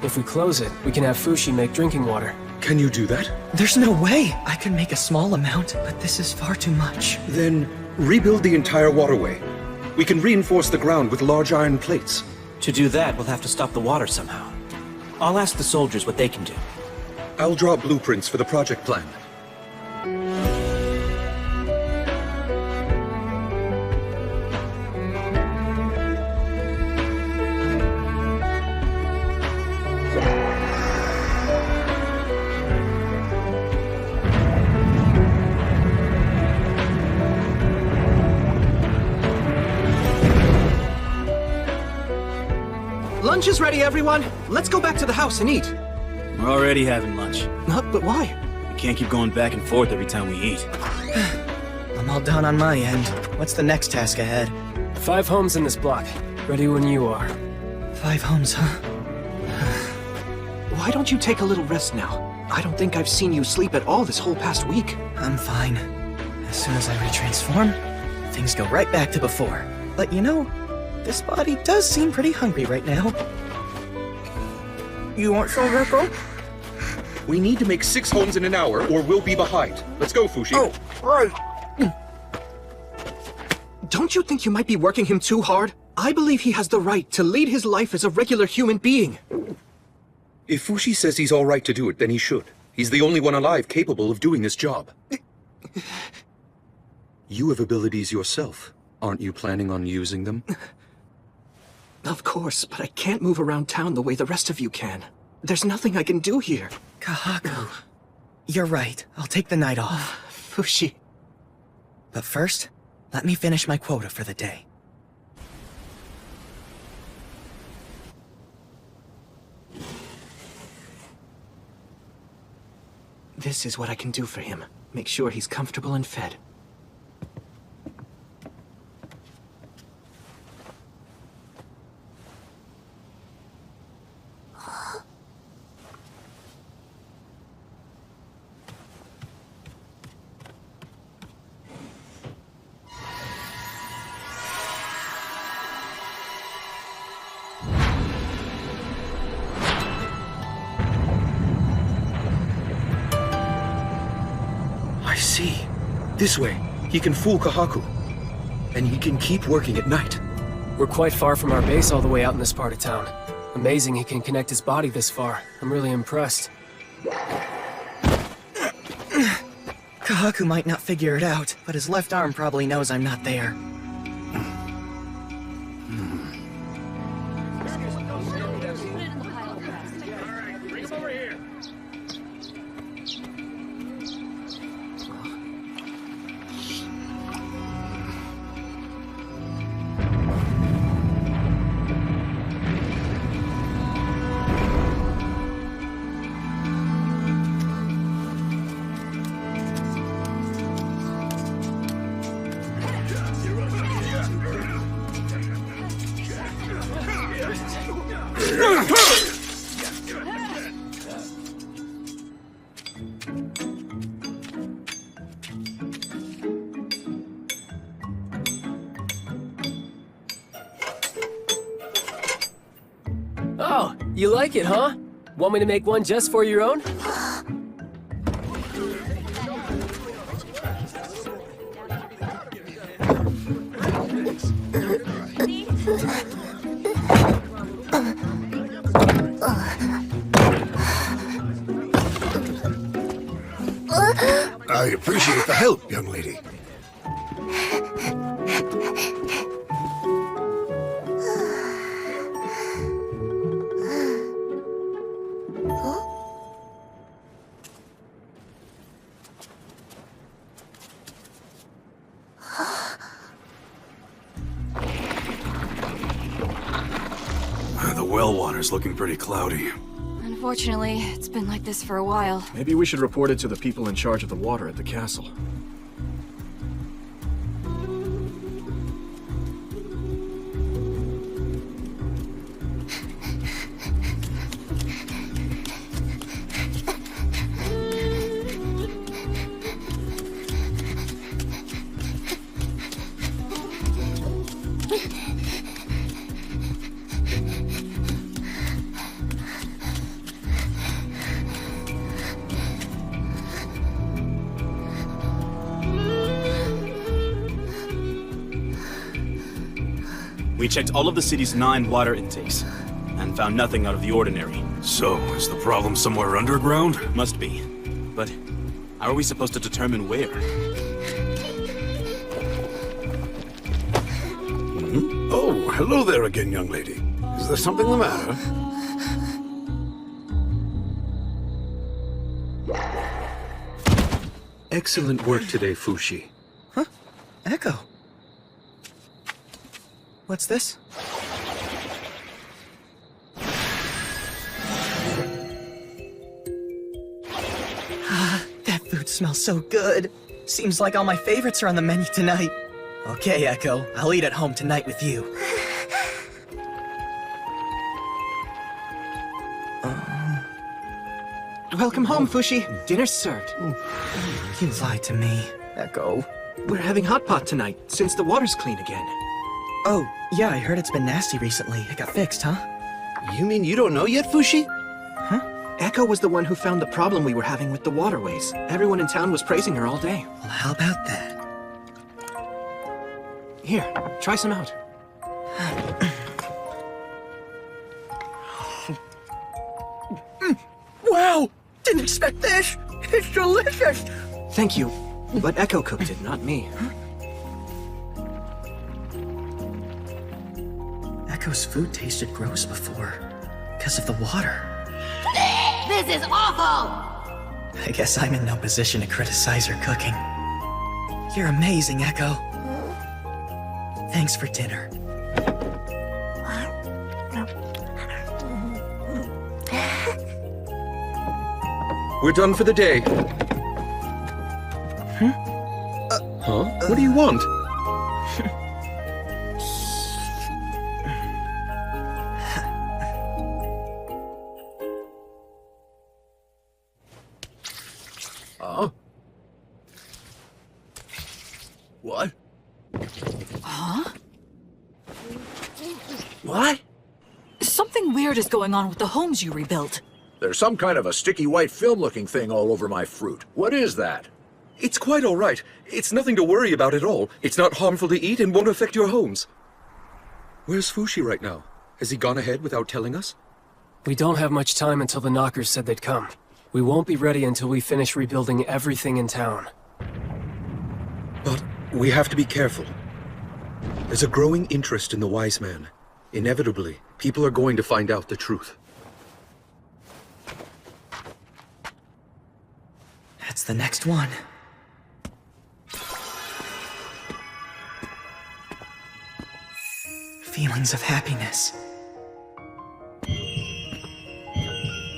S23: If we close it, we can have Fushi make drinking water.
S22: Can you do that?
S11: There's no way! I can make a small amount, but this is far too much.
S22: Then rebuild the entire waterway. We can reinforce the ground with large iron plates.
S3: To do that, we'll have to stop the water somehow. I'll ask the soldiers what they can do.
S22: I'll draw blueprints for the project plan.
S3: Lunch is ready, everyone. Let's go back to the house and eat.
S25: We're already having lunch.
S3: But why?
S25: We can't keep going back and forth every time we eat.
S11: I'm all done on my end. What's the next task ahead?
S23: 5 homes in this block. Ready when you are.
S11: 5 homes, huh?
S3: Why don't you take a little rest now? I don't think I've seen you sleep at all this whole past week.
S11: I'm fine. As soon as I retransform, things go right back to before. But you know, this body does seem pretty hungry right now. You want some, Echo?
S22: We need to make 6 homes in an hour, or we'll be behind. Let's go, Fushi.
S3: Oh, right. Don't you think you might be working him too hard? I believe he has the right to lead his life as a regular human being.
S22: If Fushi says he's all right to do it, then he should. He's the only one alive capable of doing this job. You have abilities yourself. Aren't you planning on using them?
S3: Of course, but I can't move around town the way the rest of you can. There's nothing I can do here.
S11: Kahaku. You're right. I'll take the night off.
S3: Fushi.
S11: But first, let me finish my quota for the day.
S3: This is what I can do for him. Make sure he's comfortable and fed.
S22: I see. This way, he can fool Kahaku. And he can keep working at night.
S23: We're quite far from our base all the way out in this part of town. Amazing he can connect his body this far. I'm really impressed.
S11: Kahaku might not figure it out, but his left arm probably knows I'm not there.
S23: Oh, you like it, huh? Want me to make one just for your own?
S16: I appreciate the help, young lady.
S6: The well water's looking pretty cloudy.
S10: Unfortunately, it's been like this for a while.
S3: Maybe we should report it to the people in charge of the water at the castle.
S25: We checked all of the city's 9 water intakes, and found nothing out of the ordinary.
S6: So, is the problem somewhere underground?
S25: Must be. But how are we supposed to determine where?
S6: Oh, hello there again, young lady. Is there something the matter?
S22: Excellent work today, Fushi.
S11: Huh? Echo. What's this? That food smells so good. Seems like all my favorites are on the menu tonight. Okay, Echo, I'll eat at home tonight with you.
S3: Welcome home, Fushi. Dinner's served.
S11: You lied to me, Echo.
S3: We're having hot pot tonight, since the water's clean again.
S11: Oh, yeah, I heard it's been nasty recently. It got fixed, huh?
S5: You mean you don't know yet, Fushi?
S3: Huh? Echo was the one who found the problem we were having with the waterways. Everyone in town was praising her all day.
S11: Well, how about that?
S3: Here, try some out.
S11: Wow! Didn't expect this! It's delicious!
S3: Thank you. But Echo cooked it, not me.
S11: Echo's food tasted gross before. Because of the water.
S8: This is awful!
S11: I guess I'm in no position to criticize her cooking. You're amazing, Echo. Thanks for dinner.
S22: We're done for the day. Huh? What do you want?
S5: What?
S9: Huh?
S5: What?
S9: Something weird is going on with the homes you rebuilt.
S18: There's some kind of a sticky white film-looking thing all over my fruit. What is that?
S22: It's quite all right. It's nothing to worry about at all. It's not harmful to eat and won't affect your homes. Where's Fushi right now? Has he gone ahead without telling us?
S23: We don't have much time until the Knockers said they'd come. We won't be ready until we finish rebuilding everything in town.
S22: But we have to be careful. There's a growing interest in the wise man. Inevitably, people are going to find out the truth.
S11: That's the next one. Feelings of happiness.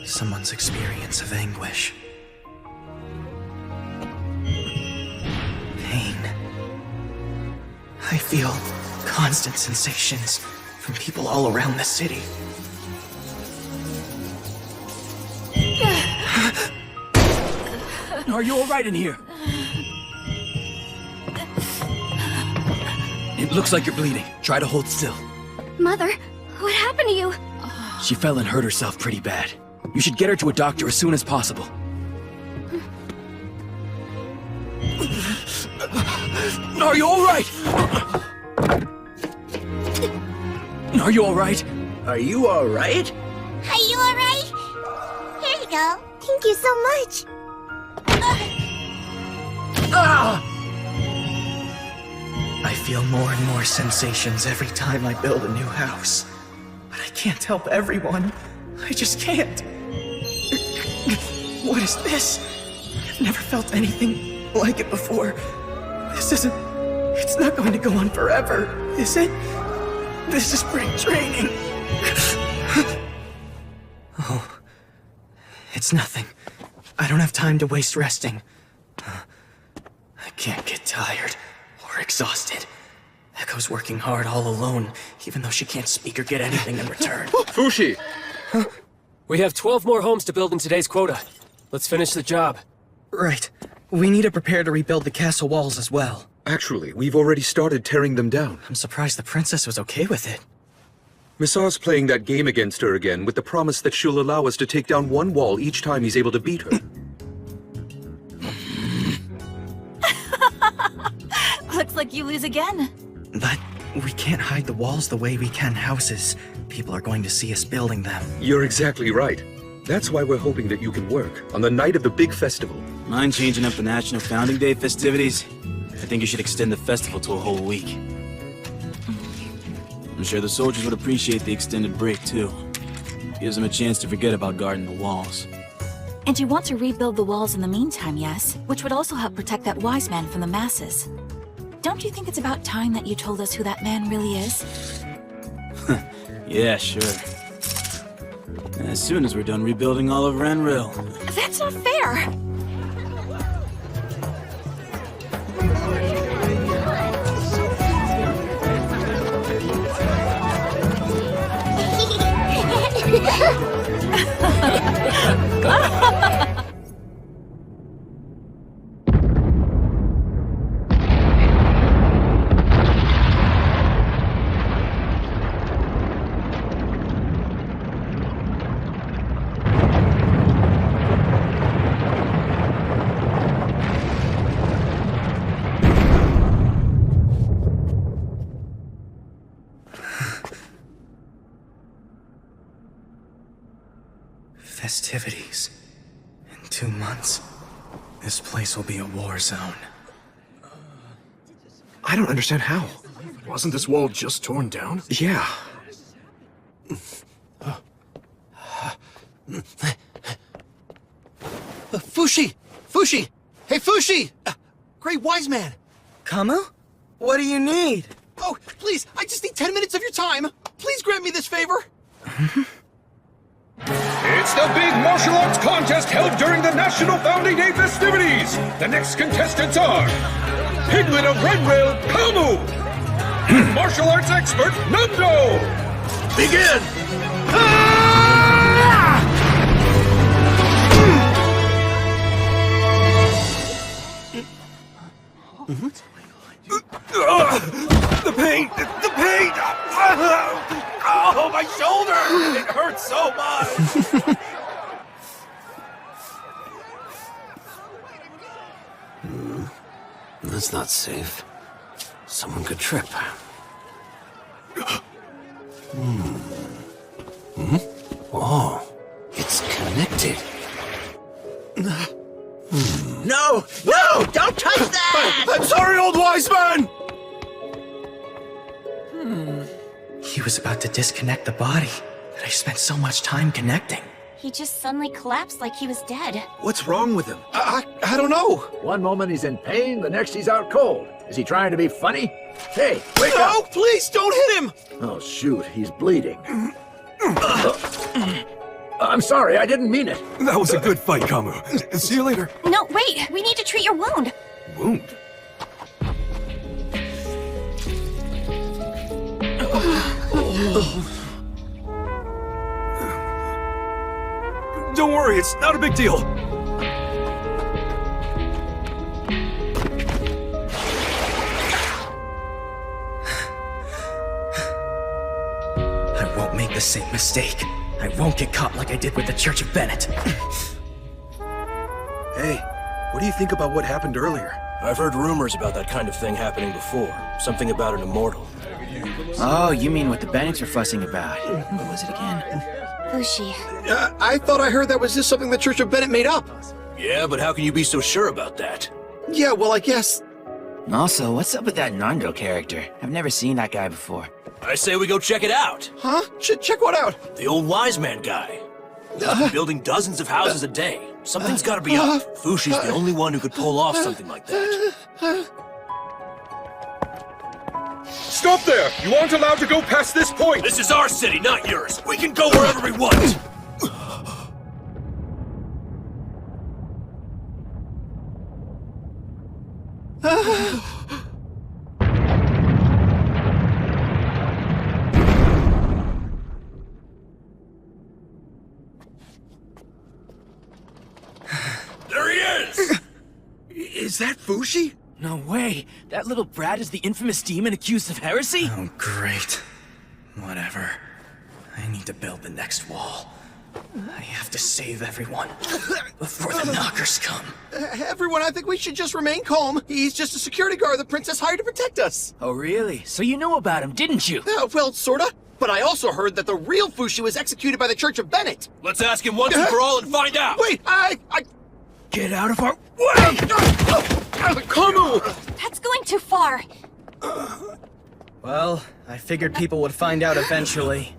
S11: Someone's experience of anguish. Pain. I feel constant sensations from people all around the city.
S3: Are you alright in here? It looks like you're bleeding. Try to hold still.
S8: Mother, what happened to you?
S3: She fell and hurt herself pretty bad. You should get her to a doctor as soon as possible. Are you alright? Are you alright?
S1: Are you alright?
S8: Are you alright? Here you go. Thank you so much.
S11: I feel more and more sensations every time I build a new house. But I can't help everyone. I just can't. What is this? I've never felt anything like it before. This isn't... It's not going to go on forever, is it? This is spring training. Oh. It's nothing. I don't have time to waste resting. I can't get tired or exhausted. Echo's working hard all alone, even though she can't speak or get anything in return.
S22: Fushi!
S23: We have 12 more homes to build in today's quota. Let's finish the job.
S11: Right. We need to prepare to rebuild the castle walls as well.
S22: Actually, we've already started tearing them down.
S11: I'm surprised the princess was okay with it.
S22: Misar's playing that game against her again with the promise that she'll allow us to take down one wall each time he's able to beat her.
S9: Looks like you lose again.
S11: But we can't hide the walls the way we can houses. People are going to see us building them.
S22: You're exactly right. That's why we're hoping that you can work on the night of the big festival.
S25: Mind changing up the National Founding Day festivities? I think you should extend the festival to a whole week. I'm sure the soldiers would appreciate the extended break, too. Gives them a chance to forget about guarding the walls.
S9: And you want to rebuild the walls in the meantime, yes? Which would also help protect that wise man from the masses. Don't you think it's about time that you told us who that man really is?
S25: Yeah, sure. As soon as we're done rebuilding all of Renril.
S9: That's not fair!
S11: Festivities. In 2 months, this place will be a war zone.
S17: I don't understand how. Wasn't this wall just torn down?
S11: Yeah.
S5: Fushi! Fushi! Hey, Fushi! Great wise man!
S11: Kamu? What do you need?
S5: Oh, please, I just need 10 minutes of your time. Please grant me this favor.
S15: It's the big martial arts contest held during the National Founding Day festivities! The next contestants are... Piglet of Renril, Kamu! Martial arts expert, Namdo!
S18: Begin!
S6: The pain! The pain! Oh, my shoulder! It hurts so much!
S12: That's not safe. Someone could trip. Oh, it's connected.
S1: No! No! Don't touch
S11: was about to disconnect the body that I spent so much time connecting.
S8: He just suddenly collapsed like he was dead.
S18: What's wrong with him?
S6: I don't know.
S18: One moment he's in pain, the next he's out cold. Is he trying to be funny? Hey, wake up!
S5: No, please, don't hit him!
S18: Oh, shoot, he's bleeding. I'm sorry, I didn't mean it.
S17: That was a good fight, Kamu. See you later.
S8: No, wait! We need to treat your wound!
S17: Wound? Don't worry, it's not a big deal.
S11: I won't make the same mistake. I won't get caught like I did with the Church of Bennett.
S12: Hey, what do you think about what happened earlier?
S2: I've heard rumors about that kind of thing happening before. Something about an immortal.
S13: Oh, you mean what the Bennetts were fussing about. What was it again?
S8: Fushi.
S6: I thought I heard that was just something the Church of Bennett made up.
S2: Yeah, but how can you be so sure about that?
S6: Yeah, well, I guess...
S13: Also, what's up with that Nando character? I've never seen that guy before.
S2: I say we go check it out.
S6: Huh? Check what out?
S2: The old wise man guy. Building dozens of houses a day. Something's gotta be up. Fushi's the only one who could pull off something like that.
S15: Stop there! You aren't allowed to go past this point!
S2: This is our city, not yours. We can go wherever we want. There he is!
S12: Is that Fushi?
S13: No way! That little brat is the infamous demon accused of heresy?
S11: Oh, great. Whatever. I need to build the next wall. I have to save everyone before the knockers come.
S5: Everyone, I think we should just remain calm. He's just a security guard the princess hired to protect us.
S13: Oh, really? So you knew about him, didn't you?
S5: Well, sorta. But I also heard that the real Fushi was executed by the Church of Bennett.
S2: Let's ask him once and for all and find out.
S5: Wait, I...
S13: Get out of our way!
S5: Kamu!
S8: That's going too far.
S11: Well, I figured people would find out eventually.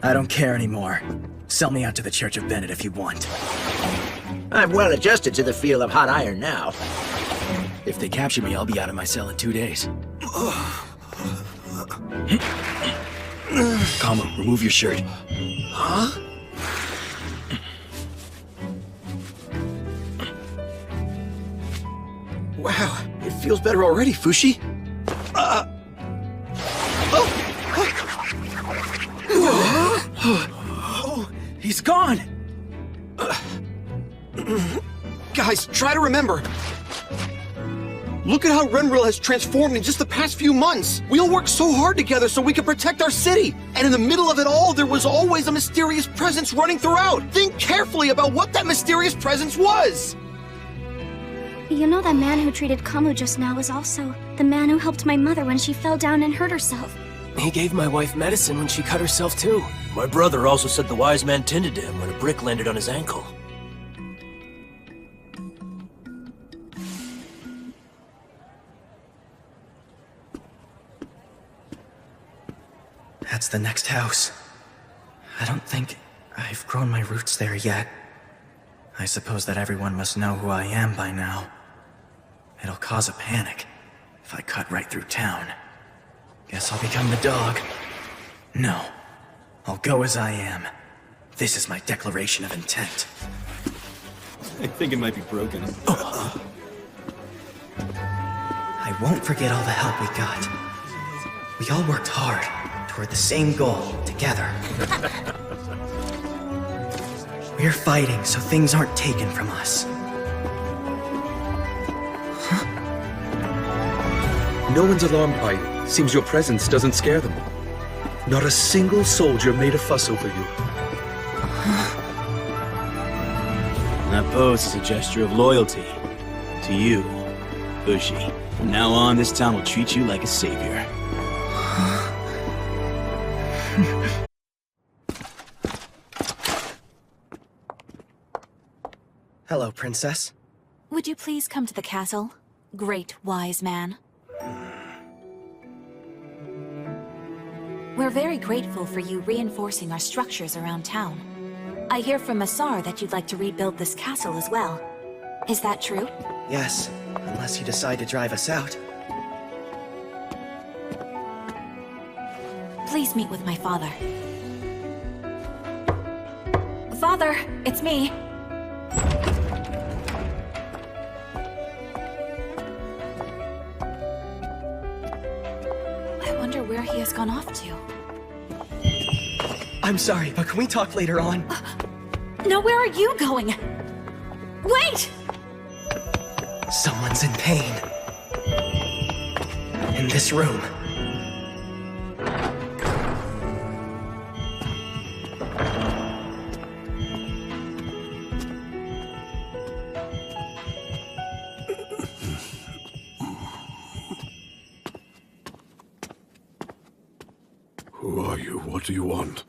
S11: I don't care anymore. Sell me out to the Church of Bennett if you want.
S1: I'm well adjusted to the feel of hot iron now.
S13: If they capture me, I'll be out of my cell in 2 days. Kamu, remove your shirt.
S5: Huh? Wow, it feels better already, Fushi.
S13: He's gone!
S5: Guys, try to remember. Look at how Renril has transformed in just the past few months. We all worked so hard together so we could protect our city. And in the middle of it all, there was always a mysterious presence running throughout. Think carefully about what that mysterious presence was.
S8: You know that man who treated Kamu just now was also the man who helped my mother when she fell down and hurt herself.
S23: He gave my wife medicine when she cut herself too.
S2: My brother also said the wise man tended to him when a brick landed on his ankle.
S11: That's the next house. I don't think I've grown my roots there yet. I suppose that everyone must know who I am by now. It'll cause a panic if I cut right through town. Guess I'll become the dog. No, I'll go as I am. This is my declaration of intent.
S6: I think it might be broken.
S11: I won't forget all the help we got. We all worked hard toward the same goal together. We're fighting so things aren't taken from us.
S22: No one's alarmed by you. Seems your presence doesn't scare them. Not a single soldier made a fuss over you.
S25: That pose is a gesture of loyalty. To you, Fushi. From now on, this town will treat you like a savior.
S11: Hello, Princess.
S9: Would you please come to the castle, great wise man? We're very grateful for you reinforcing our structures around town. I hear from Massar that you'd like to rebuild this castle as well. Is that true?
S11: Yes, unless you decide to drive us out.
S9: Please meet with my father. Father, it's me. I wonder where he has gone off to.
S11: I'm sorry, but can we talk later on?
S9: No, where are you going? Wait!
S11: Someone's in pain. In this room.
S6: Who are you? What do you want?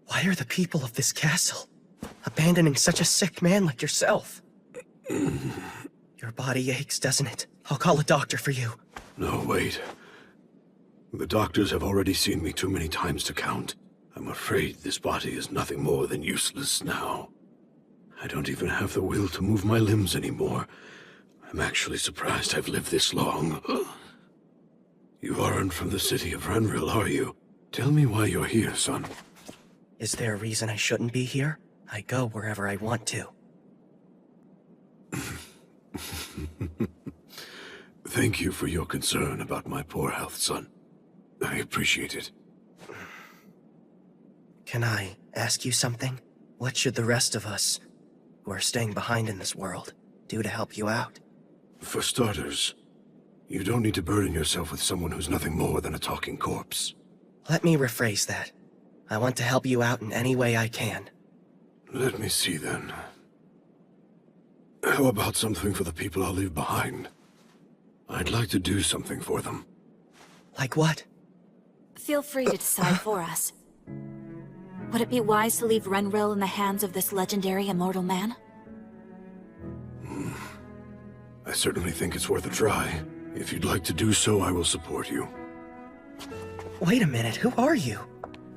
S11: Why are the people of this castle abandoning such a sick man like yourself? Your body aches, doesn't it? I'll call a doctor for you.
S6: No, wait. The doctors have already seen me too many times to count. I'm afraid this body is nothing more than useless now. I don't even have the will to move my limbs anymore. I'm actually surprised I've lived this long. You aren't from the city of Renril, are you? Tell me why you're here, son.
S11: Is there a reason I shouldn't be here? I go wherever I want to.
S6: Thank you for your concern about my poor health, son. I appreciate it.
S11: Can I ask you something? What should the rest of us, who are staying behind in this world, do to help you out?
S6: For starters, you don't need to burden yourself with someone who's nothing more than a talking corpse.
S11: Let me rephrase that. I want to help you out in any way I can.
S6: Let me see, then. How about something for the people I'll leave behind? I'd like to do something for them.
S11: Like what?
S9: Feel free to decide for us. Would it be wise to leave Renril in the hands of this legendary immortal man?
S6: I certainly think it's worth a try. If you'd like to do so, I will support you.
S11: Wait a minute, who are you?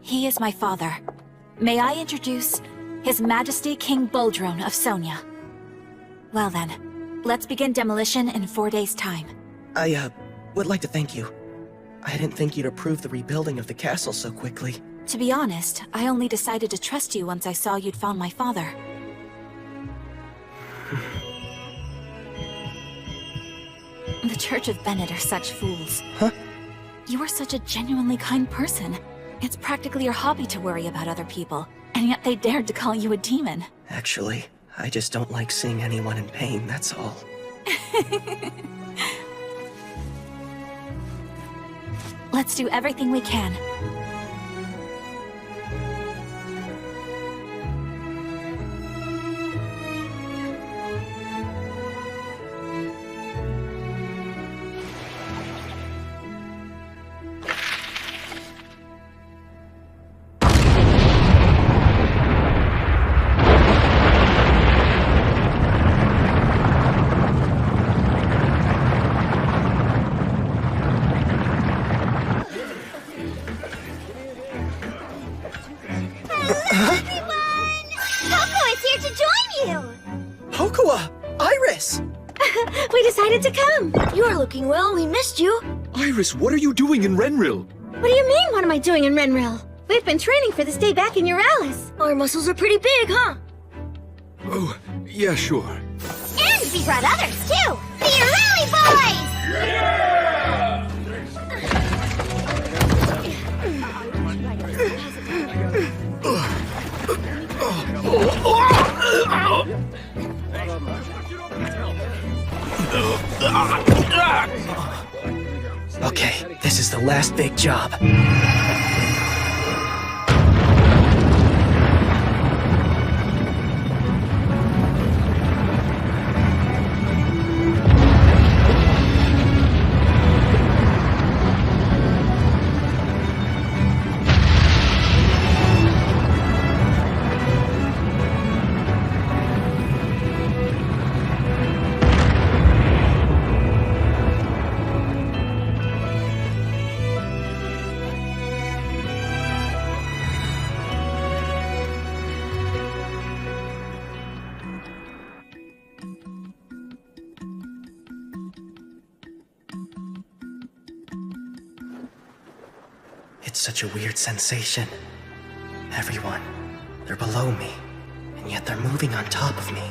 S9: He is my father. May I introduce His Majesty King Boldrone of Sonia. Well then, let's begin demolition in 4 days' time.
S11: I, would like to thank you. I didn't think you'd approve the rebuilding of the castle so quickly.
S9: To be honest, I only decided to trust you once I saw you'd found my father. The Church of Bennett are such fools.
S11: Huh?
S9: You are such a genuinely kind person. It's practically your hobby to worry about other people, and yet they dared to call you a demon.
S11: Actually, I just don't like seeing anyone in pain, that's all.
S9: Let's do everything we can.
S8: We decided to come. You are looking well. We missed you.
S22: Iris, what are you doing in Renril?
S8: What do you mean, what am I doing in Renril? We've been training for this day back in Euralis. Our muscles are pretty big, huh?
S22: Oh, yeah, sure.
S8: And we brought others, too. The Euralis boys!
S11: Okay, this is the last big job. It's such a weird sensation. Everyone, they're below me, and yet they're moving on top of me.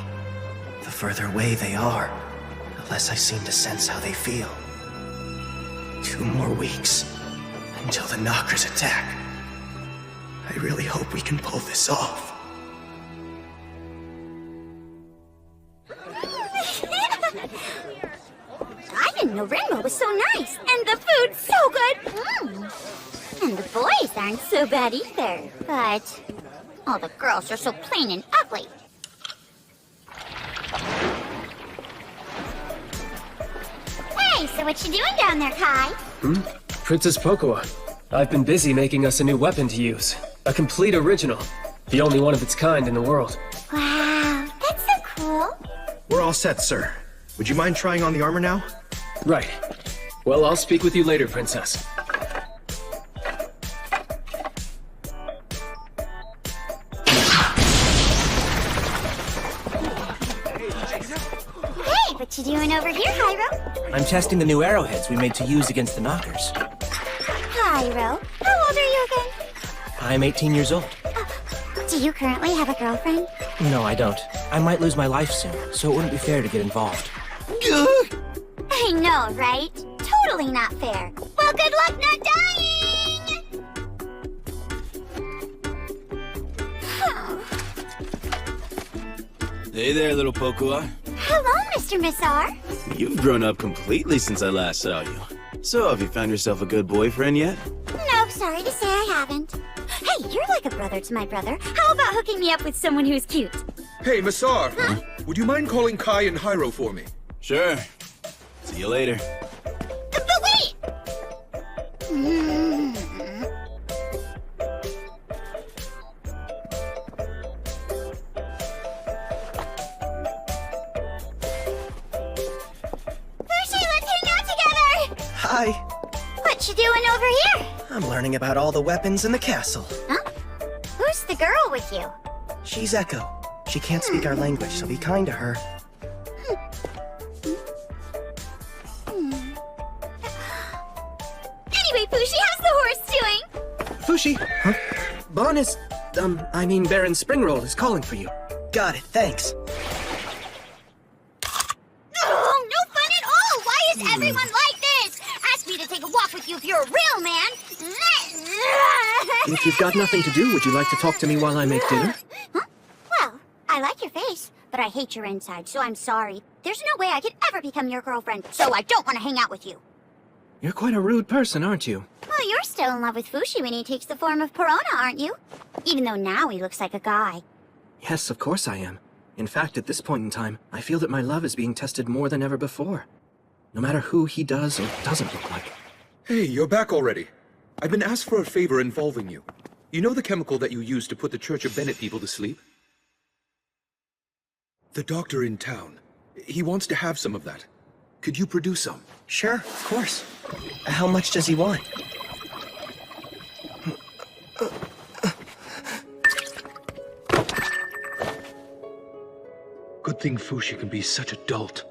S11: The further away they are, the less I seem to sense how they feel. 2 more weeks until the Knockers attack. I really hope we can pull this off.
S8: I didn't know Rainbow was so nice, and the food's so good. And the boys aren't so bad either, but all the girls are so plain and ugly. Hey, so what you doing down there, Kai?
S23: Princess Pocoa. I've been busy making us a new weapon to use. A complete original. The only one of its kind in the world.
S8: Wow, that's so cool.
S17: We're all set, sir. Would you mind trying on the armor now?
S23: Right. Well, I'll speak with you later, Princess.
S8: Hey, what you doing over here, Hyro?
S13: I'm testing the new arrowheads we made to use against the Knockers.
S8: Hyro, how old are you again?
S13: I'm 18 years old.
S8: Do you currently have a girlfriend?
S13: No, I don't. I might lose my life soon, so it wouldn't be fair to get involved.
S8: I know, right? Totally not fair. Well, good luck not dying!
S25: Hey there, little Pocoa.
S8: Hello, Mr. Missar.
S25: You've grown up completely since I last saw you. So, have you found yourself a good boyfriend yet?
S8: No, sorry to say I haven't. Hey, you're like a brother to my brother. How about hooking me up with someone who's cute?
S12: Hey, Massar! Would you mind calling Kai and Hyro for me?
S25: Sure. See you later.
S8: But wait! Fushi, let's hang out together!
S11: Hi.
S8: What you doing over here?
S11: I'm learning about all the weapons in the castle.
S8: Huh? Who's the girl with you?
S11: She's Echo. She can't speak our language, so be kind to her.
S8: Anyway, Fushi, how's the horse doing?
S3: Fushi? Huh? Bon is... Baron Springroll is calling for you.
S11: Got it, thanks.
S8: Oh, no fun at all! Why is everyone like this? Ask me to take a walk with you if you're a real man.
S3: If you've got nothing to do, would you like to talk to me while I make dinner?
S8: Huh? Well, I like your face, but I hate your inside, so I'm sorry. There's no way I could ever become your girlfriend, so I don't want to hang out with you.
S3: You're quite a rude person, aren't you?
S8: Well, you're still in love with Fushi when he takes the form of Perona, aren't you? Even though now he looks like a guy.
S3: Yes, of course I am. In fact, at this point in time, I feel that my love is being tested more than ever before. No matter who he does or doesn't look like.
S22: Hey, you're back already. I've been asked for a favor involving you. You know the chemical that you used to put the Church of Bennett people to sleep? The doctor in town. He wants to have some of that. Could you produce some?
S11: Sure, of course. How much does he want?
S22: Good thing Fushi can be such a dolt.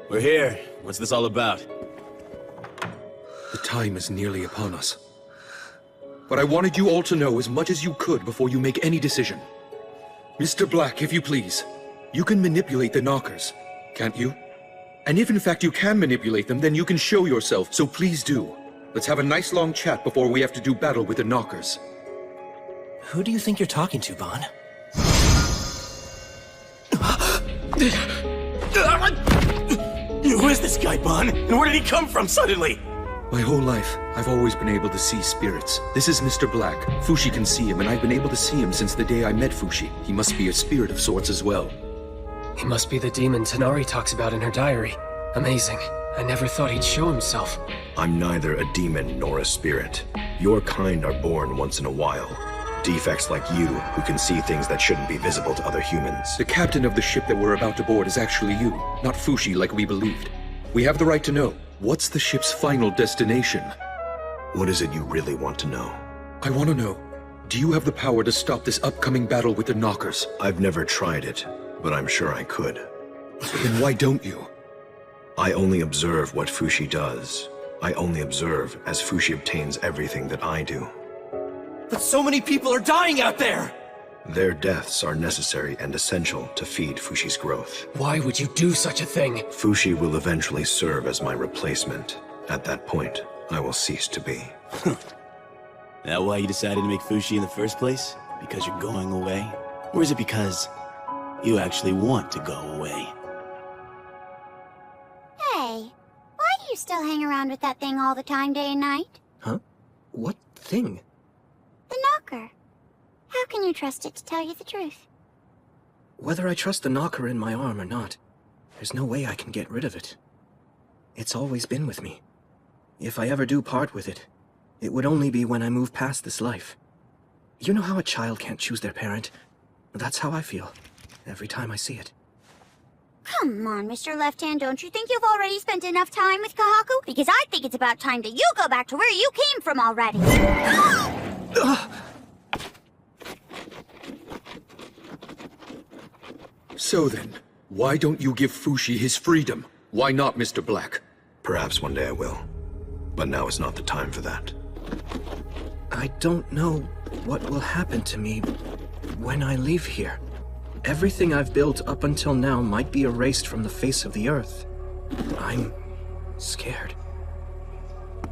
S25: We're here. What's this all about?
S22: The time is nearly upon us. But I wanted you all to know as much as you could before you make any decision. Mr. Black, if you please, you can manipulate the Knockers, can't you? And if in fact you can manipulate them, then you can show yourself, so please do. Let's have a nice long chat before we have to do battle with the Knockers.
S13: Who do you think you're talking to, Bon?
S25: Who is this guy, Bon? And where did he come from suddenly?
S22: My whole life, I've always been able to see spirits. This is Mr. Black. Fushi can see him, and I've been able to see him since the day I met Fushi. He must be a spirit of sorts as well.
S23: He must be the demon Tanari talks about in her diary. Amazing. I never thought he'd show himself.
S14: I'm neither a demon nor a spirit. Your kind are born once in a while. Defects like you, who can see things that shouldn't be visible to other humans.
S22: The captain of the ship that we're about to board is actually you, not Fushi like we believed. We have the right to know. What's the ship's final destination?
S14: What is it you really want to know?
S22: I want to know, do you have the power to stop this upcoming battle with the Knockers?
S14: I've never tried it, but I'm sure I could.
S22: Then why don't you?
S14: I only observe what Fushi does. I only observe as Fushi obtains everything that I do.
S2: But so many people are dying out there!
S14: Their deaths are necessary and essential to feed Fushi's growth.
S23: Why would you do such a thing?
S14: Fushi will eventually serve as my replacement. At that point, I will cease to be.
S25: That why you decided to make Fushi in the first place? Because you're going away? Or is it because you actually want to go away?
S8: Hey, why do you still hang around with that thing all the time, day and night?
S3: Huh? What thing?
S8: The knocker. How can you trust it to tell you the truth?
S3: Whether I trust the knocker in my arm or not, there's no way I can get rid of it. It's always been with me. If I ever do part with it, it would only be when I move past this life. You know how a child can't choose their parent? That's how I feel, every time I see it.
S8: Come on, Mr. Left Hand, don't you think you've already spent enough time with Kahaku? Because I think it's about time that you go back to where you came from already.
S22: So then, why don't you give Fushi his freedom? Why not, Mr. Black?
S14: Perhaps one day I will. But now is not the time for that.
S3: I don't know what will happen to me when I leave here. Everything I've built up until now might be erased from the face of the earth. I'm scared.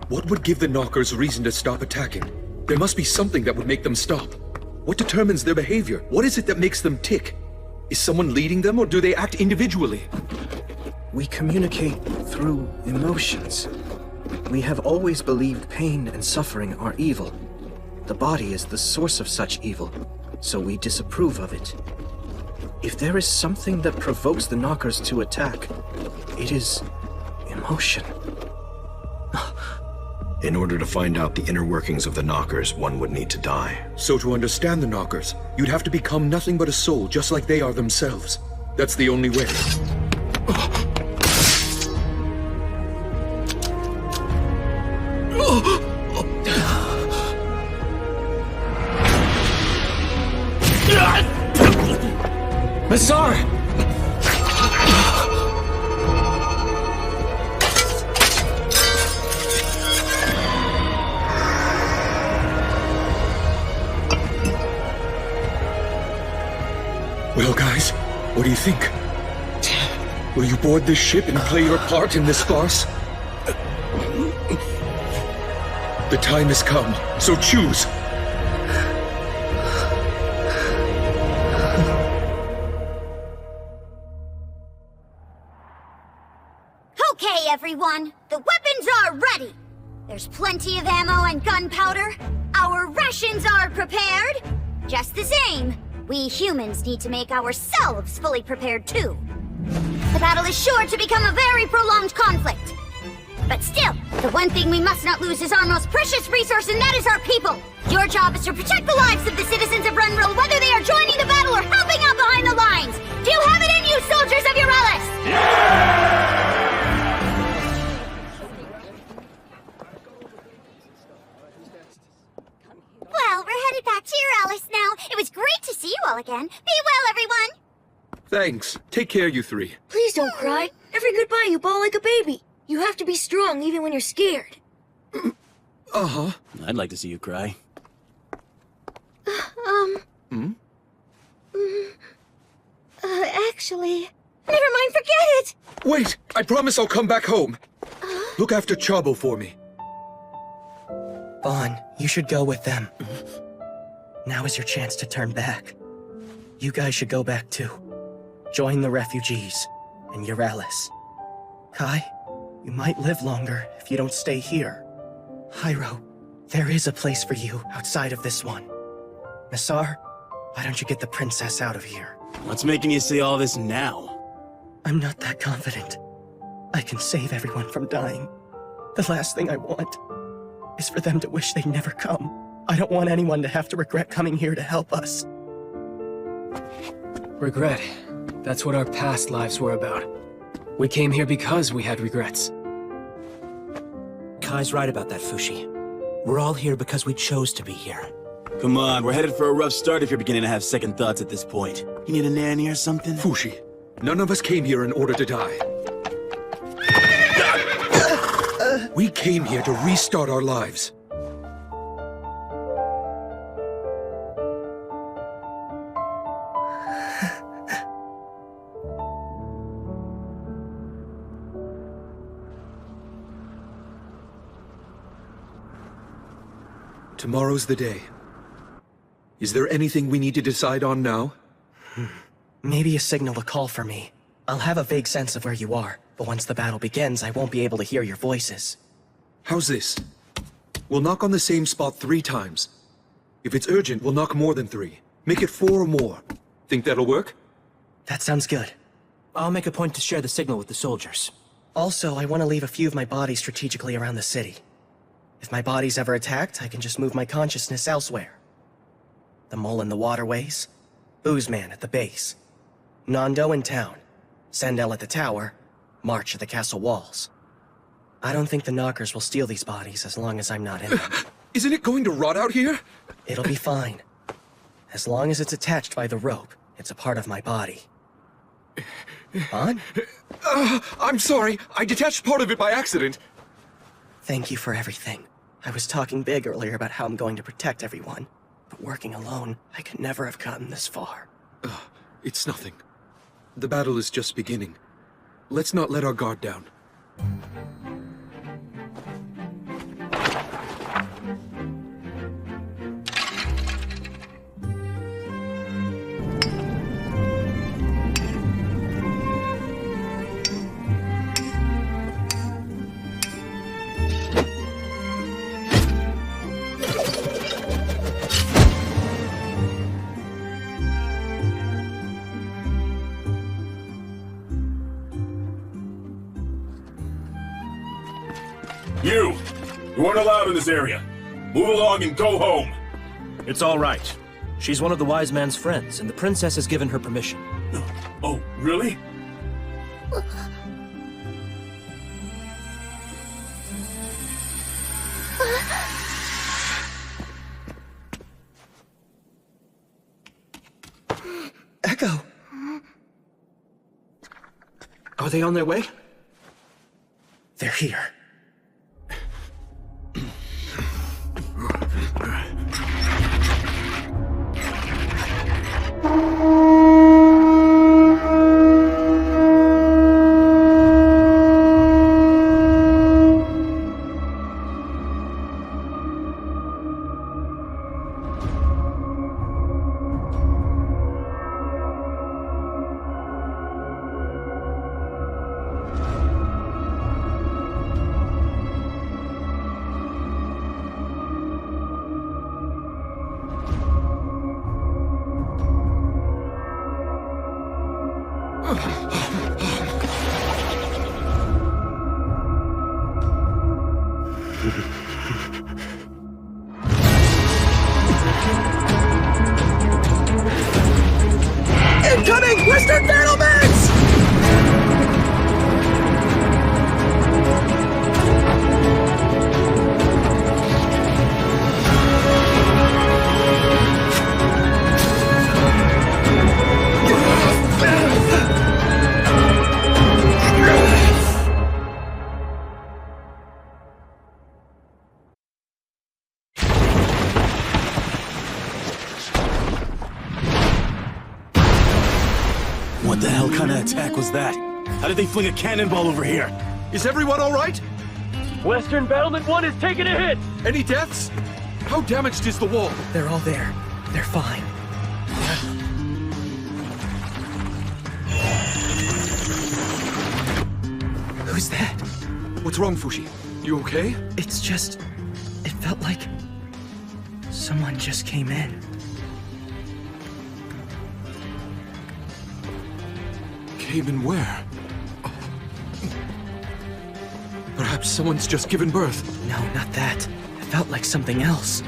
S22: What would give the Knockers reason to stop attacking? There must be something that would make them stop. What determines their behavior? What is it that makes them tick? Is someone leading them, or do they act individually?
S3: We communicate through emotions. We have always believed pain and suffering are evil. The body is the source of such evil, so we disapprove of it. If there is something that provokes the Knockers to attack, it is emotion.
S14: In order to find out the inner workings of the Knockers, one would need to die.
S22: So to understand the Knockers, you'd have to become nothing but a soul, just like they are themselves. That's the only way.
S23: Mazar!
S22: Well, guys, what do you think? Will you board this ship and play your part in this farce? The time has come, so choose!
S8: Okay, everyone. The weapons are ready. There's plenty of ammo and gunpowder. Our rations are prepared. Just the same, we humans need to make ourselves fully prepared too. The battle is sure to become a very prolonged conflict. But still, the one thing we must not lose is our most precious resource, and that is our people. Your job is to protect the lives of the citizens of Renril, whether they are joining the battle or helping out behind the lines. Do you have it in you, soldiers of Eurelis? Well, we're headed back to Eurelis now. It was great to see you all again. Be well, everyone.
S22: Thanks. Take care, you three.
S4: Please don't cry. Every goodbye you bawl like a baby. You have to be strong even when you're scared.
S22: Uh-huh.
S25: I'd like to see you cry.
S4: Actually... Never mind, forget it!
S22: Wait! I promise I'll come back home. Look after Chabo for me.
S11: Vaughn, you should go with them. Now is your chance to turn back. You guys should go back too. Join the refugees in Eurelis. Kai, you might live longer if you don't stay here. Hyro, there is a place for you outside of this one. Nassar, why don't you get the princess out of here?
S25: What's making you say all this now?
S11: I'm not that confident. I can save everyone from dying. The last thing I want is for them to wish they'd never come. I don't want anyone to have to regret coming here to help us.
S23: Regret. That's what our past lives were about. We came here because we had regrets.
S13: Kai's right about that, Fushi. We're all here because we chose to be here.
S25: Come on, we're headed for a rough start if you're beginning to have second thoughts at this point. You need a nanny or something?
S22: Fushi, None of us came here in order to die. We came here to restart our lives. Tomorrow's the day. Is there anything we need to decide on now?
S11: Maybe a signal to call for me. I'll have a vague sense of where you are, but once the battle begins, I won't be able to hear your voices.
S22: How's this? We'll knock on the same spot 3 times. If it's urgent, we'll knock more than 3. Make it 4 or more. Think that'll work?
S11: That sounds good.
S3: I'll make a point to share the signal with the soldiers.
S11: Also, I want to leave a few of my bodies strategically around the city. If my body's ever attacked, I can just move my consciousness elsewhere. The mole in the waterways, Boozman at the base, Nando in town, Sandel at the tower, March at the castle walls. I don't think the Knockers will steal these bodies as long as I'm not in them.
S22: Isn't it going to rot out here?
S11: It'll be fine. As long as it's attached by the rope, it's a part of my body. On?
S22: I'm sorry. I detached part of it by accident.
S11: Thank you for everything. I was talking big earlier about how I'm going to protect everyone. But working alone, I could never have gotten this far.
S22: It's nothing. The battle is just beginning. Let's not let our guard down.
S7: You aren't allowed in this area. Move along and go home.
S2: It's all right. She's one of the wise man's friends, and the princess has given her permission.
S7: Oh, really?
S11: Echo!
S3: Are they on their way?
S11: They're here.
S5: Incoming! Western Battlements!
S25: What the hell kind of attack was that? How did they fling a cannonball over here?
S22: Is everyone all right?
S19: Western Battlement 1 is taking a hit!
S22: Any deaths? How damaged is the wall?
S11: They're all there. They're fine. Who's that?
S22: What's wrong, Fushi? You okay?
S11: It's just... It felt like... someone just came in.
S22: Came in where? Perhaps someone's just given birth.
S11: No, not that. It felt like something else.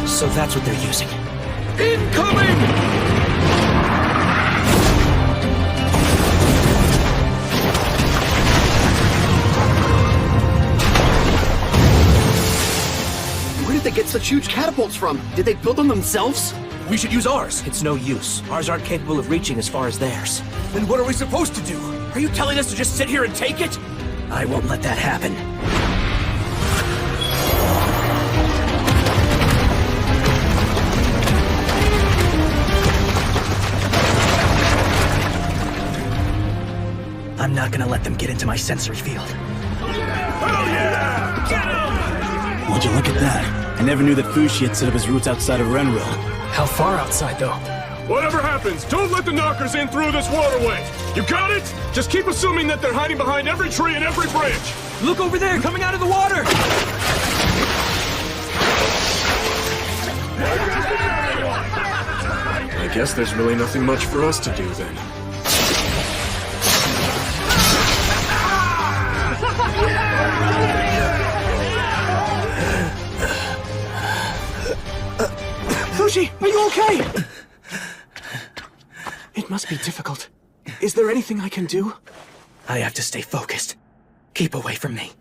S3: So that's what they're using.
S22: Incoming!
S5: get such huge catapults from? Did they build them themselves?
S2: We should use ours.
S3: It's no use. Ours aren't capable of reaching as far as theirs.
S2: Then what are we supposed to do? Are you telling us to just sit here and take it?
S3: I won't let that happen. I'm not gonna let them get into my sensory field.
S25: Would you look at that? I never knew that Fushi had set up his roots outside of Renril.
S23: How far outside, though?
S7: Whatever happens, don't let the knockers in through this waterway. You got it? Just keep assuming that they're hiding behind every tree and every branch.
S3: Look over there, coming out of the water!
S12: I guess there's really nothing much for us to do then.
S3: Fushi, are you okay? It must be difficult. Is there anything I can do? I have to stay focused. Keep away from me.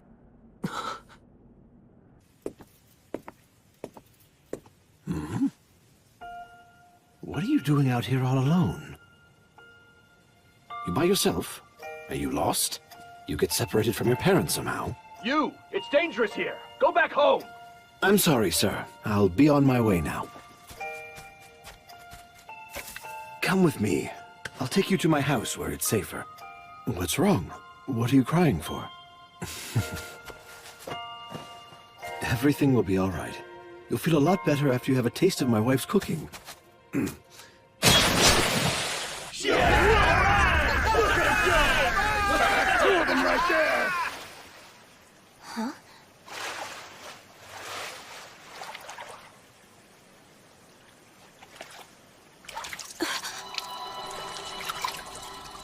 S6: What are you doing out here all alone? You by yourself? Are you lost? You get separated from your parents somehow?
S19: You! It's dangerous here! Go back home!
S6: I'm sorry, sir. I'll be on my way now. Come with me. I'll take you to my house where it's safer. What's wrong? What are you crying for? Everything will be all right. You'll feel a lot better after you have a taste of my wife's cooking.
S4: Huh?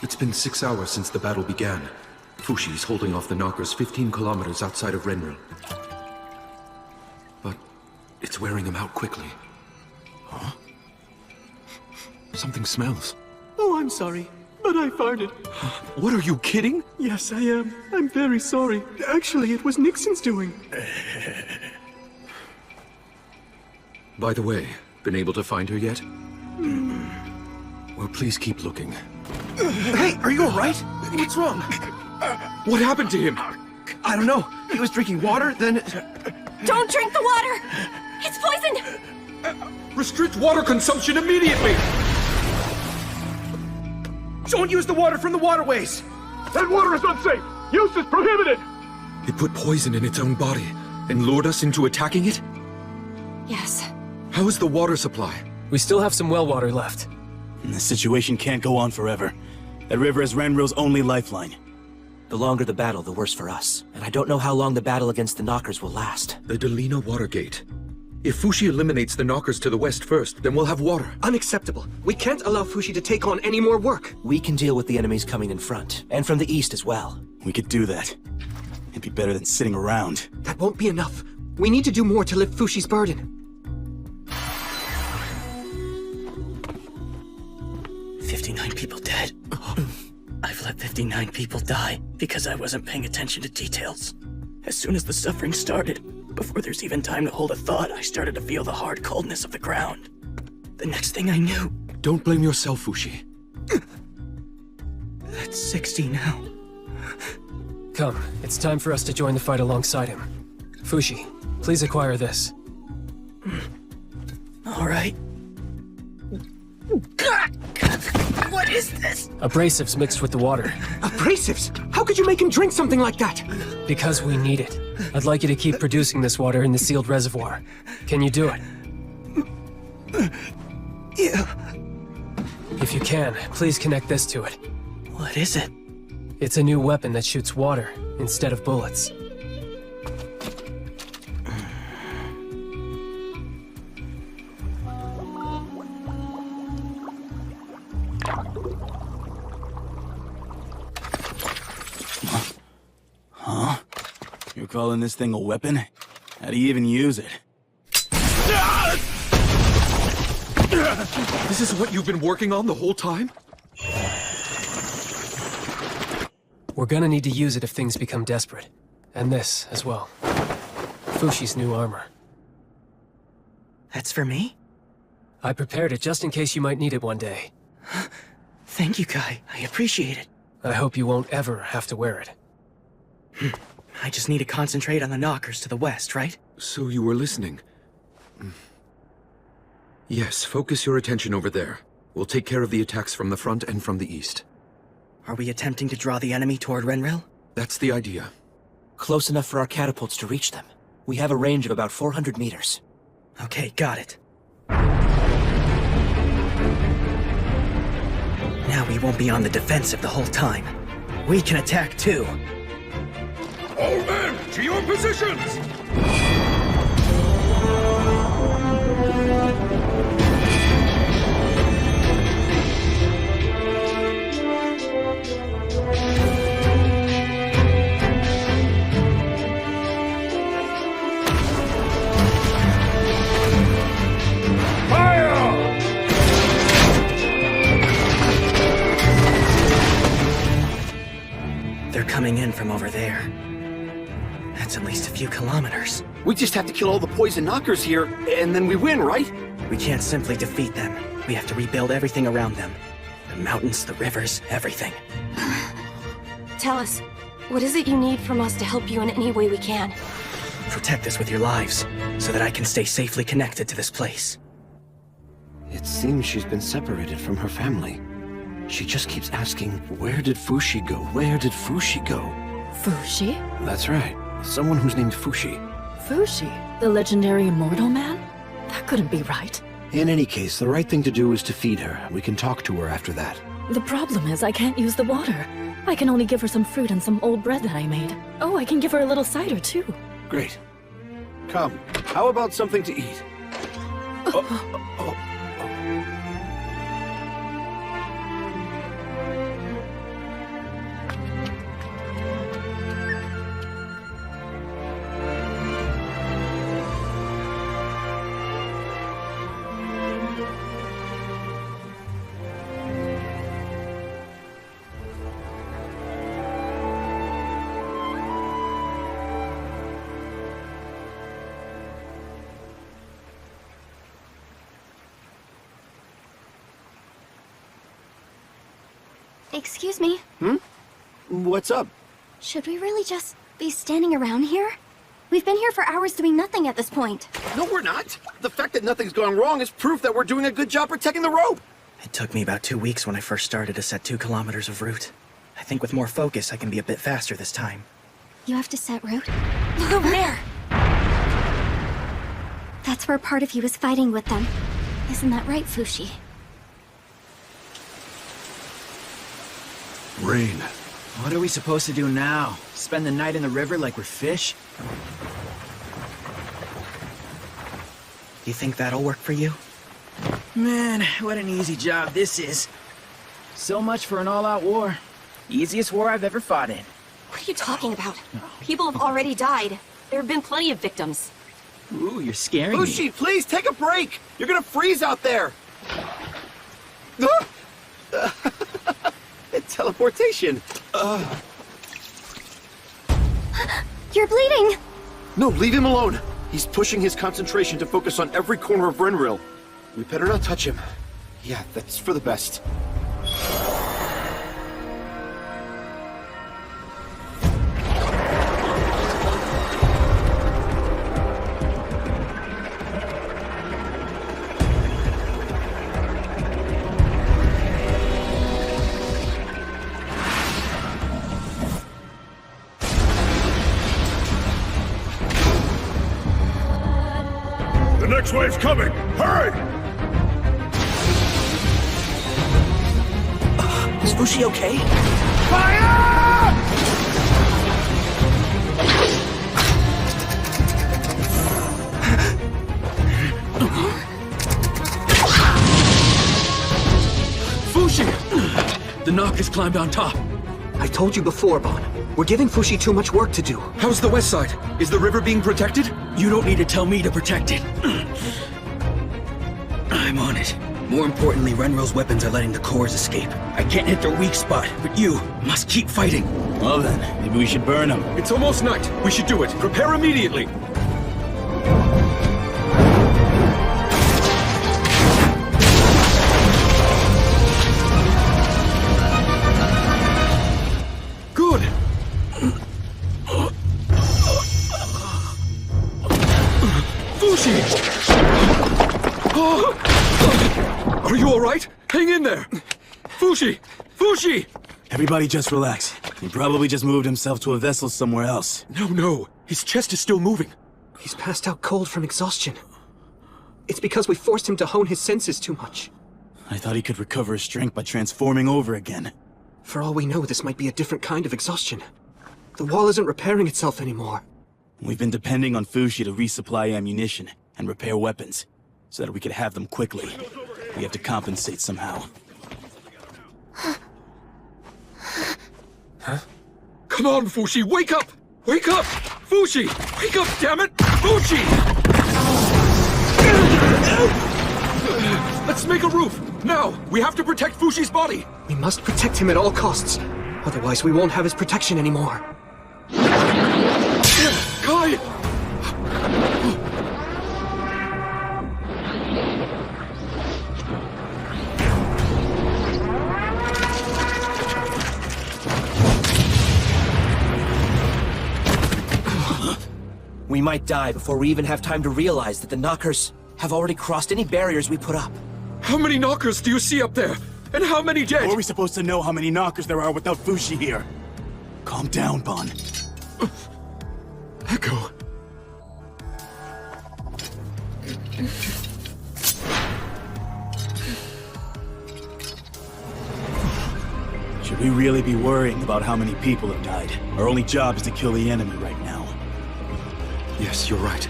S22: It's been 6 hours since the battle began. Fushi is holding off the knockers 15 kilometers outside of Renril. But it's wearing them out quickly. Huh? Something smells.
S3: Oh, I'm sorry, but I farted.
S22: What, are you kidding?
S3: Yes, I am. I'm very sorry. Actually, it was Nixon's doing.
S22: By the way, been able to find her yet? Well, please keep looking.
S3: Hey, are you alright? What's wrong?
S22: What happened to him?
S3: I don't know. He was drinking water, then...
S8: Don't drink the water! It's poisoned!
S22: Restrict water consumption immediately!
S3: Don't use the water from the waterways!
S7: That water is unsafe! Use is prohibited!
S22: It put poison in its own body and lured us into attacking it?
S9: Yes.
S22: How is the water supply?
S23: We still have some well water left.
S25: This situation can't go on forever. That river is Renril's only lifeline.
S3: The longer the battle, the worse for us. And I don't know how long the battle against the Knockers will last.
S22: The Delina Water Gate. If Fushi eliminates the Knockers to the west first, then we'll have water.
S3: Unacceptable. We can't allow Fushi to take on any more work. We can deal with the enemies coming in front, and from the east as well.
S25: We could do that. It'd be better than sitting around.
S3: That won't be enough. We need to do more to lift Fushi's burden. 59 people dead. I've let 59 people die because I wasn't paying attention to details. As soon as the suffering started, before there's even time to hold a thought, I started to feel the hard coldness of the ground. The next thing I knew...
S22: Don't blame yourself, Fushi.
S3: That's 60 now.
S23: Come, it's time for us to join the fight alongside him. Fushi, please acquire this.
S3: All right. What is this?
S23: Abrasives mixed with the water.
S3: Abrasives? How could you make him drink something like that?
S23: Because we need it. I'd like you to keep producing this water in the sealed reservoir. Can you do it?
S3: Yeah.
S23: If you can, please connect this to it.
S3: What is it?
S23: It's a new weapon that shoots water instead of bullets.
S25: Huh? You're calling this thing a weapon? How do you even use it?
S22: This is what you've been working on the whole time?
S23: We're gonna need to use it if things become desperate. And this, as well. Fushi's new armor.
S11: That's for me?
S23: I prepared it just in case you might need it one day.
S11: Thank you, Kai. I appreciate it.
S23: I hope you won't ever have to wear it.
S11: I just need to concentrate on the knockers to the west, right?
S22: So you were listening. Yes, focus your attention over there. We'll take care of the attacks from the front and from the east.
S11: Are we attempting to draw the enemy toward Renril?
S22: That's the idea.
S3: Close enough for our catapults to reach them. We have a range of about 400 meters.
S11: Okay, got it. Now we won't be on the defensive the whole time. We can attack too.
S12: All men, to your positions!
S11: They're coming in from over there. That's at least a few kilometers.
S5: We just have to kill all the poison knockers here, and then we win, right?
S11: We can't simply defeat them. We have to rebuild everything around them. The mountains, the rivers, everything.
S10: Tell us, what is it you need from us to help you in any way we can?
S11: Protect us with your lives, so that I can stay safely connected to this place.
S5: It seems she's been separated from her family. She just keeps asking, where did Fushi go? Where did Fushi go?
S9: Fushi?
S5: That's right. Someone who's named Fushi.
S9: Fushi? The legendary immortal man? That couldn't be right.
S5: In any case, the right thing to do is to feed her. We can talk to her after that.
S9: The problem is I can't use the water. I can only give her some fruit and some old bread that I made. Oh, I can give her a little cider too.
S5: Great. Come, how about something to eat?
S8: Excuse me.
S5: What's up?
S8: Should we really just be standing around here? We've been here for hours doing nothing at this point.
S5: No, we're not. The fact that nothing's gone wrong is proof that we're doing a good job protecting the rope.
S11: It took me about 2 weeks when I first started to set 2 kilometers of route. I think with more focus, I can be a bit faster this time.
S8: You have to set route? Look over there! That's where part of you is fighting with them. Isn't that right, Fushi?
S13: Rain. What are we supposed to do now? Spend the night in the river like we're fish?
S11: You think that'll work for you?
S13: Man, what an easy job this is. So much for an all-out war. Easiest war I've ever fought in.
S10: What are you talking about? People have already died. There have been plenty of victims.
S13: Ooh, you're scaring me.
S5: Fushi, please take a break! You're gonna freeze out there! It's teleportation.
S8: You're bleeding!
S5: No, leave him alone. He's pushing his concentration to focus on every corner of Renril. We better not touch him. Yeah, that's for the best.
S7: The next wave's coming! Hurry!
S3: Is Fushi okay?
S7: Fire!
S22: Fushi! The knockers climbed on top.
S3: I told you before, Bon. We're giving Fushi too much work to do.
S22: How's the west side? Is the river being protected?
S13: You don't need to tell me to protect it. I'm on it. More importantly, Renril's weapons are letting the cores escape. I can't hit their weak spot, but you must keep fighting.
S25: Well then, maybe we should burn them.
S22: It's almost night. We should do it. Prepare immediately.
S15: Fushi! Are you alright? Hang in there! Fushi! Fushi!
S25: Everybody just relax. He probably just moved himself to a vessel somewhere else.
S15: No. His chest is still moving.
S3: He's passed out cold from exhaustion. It's because we forced him to hone his senses too much.
S25: I thought he could recover his strength by transforming over again.
S3: For all we know, this might be a different kind of exhaustion. The wall isn't repairing itself anymore.
S25: We've been depending on Fushi to resupply ammunition and repair weapons, so that we could have them quickly. We have to compensate somehow.
S15: Huh? Come on, Fushi, wake up! Wake up! Fushi! Wake up, damn it! Fushi! Let's make a roof! Now! We have to protect Fushi's body!
S3: We must protect him at all costs. Otherwise, we won't have his protection anymore.
S15: Kai!
S13: We might die before we even have time to realize that the Knockers have already crossed any barriers we put up.
S15: How many Knockers do you see up there? And how many dead?
S25: How are we supposed to know how many Knockers there are without Fushi here? Calm down, Bon.
S15: Echo.
S25: Should we really be worrying about how many people have died? Our only job is to kill the enemy right now.
S15: Yes, you're right.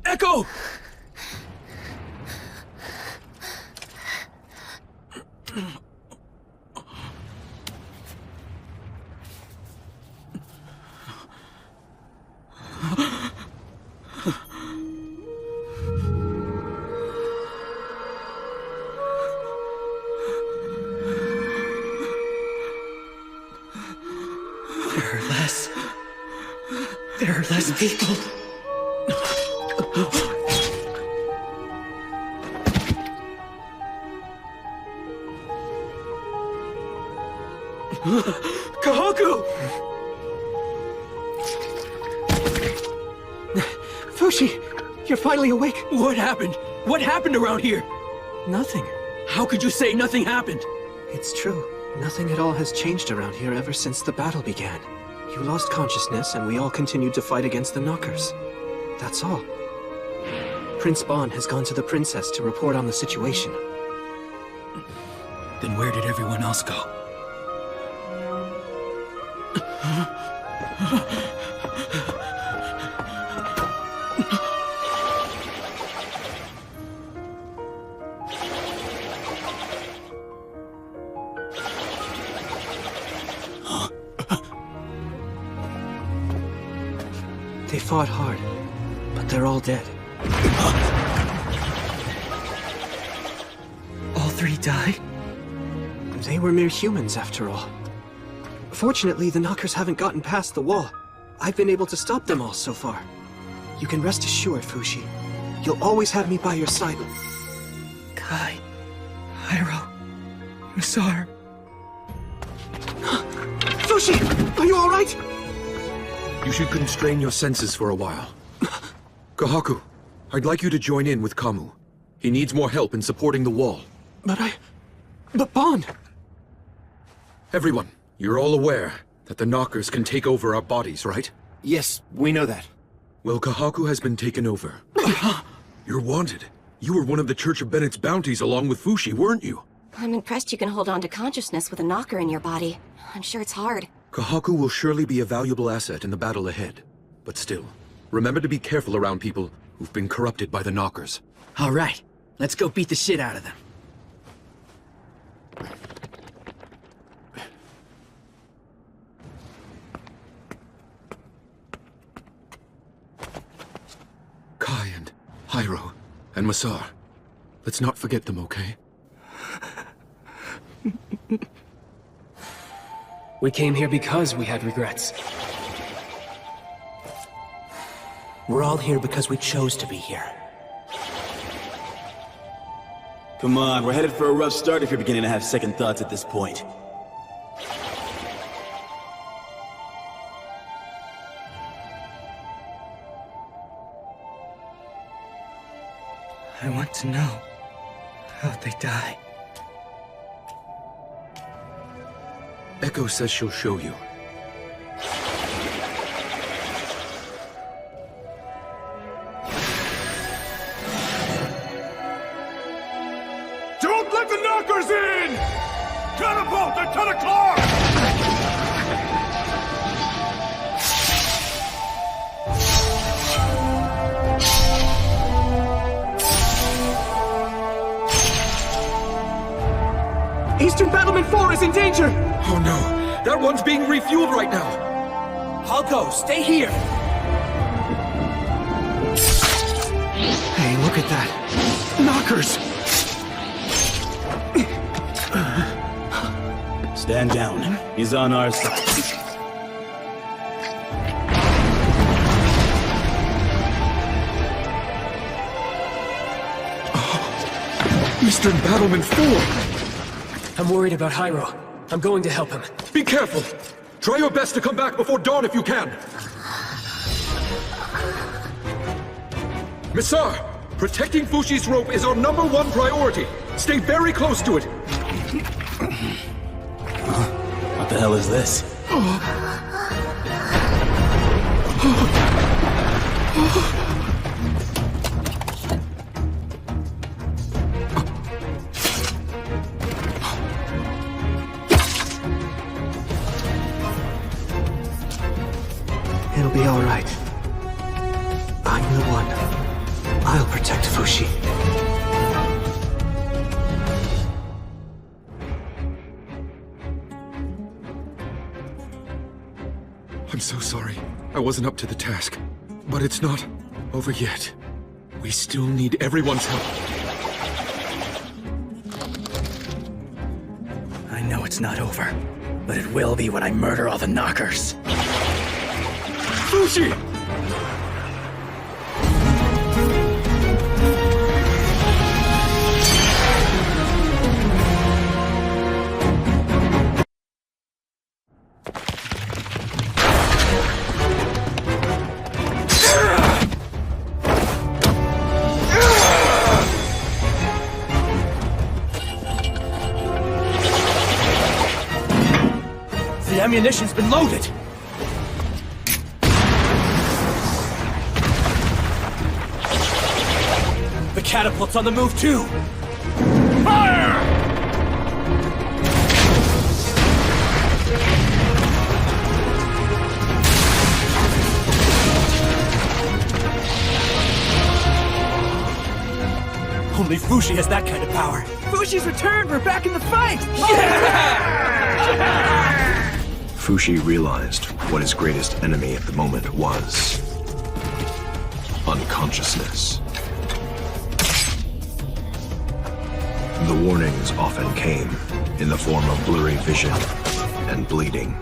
S13: Echo!
S11: There are less people.
S13: Kahaku!
S3: Fushi, you're finally awake.
S13: What happened? What happened around here?
S3: Nothing.
S13: How could you say nothing happened?
S3: It's true. Nothing at all has changed around here ever since the battle began. You lost consciousness, and we all continued to fight against the Knockers. That's all. Prince Bon has gone to the princess to report on the situation.
S13: Then where did everyone else go?
S3: They fought hard, but they're all dead.
S11: All three died?
S3: They were mere humans, after all. Fortunately, the Knockers haven't gotten past the wall. I've been able to stop them all so far. You can rest assured, Fushi. You'll always have me by your side.
S11: Kai, Hyro, Musar.
S3: Fushi! Are you alright?
S22: You should constrain your senses for a while. Kahaku, I'd like you to join in with Kamu. He needs more help in supporting the wall.
S3: But Bon!
S22: Everyone, you're all aware that the Knockers can take over our bodies, right?
S5: Yes, we know that.
S22: Well, Kahaku has been taken over. You're wanted. You were one of the Church of Bennett's bounties along with Fushi, weren't you?
S10: I'm impressed you can hold on to consciousness with a knocker in your body. I'm sure it's hard.
S22: Kahaku will surely be a valuable asset in the battle ahead. But still, remember to be careful around people who've been corrupted by the Knockers.
S13: All right, let's go beat the shit out of them.
S22: Kai and Hyro and Massar. Let's not forget them, okay?
S23: We came here because we had regrets.
S2: We're all here because we chose to be here.
S25: Come on, we're headed for a rough start if you're beginning to have second thoughts at this point.
S11: I want to know how'd they die.
S22: Echo says she'll show you.
S7: Don't let the knockers in! Catapult at 10 o'clock!
S13: Eastern Battlement 4 is in danger!
S22: Oh no, that one's being refueled right now!
S2: I'll go, stay here!
S3: Hey, look at that. Knockers!
S25: Stand down. He's on our side.
S22: Eastern Battlement 4!
S23: I'm worried about Hyro. I'm going to help him.
S22: Be careful! Try your best to come back before dawn if you can! Massar, protecting Fushi's rope is our #1 priority. Stay very close to it.
S25: What the hell is this?
S3: It'll be all right. I'm the one. I'll protect Fushi.
S22: I'm so sorry. I wasn't up to the task. But it's not over yet. We still need everyone's help.
S11: I know it's not over, but it will be when I murder all the knockers.
S22: Fushi!
S2: The ammunition's been loaded! The catapult's on the move too! Fire! Only Fushi has that kind of power.
S13: Fushi's returned! We're back in the fight!
S14: Fushi realized what his greatest enemy at the moment was. Unconsciousness. The warnings often came in the form of blurry vision and bleeding.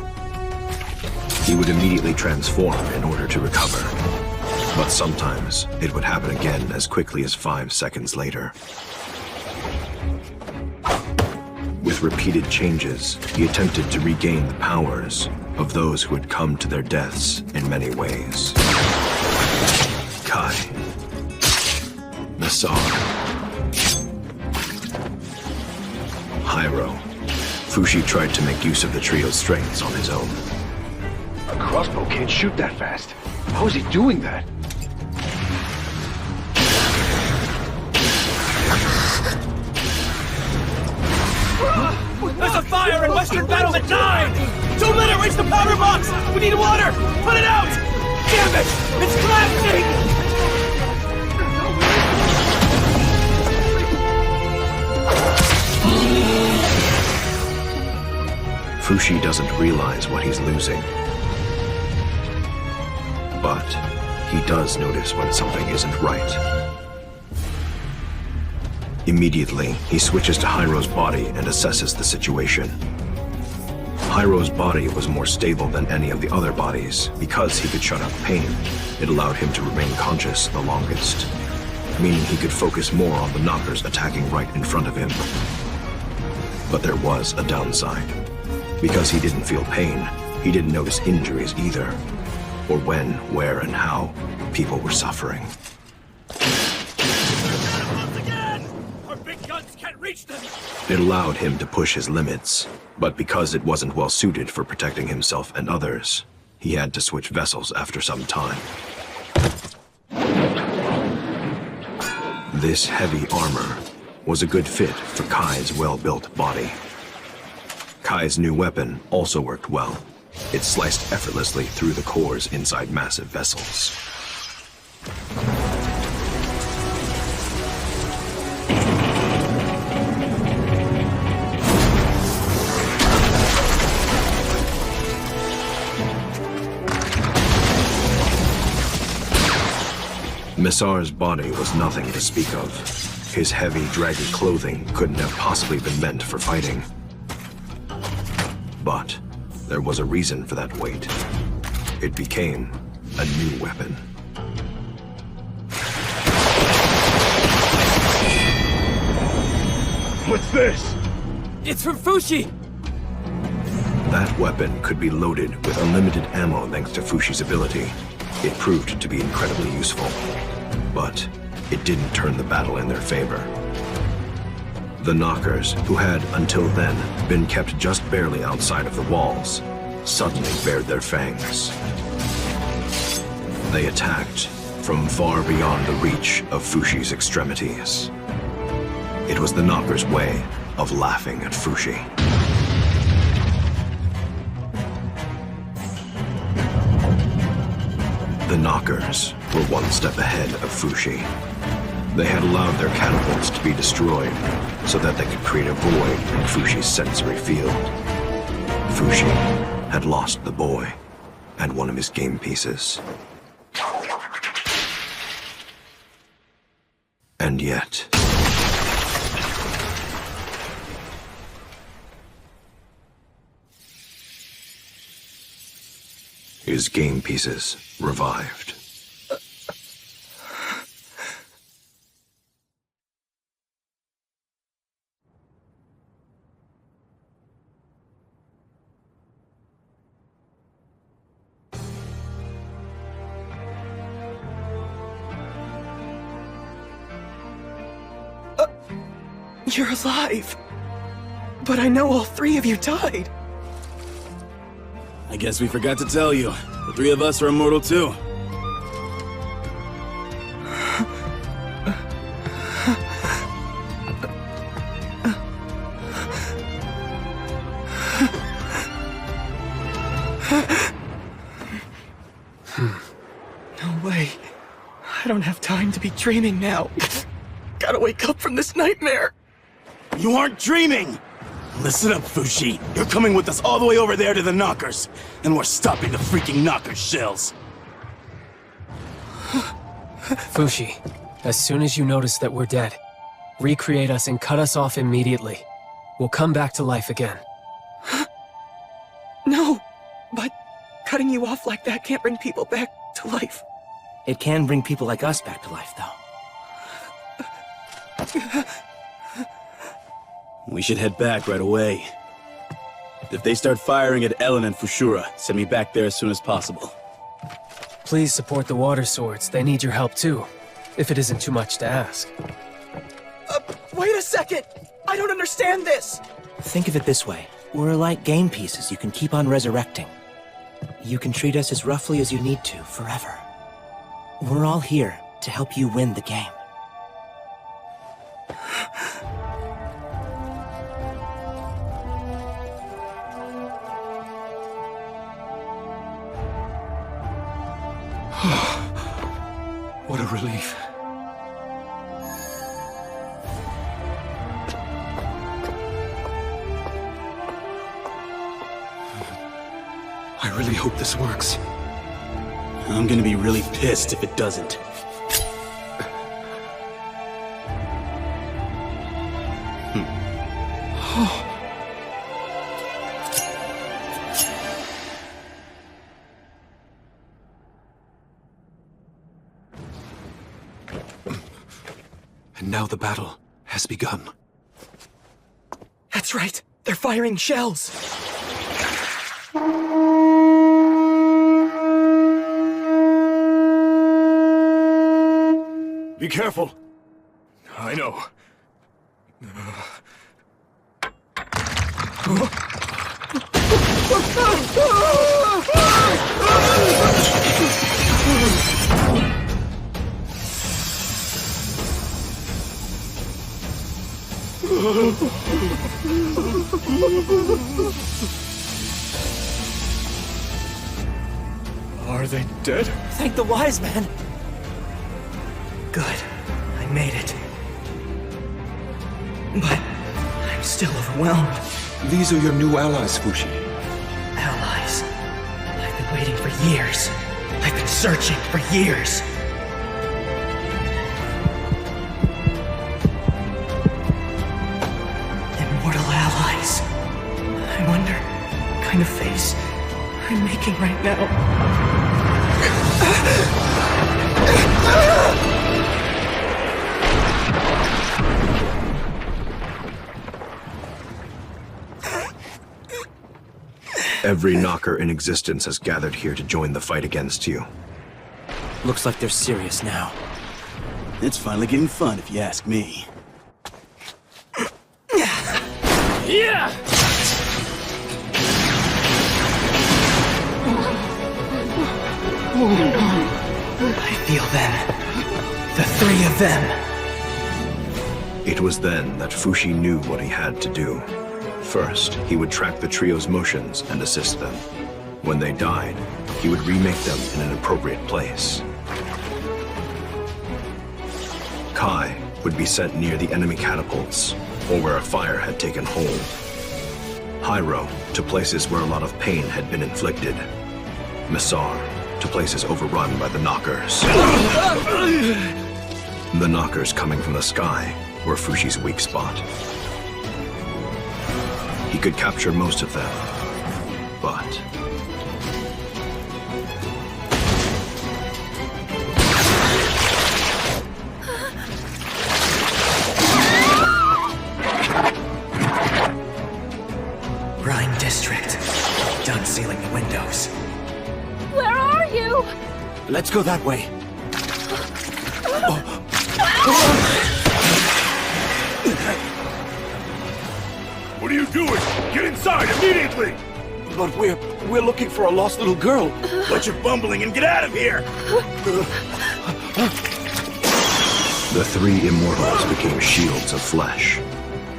S14: He would immediately transform in order to recover, but sometimes it would happen again as quickly as 5 seconds later. With repeated changes, he attempted to regain the powers of those who had come to their deaths in many ways. Kai. Massar. Hyro. Fushi tried to make use of the trio's strengths on his own.
S12: A crossbow can't shoot that fast. How is he doing that?
S2: There's a fire in Western Battlement 9! Don't let it reach the powder box! We need water! Put it out! Damn it! It's collapsing!
S14: Fushi doesn't realize what he's losing. But he does notice when something isn't right. Immediately, he switches to Hyro's body and assesses the situation. Hyro's body was more stable than any of the other bodies. Because he could shut out pain, it allowed him to remain conscious the longest, meaning he could focus more on the knockers attacking right in front of him. But there was a downside. Because he didn't feel pain, he didn't notice injuries either, or when, where, and how people were suffering.
S2: Our big guns can't reach them!
S14: It allowed him to push his limits, but because it wasn't well suited for protecting himself and others, he had to switch vessels after some time. This heavy armor was a good fit for Kai's well-built body. Kai's new weapon also worked well. It sliced effortlessly through the cores inside massive vessels. Messar's body was nothing to speak of. His heavy, draggy clothing couldn't have possibly been meant for fighting. But there was a reason for that weight. It became a new weapon.
S15: What's this?
S13: It's from Fushi!
S14: That weapon could be loaded with unlimited ammo thanks to Fushi's ability. It proved to be incredibly useful, but it didn't turn the battle in their favor. The Knockers, who had, until then, been kept just barely outside of the walls, suddenly bared their fangs. They attacked from far beyond the reach of Fushi's extremities. It was the Knockers' way of laughing at Fushi. The Knockers were one step ahead of Fushi. They had allowed their catapults to be destroyed so that they could create a void in Fushi's sensory field. Fushi had lost the boy and one of his game pieces. And yet... his game pieces revived.
S13: You're alive! But I know all three of you died!
S25: I guess we forgot to tell you. The three of us are immortal too.
S13: No way. I don't have time to be dreaming now. Gotta wake up from this nightmare.
S25: You aren't dreaming! Listen up, Fushi. You're coming with us all the way over there to the Knockers, and we're stopping the freaking Knockers shells.
S23: Fushi, as soon as you notice that we're dead, recreate us and cut us off immediately. We'll come back to life again.
S13: No, but cutting you off like that can't bring people back to life.
S16: It can bring people like us back to life, though.
S25: We should head back right away. If they start firing at Ellen and Fushura, send me back there as soon as possible.
S23: Please support the Water Swords. They need your help too, if it isn't too much to ask.
S13: Wait a second! I don't understand this!
S16: Think of it this way. We're like game pieces you can keep on resurrecting. You can treat us as roughly as you need to, forever. We're all here to help you win the game.
S15: What a relief. I really hope this works.
S25: I'm gonna be really pissed if it doesn't.
S22: And now the battle has begun.
S13: That's right. They're firing shells.
S7: Be careful. I know. Are they dead?
S3: Thank the wise man. Good. I made it. But I'm still overwhelmed.
S22: These are your new allies, Fushi.
S3: Allies. I've been waiting for years. I've been searching for years. Immortal allies. I wonder what kind of face I'm making right now.
S14: Every knocker in existence has gathered here to join the fight against you.
S16: Looks like they're serious now.
S25: It's finally getting fun, if you ask me.
S13: Yeah!
S3: I feel them. The three of them.
S14: It was then that Fushi knew what he had to do. First, he would track the trio's motions and assist them. When they died, he would remake them in an appropriate place. Kai would be sent near the enemy catapults, or where a fire had taken hold. Hyro to places where a lot of pain had been inflicted. Messar to places overrun by the knockers. The knockers coming from the sky were Fushi's weak spot. He could capture most of them, but...
S3: Rhine District. Done sealing the windows.
S8: Where are you?
S2: Let's go that way.
S7: What are you doing? Get inside immediately!
S25: But we're looking for a lost little girl. Bunch of bumbling and get out of here!
S14: The three immortals became shields of flesh.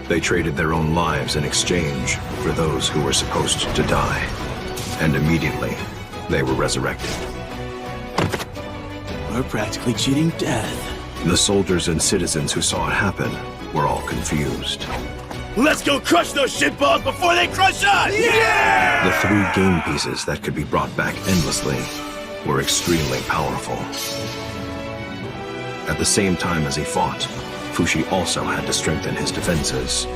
S14: They traded their own lives in exchange for those who were supposed to die. And immediately, they were resurrected.
S25: We're practically cheating death.
S14: The soldiers and citizens who saw it happen were all confused.
S25: Let's go crush those shitballs before they crush us! Yeah!
S14: The three game pieces that could be brought back endlessly were extremely powerful. At the same time as he fought, Fushi also had to strengthen his defenses,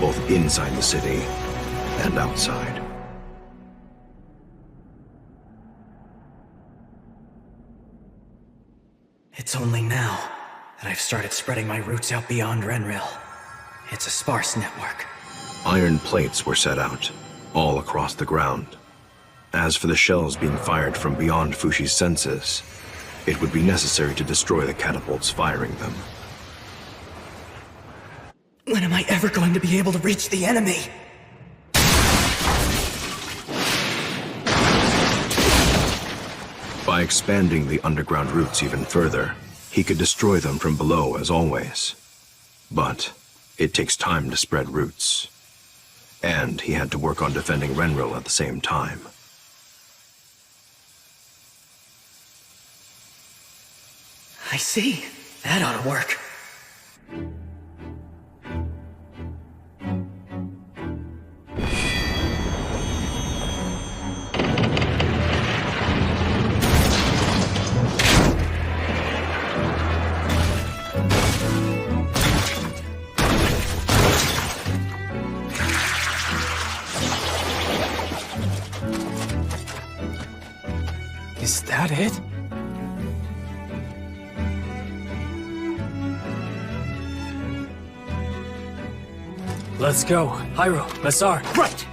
S14: both inside the city and outside.
S3: It's only now that I've started spreading my roots out beyond Renril. It's a sparse network.
S14: Iron plates were set out, all across the ground. As for the shells being fired from beyond Fushi's senses, it would be necessary to destroy the catapults firing them.
S3: When am I ever going to be able to reach the enemy?
S14: By expanding the underground routes even further, he could destroy them from below as always. But it takes time to spread roots. And he had to work on defending Renril at the same time.
S3: I see. That ought to work.
S13: Is that it?
S23: Let's go. Hyro, Massar.
S5: Right!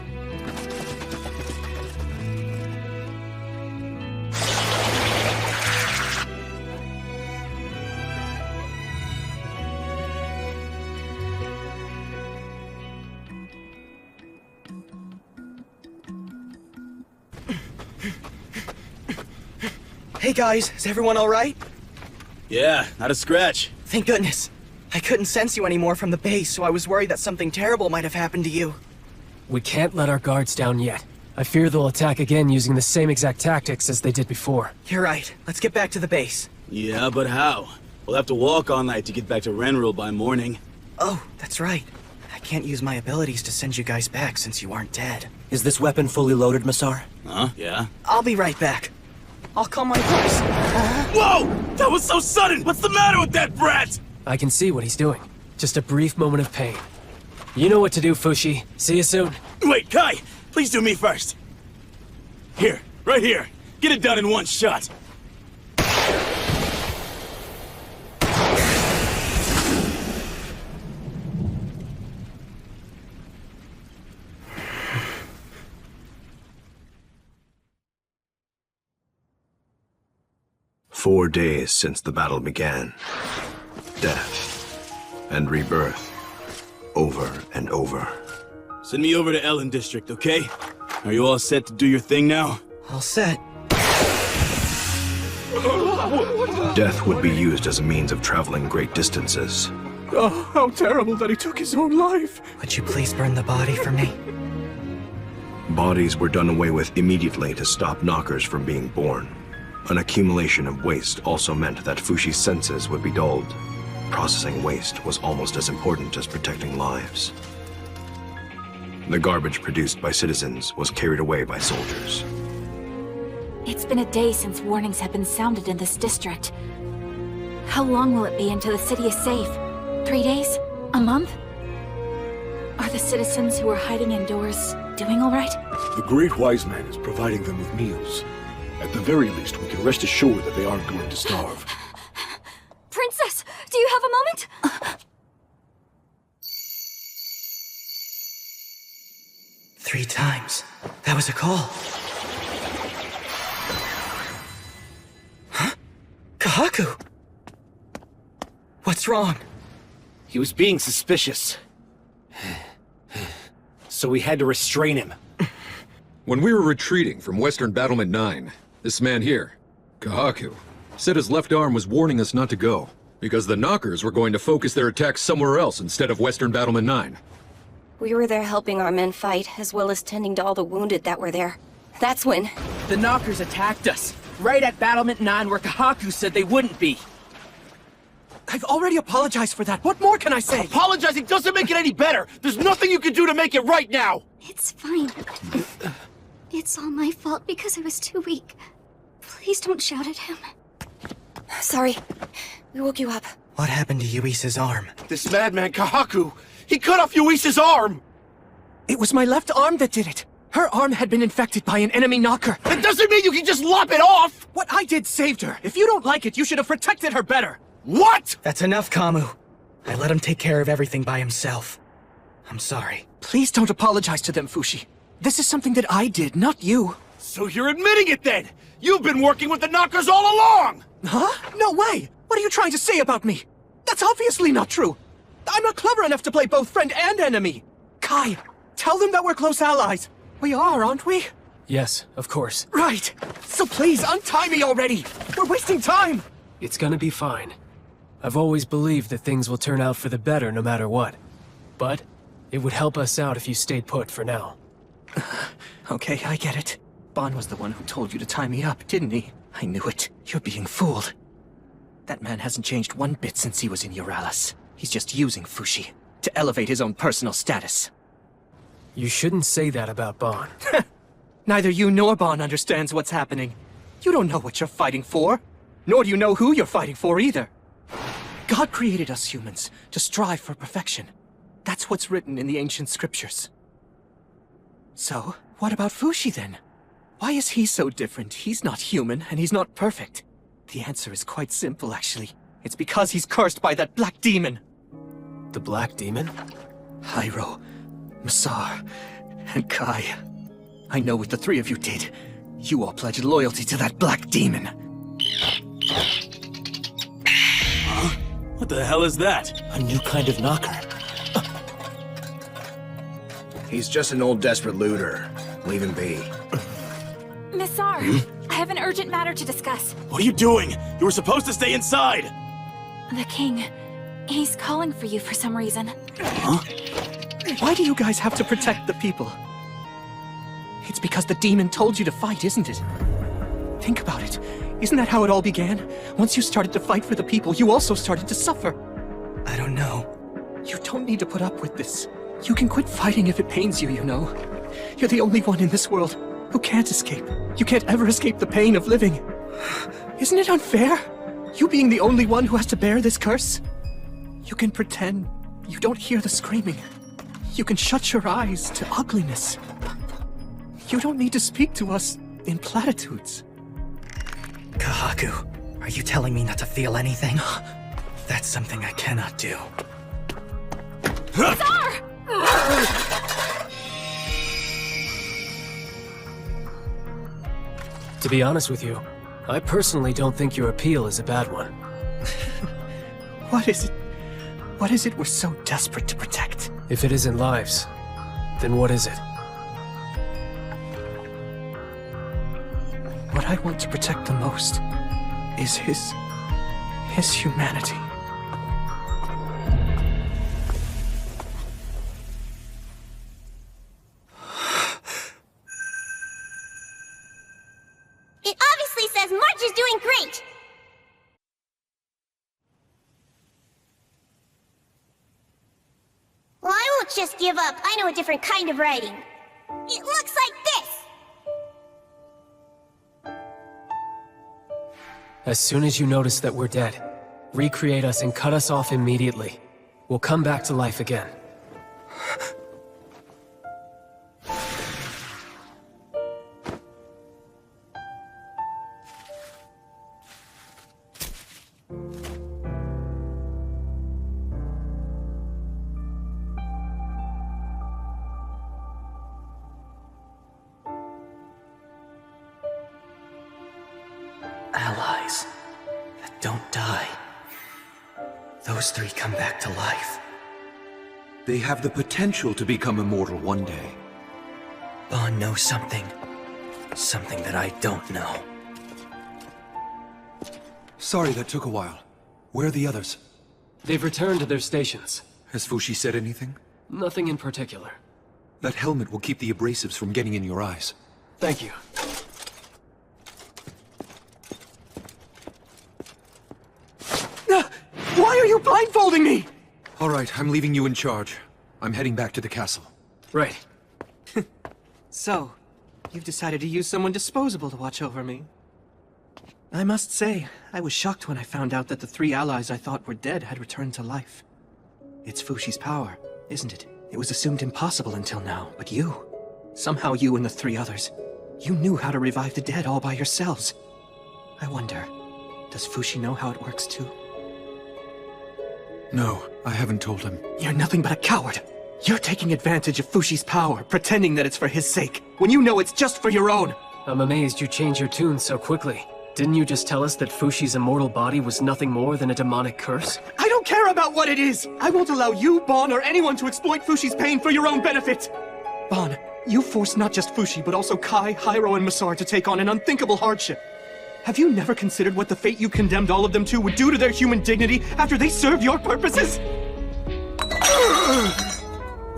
S11: Hey guys, is everyone alright?
S25: Yeah, not a scratch.
S11: Thank goodness. I couldn't sense you anymore from the base, so I was worried that something terrible might have happened to you.
S23: We can't let our guards down yet. I fear they'll attack again using the same exact tactics as they did before.
S11: You're right. Let's get back to the base.
S25: Yeah, but how? We'll have to walk all night to get back to Renril by morning.
S11: Oh, that's right. I can't use my abilities to send you guys back since you aren't dead.
S16: Is this weapon fully loaded, Massar?
S25: Huh? Yeah?
S11: I'll be right back. I'll call my horse.
S25: Whoa! That was so sudden! What's the matter with that brat?
S23: I can see what he's doing. Just a brief moment of pain. You know what to do, Fushi. See you soon.
S25: Wait, Kai! Please do me first. Here, right here. Get it done in one shot.
S14: "4 days since the battle began. Death and rebirth. Over and over.
S25: Send me over to Ellen District, okay? Are you all set to do your thing now?
S11: All set.
S14: Death would be used as a means of traveling great distances.
S17: Oh, how terrible that he took his own life.
S11: Would you please burn the body for me?
S14: Bodies were done away with immediately to stop knockers from being born. An accumulation of waste also meant that Fushi's senses would be dulled. Processing waste was almost as important as protecting lives. The garbage produced by citizens was carried away by soldiers.
S9: It's been a day since warnings have been sounded in this district. How long will it be until the city is safe? 3 days? A month? Are the citizens who are hiding indoors doing all right?
S12: The Great Wise Man is providing them with meals. At the very least, we can rest assured that they aren't going to starve.
S10: Princess, do you have a moment?
S11: 3 times. That was a call. Huh? Kahaku! What's wrong?
S5: He was being suspicious. So we had to restrain him.
S22: When we were retreating from Western Battlement 9, this man here, Kahaku, said his left arm was warning us not to go, because the knockers were going to focus their attacks somewhere else instead of Western Battlement 9.
S10: We were there helping our men fight, as well as tending to all the wounded that were there. That's when...
S13: The knockers attacked us, right at Battlement 9 where Kahaku said they wouldn't be.
S3: I've already apologized for that. What more can I say?
S5: Apologizing doesn't make it any better! There's nothing you can do to make it right now!
S8: It's fine. It's all my fault because I was too weak. Please don't shout at him.
S10: Sorry. We woke you up.
S11: What happened to Yuisa's arm?
S5: This madman, Kahaku! He cut off Yuisa's arm!
S3: It was my left arm that did it. Her arm had been infected by an enemy knocker.
S5: That doesn't mean you can just lop it off!
S3: What I did saved her. If you don't like it, you should have protected her better.
S5: What?!
S11: That's enough, Kamu. I let him take care of everything by himself. I'm sorry.
S3: Please don't apologize to them, Fushi. This is something that I did, not you.
S5: So you're admitting it then! You've been working with the knockers all along!
S3: Huh? No way! What are you trying to say about me? That's obviously not true. I'm not clever enough to play both friend and enemy. Kai, tell them that we're close allies. We are, aren't we?
S23: Yes, of course.
S3: Right. So please, untie me already. We're wasting time.
S23: It's gonna be fine. I've always believed that things will turn out for the better no matter what. But it would help us out if you stayed put for now.
S3: Okay, I get it. Bon was the one who told you to tie me up, didn't he? I knew it. You're being fooled. That man hasn't changed one bit since he was in Euralis. He's just using Fushi to elevate his own personal status.
S23: You shouldn't say that about Bon.
S3: Neither you nor Bon understands what's happening. You don't know what you're fighting for, nor do you know who you're fighting for either. God created us humans to strive for perfection. That's what's written in the ancient scriptures. So, what about Fushi then? Why is he so different? He's not human, and he's not perfect. The answer is quite simple, actually. It's because he's cursed by that black demon.
S23: The Black Demon?
S3: Hyro, Masar, and Kai. I know what the three of you did. You all pledged loyalty to that black demon.
S25: Huh? What the hell is that?
S16: A new kind of knocker.
S17: He's just an old desperate looter. Leave him be.
S9: Missar, I have an urgent matter to discuss.
S25: What are you doing? You were supposed to stay inside!
S9: The king, he's calling for you for some reason.
S25: Huh?
S3: Why do you guys have to protect the people? It's because the demon told you to fight, isn't it? Think about it. Isn't that how it all began? Once you started to fight for the people, you also started to suffer. I don't know. You don't need to put up with this. You can quit fighting if it pains you, you know. You're the only one in this world who can't escape. You can't ever escape the pain of living. Isn't it unfair? You being the only one who has to bear this curse? You can pretend you don't hear the screaming. You can shut your eyes to ugliness. You don't need to speak to us in platitudes.
S11: Kahaku, are you telling me not to feel anything? That's something I cannot do.
S9: Tsar!
S23: To be honest with you, I personally don't think your appeal is a bad one.
S3: What is it? What is it we're so desperate to protect?
S23: If it isn't lives, then what is it?
S3: What I want to protect the most is his humanity.
S8: It obviously says March is doing great! Well, I won't just give up. I know a different kind of writing. It looks like this!
S23: As soon as you notice that we're dead, recreate us and cut us off immediately. We'll come back to life again.
S11: Allies that don't die. Those three come back to life.
S22: They have the potential to become immortal one day.
S11: Bond knows something. Something that I don't know.
S22: Sorry that took a while. Where are the others?
S23: They've returned to their stations.
S22: Has Fushi said anything?
S23: Nothing in particular.
S22: That helmet will keep the abrasives from getting in your eyes.
S23: Thank you.
S3: Why are you blindfolding me?
S22: All right, I'm leaving you in charge. I'm heading back to the castle.
S23: Right.
S3: So, you've decided to use someone disposable to watch over me. I must say, I was shocked when I found out that the three allies I thought were dead had returned to life. It's Fushi's power, isn't it? It was assumed impossible until now, but you... Somehow you and the three others, you knew how to revive the dead all by yourselves. I wonder, does Fushi know how it works too?
S22: No, I haven't told him.
S3: You're nothing but a coward. You're taking advantage of Fushi's power, pretending that it's for his sake, when you know it's just for your own.
S23: I'm amazed you changed your tune so quickly. Didn't you just tell us that Fushi's immortal body was nothing more than a demonic curse?
S3: I don't care about what it is! I won't allow you, Bon, or anyone to exploit Fushi's pain for your own benefit! Bon, you forced not just Fushi, but also Kai, Hyro, and Masar to take on an unthinkable hardship. Have you never considered what the fate you condemned all of them to would do to their human dignity after they serve your purposes?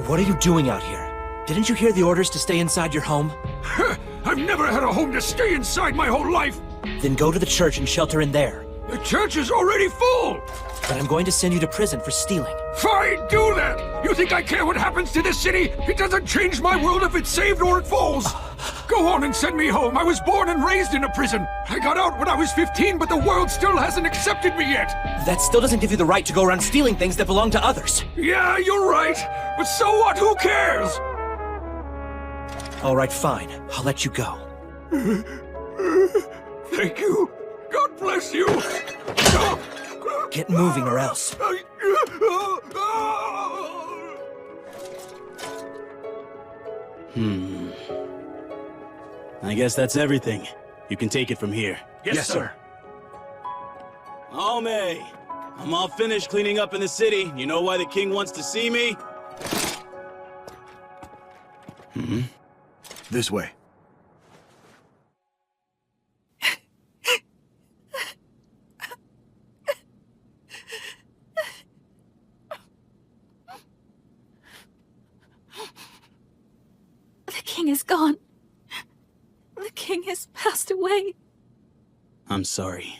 S16: What are you doing out here? Didn't you hear the orders to stay inside your home?
S7: I've never had a home to stay inside my whole life!
S16: Then go to the church and shelter in there.
S7: The church is already full!
S16: Then I'm going to send you to prison for stealing.
S7: Fine, do that! You think I care what happens to this city? It doesn't change my world if it's saved or it falls! Go on and send me home. I was born and raised in a prison. I got out when I was 15, but the world still hasn't accepted me yet.
S16: That still doesn't give you the right to go around stealing things that belong to others.
S7: Yeah, you're right. But so what? Who cares?
S16: All right, fine. I'll let you go.
S7: Thank you. God bless you.
S16: Get moving or else.
S25: I guess that's everything. You can take it from here.
S2: Yes, sir.
S25: Oh, May. I'm all finished cleaning up in the city. You know why the king wants to see me?
S17: This way.
S9: The king is gone. The king has passed away.
S25: I'm sorry.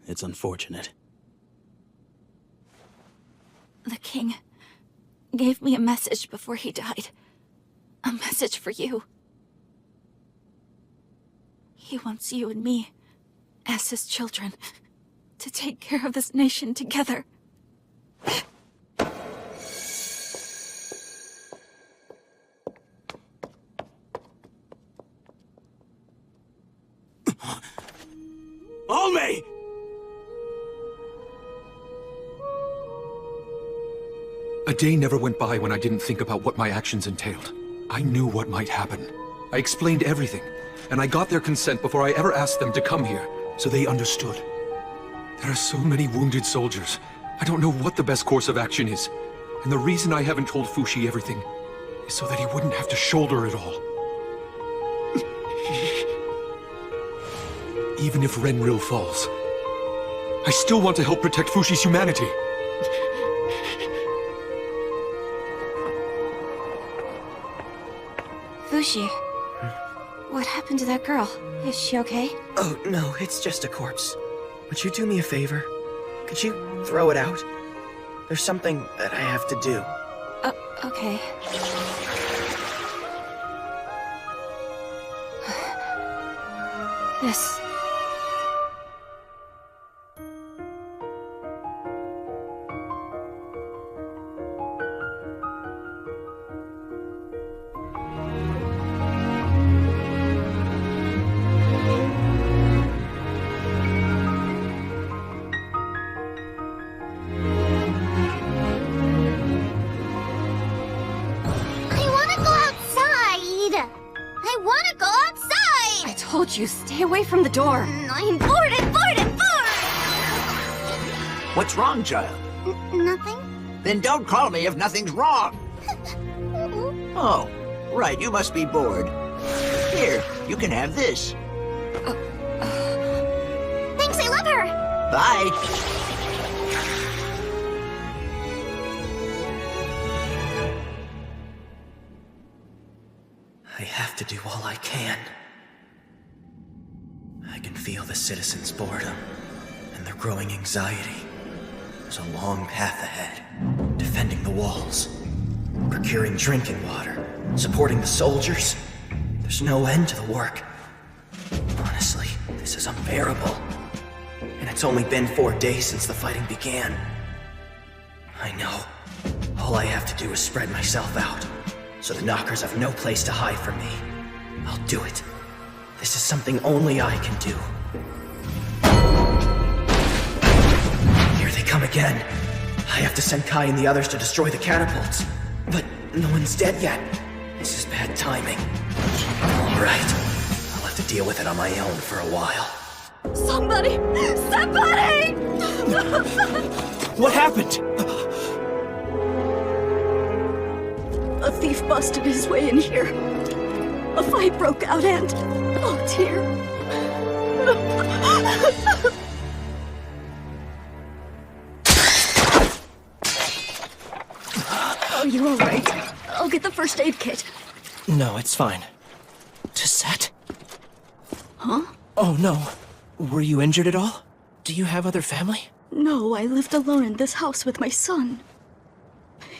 S25: It's unfortunate.
S9: The king gave me a message before he died. A message for you. He wants you and me, as his children, to take care of this nation together.
S25: Almay!
S22: A day never went by when I didn't think about what my actions entailed. I knew what might happen. I explained everything, and I got their consent before I ever asked them to come here, so they understood. There are so many wounded soldiers. I don't know what the best course of action is. And the reason I haven't told Fushi everything is so that he wouldn't have to shoulder it all. Even if Renril falls, I still want to help protect Fushi's humanity.
S10: Fushi, what happened to that girl? Is she okay?
S11: Oh, no, it's just a corpse. Would you do me a favor? Could you throw it out? There's something that I have to do.
S10: Okay. This... you stay away from the door.
S8: I'm bored and bored and bored!
S1: What's wrong, child?
S8: Nothing.
S1: Then don't call me if nothing's wrong. Oh, right, you must be bored. Here, you can have this.
S8: Thanks, I love her!
S1: Bye.
S11: I have to do all I can. I can feel the citizens' boredom and their growing anxiety. There's a long path ahead. Defending the walls, procuring drinking water, supporting the soldiers. There's no end to the work. Honestly, this is unbearable. And it's only been 4 days since the fighting began. I know. All I have to do is spread myself out, so the Knockers have no place to hide from me. I'll do it. This is something only I can do. Here they come again. I have to send Kai and the others to destroy the catapults. But no one's dead yet. This is bad timing. All right. I'll have to deal with it on my own for a while.
S8: Somebody! Somebody!
S11: What happened?
S18: A thief busted his way in here. A fight broke out and... oh dear. Are you alright? I'll get the first aid kit.
S16: No, it's fine. Tisette?
S18: Huh?
S16: Oh, no. Were you injured at all? Do you have other family?
S18: No, I lived alone in this house with my son.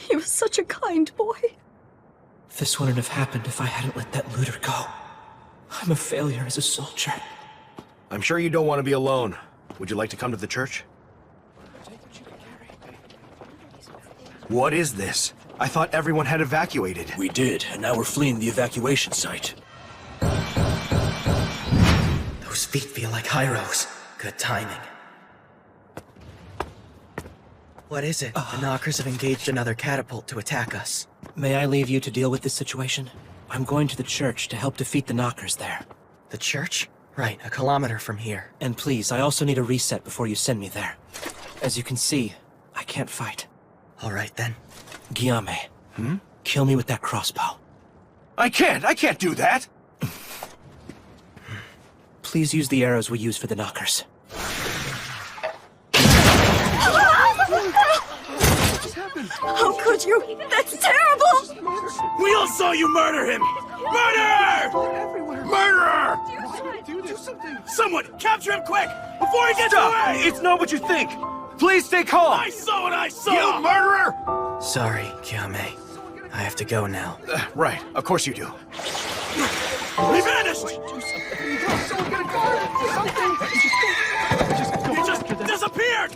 S18: He was such a kind boy.
S16: This wouldn't have happened if I hadn't let that looter go. I'm a failure as a soldier.
S17: I'm sure you don't want to be alone. Would you like to come to the church? What is this? I thought everyone had evacuated.
S2: We did, and now we're fleeing the evacuation site.
S11: Those feet feel like Hyros. Good timing. What is it? The Knockers have engaged another catapult to attack us.
S16: May I leave you to deal with this situation? I'm going to the church to help defeat the knockers there.
S11: The church? Right, a kilometer from here.
S16: And please, I also need a reset before you send me there. As you can see, I can't fight.
S11: All right, then.
S16: Guillaume, kill me with that crossbow.
S17: I can't do that!
S16: Please use the arrows we use for the knockers.
S18: How could you? That's terrible!
S25: We all saw you murder him! Murder! Murderer!
S17: Do something!
S25: Someone, capture him quick! Before he gets
S17: Stop!
S25: away!
S17: It's not what you think! Please stay calm!
S25: I saw what I saw!
S17: You murderer!
S11: Sorry, Guillaume. I have to go now.
S17: Right, of course you do.
S25: He vanished! He just disappeared!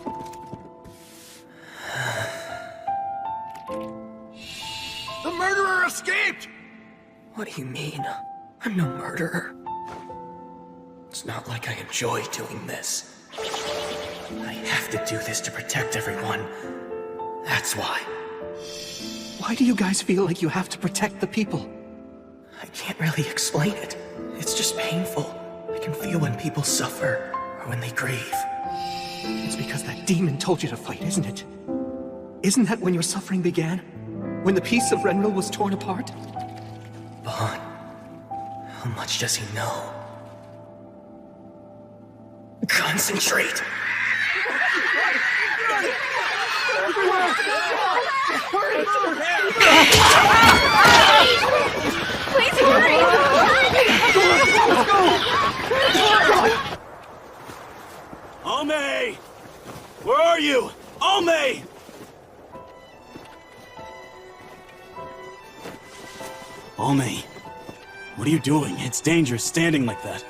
S17: The murderer escaped!
S11: What do you mean? I'm no murderer. It's not like I enjoy doing this. I have to do this to protect everyone. That's why.
S3: Why do you guys feel like you have to protect the people?
S11: I can't really explain it. It's just painful. I can feel when people suffer, or when they grieve.
S3: It's because that demon told you to fight, isn't it? Isn't that when your suffering began? When the piece of Renril was torn apart?
S11: Vaughn, how much does he know? Concentrate!
S9: Please hurry!
S25: Almay! Where are you? Almay! Almay, what are you doing? It's dangerous standing like that.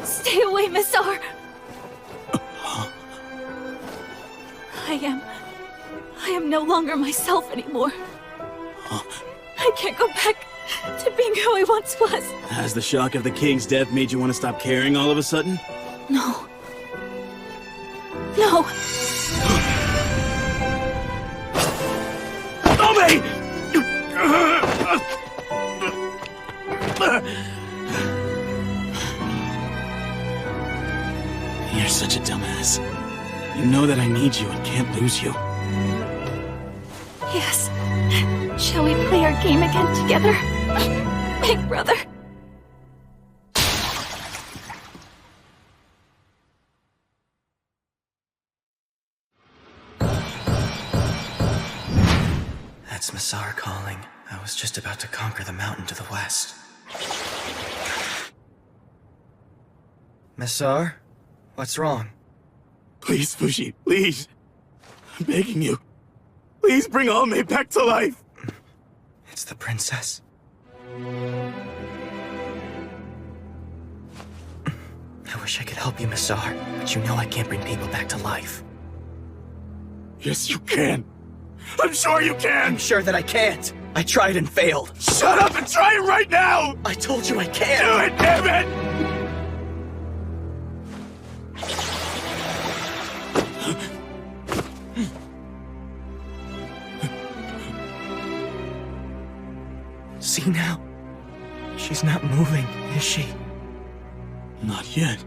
S9: Stay away, Messar! I am no longer myself anymore. I can't go back to being who I once was.
S25: Has the shock of the king's death made you want to stop caring all of a sudden?
S9: No. No.
S25: Almay! You're such a dumbass. You know that I need you and can't lose you.
S9: Yes. Shall we play our game again together? Big brother.
S11: That's Messar calling. I was just about to conquer the mountain to the west. Messar? What's wrong?
S25: Please, Fushi, please. I'm begging you. Please bring Almay back to life.
S11: It's the princess. I wish I could help you, Messar, but you know I can't bring people back to life.
S25: Yes, you can. I'm sure you can.
S11: I'm sure that I can't. I tried and failed.
S25: Shut up and try it right now.
S11: I told you I can't.
S25: Do it, damn it.
S11: See now? She's not moving, is she?
S25: Not yet.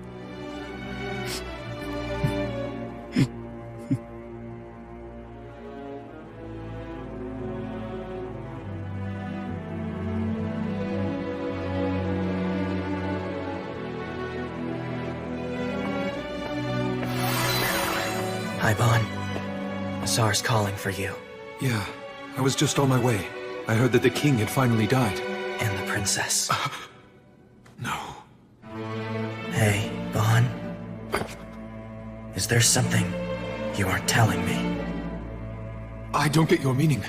S11: Hi, Vaughn. Messar's calling for you.
S22: Yeah, I was just on my way. I heard that the king had finally died.
S11: And the princess.
S22: No.
S11: Hey, Vaughn. Is there something you aren't telling me?
S22: I don't get your meaning.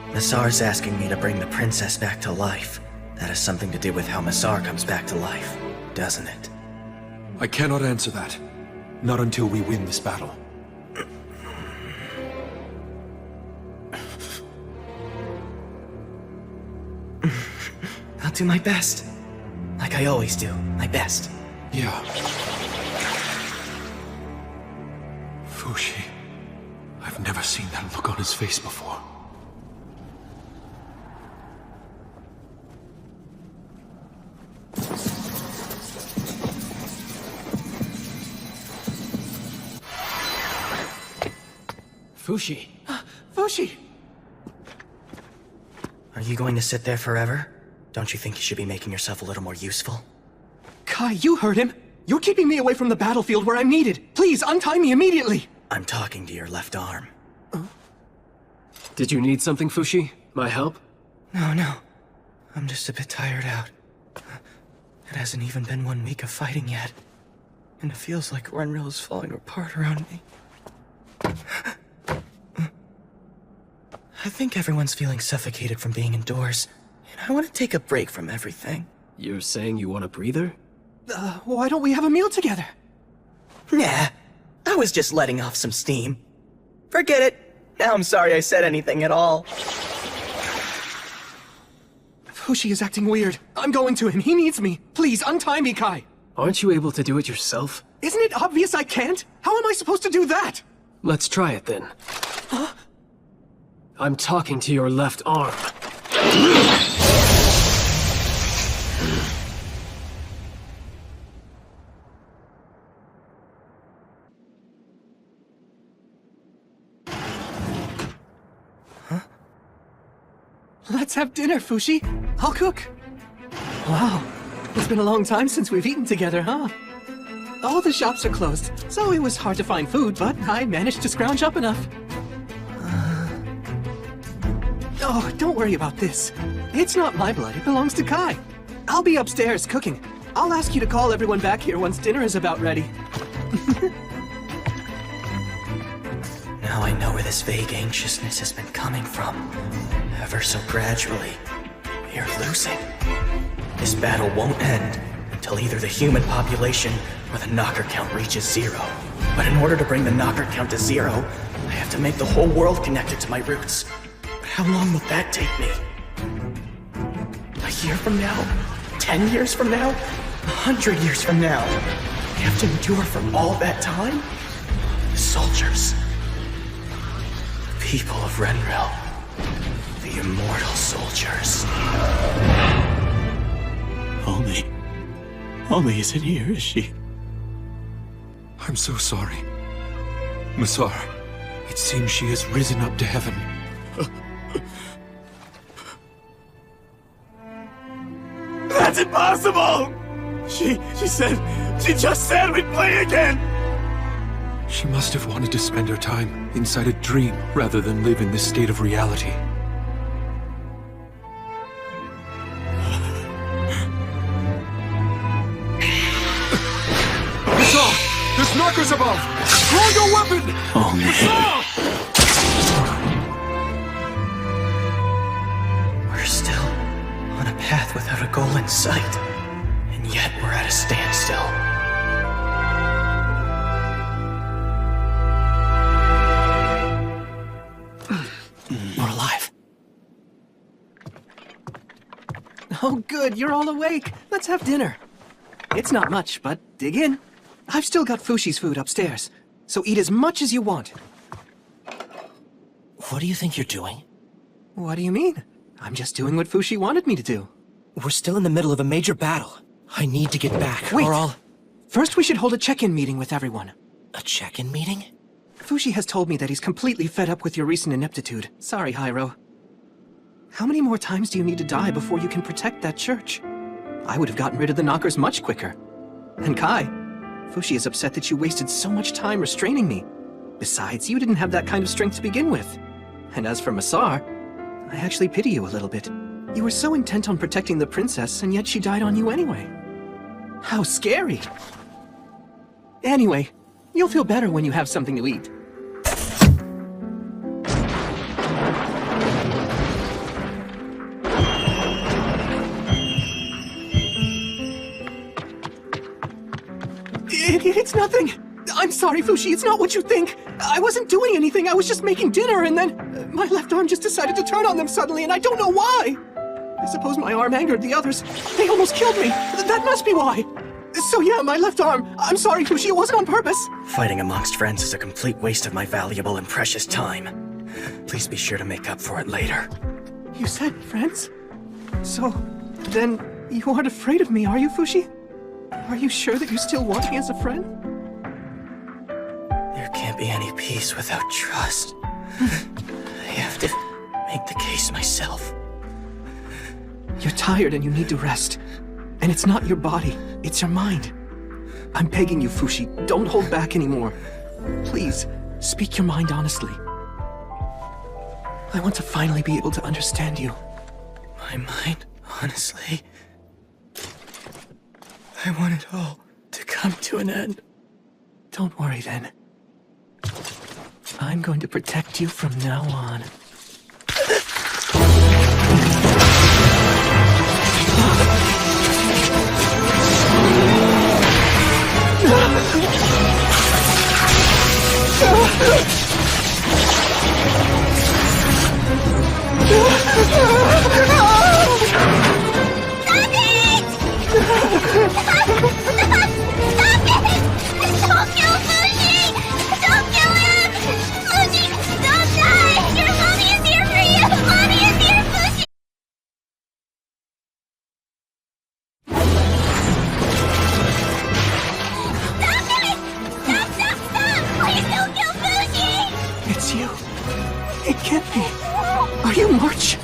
S11: Messar's asking me to bring the princess back to life. That has something to do with how Messar comes back to life, doesn't it?
S22: I cannot answer that. Not until we win this battle.
S11: I'll do my best. Like I always do. My best.
S22: Yeah. Fushi. I've never seen that look on his face before.
S23: Fushi.
S11: Fushi! Are you going to sit there forever? Don't you think you should be making yourself a little more useful?
S3: Kai, you heard him. You're keeping me away from the battlefield where I'm needed. Please, untie me immediately.
S11: I'm talking to your left arm.
S23: Did you need something, Fushi? My help?
S11: No. I'm just a bit tired out. It hasn't even been 1 week of fighting yet. And it feels like Renril is falling apart around me. I think everyone's feeling suffocated from being indoors. And I want to take a break from everything.
S23: You're saying you want a breather?
S3: Why don't we have a meal together?
S11: Nah, I was just letting off some steam. Forget it. Now I'm sorry I said anything at all.
S3: Fushi is acting weird. I'm going to him. He needs me. Please, untie me, Kai.
S23: Aren't you able to do it yourself?
S3: Isn't it obvious I can't? How am I supposed to do that?
S23: Let's try it then.
S3: Huh?
S23: I'm talking to your left arm.
S3: Let's have dinner, Fushi. I'll cook. Wow, it's been a long time since we've eaten together, huh? All the shops are closed, so it was hard to find food, but I managed to scrounge up enough. Oh, don't worry about this. It's not my blood, it belongs to Kai. I'll be upstairs cooking. I'll ask you to call everyone back here once dinner is about ready.
S11: Now I know where this vague anxiousness has been coming from. Ever so gradually, we are losing. This battle won't end until either the human population or the knocker count reaches 0. But in order to bring the knocker count to 0, I have to make the whole world connected to my roots. But how long will that take me? A year from now? 10 years from now? 100 years from now? I have to endure for all that time? The soldiers. The people of Renril. The immortal soldiers.
S2: Only isn't here, is she?
S15: I'm so sorry. Masar, it seems she has risen up to heaven.
S25: That's impossible! She just said we'd play again!
S15: She must have wanted to spend her time inside a dream rather than live in this state of reality. There's knockers above! Throw your weapon!
S11: We're still on a path without a goal in sight, and yet we're at a standstill. We're alive.
S3: Oh, good, you're all awake. Let's have dinner. It's not much, but dig in. I've still got Fushi's food upstairs, so eat as much as you want.
S16: What do you think you're doing?
S3: What do you mean? I'm just doing what Fushi wanted me to do.
S16: We're still in the middle of a major battle. I need to get back,
S3: Wait.
S16: or I'll...
S3: First, we should hold a check-in meeting with everyone.
S16: A check-in meeting?
S3: Fushi has told me that he's completely fed up with your recent ineptitude. Sorry, Hyro. How many more times do you need to die before you can protect that church? I would have gotten rid of the knockers much quicker. And Kai, Fushi is upset that you wasted so much time restraining me. Besides, you didn't have that kind of strength to begin with. And as for Masar, I actually pity you a little bit. You were so intent on protecting the princess, and yet she died on you anyway. How scary! Anyway, you'll feel better when you have something to eat. It's nothing! I'm sorry, Fushi, it's not what you think! I wasn't doing anything, I was just making dinner, and then my left arm just decided to turn on them suddenly, and I don't know why! I suppose my arm angered the others. They almost killed me! That must be why! So yeah, my left arm. I'm sorry, Fushi, it wasn't on purpose!
S11: Fighting amongst friends is a complete waste of my valuable and precious time. Please be sure to make up for it later.
S3: You said friends? So, then you aren't afraid of me, are you, Fushi? Are you sure that you still want me as a friend?
S11: There can't be any peace without trust. I have to make the case myself.
S3: You're tired and you need to rest. And it's not your body, it's your mind. I'm begging you, Fushi, don't hold back anymore. Please, speak your mind honestly. I want to finally be able to understand you.
S11: My mind, honestly. I want it all to come to an end.
S3: Don't worry then. I'm going to protect you from now on.
S8: Don't kill Fushi! Don't kill him! Fushi, don't die! Your mommy is here for you! Mommy is here, Fushi! Stop it! Stop! Please don't kill Fushi!
S3: It's you. It can't be. Are you March?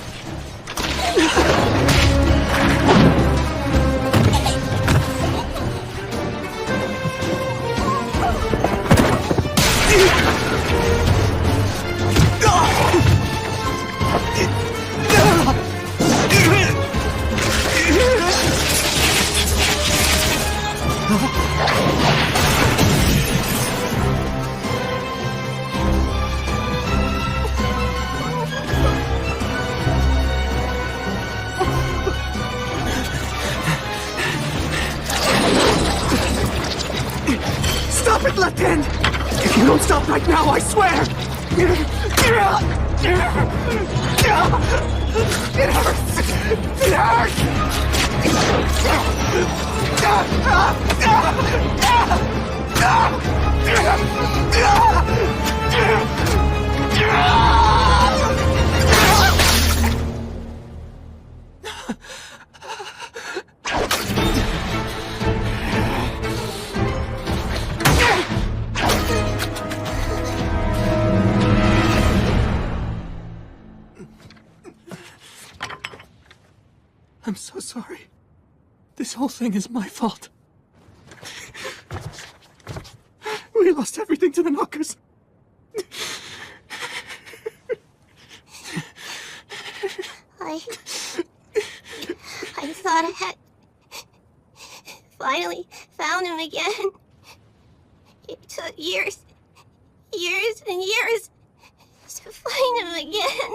S3: Stop it, Left Hand! If you don't stop right now, I swear! It hurts! It hurts! I'm so sorry. This whole thing is my fault. We lost everything to the Knockers.
S8: I thought I had finally found him again. It took years and years to find him again.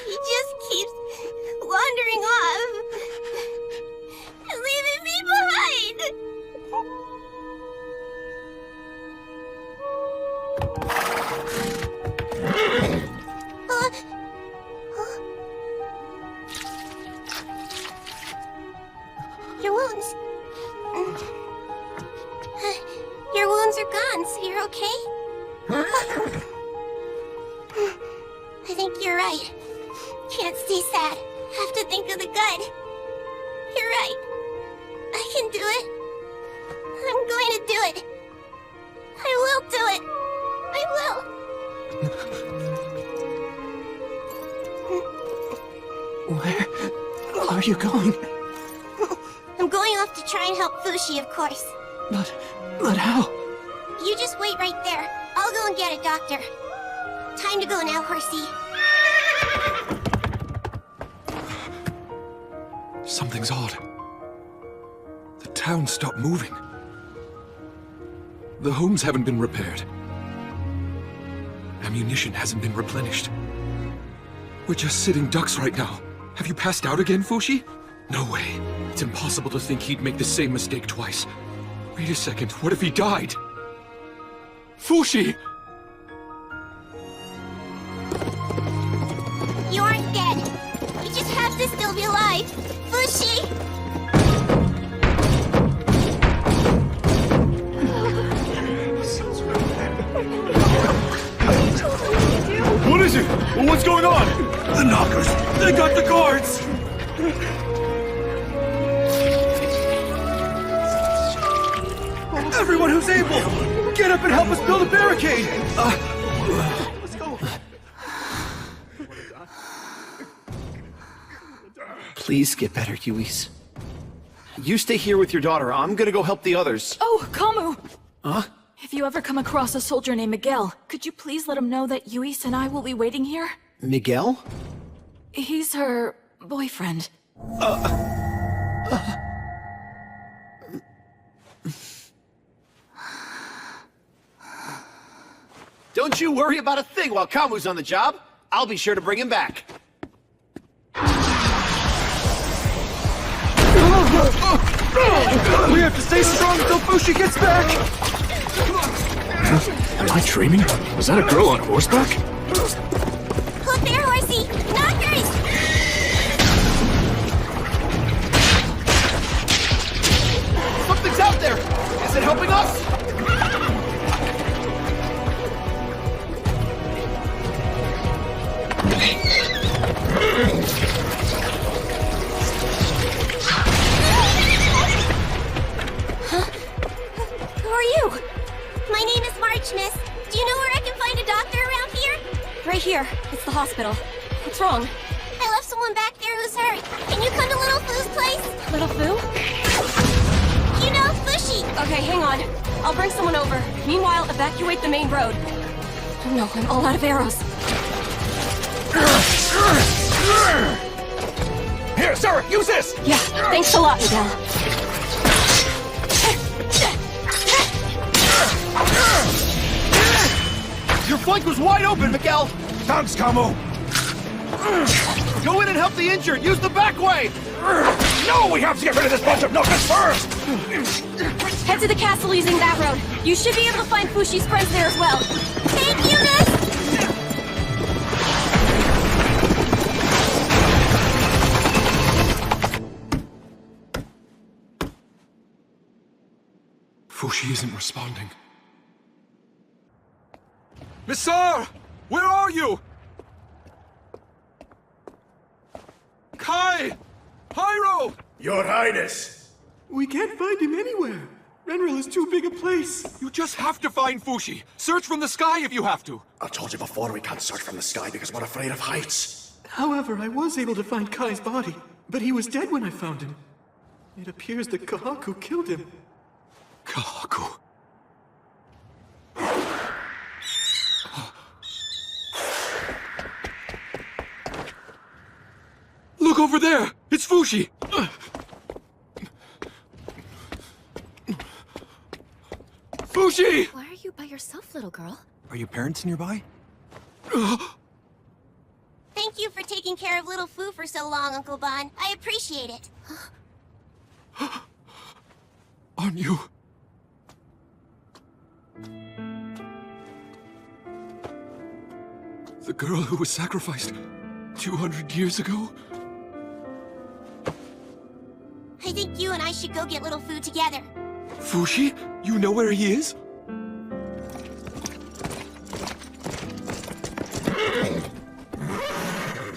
S8: He just keeps wandering off and leaving me behind. Your wounds. Your wounds are gone, so you're okay? I think you're right. Can't stay sad. Have to think of the good. You're right. I can do it. I'm going to do it. I will do it. I will.
S3: Where are you going?
S8: I'm going off to try and help Fushi, of course.
S3: But how?
S8: You just wait right there. I'll go and get a doctor. Time to go now, horsey.
S22: Something's odd. The town stopped moving. The homes haven't been repaired. Ammunition hasn't been replenished. We're just sitting ducks right now. Have you passed out again, Fushi? No way. It's impossible to think he'd make the same mistake twice. Wait a second, what if he died? Fushi!
S8: You aren't dead. You just have to still be alive. Fushi!
S15: What is it? What's going on? The Knockers! They got the guards!
S17: Everyone who's able! Get up and help us build a barricade! Let's go. Please get better, Yuis. You stay here with your daughter. I'm gonna go help the others.
S9: Oh, Kamu!
S17: Huh?
S9: If you ever come across a soldier named Miguel, could you please let him know that Yuis and I will be waiting here?
S17: Miguel?
S9: He's her boyfriend.
S5: Don't you worry about a thing while Kamu's on the job. I'll be sure to bring him back.
S17: We have to stay strong until Fushi gets back!
S7: Am I dreaming? Was that a girl on horseback?
S8: Look there, horsey! Knockers!
S5: Something's out there! Is it helping us?
S8: Who are you? My name is March, miss. Do you know where I can find a doctor around here?
S10: Right here. It's the hospital. What's wrong?
S8: I left someone back there who's hurt. Can you come to Little Foo's place?
S10: Little Foo?
S8: You know, Fushi!
S10: Okay, hang on. I'll bring someone over. Meanwhile, evacuate the main road. Oh no, I'm all out of arrows.
S7: Here, sir, use this!
S10: Yeah, thanks a lot, Miguel.
S5: Your flank was wide open, Miguel!
S7: Thanks, Kamu!
S5: Go in and help the injured! Use the back way!
S7: No, we have to get rid of this bunch of knockers first!
S10: Head to the castle using that road. You should be able to find Fushi's friends there as well.
S8: Thank you, miss!
S15: Fushi isn't responding. Missar! Where are you? Kai! Pyro!
S12: Your Highness!
S15: We can't find him anywhere. Renril is too big a place. You just have to find Fushi. Search from the sky if you have to.
S12: I told you before we can't search from the sky because we're afraid of heights.
S23: However, I was able to find Kai's body, but he was dead when I found him. It appears that Kahaku killed him.
S15: Kahaku. Look over there! It's Fushi! Fushi!
S10: Why are you by yourself, little girl?
S2: Are your parents nearby?
S8: Thank you for taking care of Little Foo for so long, Uncle Bon. I appreciate it.
S15: On you. The girl who was sacrificed 200 years ago?
S8: I think you and I should go get Little Foo together.
S15: Fushi? You know where he is?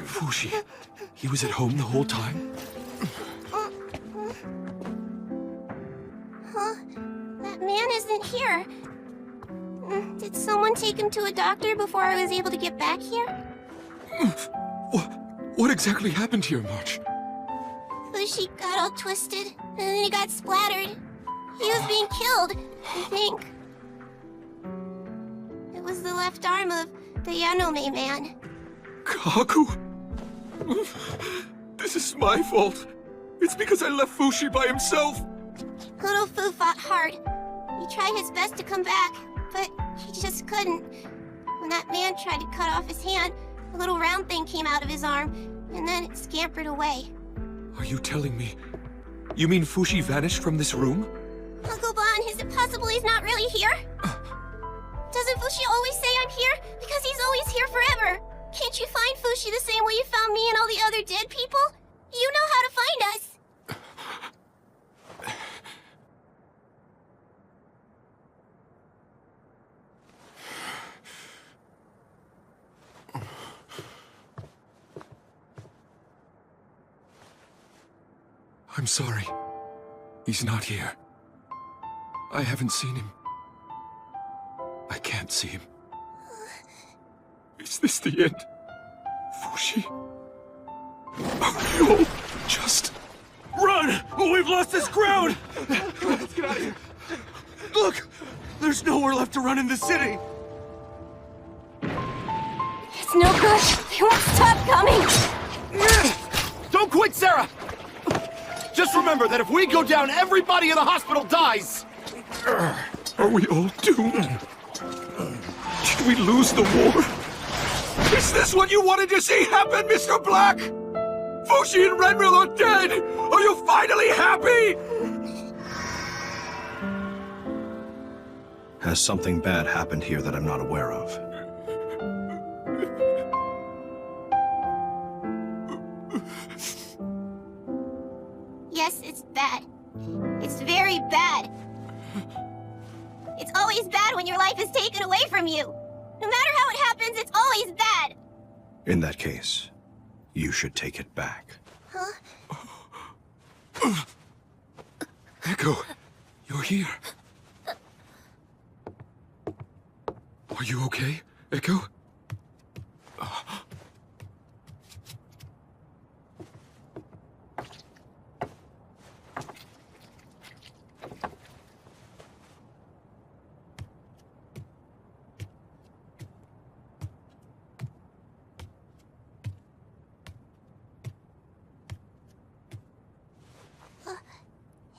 S15: Fushi, he was at home the whole time?
S8: Huh? That man isn't here. Did someone take him to a doctor before I was able to get back here?
S15: What exactly happened here, March?
S8: Fushi got all twisted, and then he got splattered. He was being killed, I think. It was the left arm of the Yanome man.
S15: Kaku? This is my fault. It's because I left Fushi by himself.
S8: Little Foo fought hard. He tried his best to come back, but he just couldn't. When that man tried to cut off his hand, a little round thing came out of his arm, and then it scampered away.
S15: Are you telling me? You mean Fushi vanished from this room?
S8: Uncle Bon, is it possible he's not really here? Doesn't Fushi always say I'm here? Because he's always here forever. Can't you find Fushi the same way you found me and all the other dead people? You know how to find us.
S15: I'm sorry. He's not here. I haven't seen him can't see him. Is this the end? Fushi? Are we all just...
S2: Run! We've lost this ground!
S5: Let's get out of here.
S2: Look! There's nowhere left to run in the city!
S10: It's no good. They won't stop coming.
S5: Don't quit, Sarah! Just remember that if we go down, everybody in the hospital dies!
S15: Are we all doomed? Did we lose the war?
S7: Is this what you wanted to see happen, Mr. Black? Fushi and Renril are dead! Are you finally happy?
S14: Has something bad happened here that I'm not aware of?
S8: Yes, it's bad. It's very bad. It's always bad when your life is taken away from you. No matter how it happens, it's always bad.
S14: In that case, you should take it back.
S8: Huh?
S15: Echo, you're here. Are you okay, Echo?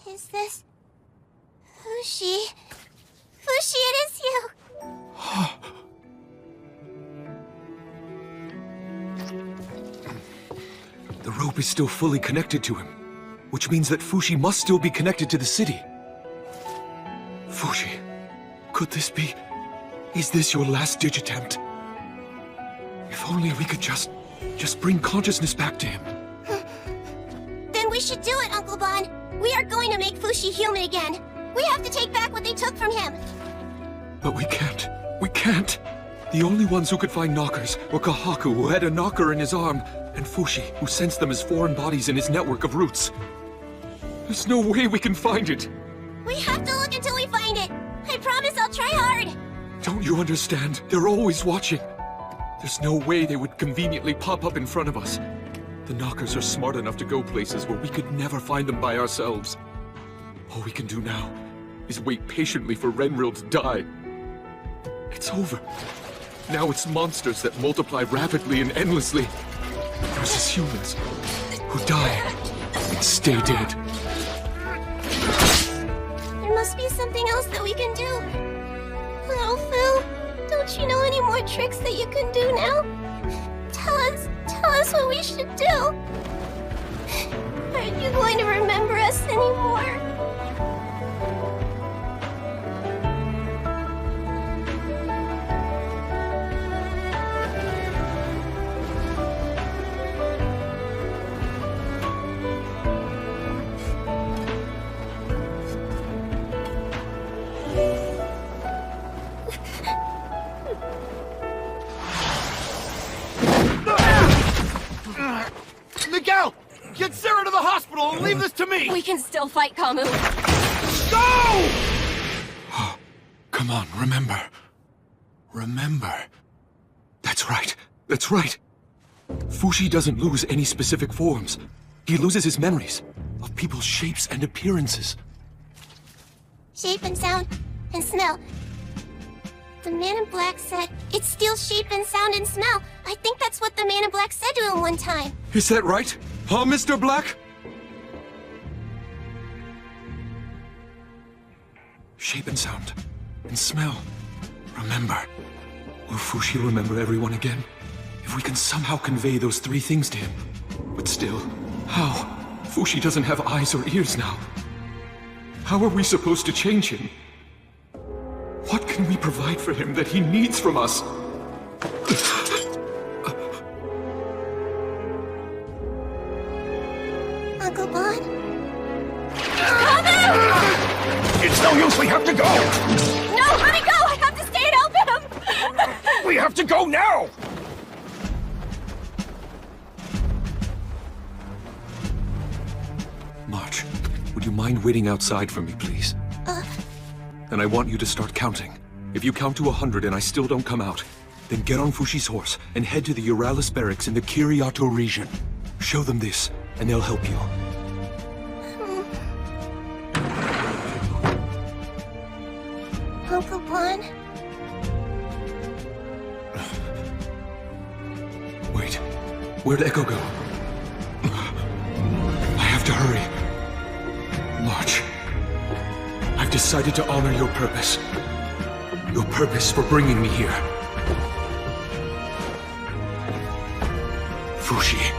S8: Is this... Fushi? Fushi, it is you!
S15: The rope is still fully connected to him, which means that Fushi must still be connected to the city. Fushi, could this be... Is this your last-ditch attempt? If only we could just bring consciousness back to him.
S8: Then we should do it, Uncle Bon. We are going to make Fushi human again. We have to take back what they took from him.
S15: But we can't. We can't. The only ones who could find knockers were Kahaku, who had a knocker in his arm, and Fushi, who sensed them as foreign bodies in his network of roots. There's no way we can find it.
S8: We have to look until we find it. I promise I'll try hard.
S15: Don't you understand? They're always watching. There's no way they would conveniently pop up in front of us. The knockers are smart enough to go places where we could never find them by ourselves. All we can do now is wait patiently for Renril to die. It's over. Now it's monsters that multiply rapidly and endlessly versus humans who die and stay dead.
S8: There must be something else that we can do. Little Fu, don't you know any more tricks that you can do now? Tell us what we should do. Aren't you going to remember us anymore?
S5: Miguel! Get Sarah to the hospital and leave this to me!
S10: We can still fight, Kamu.
S5: Go!
S15: Come on, remember. Remember. That's right. That's right. Fushi doesn't lose any specific forms. He loses his memories of people's shapes and appearances.
S8: Shape and sound and smell. The Man in Black said it steals shape and sound and smell. I think that's what the Man in Black said to him one time.
S15: Is that right? Huh, Mr. Black? Shape and sound and smell. Remember. Will Fushi remember everyone again? If we can somehow convey those three things to him. But still, how? Fushi doesn't have eyes or ears now. How are we supposed to change him? What can we provide for him that he needs from us?
S8: Uncle Bon?
S7: It's no use, we have to go!
S8: No, let me go! I have to stay and help him!
S7: We have to go now!
S15: March, would you mind waiting outside for me, please? And I want you to start counting.
S22: If you count to 100 and I still don't come out, then get on Fushi's horse and head to the Euralis barracks in the Kiriato region. Show them this, and they'll help you.
S4: Popo-Pon?
S22: Wait, where'd Echo go? I have to hurry. March. I've decided to honor your purpose. Your purpose for bringing me here. Fushi.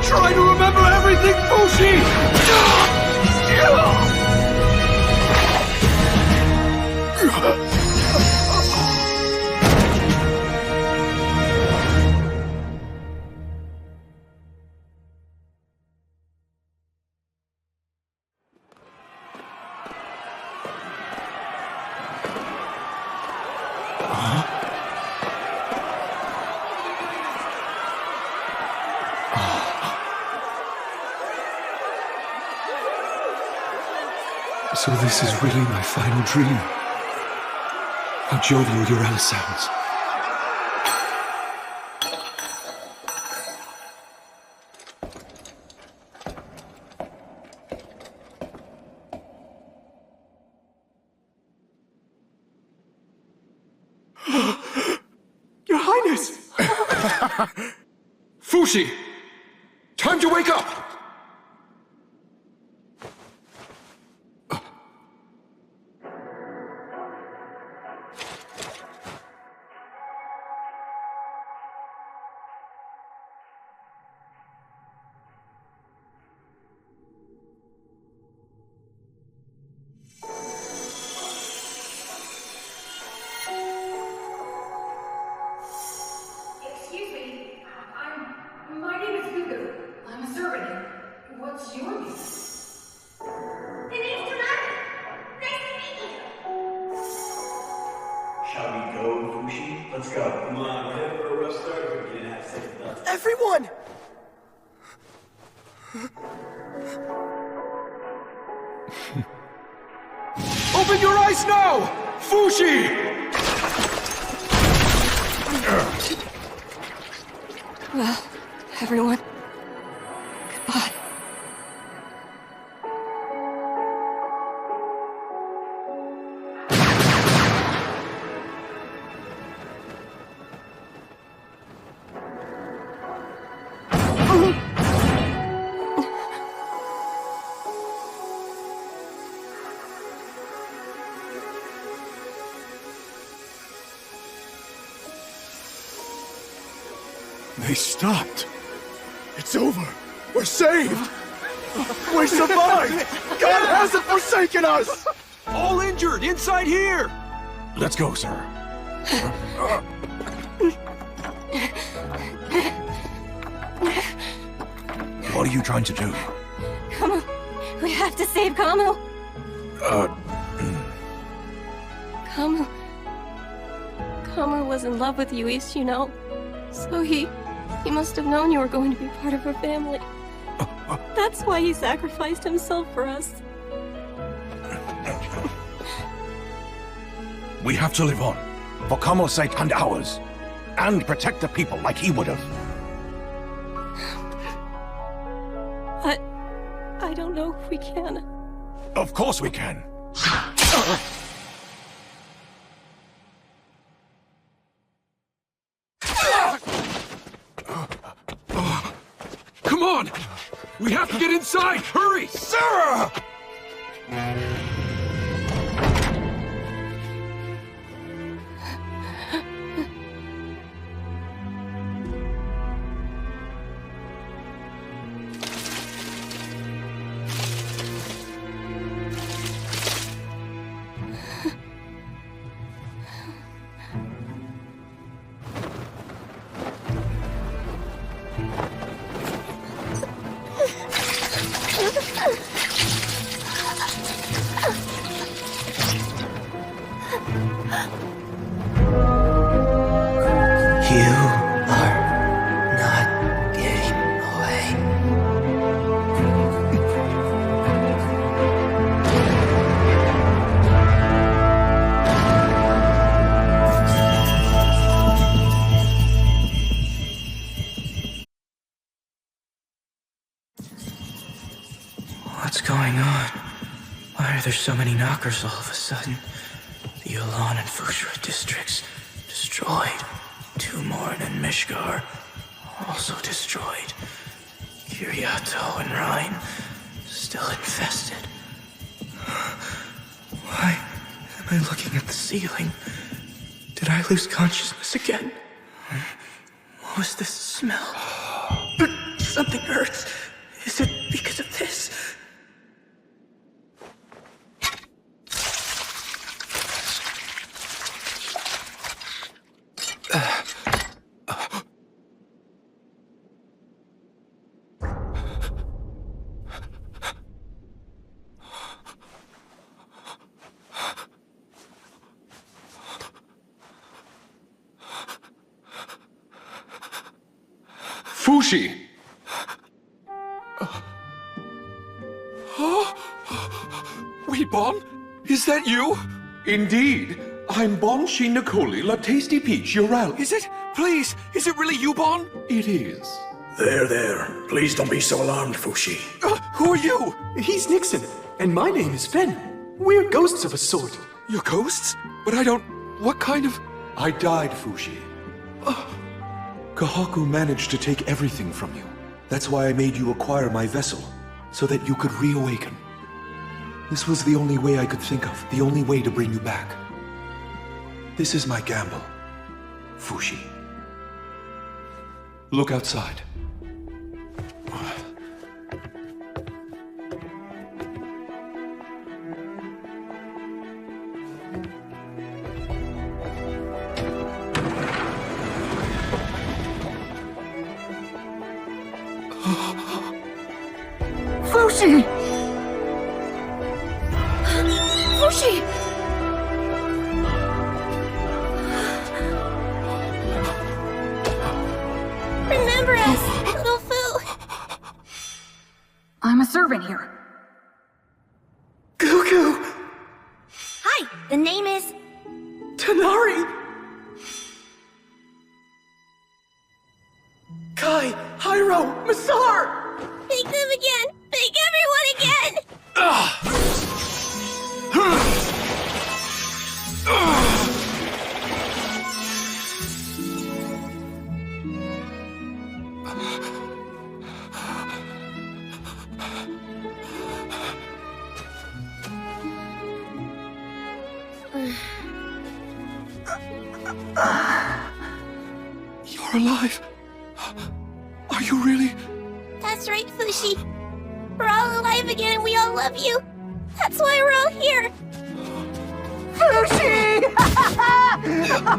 S7: Try to remember everything, Fushi!
S22: So this is really my final dream. How jovial Euralis sounds.
S7: Your Highness! Fushi! Time to wake up!
S6: Excuse me. My name is Gugu. I'm a servant here. What's your name? The name's Tanaka. Nice to meet you.
S25: Shall we go, Fushi? Let's go. Come on, we're headed for a rough start here. We didn't have to take the
S5: Everyone!
S7: Open your eyes now! Fushi!
S10: Well, everyone, goodbye.
S12: They stopped. It's over. We're saved. We survived. God hasn't forsaken us.
S7: All injured inside here! Let's go, sir. What are you trying to do?
S10: Come on, we have to save Kamo. Kamo was in love with Yuis, you know. So he must have known you were going to be part of her family. That's why he sacrificed himself for us.
S7: We have to live on. For Kamo's sake and ours. And protect the people like he would have.
S10: I don't know if we can.
S7: Of course we can. Come on! We have to get inside! Hurry! Sarah!
S3: What's going on? Why are there so many knockers all of a sudden? The Yulan and Fushra districts destroyed. Tumorn and Mishgar also destroyed. Kiriato and Rhine still infested. Why am I looking at the ceiling? Did I lose consciousness again? What was this smell? Something hurts. Is it because of this?
S15: Fushi! Wait, Bon? Is that you? Indeed. I'm Bon Shin Nicoli, La Tasty Peach, your ally.
S7: Is it? Please, is it really you, Bon?
S15: It is.
S12: There. Please don't be so alarmed, Fushi.
S7: Who are you?
S3: He's Nixon, and my name is Fen. We're ghosts of a sort.
S15: You're ghosts? But I don't... What kind of...
S22: I died, Fushi. Kahaku managed to take everything from you. That's why I made you acquire my vessel, so that you could reawaken. This was the only way I could think of, the only way to bring you back. This is my gamble, Fushi. Look outside.
S4: Fushi! Fushi! Remember us, little Fu!
S9: I'm a servant here.
S3: Gugu!
S4: Hi, the name is...
S3: Tanari! Kai, Hyro, Masar!
S4: Make them again! Make everyone again!
S15: You're alive. Are you really?
S4: That's right, Fushi. We're all alive again and we all love you. That's why we're all here. Fushi!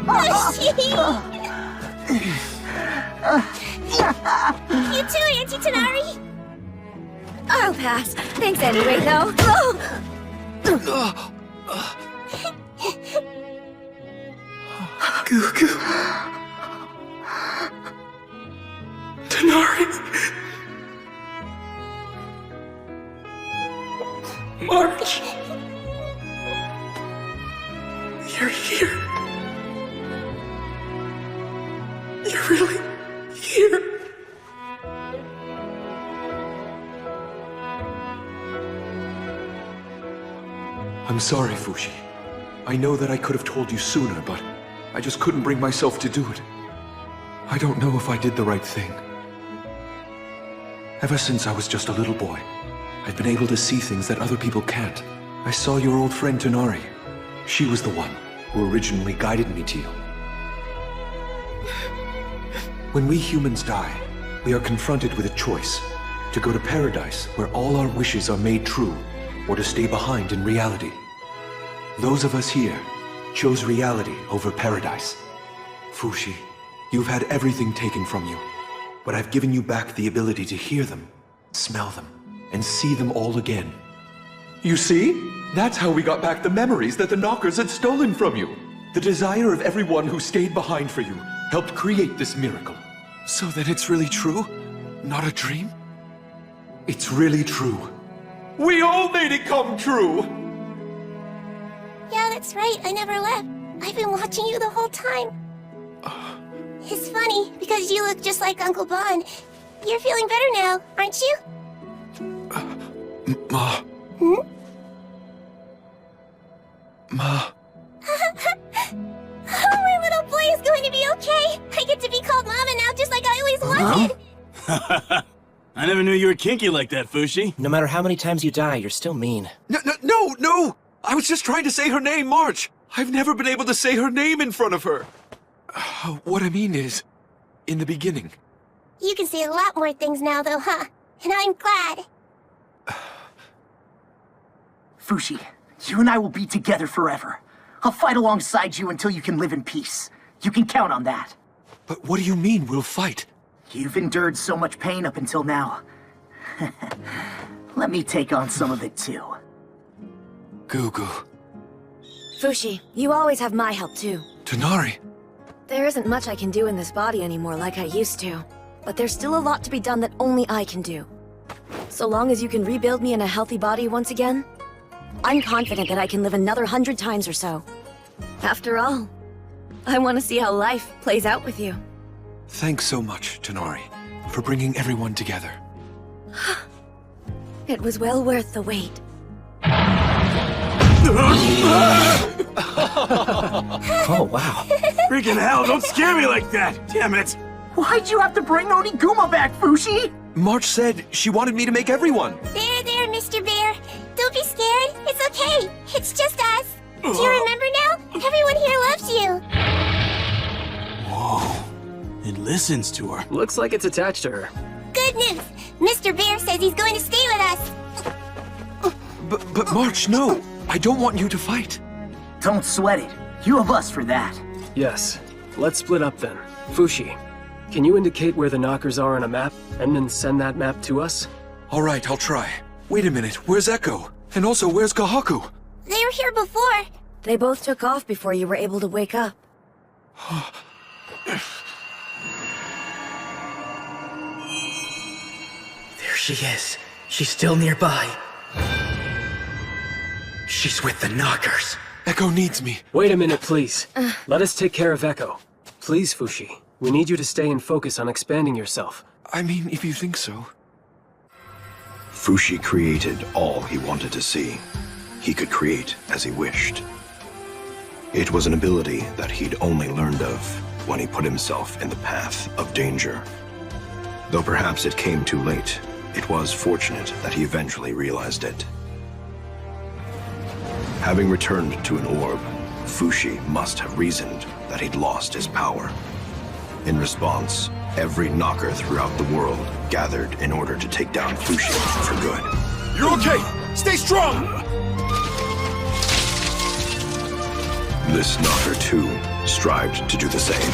S4: Fushi! You too, Auntie Tanari.
S8: I'll pass. Thanks anyway, though.
S3: Gugu. Tanari. March. You're here. You're really here.
S22: I'm sorry, Fushi. I know that I could have told you sooner, but I just couldn't bring myself to do it. I don't know if I did the right thing. Ever since I was just a little boy, I've been able to see things that other people can't. I saw your old friend Tanari. She was the one who originally guided me to you. When we humans die, we are confronted with a choice: to go to paradise, where all our wishes are made true, or to stay behind in reality. Those of us here chose reality over paradise. Fushi, you've had everything taken from you, but I've given you back the ability to hear them, smell them, and see them all again. You see? That's how we got back the memories that the Knockers had stolen from you. The desire of everyone who stayed behind for you helped create this miracle.
S15: So then it's really true? Not a dream?
S22: It's really true. We all made it come true!
S4: Yeah, that's right. I never left. I've been watching you the whole time. It's funny, because you look just like Uncle Bon. You're feeling better now, aren't you?
S22: Ma. Ma.
S4: Oh, my little boy is going to be okay. I get to be called Mama now, just like I always wanted.
S25: I never knew you were kinky like that, Fushi.
S16: No matter how many times you die, you're still mean.
S22: No! I was just trying to say her name, March! I've never been able to say her name in front of her. What I mean is, in the beginning.
S4: You can say a lot more things now, though, huh? And I'm glad.
S13: Fushi, you and I will be together forever. I'll fight alongside you until you can live in peace. You can count on that.
S22: But what do you mean, we'll fight?
S13: You've endured so much pain up until now. Let me take on some of it, too.
S22: Gugu.
S19: Fushi, you always have my help, too.
S22: Tighnari.
S19: There isn't much I can do in this body anymore like I used to. But there's still a lot to be done that only I can do. So long as you can rebuild me in a healthy body once again, I'm confident that I can live another 100 times or so. After all, I want to see how life plays out with you.
S22: Thanks so much, Tighnari, for bringing everyone together.
S19: It was well worth the wait.
S16: Oh, wow.
S25: Freaking hell, don't scare me like that! Damn it!
S13: Why'd you have to bring Oniguma back, Fushi?
S22: March said she wanted me to make everyone.
S4: There, Mr. Bear. Don't be scared. It's okay. It's just us. Do you remember now? Everyone here loves you.
S25: Whoa. It listens to her.
S23: Looks like it's attached to her.
S4: Good news. Mr. Bear says he's going to stay with us.
S22: But March, no. I don't want you to fight.
S13: Don't sweat it. You have us for that.
S23: Yes. Let's split up then. Fushi, can you indicate where the knockers are on a map, and then send that map to us?
S22: All right, I'll try. Wait a minute, where's Echo? And also, where's Kahaku?
S4: They were here before.
S19: They both took off before you were able to wake up.
S11: There she is. She's still nearby. She's with the knockers.
S22: Echo needs me.
S23: Wait a minute, please. Let us take care of Echo. Please, Fushi. We need you to stay and focus on expanding yourself.
S22: I mean, if you think so.
S14: Fushi created all he wanted to see. He could create as he wished. It was an ability that he'd only learned of when he put himself in the path of danger. Though perhaps it came too late, it was fortunate that he eventually realized it. Having returned to an orb, Fushi must have reasoned that he'd lost his power. In response, every knocker throughout the world gathered in order to take down Fushi for good.
S15: You're okay! Stay strong!
S14: This knocker, too, strived to do the same.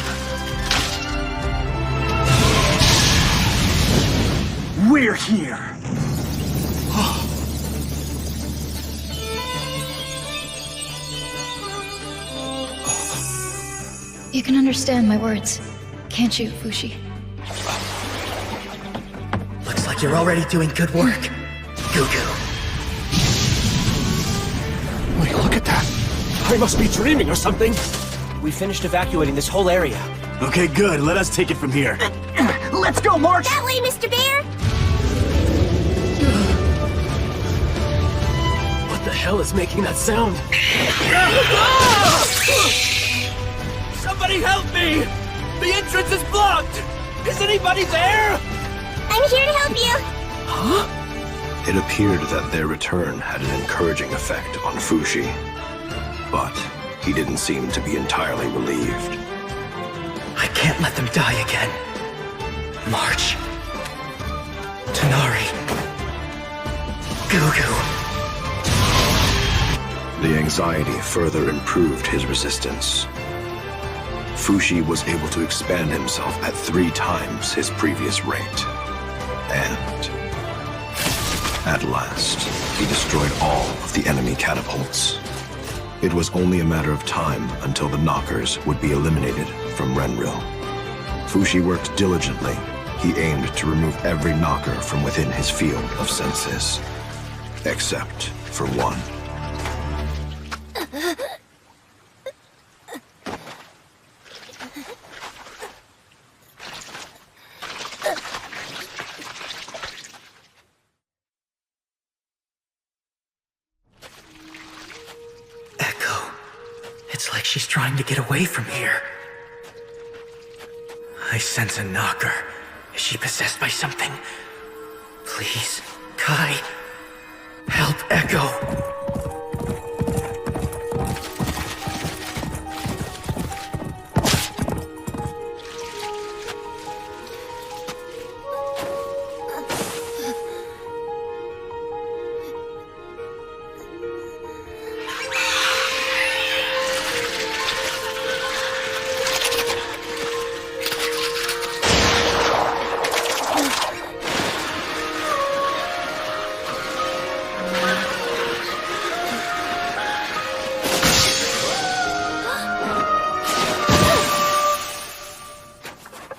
S13: We're here!
S20: You can understand my words, can't you, Fushi?
S11: Looks like you're already doing good work, Gugu.
S22: Wait, look at that! I must be dreaming or something!
S16: We finished evacuating this whole area.
S25: Okay, good. Let us take it from here.
S13: Let's go, March!
S4: That way, Mr. Bear!
S23: What the hell is making that sound?
S2: Somebody help me! The entrance is blocked! Is anybody there?
S4: I'm here to help you!
S14: It appeared that their return had an encouraging effect on Fushi, but he didn't seem to be entirely relieved.
S11: I can't let them die again. March. Tighnari. Gugu.
S14: The anxiety further improved his resistance. Fushi was able to expand himself at 3 times his previous rate. And at last, he destroyed all of the enemy catapults. It was only a matter of time until the knockers would be eliminated from Renril. Fushi worked diligently. He aimed to remove every knocker from within his field of senses, except for one.
S11: It's like she's trying to get away from here. I sense a knocker. Is she possessed by something? Please, Kai, help Echo.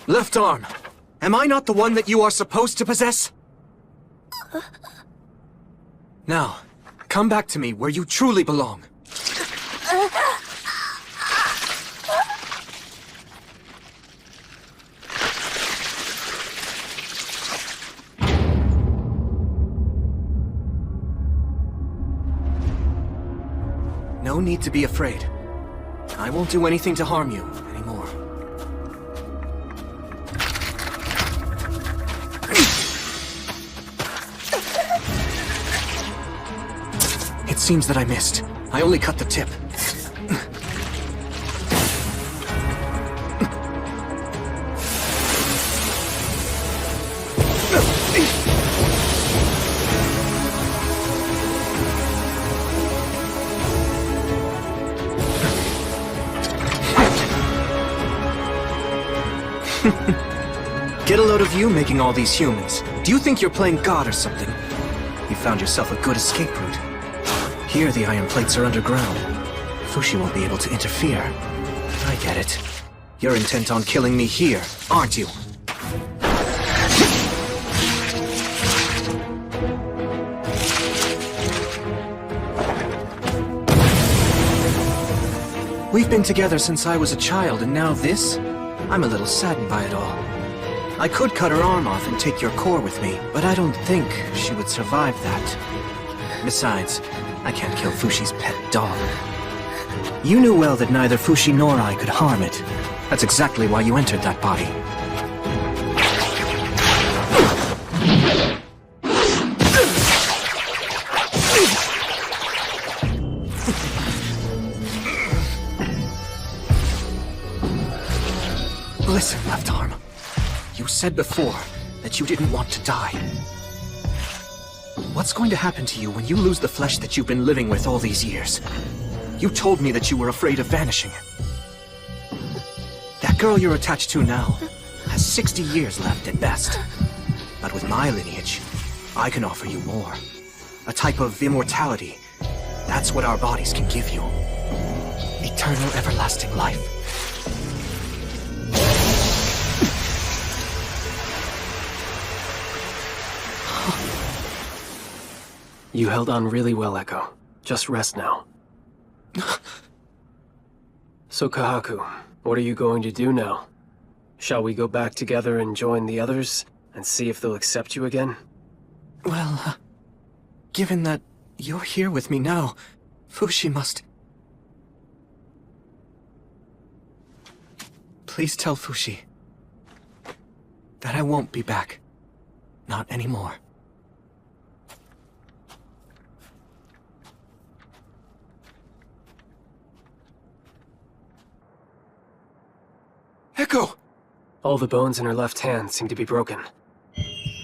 S3: Left arm. Am I not the one that you are supposed to possess? Now, come back to me where you truly belong. No need to be afraid. I won't do anything to harm you anymore. It seems that I missed. I only cut the tip. Get a load of you making all these humans. Do you think you're playing God or something? You found yourself a good escape route. Here the iron plates are underground. Fushi won't be able to interfere. I get it. You're intent on killing me here, aren't you? We've been together since I was a child, and now this? I'm a little saddened by it all. I could cut her arm off and take your core with me, but I don't think she would survive that. Besides, I can't kill Fushi's pet dog. You knew well that neither Fushi nor I could harm it. That's exactly why you entered that body. Listen, Left Arm. You said before that you didn't want to die. What's going to happen to you when you lose the flesh that you've been living with all these years? You told me that you were afraid of vanishing. That girl you're attached to now has 60 years left at best. But with my lineage, I can offer you more. A type of immortality. That's what our bodies can give you. Eternal, everlasting life.
S23: You held on really well, Echo. Just rest now. So, Kahaku, what are you going to do now? Shall we go back together and join the others, and see if they'll accept you again?
S3: Well, given that you're here with me now, Fushi must... Please tell Fushi that I won't be back. Not anymore.
S23: Echo! All the bones in her left hand seem to be broken.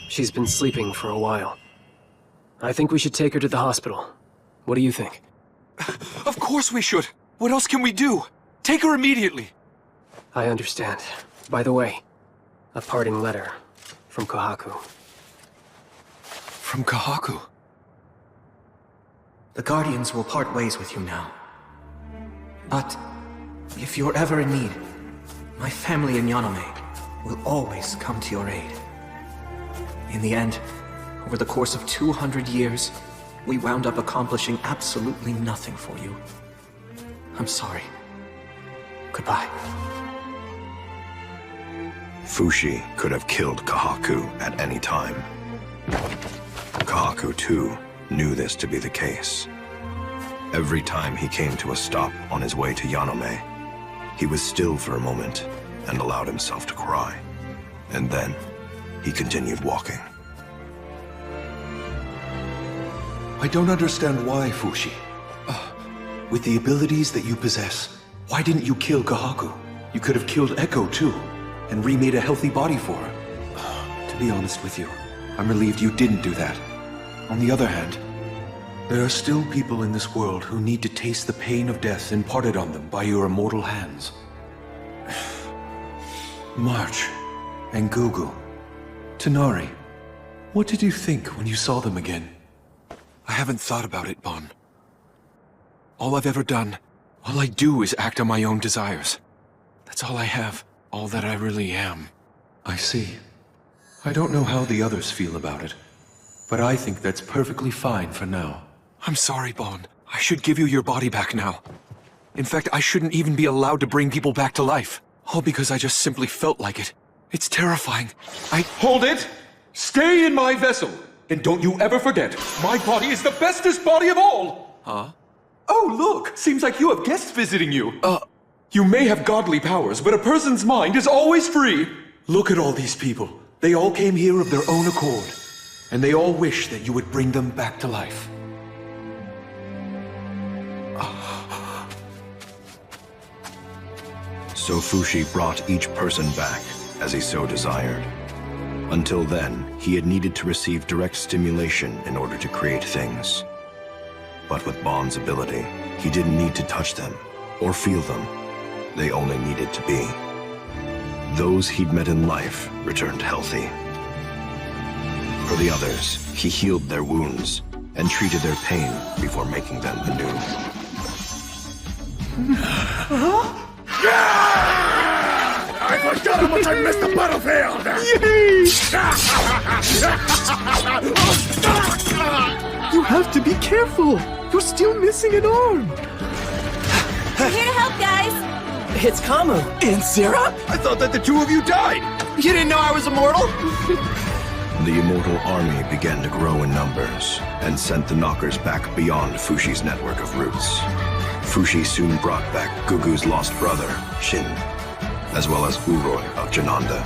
S23: She's been sleeping for a while. I think we should take her to the hospital. What do you think?
S15: Of course we should! What else can we do? Take her immediately!
S23: I understand. By the way, a parting letter from Kahaku.
S15: From Kahaku?
S3: The Guardians will part ways with you now. But if you're ever in need, my family in Yanome will always come to your aid. In the end, over the course of 200 years, we wound up accomplishing absolutely nothing for you. I'm sorry. Goodbye.
S14: Fushi could have killed Kahaku at any time. Kahaku, too, knew this to be the case. Every time he came to a stop on his way to Yanome, he was still for a moment and allowed himself to cry. And then, he continued walking.
S22: I don't understand why, Fushi. With the abilities that you possess, why didn't you kill Kahaku? You could have killed Echo too, and remade a healthy body for her. To be honest with you, I'm relieved you didn't do that. On the other hand, there are still people in this world who need to taste the pain of death imparted on them by your immortal hands. March and Gugu, Tonari, what did you think when you saw them again? I haven't thought about it, Bon. All I've ever done, all I do is act on my own desires. That's all I have, all that I really am. I see. I don't know how the others feel about it, but I think that's perfectly fine for now. I'm sorry, Bon. I should give you your body back now. In fact, I shouldn't even be allowed to bring people back to life. All because I just simply felt like it. It's terrifying.
S15: Hold it! Stay in my vessel! And don't you ever forget, my body is the bestest body of all!
S22: Huh?
S15: Oh, look! Seems like you have guests visiting you. You may have godly powers, but a person's mind is always free!
S22: Look at all these people. They all came here of their own accord. And they all wish that you would bring them back to life.
S14: So Fushi brought each person back as he so desired. Until then, he had needed to receive direct stimulation in order to create things. But with Bon's ability, he didn't need to touch them or feel them. They only needed to be. Those he'd met in life returned healthy. For the others, he healed their wounds and treated their pain before making them anew.
S7: I forgot how much I missed the battlefield!
S3: You have to be careful! You're still missing an arm!
S10: We're here to help, guys!
S16: It's Kamu.
S5: And Sarah? I thought that the two of you died! You didn't know I was immortal?
S14: The immortal army began to grow in numbers and sent the Knockers back beyond Fushi's network of roots. Fushi soon brought back Gugu's lost brother, Shin, as well as Uroi of Jananda.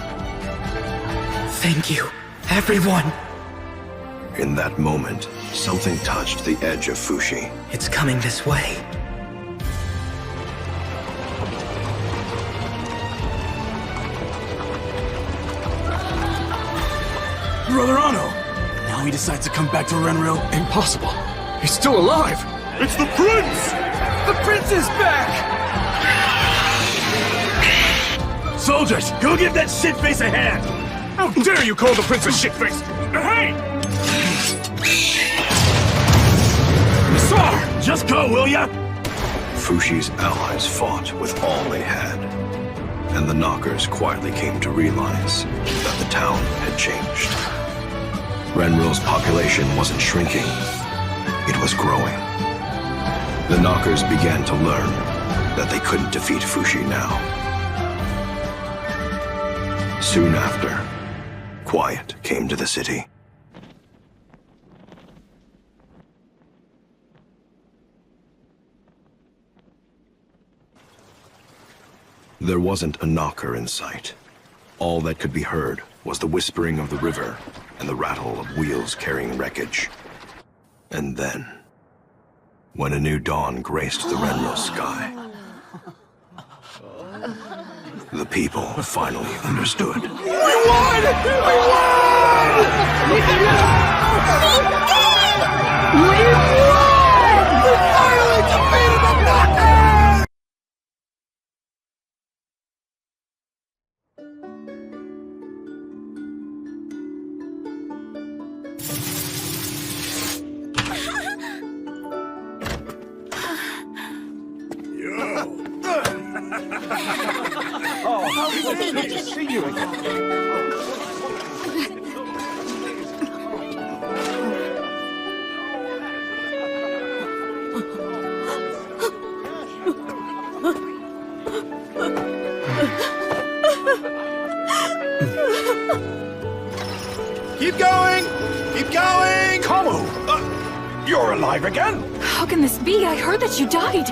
S11: Thank you, everyone.
S14: In that moment, something touched the edge of Fushi.
S11: It's coming this way.
S5: Brother Ano! Now he decides to come back to Renril?
S7: Impossible. He's still alive. It's the prince!
S5: The prince is back! Soldiers, go give that shitface a hand!
S7: How dare you call the prince a shitface? Hey!
S5: Sar, just go, will ya?
S14: Fushi's allies fought with all they had, and the Knockers quietly came to realize that the town had changed. Renril's population wasn't shrinking, it was growing. The Knockers began to learn that they couldn't defeat Fushi now. Soon after, quiet came to the city. There wasn't a Knocker in sight. All that could be heard was the whispering of the river and the rattle of wheels carrying wreckage. And then, when a new dawn graced the Renril sky, the people finally understood.
S5: We won! We won! We finally defeated the Knockers!
S7: Oh, it's good to see you again.
S5: Keep going! Keep going!
S7: Kamu! You're alive again?
S9: How can this be? I heard that you died.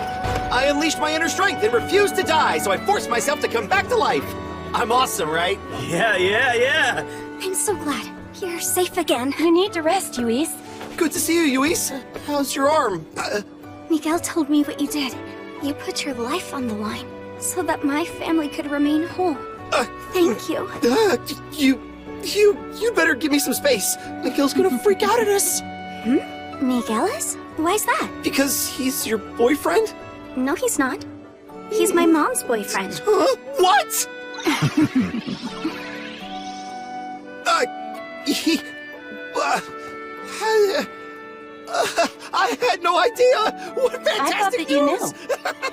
S5: I unleashed my inner strength and refused to die, so I forced myself to come back to life. I'm awesome, right?
S25: Yeah.
S8: I'm so glad. You're safe again.
S10: You need to rest, Luis.
S5: Good to see you, Luis. How's your arm?
S8: Miguel told me what you did. You put your life on the line so that my family could remain whole. Thank you.
S5: You better give me some space. Miguel's gonna freak out at us.
S8: Miguel is? Why's that?
S5: Because he's your boyfriend?
S8: No, he's not. He's my mom's boyfriend.
S5: What? I had no idea. What fantastic
S10: I thought that you
S5: news.
S10: knew.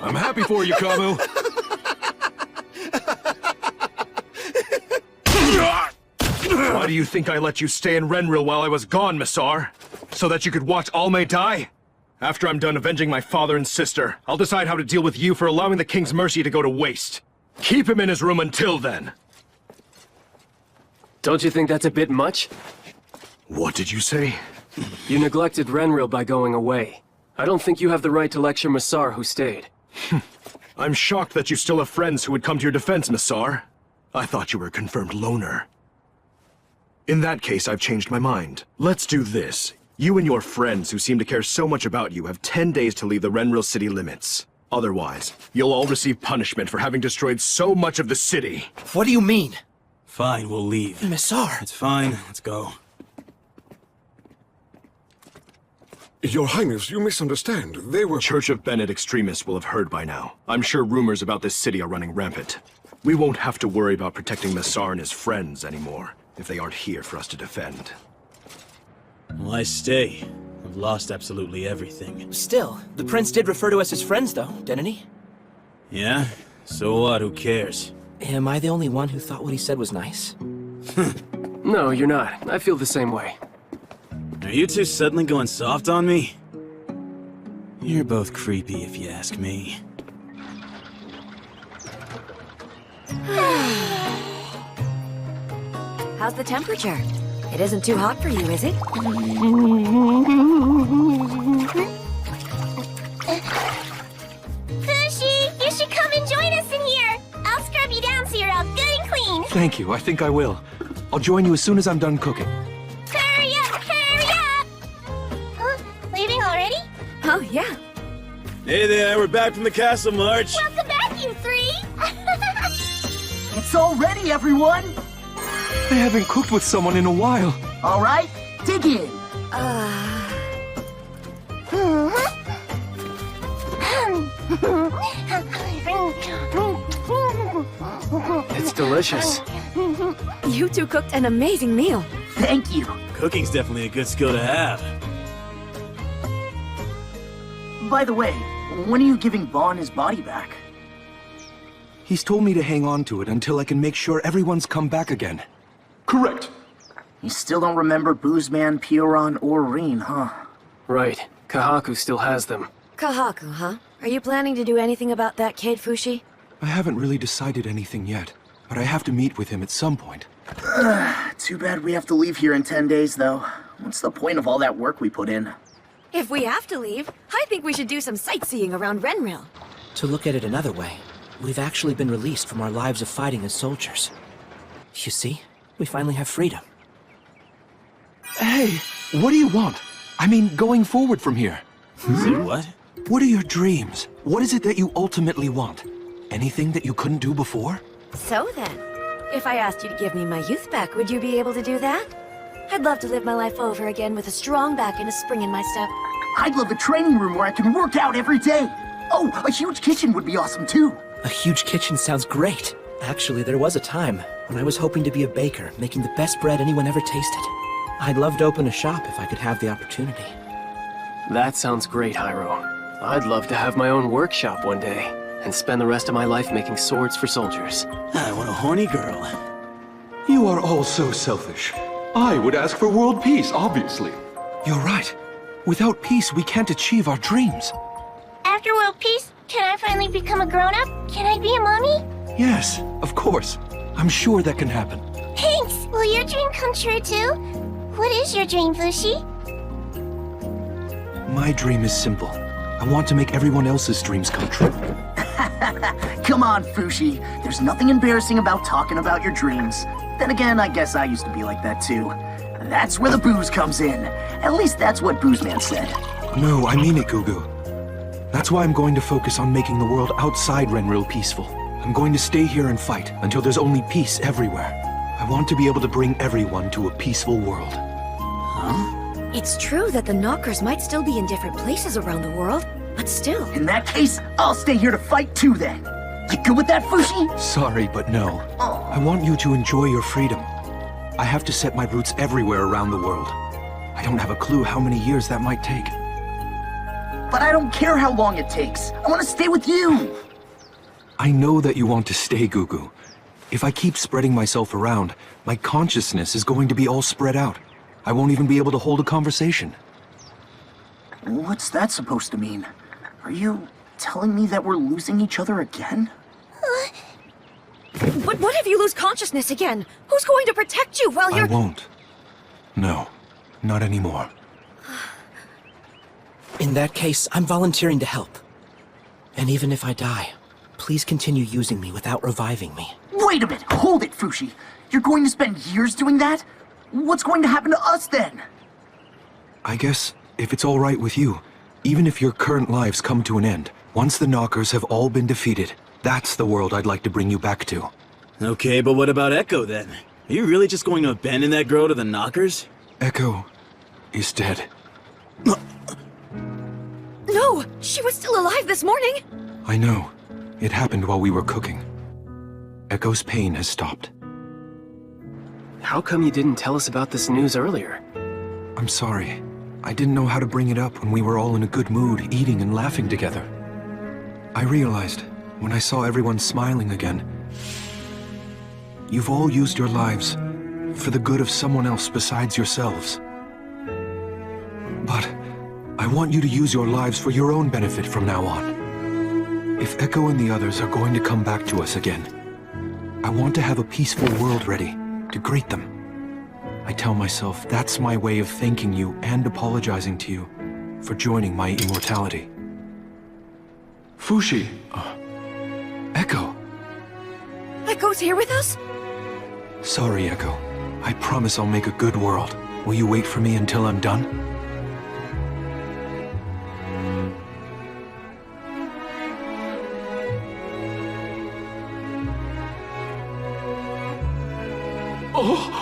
S14: I'm happy for you, Kamu. Why do you think I let you stay in Renril while I was gone, Massar? So that you could watch Alme die? After I'm done avenging my father and sister, I'll decide how to deal with you for allowing the King's mercy to go to waste. Keep him in his room until then.
S23: Don't you think that's a bit much?
S14: What did you say?
S23: You neglected Renril by going away. I don't think you have the right to lecture Massar, who stayed.
S14: I'm shocked that you still have friends who would come to your defense, Massar. I thought you were a confirmed loner. In that case, I've changed my mind. Let's do this. You and your friends who seem to care so much about you have 10 days to leave the Renril city limits. Otherwise, you'll all receive punishment for having destroyed so much of the city.
S2: What do you mean? Fine, we'll leave.
S16: Massar!
S2: It's fine, let's go.
S12: Your Highness, you misunderstand. They were...
S14: Church of Bennett extremists will have heard by now. I'm sure rumors about this city are running rampant. We won't have to worry about protecting Massar and his friends anymore, if they aren't here for us to defend.
S2: Well, I stay. I've lost absolutely everything.
S16: Still, the prince did refer to us as friends, though, didn't he?
S2: Yeah? So what? Who cares?
S16: Am I the only one who thought what he said was nice?
S23: No, you're not. I feel the same way.
S2: Are you two suddenly going soft on me? You're both creepy, if you ask me.
S19: How's the temperature? It isn't too hot for you, is it?
S4: Fushi, you should come and join us in here. I'll scrub you down so you're all good and clean.
S22: Thank you, I think I will. I'll join you as soon as I'm done cooking.
S4: Hurry up, hurry up! Huh? Leaving already?
S19: Oh, yeah.
S2: Hey there, we're back from the castle march.
S4: Welcome back, you three!
S13: It's all ready, everyone!
S22: I haven't cooked with someone in a while.
S13: All right, dig in.
S23: It's delicious.
S19: You two cooked an amazing meal.
S13: Thank you.
S2: Cooking's definitely a good skill to have.
S13: By the way, when are you giving Vaughn his body back?
S22: He's told me to hang on to it until I can make sure everyone's come back again.
S12: Correct.
S13: You still don't remember Boozman, Pioran, or Reen, huh?
S23: Right. Kahaku still has them.
S19: Kahaku, huh? Are you planning to do anything about that kid, Fushi?
S22: I haven't really decided anything yet, but I have to meet with him at some point.
S13: Too bad we have to leave here in 10 days, though. What's the point of all that work we put in?
S19: If we have to leave, I think we should do some sightseeing around Renril.
S16: To look at it another way, we've actually been released from our lives of fighting as soldiers. You see, we finally have freedom.
S22: Hey, what do you want? I mean, going forward from here.
S2: Say what?
S22: What are your dreams? What is it that you ultimately want? Anything that you couldn't do before?
S19: So then, if I asked you to give me my youth back, would you be able to do that? I'd love to live my life over again with a strong back and a spring in my step.
S13: I'd love a training room where I can work out every day. Oh, a huge kitchen would be awesome too.
S16: A huge kitchen sounds great. Actually, there was a time when I was hoping to be a baker, making the best bread anyone ever tasted. I'd love to open a shop if I could have the opportunity.
S23: That sounds great, Hyro. I'd love to have my own workshop one day, and spend the rest of my life making swords for soldiers.
S2: I want a horny girl.
S15: You are all so selfish. I would ask for world peace, obviously.
S22: You're right. Without peace, we can't achieve our dreams.
S4: After world peace, can I finally become a grown-up? Can I be a mommy?
S22: Yes, of course. I'm sure that can happen.
S4: Thanks! Will your dream come true too? What is your dream, Fushi?
S22: My dream is simple. I want to make everyone else's dreams come true.
S13: Come on, Fushi. There's nothing embarrassing about talking about your dreams. Then again, I guess I used to be like that too. That's where the booze comes in. At least that's what Boozeman said.
S22: No, I mean it, Gugu. That's why I'm going to focus on making the world outside Renril peaceful. I'm going to stay here and fight until there's only peace everywhere. I want to be able to bring everyone to a peaceful world.
S19: Huh? It's true that the Knockers might still be in different places around the world, but still.
S13: In that case, I'll stay here to fight too then. You good with that, Fushi?
S22: Sorry, but no. I want you to enjoy your freedom. I have to set my roots everywhere around the world. I don't have a clue how many years that might take.
S13: But I don't care how long it takes. I want to stay with you.
S22: I know that you want to stay, Gugu. If I keep spreading myself around, my consciousness is going to be all spread out. I won't even be able to hold a conversation.
S13: What's that supposed to mean? Are you telling me that we're losing each other again?
S19: But what if you lose consciousness again? Who's going to protect you while you're—
S22: I won't. No, not anymore.
S16: In that case, I'm volunteering to help. And even if I die, please continue using me without reviving me.
S13: Wait a minute! Hold it, Fushi! You're going to spend years doing that? What's going to happen to us then?
S22: I guess, if it's all right with you, even if your current lives come to an end, once the Knockers have all been defeated, that's the world I'd like to bring you back to.
S25: Okay, but what about Echo then? Are you really just going to abandon that girl to the Knockers?
S22: Echo is dead.
S19: No! She was still alive this morning!
S22: I know. It happened while we were cooking. Echo's pain has stopped.
S23: How come you didn't tell us about this news earlier?
S22: I'm sorry. I didn't know how to bring it up when we were all in a good mood, eating and laughing together. I realized, when I saw everyone smiling again, you've all used your lives for the good of someone else besides yourselves. But I want you to use your lives for your own benefit from now on. If Echo and the others are going to come back to us again, I want to have a peaceful world ready to greet them. I tell myself that's my way of thanking you and apologizing to you for joining my immortality.
S7: Fushi!
S22: Echo!
S19: Echo's here with us?
S22: Sorry, Echo. I promise I'll make a good world. Will you wait for me until I'm done?
S7: Oh!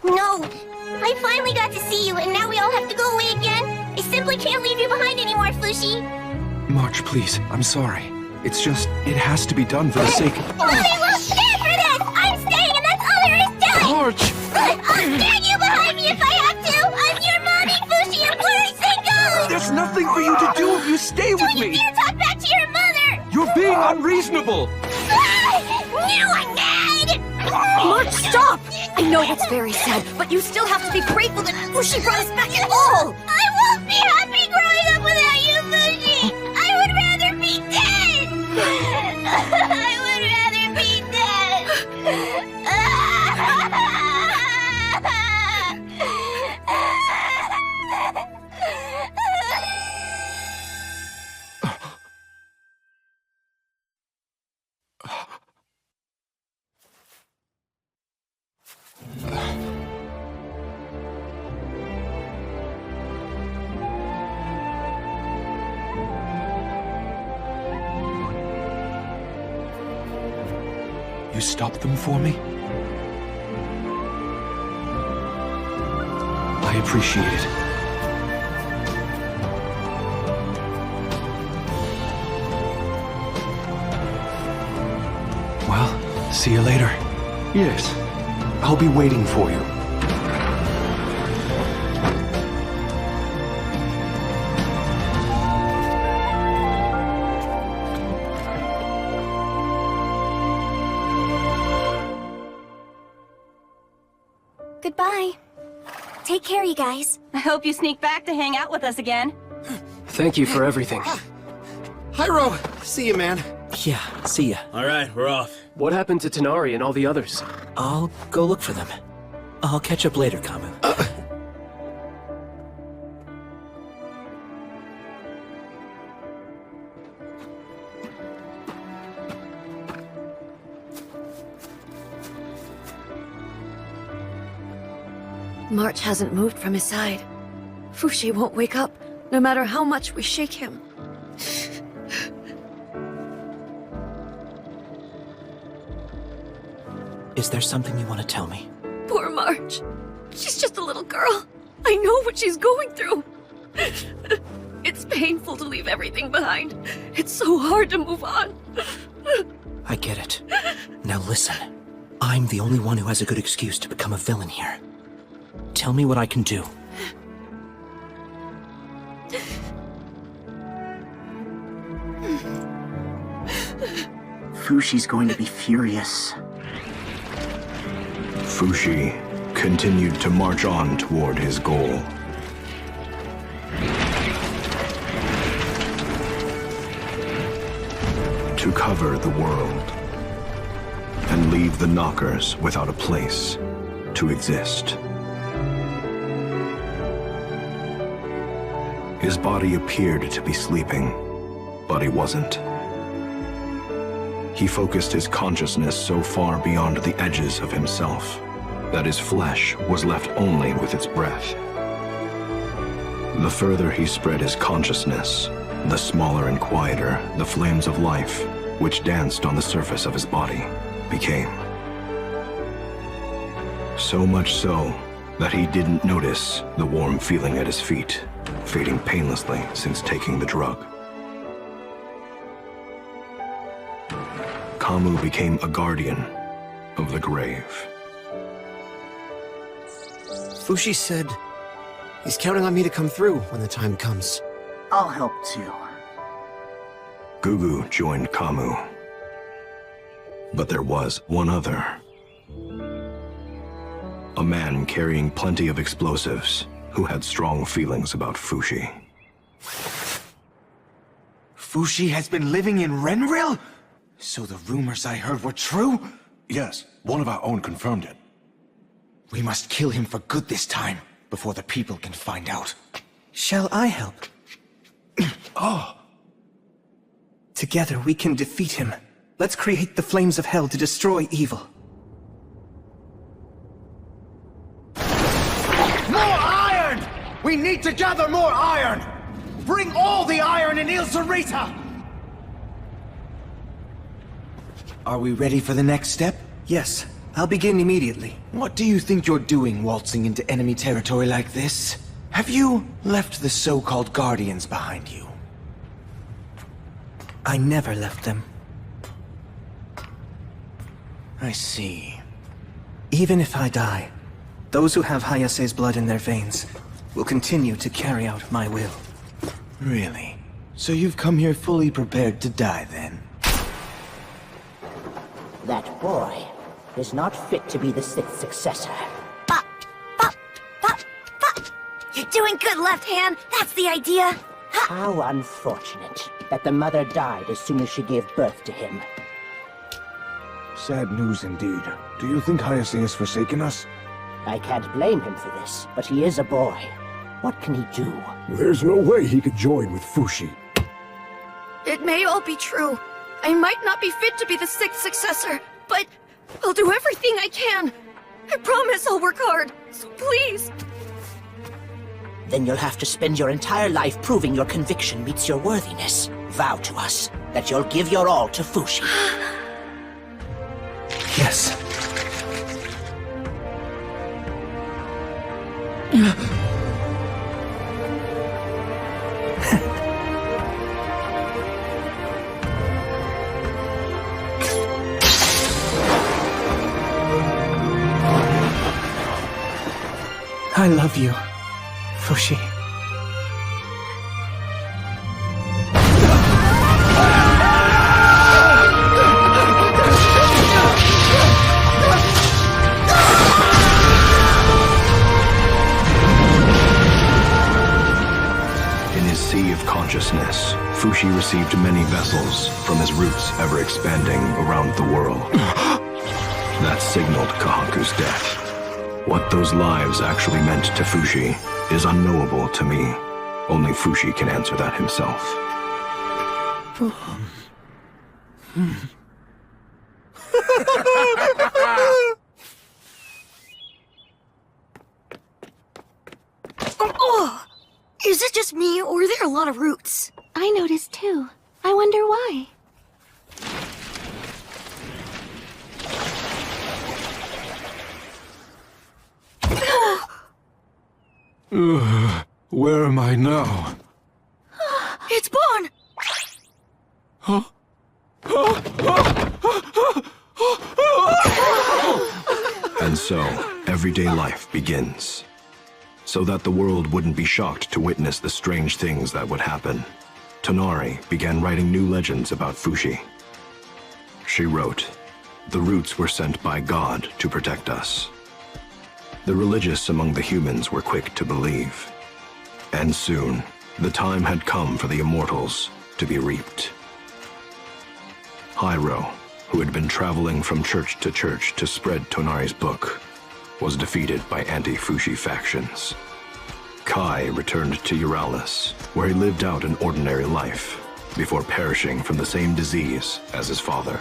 S4: No! I finally got to see you, and now we all have to go away again? I simply can't leave you behind anymore, Fushi!
S22: March, please. I'm sorry. It's just, it has to be done for the sake of—
S4: Mommy will stay for this! I'm staying, and that's all there is to it!
S22: March!
S4: I'll drag you behind me if I have to! I'm your mommy, Fushi, and where I say go!
S22: There's nothing for you to do if you stay with
S4: Don't you
S22: me!
S4: dare talk back to your mother!
S22: You're being unreasonable!
S4: Now I'm mad!
S19: March, stop! I know it's very sad, but you still have to be grateful that Fushi brought us back at all!
S4: I won't be happy growing up without you, Fushi! I would rather be dead! I would rather be dead!
S22: You stopped them for me? I appreciate it. Well, see you later. Yes, I'll be waiting for you.
S8: Goodbye. Take care, you guys.
S10: I hope you sneak back to hang out with us again.
S23: Thank you for everything.
S5: Hyro! See you, man.
S16: Yeah, see ya.
S25: Alright, we're off.
S23: What happened to Tanari and all the others?
S16: I'll go look for them. I'll catch up later, Kamu.
S19: March hasn't moved from his side. Fushi won't wake up, no matter how much we shake him.
S16: Is there something you want to tell me?
S19: Poor March. She's just a little girl. I know what she's going through. It's painful to leave everything behind. It's so hard to move on.
S16: I get it. Now listen. I'm the only one who has a good excuse to become a villain here. Tell me what I can do.
S13: Fushi's going to be furious.
S14: Fushi continued to march on toward his goal. To cover the world and leave the Knockers without a place to exist. His body appeared to be sleeping, but he wasn't. He focused his consciousness so far beyond the edges of himself that his flesh was left only with its breath. The further he spread his consciousness, the smaller and quieter the flames of life, which danced on the surface of his body, became. So much so that he didn't notice the warm feeling at his feet, fading painlessly since taking the drug. Kamu became a guardian of the grave.
S1: Fushi said he's counting on me to come through when the time comes.
S13: I'll help too.
S14: Gugu joined Kamu. But there was one other. A man carrying plenty of explosives who had strong feelings about Fushi.
S17: Fushi has been living in Renril? So the rumors I heard were true?
S12: Yes, one of our own confirmed it.
S17: We must kill him for good this time, before the people can find out.
S3: Shall I help?
S17: Oh.
S3: Together we can defeat him. Let's create the flames of hell to destroy evil.
S17: More iron! We need to gather more iron! Bring all the iron in Il Zarita! Are we ready for the next step?
S3: Yes, I'll begin immediately.
S17: What do you think you're doing waltzing into enemy territory like this? Have you left the so-called Guardians behind you?
S3: I never left them.
S17: I see.
S3: Even if I die, those who have Hayase's blood in their veins will continue to carry out my will.
S17: Really? So you've come here fully prepared to die, then?
S18: That boy is not fit to be the sixth successor.
S8: You're doing good, Left Hand. That's the idea.
S18: How unfortunate that the mother died as soon as she gave birth to him.
S12: Sad news indeed. Do you think Hayase has forsaken us?
S18: I can't blame him for this, but he is a boy. What can he do?
S12: There's no way he could join with Fushi.
S19: It may all be true. I might not be fit to be the sixth successor, but I'll do everything I can. I promise I'll work hard, so please.
S18: Then you'll have to spend your entire life proving your conviction meets your worthiness. Vow to us that you'll give your all to Fushi.
S3: Yes. I love you, Fushi.
S14: In his sea of consciousness, consciousness, Fushi received many vessels from his roots ever expanding around the world. That signaled Kahaku's death. What those lives actually meant to Fushi is unknowable to me. Only Fushi can answer that himself.
S19: Oh! Is it just me, or are there a lot of roots?
S10: I noticed too. I wonder why.
S7: Where am I now?
S19: It's Bon!
S7: Huh?
S14: And so, everyday life begins. So that the world wouldn't be shocked to witness the strange things that would happen, Tonari began writing new legends about Fushi. She wrote, "The roots were sent by God to protect us." The religious among the humans were quick to believe. And soon, the time had come for the immortals to be reaped. Hyro, who had been traveling from church to spread Tonari's book, was defeated by anti-Fushi factions. Kai returned to Euralis, where he lived out an ordinary life, before perishing from the same disease as his father.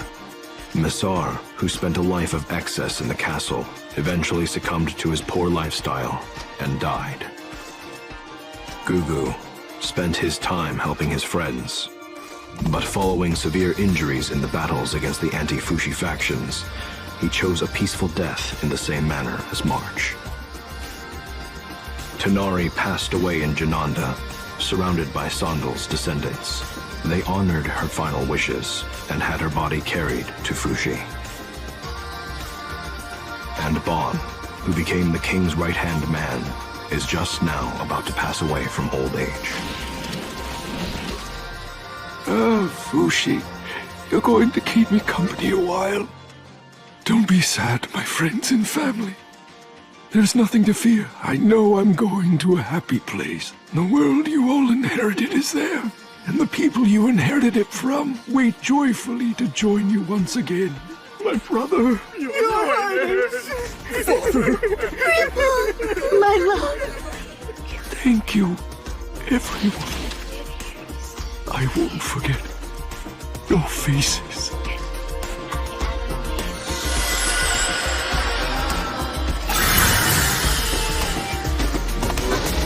S14: Messar, who spent a life of excess in the castle, eventually succumbed to his poor lifestyle and died. Gugu spent his time helping his friends, but following severe injuries in the battles against the anti-Fushi factions, he chose a peaceful death in the same manner as March. Tonari passed away in Jananda, surrounded by Sandal's descendants. They honored her final wishes and had her body carried to Fushi. And Bon, who became the king's right-hand man, is just now about to pass away from old age.
S7: Oh, Fushi, you're going to keep me company a while. Don't be sad, my friends and family. There's nothing to fear. I know I'm going to a happy place. The world you all inherited is there, and the people you inherited it from wait joyfully to join you once again. My brother.
S4: Your Highness. My love.
S7: Thank you, everyone. I won't forget your faces.